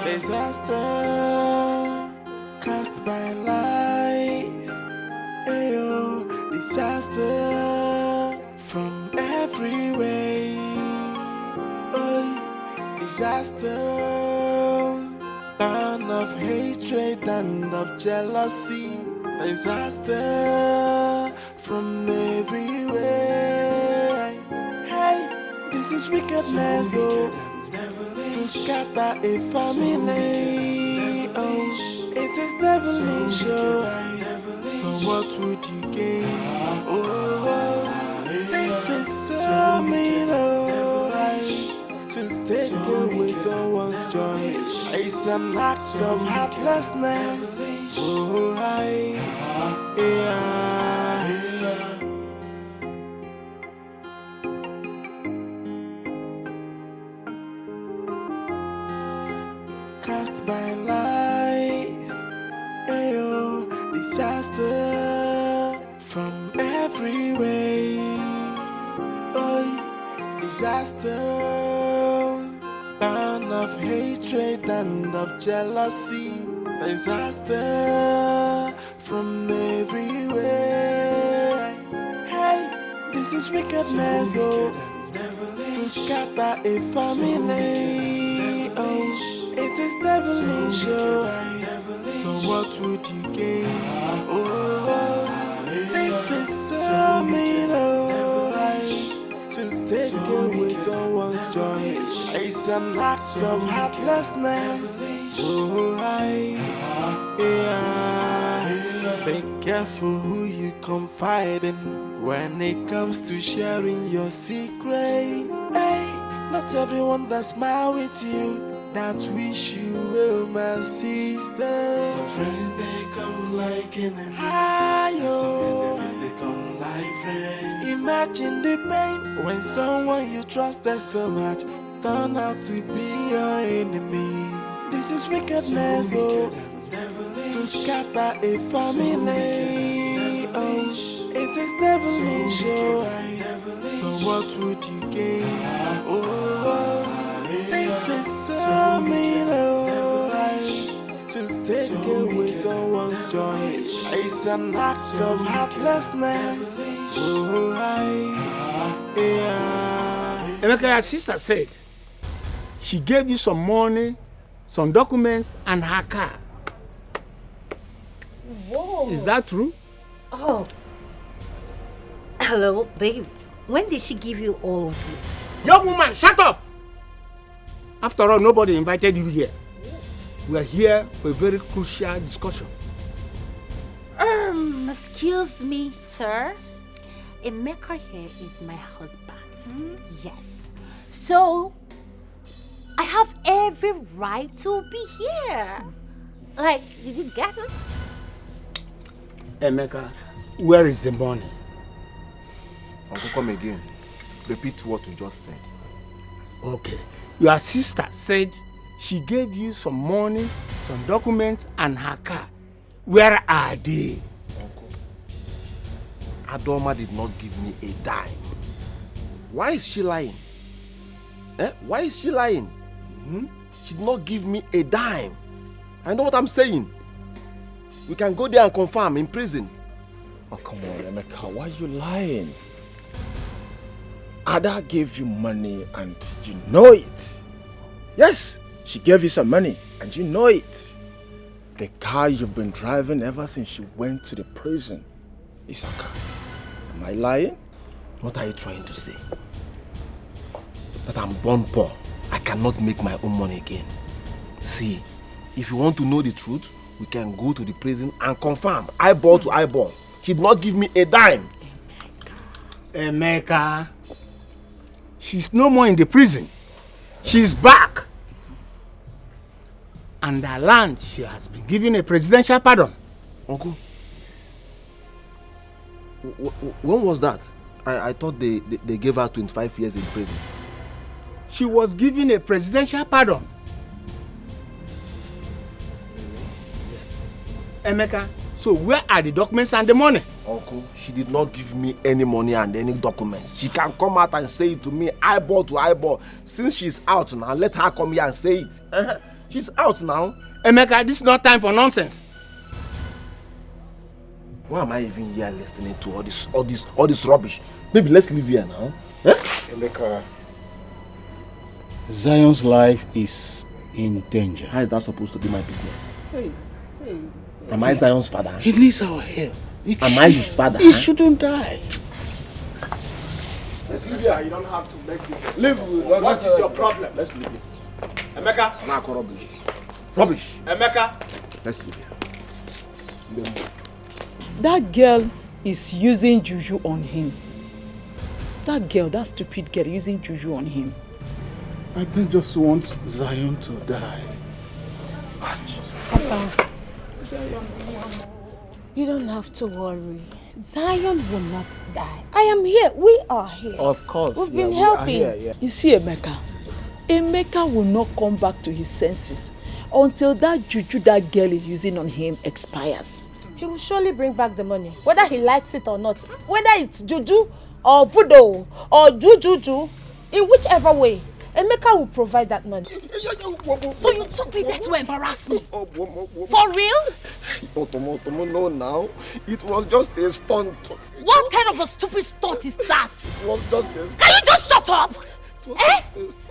disaster. by lies. Ayo, disaster from every way. Oh, disaster, burn of hatred and of jealousy. Disaster from everywhere. Hey, this is wickedness, oh, to scatter a family. Oh, it is devilish, oh. So what would you gain? Oh, this is so mean, oh, to take away someone's joy. It's an act of heartlessness. Oh, cast by lies. Ayo, disaster from every way. Oh, disaster, burn of hatred and of jealousy. Disaster from everywhere. Hey, this is wickedness, oh, to scatter a family. Oh, it is devilish, oh. So what would you gain? Oh, this is so mean, oh, to take away someone's joy. It's an act of heartlessness. Oh, be careful who you confide in when it comes to sharing your secret. Hey, not everyone that smile with you that wish you well, my sister. Some friends they come like enemies, some enemies they come like friends. Imagine the pain when someone you trusted so much turn out to be your enemy. This is wickedness, oh, to scatter a family. Oh, it is devilish, oh. So what would you gain? Oh, this is so mean, oh, to take away someone's joy. It's an act of heartlessness. Oh, Emeka, your sister said she gave you some money, some documents, and her car. Whoa. Is that true? Oh. Hello, babe. When did she give you all of this? Young woman, shut up! After all, nobody invited you here. We are here for a very crucial discussion. Excuse me, sir. Emeka here is my husband. Yes. So, I have every right to be here. Like, did you get it? Emeka, where is the money? Uncle, come again. Repeat what you just said. Okay. Your sister said she gave you some money, some documents, and her car. Where are they? Uncle, Adoma did not give me a dime. Why is she lying? Why is she lying? She did not give me a dime. I know what I'm saying. We can go there and confirm in prison. Oh, come on, Emeka, why are you lying? Ada gave you money and you know it. Yes, she gave you some money and you know it. The car you've been driving ever since you went to the prison is a car. Am I lying? What are you trying to say? That I'm born poor. I cannot make my own money again. See, if you want to know the truth, we can go to the prison and confirm eyeball to eyeball. She did not give me a dime. Emeka, she's no more in the prison. She's back. And her land, she has been given a presidential pardon. Uncle, when was that? I thought they gave her 25 years in prison. She was given a presidential pardon. Yes. Emeka, so where are the documents and the money? Uncle, she did not give me any money and any documents. She can come out and say it to me eyeball to eyeball. Since she's out now, let her come here and say it. She's out now. Emeka, this is not time for nonsense. Why am I even here listening to all this rubbish? Maybe let's leave here now. Eh? Emeka, Zion's life is in danger. How is that supposed to be my business? Am I Zion's father? He needs our help. Am I his father? He shouldn't die. Let's leave here. You don't have to make this. Leave. What is your problem? Let's leave it. Emeka. Marco, rubbish. Rubbish. Emeka. Let's leave here. That girl is using juju on him. That girl, that stupid girl, using juju on him. I don't just want Zion to die. Papa, you don't have to worry. Zion will not die. I am here. We are here. Of course. We've been helping. You see Emeka? Emeka will not come back to his senses until that juju that girl is using on him expires. He will surely bring back the money, whether he likes it or not. Whether it's juju or voodoo or juju, in whichever way, Emeka will provide that money. So you took me there to embarrass me? For real? No, now. It was just a stunt. What kind of a stupid stunt is that? It was just a stunt. Can you just shut up? Eh?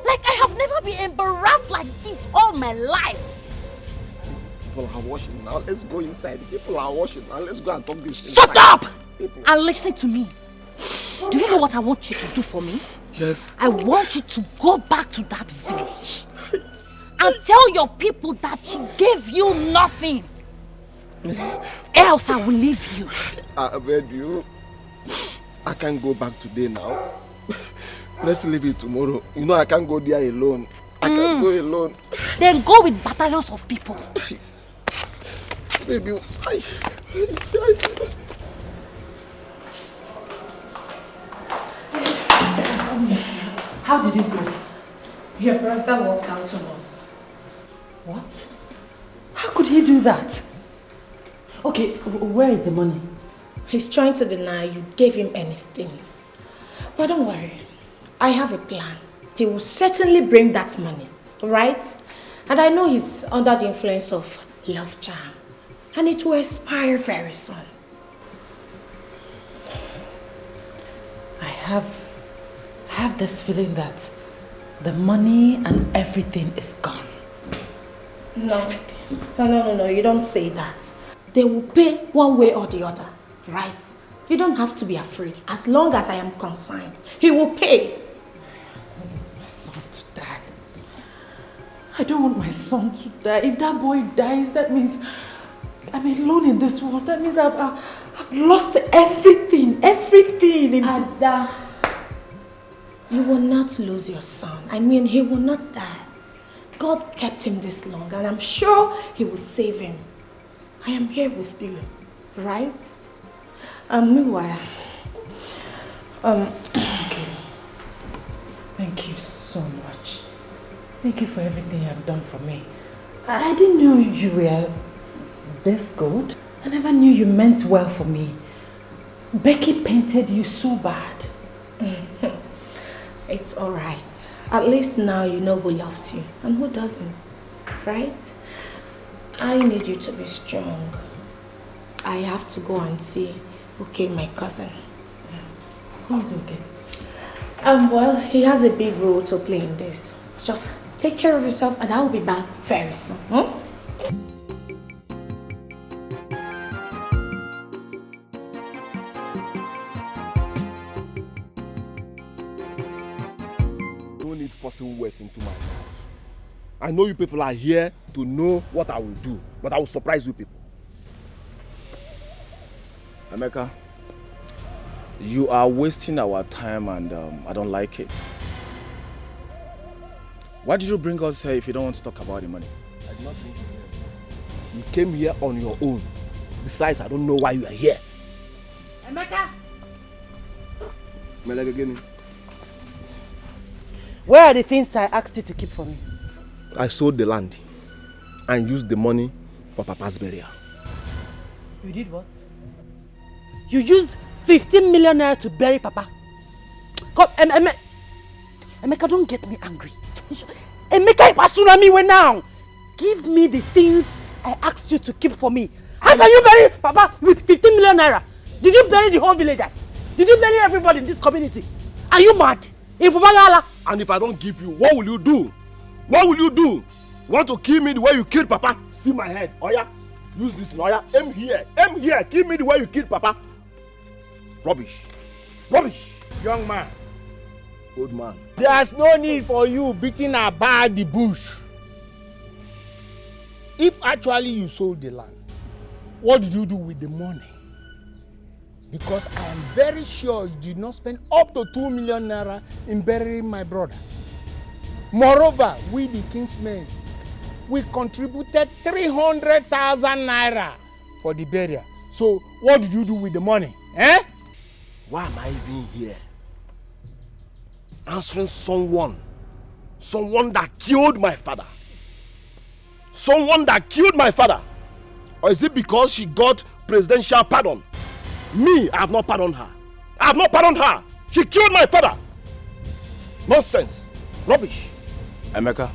Like I have never been embarrassed like this all my life. People are washing now. Let's go inside. People are washing now. Let's go and talk this. Shut up! And listen to me. Do you know what I want you to do for me? Yes. I want you to go back to that village and tell your people that she gave you nothing. Else I will leave you. I beg you. I can't go back today now. Let's leave it tomorrow. You know I can't go there alone. I can't go alone. Then go with battalions of people. Baby, How did it go? Your brother walked out on us. What? How could he do that? Okay, where is the money? He's trying to deny you gave him anything. But don't worry. I have a plan. He will certainly bring that money, right? And I know he's under the influence of love charm. And it will expire very soon. I have this feeling that the money and everything is gone. No, you don't say that. They will pay one way or the other, right? You don't have to be afraid. As long as I am concerned, he will pay. I don't want my son to die. I don't want my son to die. If that boy dies, that means I'm alone in this world. That means I've lost everything in Ada, you will not lose your son. I mean, he will not die. God kept him this long, and I'm sure he will save him. I am here with you, right? Meanwhile, Thank you so much. Thank you for everything you have done for me. I didn't know you were this good. I never knew you meant well for me. Becky painted you so bad. It's alright. At least now you know who loves you and who doesn't, right? I need you to be strong. I have to go and see Okay, my cousin. Who is okay? Well, he has a big role to play in this. Just take care of yourself and I'll be back very soon. Don't need forcing words into my mouth. I know you people are here to know what I will do, but I will surprise you people. Emeka, you are wasting our time and I don't like it. Why did you bring us here if you don't want to talk about the money? I did not bring you here. You came here on your own. Besides, I don't know why you are here. Emeka! Melegagini. Where are the things I asked you to keep for me? I sold the land and used the money for Papa's burial. You did what? You used 15 million naira to bury Papa. Come, Emeka, don't get me angry. Emeka, you now. Give me the things I asked you to keep for me. How can you bury Papa with 15 million naira? Did you bury the whole villagers? Did you bury everybody in this community? Are you mad? And if I don't give you, what will you do? What will you do? Want to kill me the way you killed Papa? See my head. Oya, use this. Oya, aim here. Aim here. Kill me the way you killed Papa. Rubbish. Rubbish. Young man. Old man. There's no need for you beating about the bush. If actually you sold the land, what did you do with the money? Because I am very sure you did not spend up to 2 million naira in burying my brother. Moreover, we the kingsmen, we contributed 300,000 naira for the burial. So what did you do with the money? Eh? Why am I even here? Answering someone that killed my father. Someone that killed my father. Or is it because she got presidential pardon? Me, I have not pardoned her. I have not pardoned her. She killed my father. Nonsense. Rubbish. Emeka,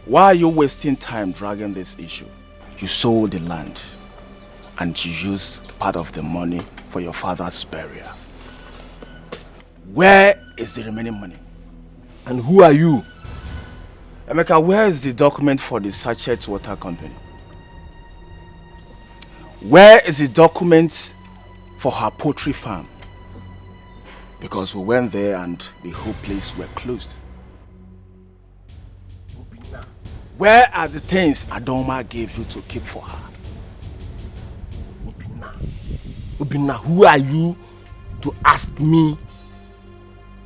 why are you wasting time dragging this issue? You sold the land and you used part of the money for your father's burial. Where is the remaining money? And who are you? Emeka, where is the document for the Sachet Water Company? Where is the document for her poultry farm? Because we went there and the whole place were closed. Where are the things Adoma gave you to keep for her? Obinna, who are you to ask me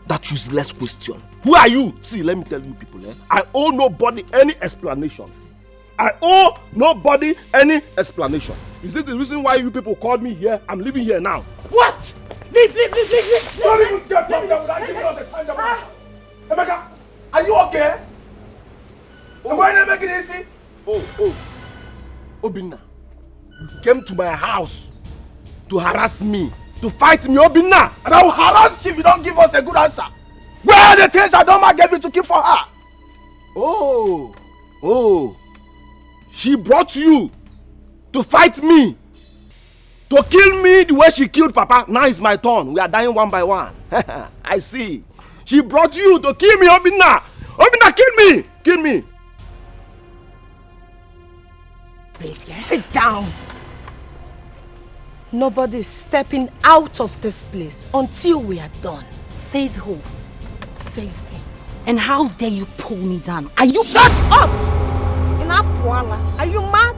that useless question? Who are you? See, let me tell you people, I owe nobody any explanation. I owe nobody any explanation. Is this the reason why you people called me here? I'm living here now. What? Leave. Don't even get talking without giving us a tangible answer. Emeka, are you okay? Am I not making it easy? Obinna, you came to my house to harass me, to fight me, Obinna, and I will harass you if you don't give us a good answer. Where are the things Adoma gave you to keep for her? Oh, she brought you to fight me, to kill me the way she killed Papa. Now it's my turn. We are dying one by one. I see. She brought you to kill me, Obinna. Obinna, kill me. Please, sit down. Nobody's stepping out of this place until we are done. Says who? Says me. And how dare you pull me down? Are you— Shut up! Are you mad?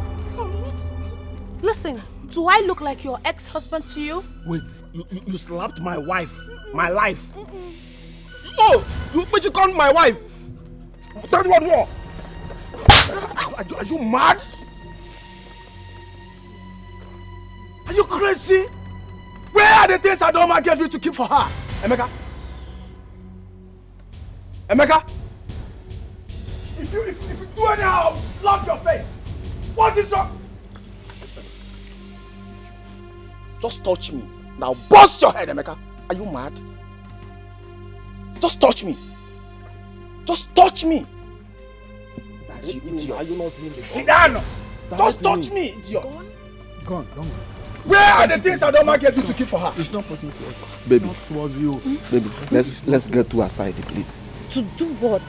Listen, do I look like your ex-husband to you? Wait, you slapped my wife, my life. Oh, but you called my wife. Tell me what more. Are you mad? Are you crazy? Where are the things Adoma gave you to keep for her? Emeka? If you do anyhow, I'll slap your face. What is wrong? Listen. Just touch me. Now bust your head, Emeka. Are you mad? Just touch me. Just touch me. You idiot. Are you not seeing the sit down. Just touch me, idiot. Go on. Where are the things Adoma gave you to keep for her? It's not possible to us. Baby. Not towards you. Baby, let's get to her side, please. To do what?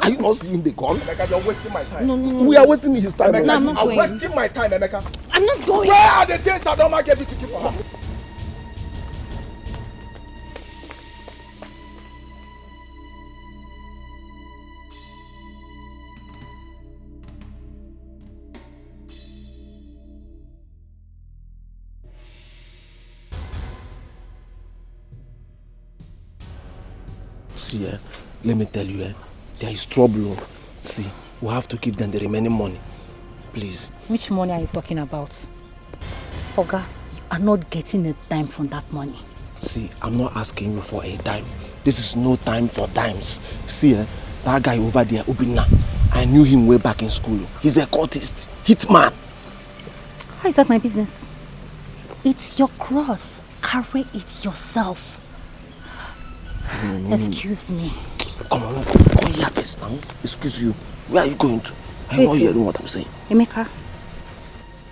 Are you not seeing the gun? Emeka, you're wasting my time. No. We are wasting his time. Emeka, No, I'm not I'm going. wasting my time, Emeka. I'm not going. Where are the things Adoma gave you to keep for her? See, let me tell you, there is trouble. See, we have to give them the remaining money. Please. Which money are you talking about? Oga, you are not getting a dime from that money. See, I'm not asking you for a dime. This is no time for dimes. See, that guy over there, Obinna, I knew him way back in school. He's a cultist, hitman. How is that my business? It's your cross. Carry it yourself. Excuse me. Come on, go here first now. Excuse you. Where are you going to? I'm not hearing what I'm saying. Emeka,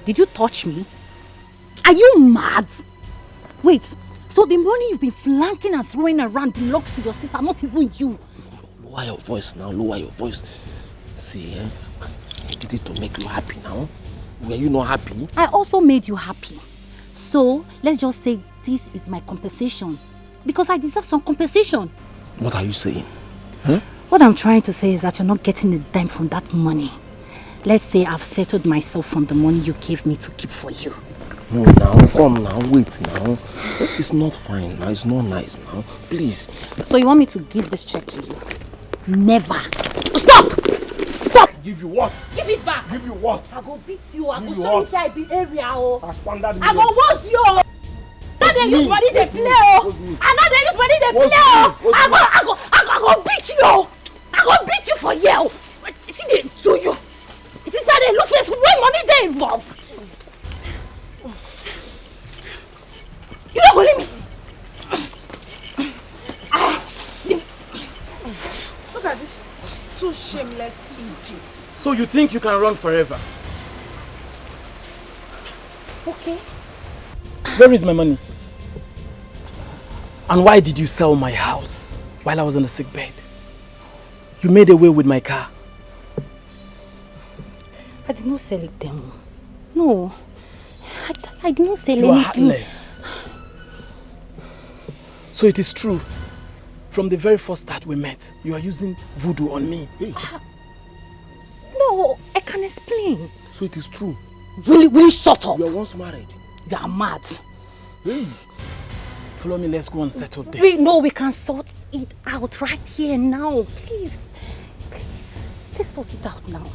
Did you touch me? Are you mad? Wait, so the money you've been flanking and throwing around belongs to your sister, not even you. Lower your voice now, lower your voice. See, I did it to make you happy now. Were you not happy? I also made you happy. So, let's just say this is my compensation. Because I deserve some compensation. What are you saying? Huh? What I'm trying to say is that you're not getting a dime from that money. Let's say I've settled myself from the money you gave me to keep for you. No, now, come now, wait now. It's not fine now, it's not nice now. Please. So you want me to give this check to you? Never. Stop! Stop! Give you what? Give it back! Give you what? I go beat you. I go you show you what? say I be area. I squandered I go wash you. Now they use money they play. And now they use money they play. I go beat you. I go beat you for you. It's they do you. It is how they look for when money they involve. You don't believe me. Look at this two shameless idiots. So you think you can run forever? Okay. Where is my money? And why did you sell my house while I was on the sick bed? You made away with my car. I did not sell it them. No. I did not sell anything. You are heartless. So it is true. From the very first start we met, you are using voodoo on me. Hey. No, I can explain. So it is true. Will you shut up? You are once married. You are mad. Hey. Follow me, let's go and settle this. We can sort it out right here now. Please. Let's sort it out now.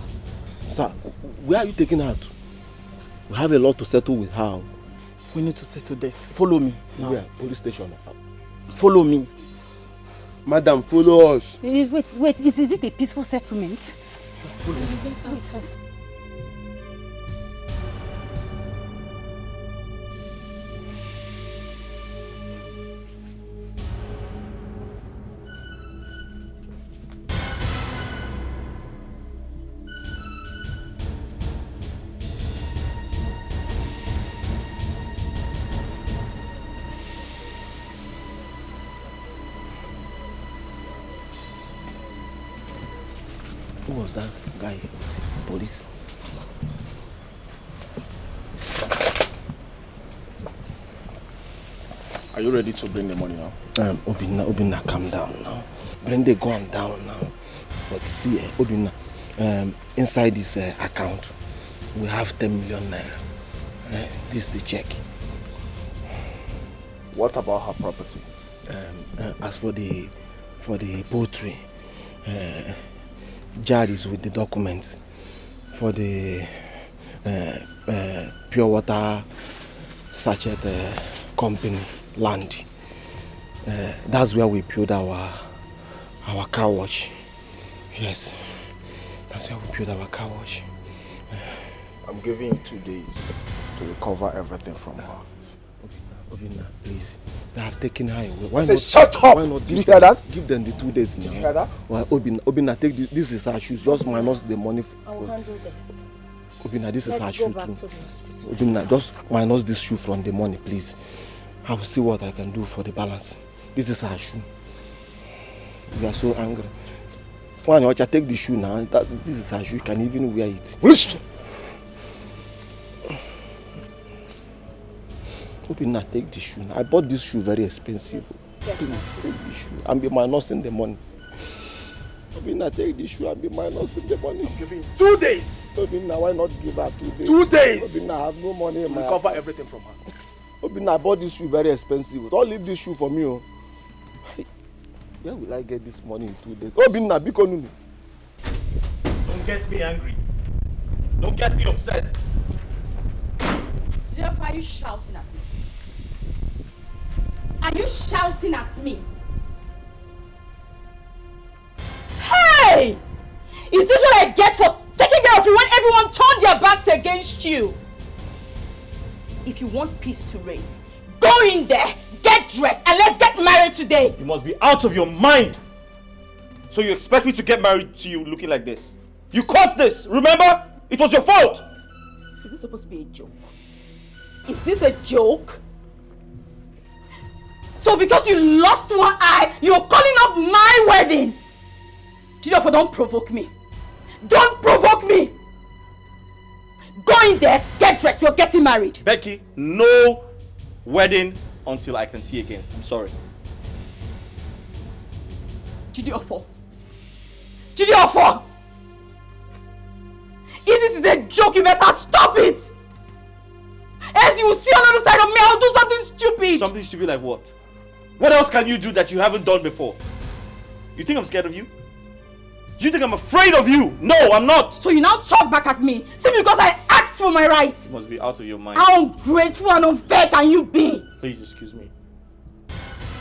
Sir, where are you taking her to? We have a lot to settle with her. We need to settle this. Follow me now. Where? Police station. Follow me. Madam, follow us. Wait, is it a peaceful settlement? Who was that guy with police? Are you ready to bring the money now? Obinna, calm down now. Bring the gun down now. But see, Obinna, inside this account, we have 10 million naira. This is the check. What about her property? As for the poultry, Jad is with the documents for the pure water sachet company land. That's where we build our car wash. Yes, that's where we build our car wash. I'm giving you 2 days to recover everything from her. Obinna, please. They have taken her away. Why not? Shut up! Why not? Did you hear that? Give them the 2 days now. Did you hear that? Well, Obinna, take this is her shoes. Just minus the money. I will handle this. Obinna, this is her Let's shoe go back too. to the hospital. Obinna, just minus this shoe from the money, please. I will see what I can do for the balance. This is her shoe. We are so angry. Why not? Take the shoe now. This is her shoe. You can even wear it. Obinna, take the shoe. I bought this shoe very expensive. Please, take the shoe and be minusing the money. Obinna, take the shoe and be minusing the money. I'm giving 2 days. Obinna, why not give her 2 days? 2 days. Obinna, I have no money in my recover account. everything from her. Obinna, I bought this shoe very expensive. Don't leave this shoe for me. Oh. Where will I get this money in 2 days? Obinna, Bikonunu. Don't get me angry. Don't get me upset. Jeff, are you shouting at me? Are you shouting at me? Hey! Is this what I get for taking care of you when everyone turned their backs against you? If you want peace to reign, go in there, get dressed, and let's get married today. You must be out of your mind. So you expect me to get married to you looking like this? You caused this, remember? It was your fault. Is this supposed to be a joke? Is this a joke? So because you lost one eye, you're calling off my wedding? Therefore, don't provoke me. Don't provoke me! Go in there, get dressed, you're getting married. Becky, no wedding until I can see again. I'm sorry. Jidiofo. Jidiofo! If this is a joke, you better stop it! Else you will see on the other side of me, I'll do something stupid! Something stupid like what? What else can you do that you haven't done before? You think I'm scared of you? Do you think I'm afraid of you? No, I'm not! So you now talk back at me, simply because I asked for my rights! You must be out of your mind. How ungrateful and unfair can you be? Please excuse me.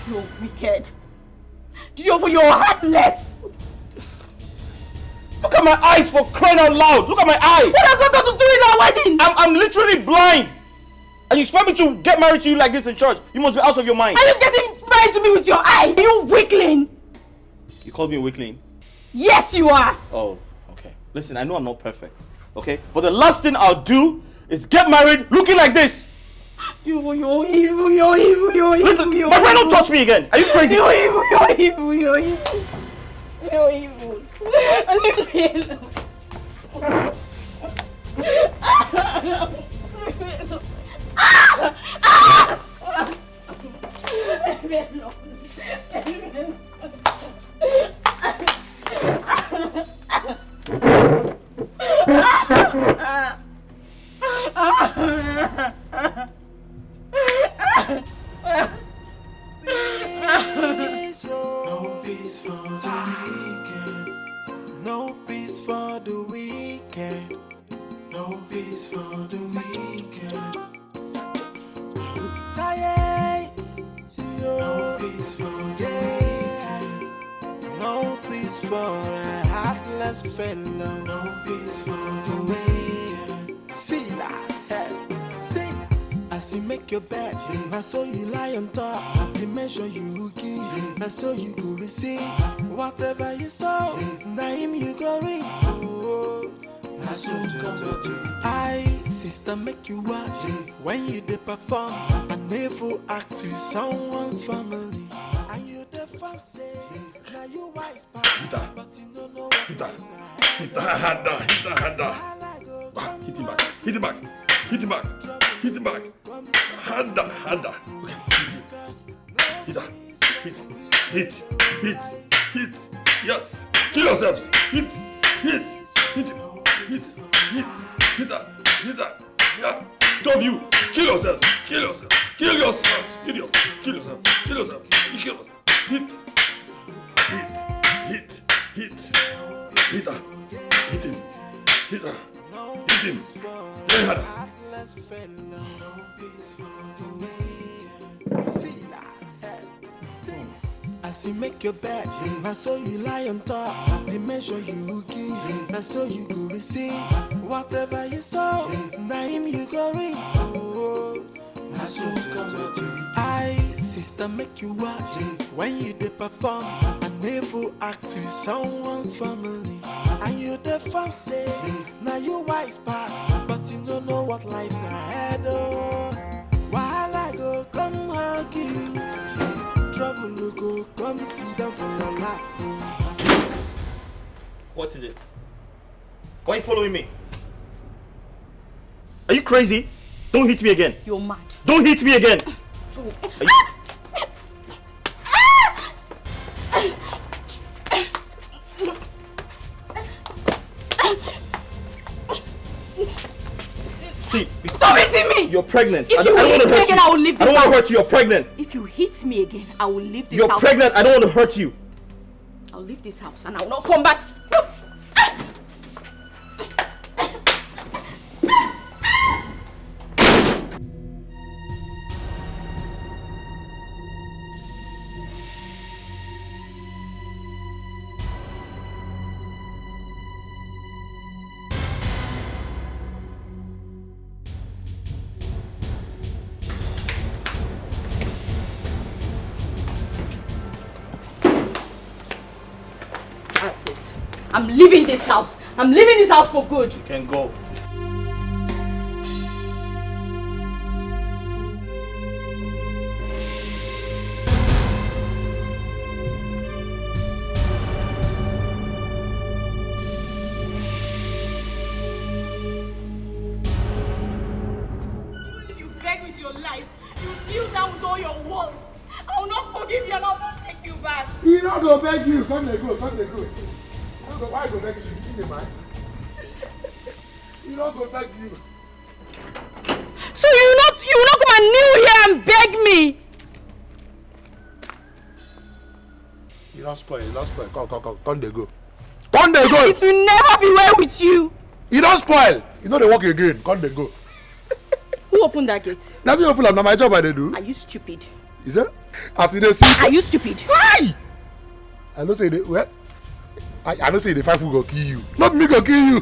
You're wicked. Jidiofo, you're heartless! Look at my eyes, for crying out loud! Look at my eye! What has that got to do with our wedding? I'm literally blind! And you expect me to get married to you like this in church? You must be out of your mind. Are you getting married to me with your eye? You weakling! You called me a weakling? Yes, you are! Oh, okay. Listen, I know I'm not perfect, okay? But the last thing I'll do is get married looking like this! You're evil, you're evil, you're evil. Listen, my friend, don't touch me again! Are you crazy? You're evil, you're evil, you're evil. You're evil. Leave me alone. Leave me alone. Leave me alone. Leave me alone. No peace for the weekend. No peace for the weekend. No peace for the weekend. No peace for the weekend. No peace for a heartless fellow. No peace for the weekend. See that? See. As you make your bed, I saw you lie on top. The measure you give, I saw you go receive. Whatever you saw, now him you go reap. Oh, I saw you come to. I, sister, make you watch when you dey perform. A never act to someone's family. And you the say, now you wise past, but you don't know what Hit him back. Hit him back. Hit him back. Hit him back. Harder. Okay, hit him. Hit. Yes. Kill yourselves. Hit her. Yeah. Stop you. Kill yourselves. Hit. Hit him. Very harder. As you make your bed, I saw you lie on top. The measure you give, I saw you go receive. Whatever you saw, now him you go reap. Oh, I saw you come to. I, sister, make you watch when you dey perform. I never act to someone's family. And you the fam say, now you wise pass, but you don't know what lies ahead. Oh, while I go come hug you. Trouble will go, come sit down for your lap. What is it? Why are you following me? Are you crazy? Don't hit me again. You're mad. Don't hit me again. Stop hitting me! You're pregnant. If you hit me again, I will leave this house. I don't want to hurt you. You're pregnant. If you hit me again, I will leave this You're house. You're pregnant. I don't want to hurt you. I'll leave this house and I will not come back. That's it. I'm leaving this house. I'm leaving this house for good. You can go. life. You kneel down with all your world. I will not forgive you and I will not take you back. He not go beg you. Come they go. Why go beg you? You think the man? He not go beg you. So you will not come and kneel here and beg me? You don't spoil. Come they go. Come they go. It will never be well with you. You don't spoil. You know they walk again. Come they go. Who opened that gate? Let me open up. Now my job I they do. Are you stupid? Is it? As they see. Are you stupid? Why? I don't say they well. I don't say the five will go kill you. Not me go kill you.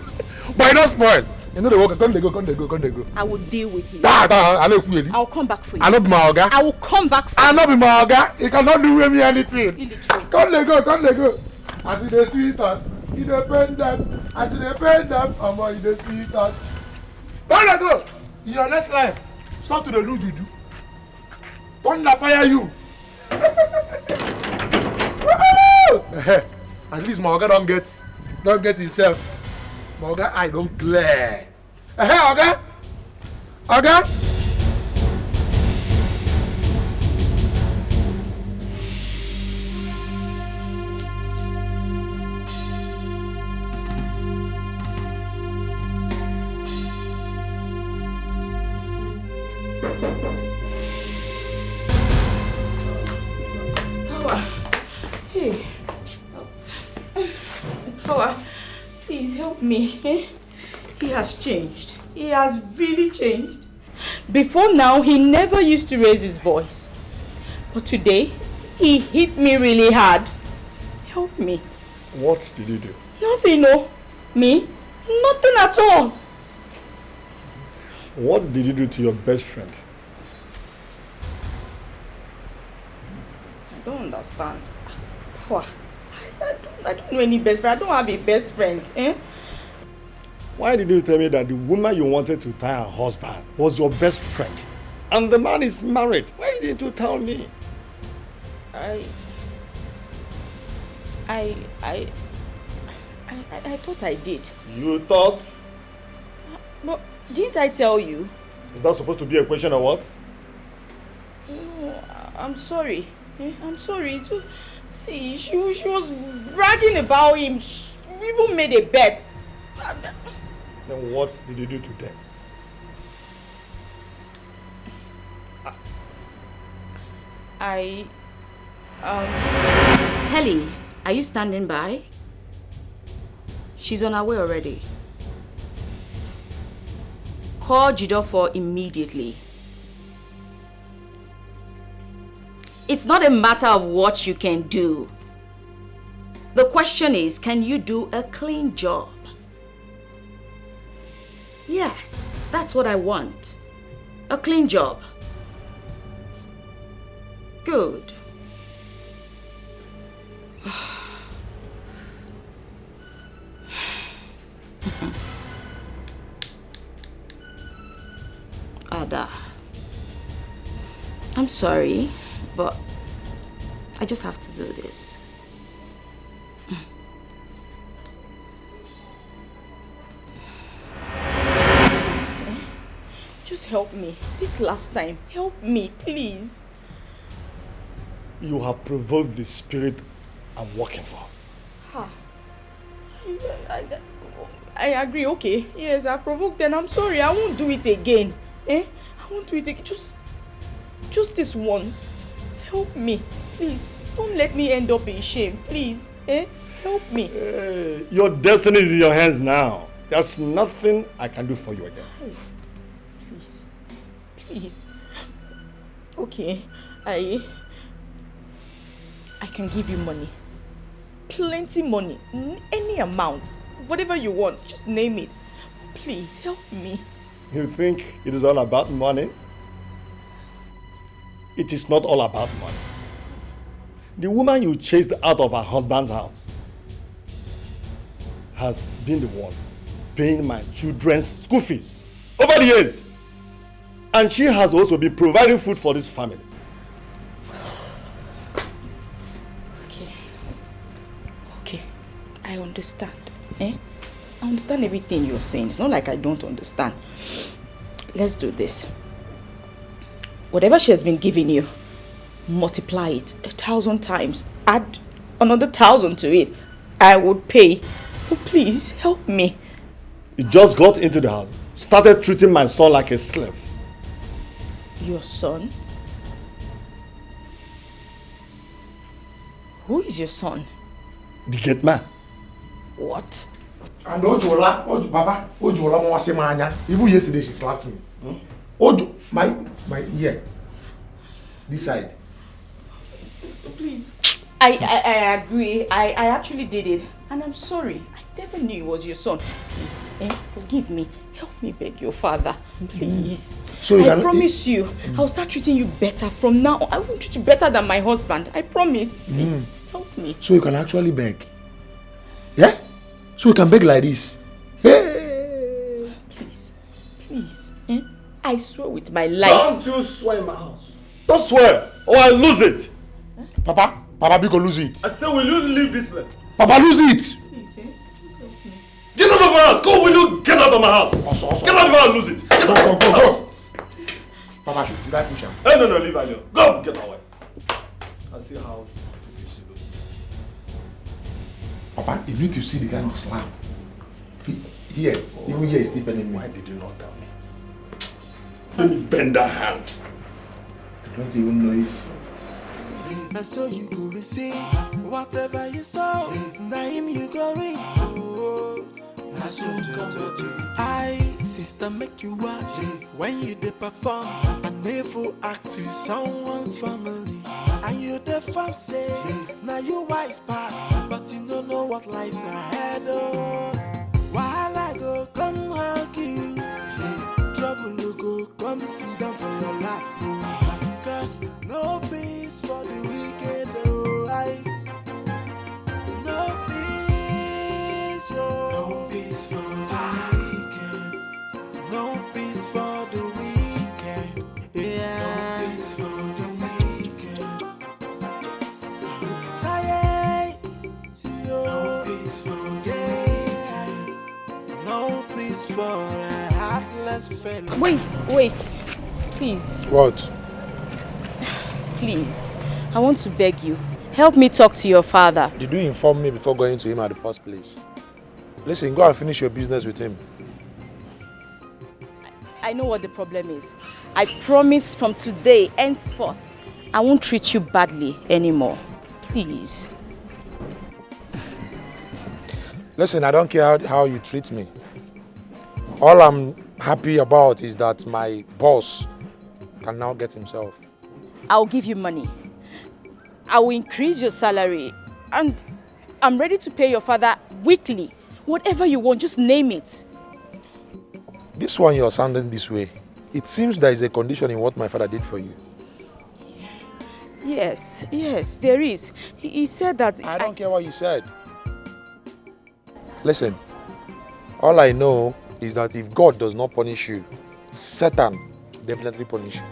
But you don't spoil. You know they walk. Come they go. I will deal with you. I know you. I will come back for you. I not be my oga. I will come back for you. I not be my oga. You cannot do with me anything. Illiterate. Come they go. As they sweet us, you depend them. As they depend them, you they sweet us. Come they go. In your next life, start to the do juju. Thunder fire you. At least my oga don't get himself. My oga eye don't clear. Oga. Hey. Power, please help me. He has changed. He has really changed. Before now, he never used to raise his voice. But today, he hit me really hard. Help me. What did you do? Nothing, no. Me? Nothing at all. What did you do to your best friend? I don't understand. Power. I don't know any best friend. I don't have a best friend. Why did you tell me that the woman you wanted to tie her husband was your best friend? And the man is married. Why didn't you tell me? I thought I did. You thought? But didn't I tell you? Is that supposed to be a question or what? No, I'm sorry. I'm sorry. See, she was bragging about him. She even made a bet. Then what did you do to them? Kelly, are you standing by? She's on her way already. Call Jidofor immediately. It's not a matter of what you can do. The question is, can you do a clean job? Yes, that's what I want. A clean job. Good. Ada, I'm sorry, but I just have to do this. Just help me. This last time. Help me, please. You have provoked the spirit I'm working for. I agree, okay. Yes, I've provoked them. I'm sorry. I won't do it again. I won't do it again. Just this once. Help me. Please. Don't let me end up in shame. Please. Help me. Your destiny is in your hands now. There's nothing I can do for you again. Please. Please. Okay. I can give you money. Plenty money. Any amount. Whatever you want. Just name it. Please help me. You think it is all about money? It is not all about money. The woman you chased out of her husband's house has been the one paying my children's school fees over the years. And she has also been providing food for this family. Okay. I understand. I understand everything you're saying. It's not like I don't understand. Let's do this. Whatever she has been giving you, multiply it 1,000 times. Add another 1,000 to it. I would pay. Oh, please, help me. You just got into the house, started treating my son like a slave. Your son? Who is your son? The gate man. What? And Ojola, Baba, Ojola Mwasemanya. Even yesterday she slapped me. Ojo, my ear. This side. Please. I agree. I actually did it. And I'm sorry. I never knew it was your son. Please, forgive me. Help me beg your father. Please. So I promise you, I'll start treating you better from now on. I will treat you better than my husband. I promise. Please, help me. So you can actually beg. Yeah? So you can beg like this. Hey. Please. Please. I swear with my life. Don't you swear in my house. Don't swear or I'll lose it. Papa, we go lose it. I say, will you leave this place? Papa, lose it. Get out of my house! Go, will you get out of my house? Also. Get out before I lose it! Get out. Go. Papa, should I push him? No, leave her alone. Go, get away. I see how stupid she looks. Papa, you need to see the kind of slap. Here, even here is still penning me. Why did you not tell me? Let me bend that hand. I don't even know if... And so you go receive whatever you saw. Name you go read. I so I sister make you watch when you dey perform and never act to someone's family. And you the fam say now you wise pass, but you don't know what lies ahead. Oh, while I go come hug you, trouble will go come sit down for your lap. Cause no peace for the wicked. Oh, no peace, no peace for the wicked. No peace for the wicked. Yeah. No peace for the wicked. No peace for the no peace for a heartless fellow. Wait. Please. What? Please. I want to beg you. Help me talk to your father. Did you inform me before going to him at the first place? Listen, go and finish your business with him. I know what the problem is. I promise from today, henceforth, I won't treat you badly anymore. Please. Listen, I don't care how you treat me. All I'm happy about is that my boss can now get himself. I'll give you money. I will increase your salary. And I'm ready to pay your father weekly. Whatever you want, just name it. This one you're sounding this way. It seems there is a condition in what my father did for you. Yes, there is. He said that... I don't care what you said. Listen, all I know is that if God does not punish you, Satan definitely punish you.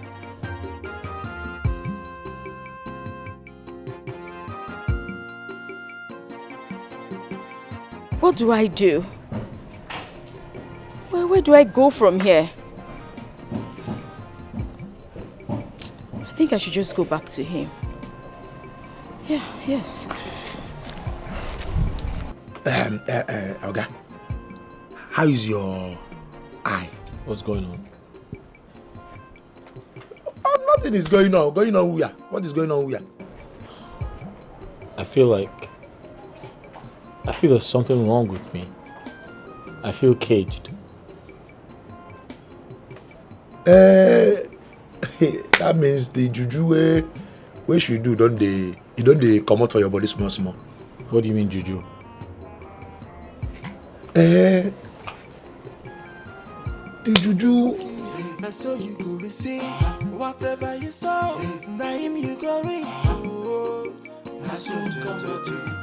What do I do? Where do I go from here? I think I should just go back to him. Yes. Oga, how is your eye? What's going on? Oh, nothing is going on. Going on where? What is going on where? I feel there's something wrong with me. I feel caged. That means the juju where should do don't they come out for your body small. What do you mean juju? The juju. And so you go receive whatever you saw. Name you go read. I so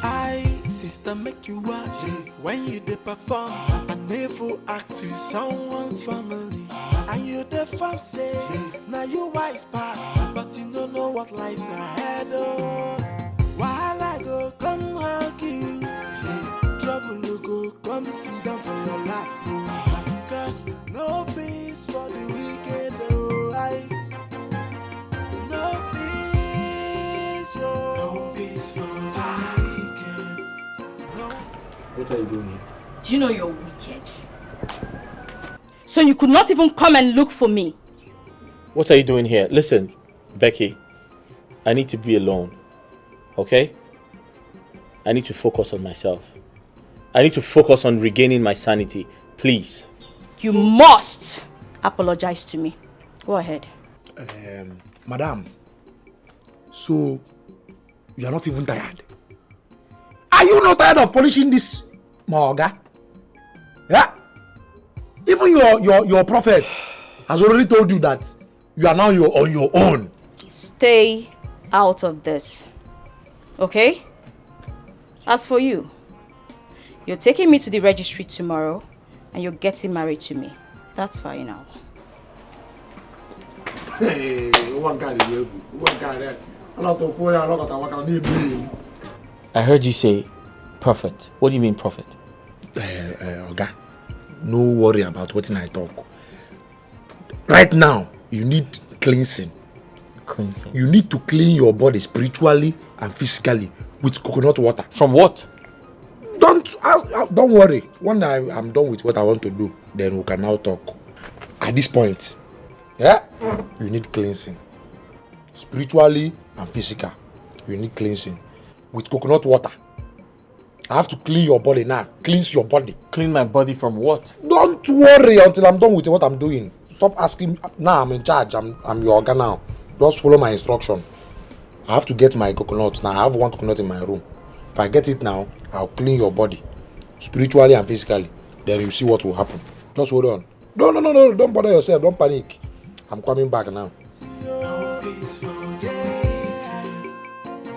I sister make you watch when you dey perform and never act to someone's family. And you the fam say now you wise pass, but you don't know what lies ahead. Oh, while I go come hug you, trouble will go come sit down for your lap. Cause no peace for the wicked. Oh, What are you doing here? Do you know you're wicked? So you could not even come and look for me? What are you doing here? Listen, Becky, I need to be alone, okay? I need to focus on myself. I need to focus on regaining my sanity. Please. You must apologize to me. Go ahead. Madam, so you are not even tired? Are you not tired of polishing this Maoga? Yeah? Even your prophet has already told you that you are now on your own. Stay out of this. Okay? As for you, you're taking me to the registry tomorrow and you're getting married to me. That's final. Hey, I heard you say prophet. What do you mean prophet? Oga, no worry about what I talk. Right now, you need cleansing. Cleansing? You need to clean your body spiritually and physically with coconut water. From what? Don't worry. When I'm done with what I want to do, then we can now talk. At this point, yeah, you need cleansing. Spiritually and physical, you need cleansing with coconut water. I have to clean your body now. Cleanse your body. Clean my body from what? Don't worry until I'm done with what I'm doing. Stop asking. Now I'm in charge. I'm your organ now. Just follow my instruction. I have to get my coconuts now. I have one coconut in my room. If I get it now, I'll clean your body, spiritually and physically. Then you see what will happen. Just hold on. No. Don't bother yourself. Don't panic. I'm coming back now.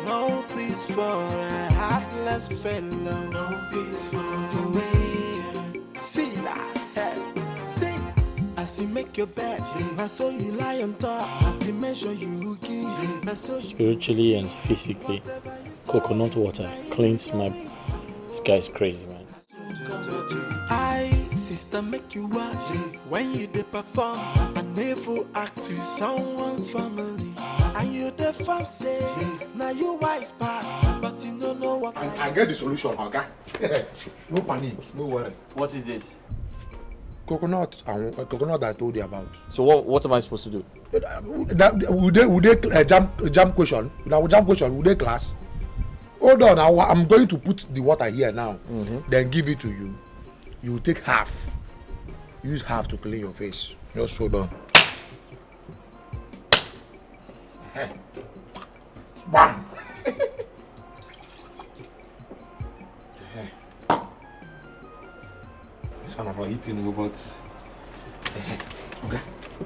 No peace for a heartless fellow. No peace for the way. See that? See? As you make your bed, I saw you lie on top. The measure you give. Spiritually and physically, coconut water cleans my... This guy's crazy, man. Sister, make you watch when you dey perform an evil act to someone's family. And you the fam say, now you wise pass, but you don't know what I get the solution, okay? No panic, no worry. What is this? Coconut I told you about. So what am I supposed to do? Would they jam question? Jam question, would they class? Hold on, I'm going to put the water here now. Then give it to you. You take half. Use half to clean your face. Just hold on. Bam! This one about eating robots. Okay.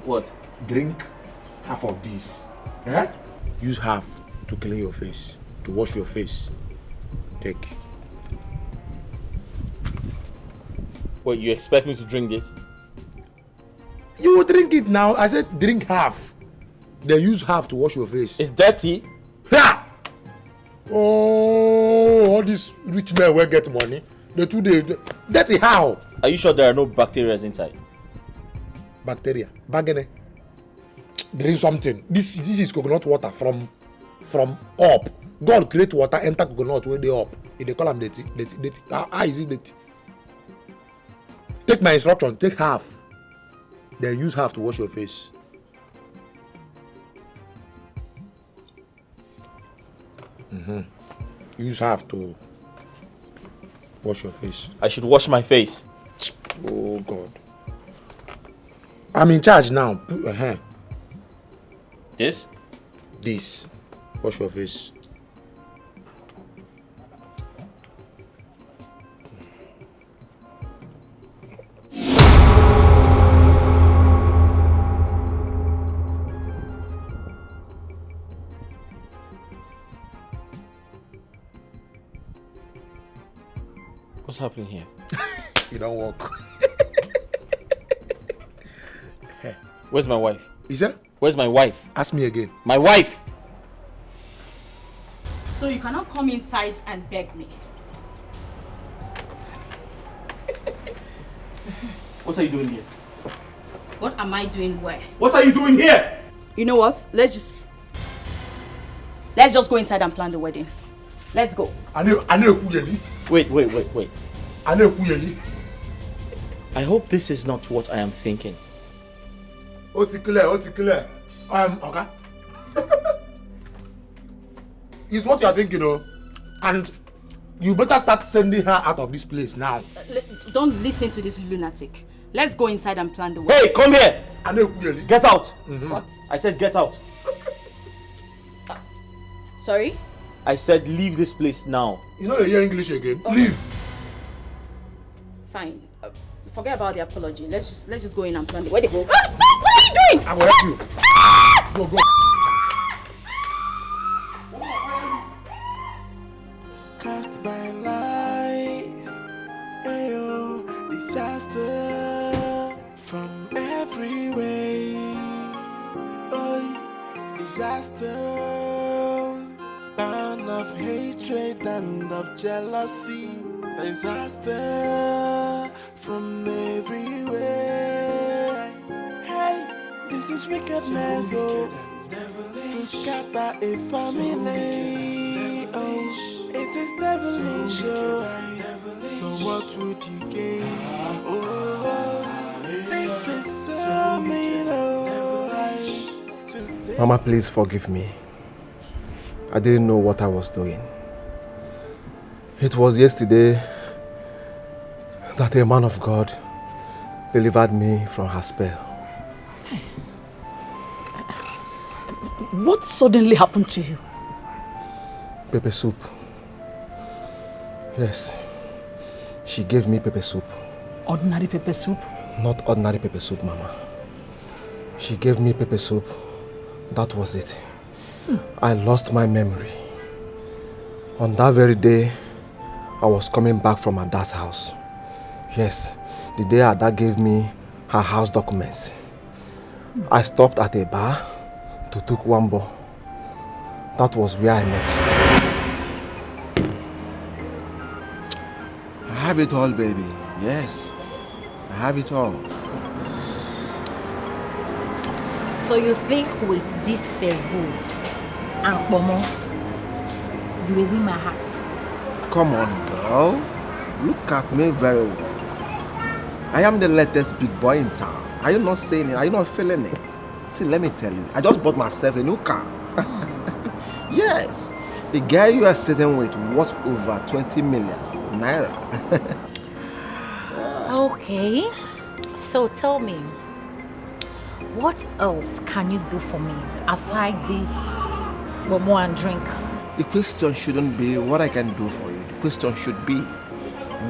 What? Drink half of this. Use half to clean your face, to wash your face. Take. Wait, you expect me to drink this? You will drink it now. I said drink half. Then use half to wash your face. It's dirty. Ha! Oh, all these rich men will get money. The 2 days. Dirty how? Are you sure there are no bacteria inside? Bacteria. Bagene. Drink something. This is coconut water from up. God create water, enter coconut where they up. If they call them dirty. How is it dirty? Take my instruction, take half. Then use half to wash your face. Use half to wash your face. I should wash my face. Oh God. I'm in charge now. This? This. Wash your face. What's happening here? You don't walk. Where's my wife? Is that? Where's my wife? Ask me again. My wife! So you cannot come inside and beg me. What are you doing here? What am I doing where? What are you doing here? You know what? Let's just go inside and plan the wedding. Let's go. Wait. I hope this is not what I am thinking. Oti clear. Okay. It's what you are thinking, and you better start sending her out of this place now. Don't listen to this lunatic. Let's go inside and plan the way. Hey, come here! Get out! What? I said get out. Sorry? I said leave this place now. You know they hear English again. Okay. Leave. Fine. Forget about the apology. Let's just go in and plan the way. They go. What are you doing? I will help you. Go. Cast by lies, ayo, disaster from every way. Oh, disaster, burn of hatred and of jealousy. Disaster from everywhere. Hey, this is wickedness, oh, to scatter a family. Oh, it is devilish, oh. So what would you gain? Oh, this is so mean, oh. Mama, please forgive me. I didn't know what I was doing. It was yesterday that a man of God delivered me from her spell. What suddenly happened to you? Pepper soup. Yes. She gave me pepper soup. Ordinary pepper soup? Not ordinary pepper soup, Mama. She gave me pepper soup. That was it. I lost my memory. On that very day, I was coming back from Ada's house. Yes, the day Ada gave me her house documents. I stopped at a bar to take one ball. That was where I met her. I have it all, baby. Yes, I have it all. So you think with this Ferus and Pomo, you will win my heart? Come on, girl. Look at me very well. I am the latest big boy in town. Are you not saying it? Are you not feeling it? See, let me tell you. I just bought myself a new car. Yes. The guy you are sitting with worth over 20 million naira. Okay. So tell me, what else can you do for me aside this Momo and drink? The question shouldn't be what I can do for you. The question should be,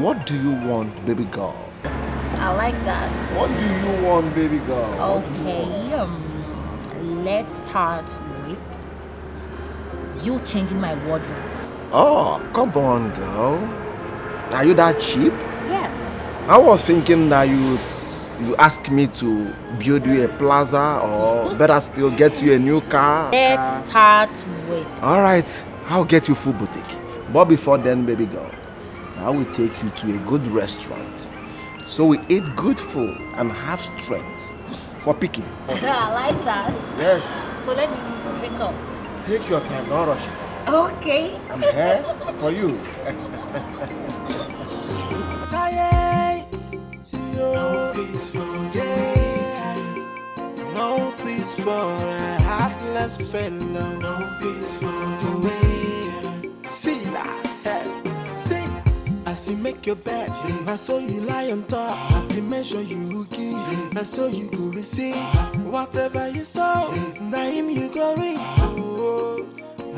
what do you want, baby girl? I like that. What do you want, baby girl? Okay, let's start with you changing my wardrobe. Oh, come on, girl. Are you that cheap? Yes. I was thinking that you ask me to build you a plaza or better still get you a new car. Let's start with... Alright, I'll get you full boutique. But before then, baby girl, I will take you to a good restaurant. So we eat good food and have strength for picking. I like that. Yes. So let me drink up. Take your time, don't rush it. Okay. I'm here for you. No peace for no peace for a heartless fellow. No peace for the way. See that? See, as you make your bed, I saw you lie on top. The measure you give, I saw you go receive. Whatever you saw, now him you go reap.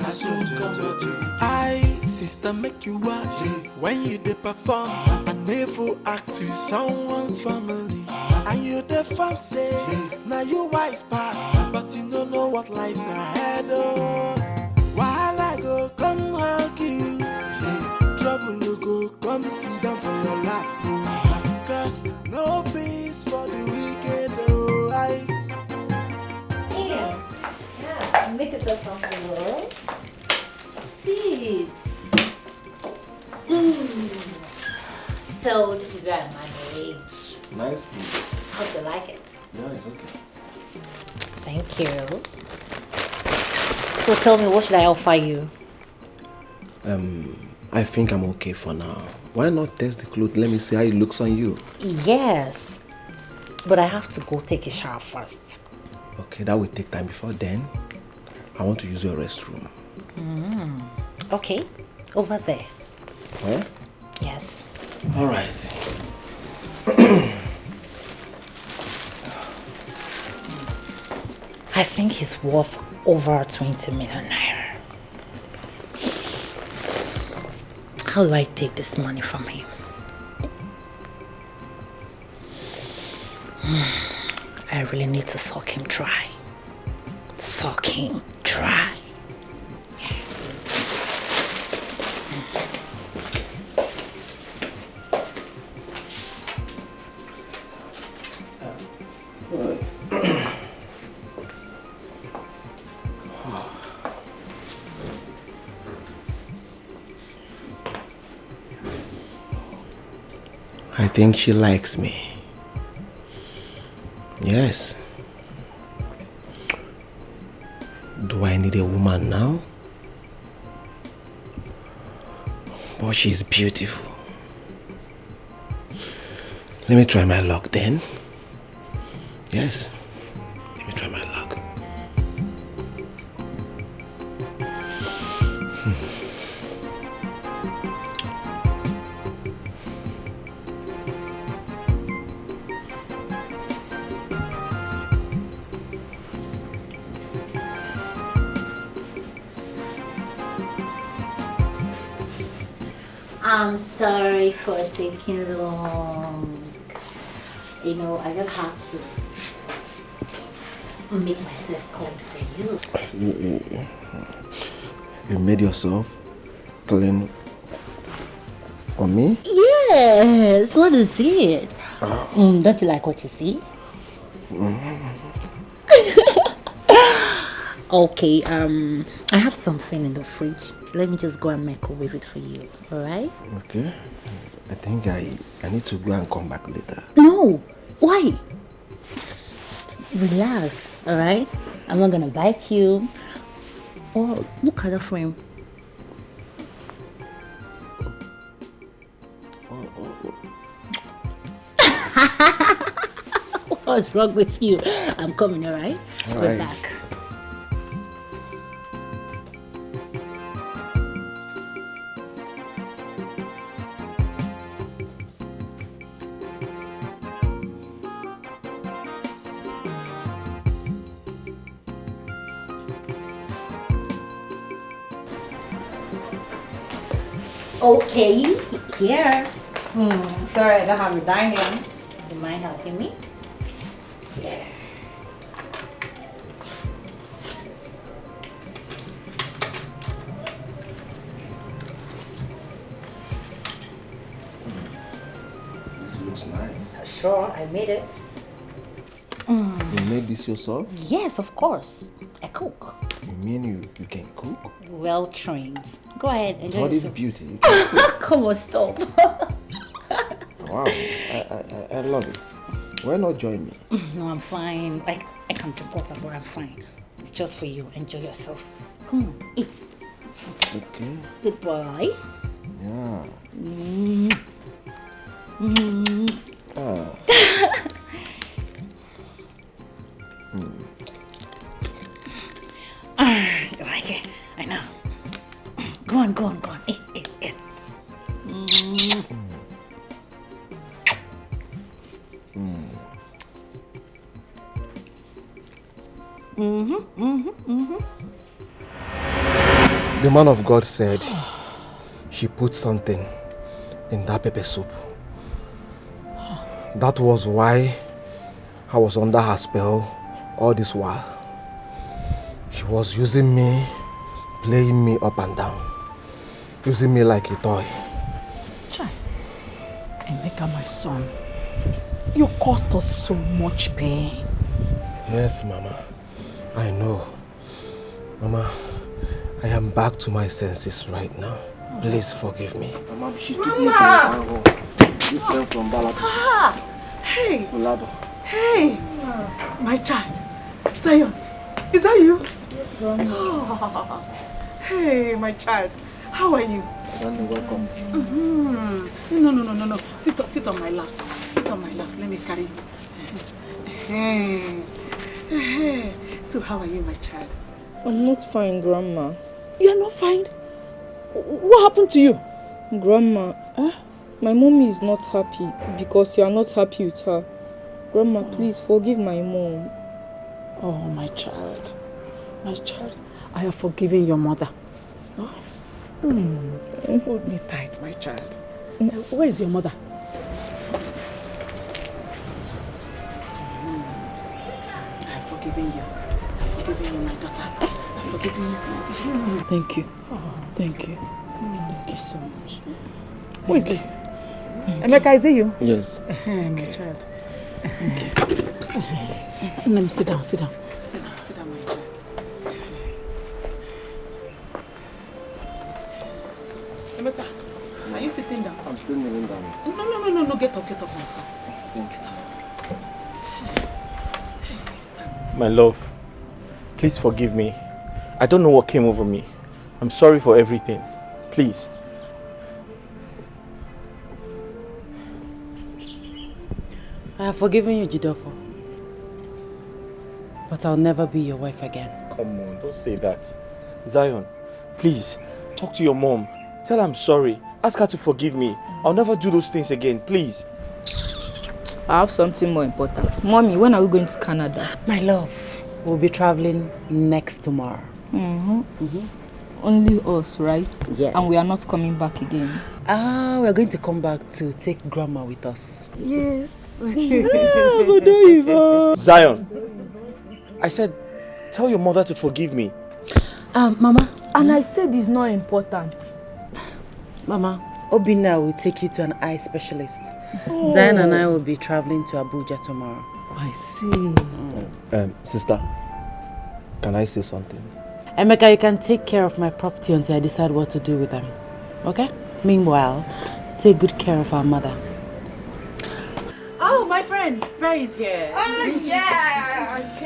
I so come to I, sister, make you watch when you dey perform. I never act to someone's family. And you the fam say, now you wise pass, but you don't know what lies ahead. Oh, while I go come hug you, trouble you go come sit down for your lap. Cause no peace for the wicked. Oh, Yeah, make yourself comfortable. Sit. So this is where I manage. Nice piece. Hope you like it. Yeah, it's okay. Thank you. So tell me, what should I offer you? I I think I'm okay for now. Why not test the clothes? Let me see how it looks on you. Yes, but I have to go take a shower first. Okay, that will take time. Before then, I want to use your restroom. Okay, over there. Huh? Yes. All right. I think he's worth over 20 million naira. How do I take this money from him? I really need to suck him dry. Suck him dry. I think she likes me. Yes. Do I need a woman now? But she's beautiful. Let me try my luck then. Yes. Let me try my luck. I'm sorry for taking long. You know, I just have to make myself clean for you. You made yourself clean for me? Yes, what is it? Don't you like what you see? Okay, I have something in the fridge. Let me just go and microwave it for you, alright? Okay. I think I need to go and come back later. No! Why? Just relax, alright? I'm not gonna bite you. Oh, look at the frame. What's wrong with you? I'm coming, alright? We're back. Okay, here. Sorry, I don't have a dining. Do you mind helping me? There. This looks nice. Sure, I made it. You made this yourself? Yes, of course. I cook. You mean you can cook? Well trained. Go ahead, enjoy All this yourself. beauty. You can cook. Come on, stop. Wow, I love it. Why not join me? No, I'm fine. Like, I can drink water, but I'm fine. It's just for you. Enjoy yourself. Come on, eat. Okay. Good boy. Yeah. Ah. You like it? I know. Go on. Eat. The man of God said she put something in that pepper soup. That was why I was under her spell all this while. She was using me, playing me up and down, using me like a toy. Chai, Emeka, my son, you caused us so much pain. Yes, Mama, I know. Mama, I am back to my senses right now. Please forgive me. Mama, she took me to Mama! Different from Balata. Hey! Ulado. Hey! My child. Zion, is that you? Yes, Mommy. Oh, hey, my child. How are you? Welcome. No. Sit on my laps. Sit on my laps. Let me carry you. So how are you, my child? I'm not fine, Grandma. You are not fine? What happened to you? Grandma, my mommy is not happy because you are not happy with her. Grandma, please forgive my mom. Oh, my child. My child, I have forgiven your mother. Oh. Hold me tight, my child. Where is your mother? I have forgiven you. I have forgiven you, my daughter. I have forgiven you. Thank you. Thank you. Thank you so much. Who is this? Emeka, is it you? Yes. My child. Let me sit down, my child. Emeka, are you sitting down? I'm still kneeling down. No, get up, my son. Get up. My love, please forgive me. I don't know what came over me. I'm sorry for everything. Please. I have forgiven you, Jidofo. But I'll never be your wife again. Come on, don't say that. Zion, please, talk to your mom. Tell her I'm sorry. Ask her to forgive me. I'll never do those things again, please. I have something more important. Mommy, when are we going to Canada? My love, we'll be traveling next tomorrow. Only us, right? Yes. And we are not coming back again. We're going to come back to take Grandma with us. Yes. Zion, I said, tell your mother to forgive me. Mama. And I said it's not important. Mama, Obina will take you to an eye specialist. Zion and I will be traveling to Abuja tomorrow. I see. Sister, can I say something? Emeka, you can take care of my property until I decide what to do with them. Okay? Meanwhile, take good care of our mother. Oh, my friend, Ray is here. Oh, yes!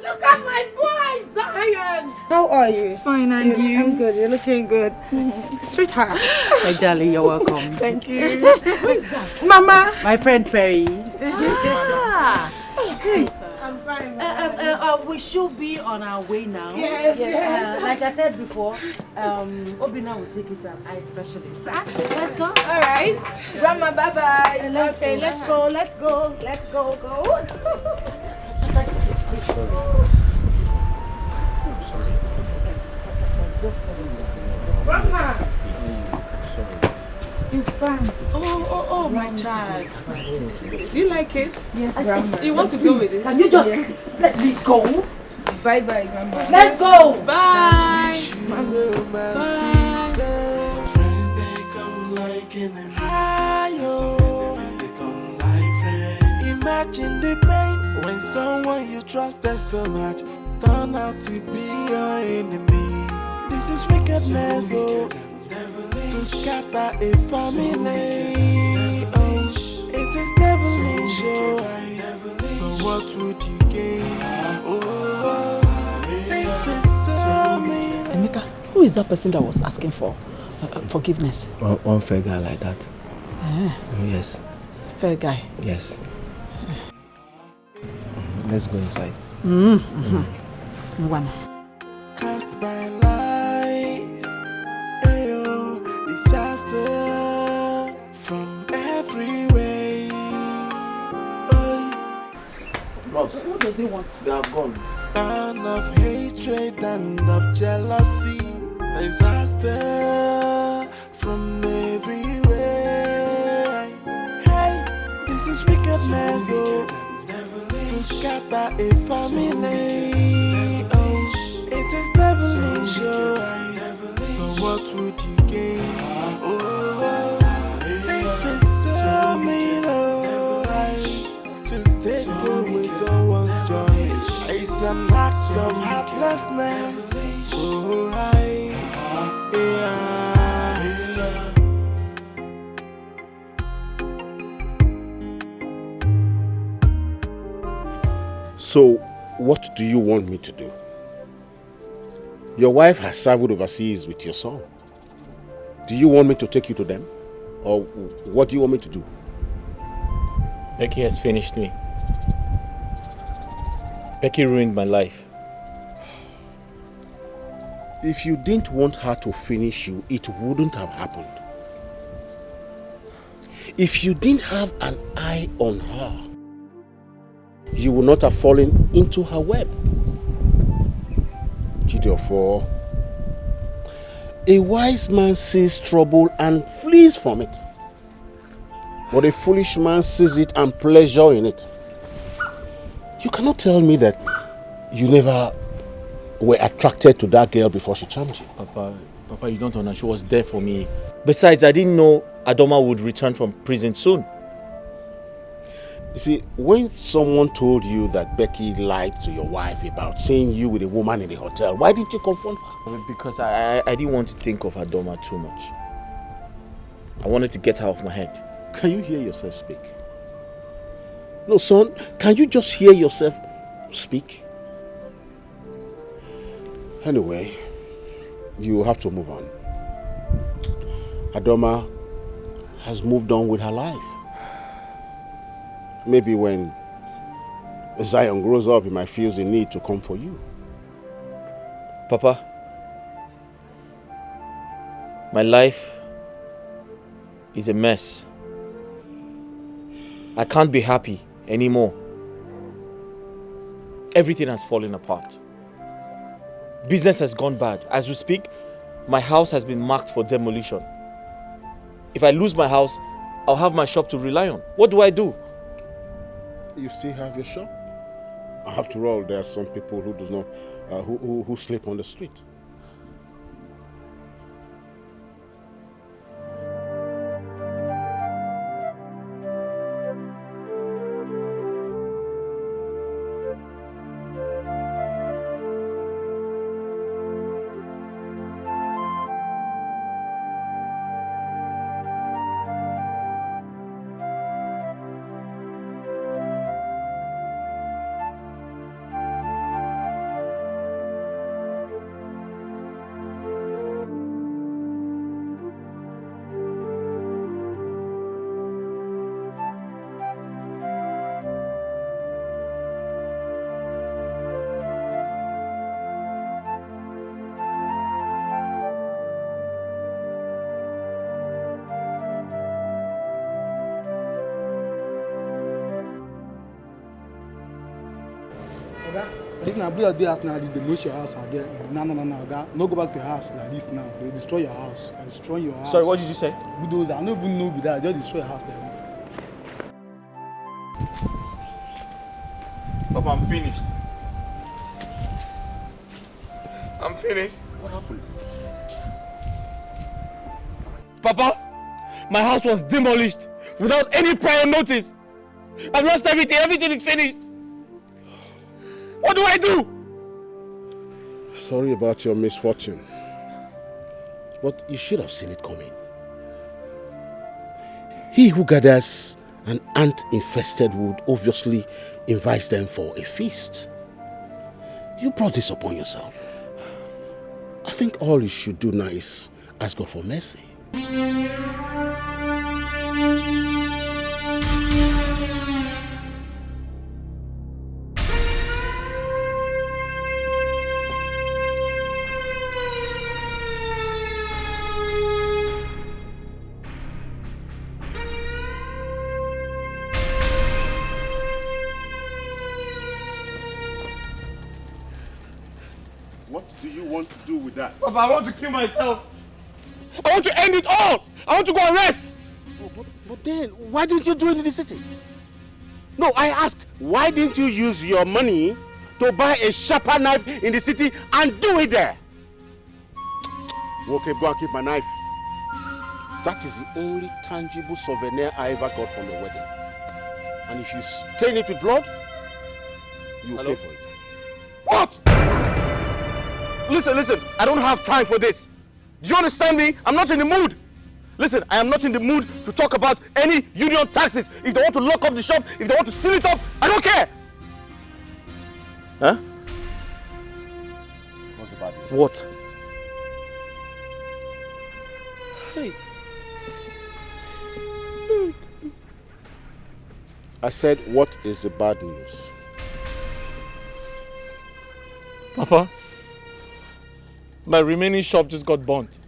Look at my boy, Zion! How are you? Fine, and you? I'm good, you're looking good. Sweetheart. My darling, you're welcome. Thank you. Who is that? Mama! My friend Perry. Hey. I'm fine, we should be on our way now. Yes. Like I said before, Obina will take you to an eye specialist. Let's go. All right. Grandma, bye-bye. Okay, let's go. Go. Grandma! You fine? Oh, my child. Do you like it? Yes, Grandma. You want to go with it? Can you just let me go? Bye-bye, Grandma. Let's go! Bye! Some friends they come like enemies. Some enemies they come like friends. Imagine the pain when someone you trusted so much turn out to be your enemy. This is wickedness, to scatter a family. It is devilish, so what would you gain? This is so mean. Emeka, who is that person that was asking for forgiveness? One fair guy like that. Yes. Fair guy. Yes. Let's go inside. One. Cast by lies, ayo, disaster from every way. What does he want? They are gone. Burn of hatred and of jealousy, disaster from everywhere. Hey, this is wickedness, to scatter a family. It is devilish, so what would you gain? This is so mean, to take away someone's joy. It's an act of heartlessness. So, what do you want me to do? Your wife has traveled overseas with your son. Do you want me to take you to them? Or what do you want me to do? Becky has finished me. Becky ruined my life. If you didn't want her to finish you, it wouldn't have happened. If you didn't have an eye on her, you would not have fallen into her web. Therefore, a wise man sees trouble and flees from it. But a foolish man sees it and pleasure in it. You cannot tell me that you never were attracted to that girl before she charmed you. Papa, you don't understand. She was there for me. Besides, I didn't know Adoma would return from prison soon. You see, when someone told you that Becky lied to your wife about seeing you with a woman in the hotel, why didn't you confront her? Because I didn't want to think of Adoma too much. I wanted to get her off my head. Can you hear yourself speak? No, son, can you just hear yourself speak? Anyway, you have to move on. Adoma has moved on with her life. Maybe when Zion grows up, he might feel the need to come for you. Papa, my life is a mess. I can't be happy anymore. Everything has fallen apart. Business has gone bad. As we speak, my house has been marked for demolition. If I lose my house, I'll have my shop to rely on. What do I do? You still have your shop? After all, there are some people who do not, who sleep on the street. This now, blue day house now. This demolish your house again. No, Oga. No go back to your house like this now. They destroy your house. They destroy your house. Sorry, what did you say? Bulldozer. I don't even know with that. They just destroy your house like this. Papa, I'm finished. I'm finished. What happened? Papa, my house was demolished without any prior notice. I've lost everything. Everything is finished. What do I do? Sorry about your misfortune. But you should have seen it coming. He who gathers an ant-infested wood obviously invites them for a feast. You brought this upon yourself. I think all you should do now is ask God for mercy. What do you want to do with that? Papa, I want to kill myself. I want to end it all. I want to go and rest. Oh, but then, why didn't you do it in the city? No, I ask, why didn't you use your money to buy a sharper knife in the city and do it there? Okay, go and keep my knife. That is the only tangible souvenir I ever got from the wedding. And if you stain it with blood, you will pay for it. What? Listen, I don't have time for this. Do you understand me? I'm not in the mood. Listen, I am not in the mood to talk about any union taxes. If they want to lock up the shop, if they want to seal it up, I don't care. Huh? What's the bad news? What? Hey. I said, what is the bad news? Papa, my remaining shop just got burnt.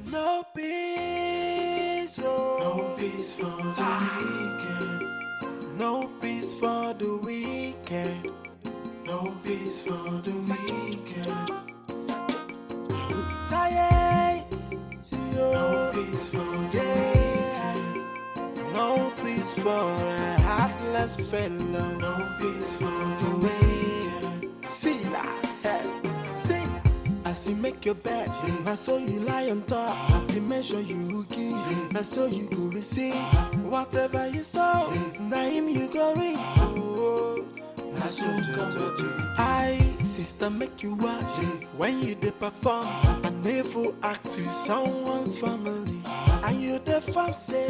No peace, oh. No peace for the weekend. No peace for the weekend. No peace for the weekend. Tired, no peace for the weekend. No peace for a heartless fellow. No peace for the weekend. See that, see. As you make your bed, I saw you lie on top. The measure you give, I saw you go receive. Whatever you saw, now him you go reap. Oh, I so come to I, sister, make you watch when you dey perform. A never act to someone's family. And you the farm say,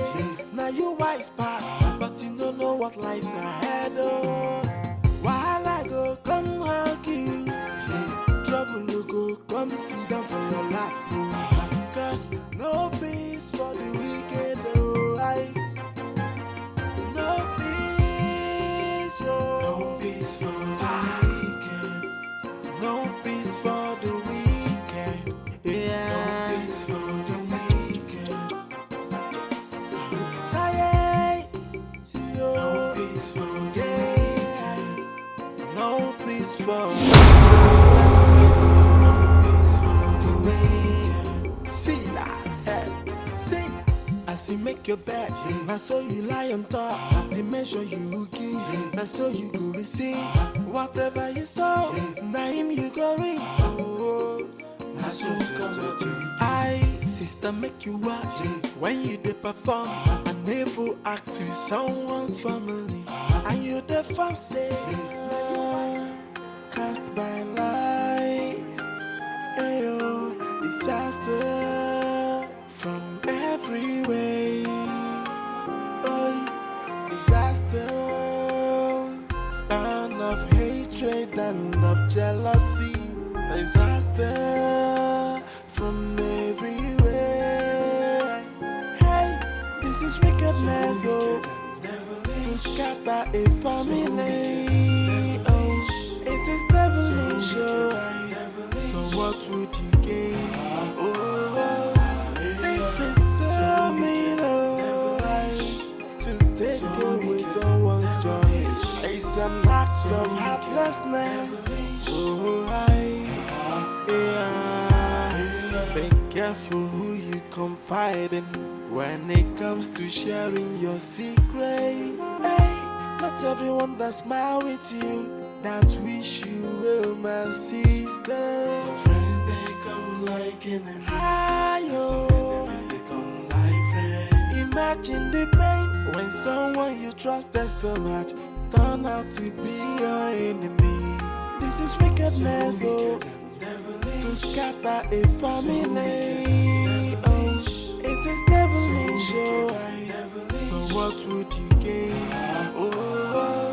now you wise pass, but you don't know what lies ahead. Oh, while I go come hug you. Trouble you go come sit down for your lap, oh. Cause no peace for the wicked, oh. No peace, oh. No peace for the weekend. No peace for the weekend. Yeah. No peace for the weekend. Tired, see you. No peace for the weekend. No peace for as you make your bed, I saw you lie on top. The measure you give, I saw you go receive. Whatever you saw, now him you go reap. Oh, I so come to I, sister, make you watch when you dey perform. I never act to someone's family. And you the farm say, cast by lies, ayo, disaster from every way. Oh, disaster, and of hatred and of jealousy. Disaster from everywhere. Hey, this is wickedness, oh, to scatter a family. Oh, it is devilish, oh. So what would you gain? Oh, this is so mean, oh, to take away someone's joy. It's an act of heartlessness. Oh, be careful who you confide in when it comes to sharing your secret. Hey, not everyone that smile with you that wish you well, my sister. Some friends they come like enemies. Some enemies they come like friends. Imagine the pain when someone you trusted so much turn out to be your enemy. This is wickedness, oh, to scatter a family. Oh, it is devilish, oh. So what would you gain? Oh,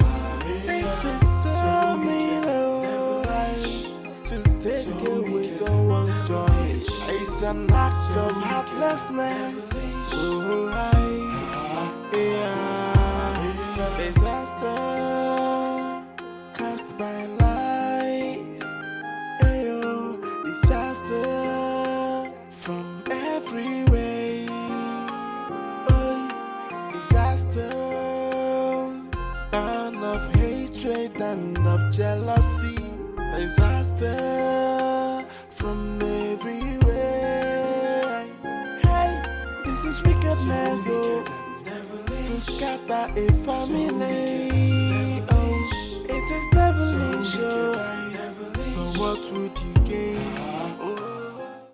this is so mean, oh, to take away someone's joy. It's an act of heartlessness. Oh, disaster cast by lies. Ayo, disaster from every way. Oh, disaster and of hatred and of jealousy. Disaster from everywhere. Hey, this is wickedness, oh, to scatter a family. Oh, it is devilish. So what would you gain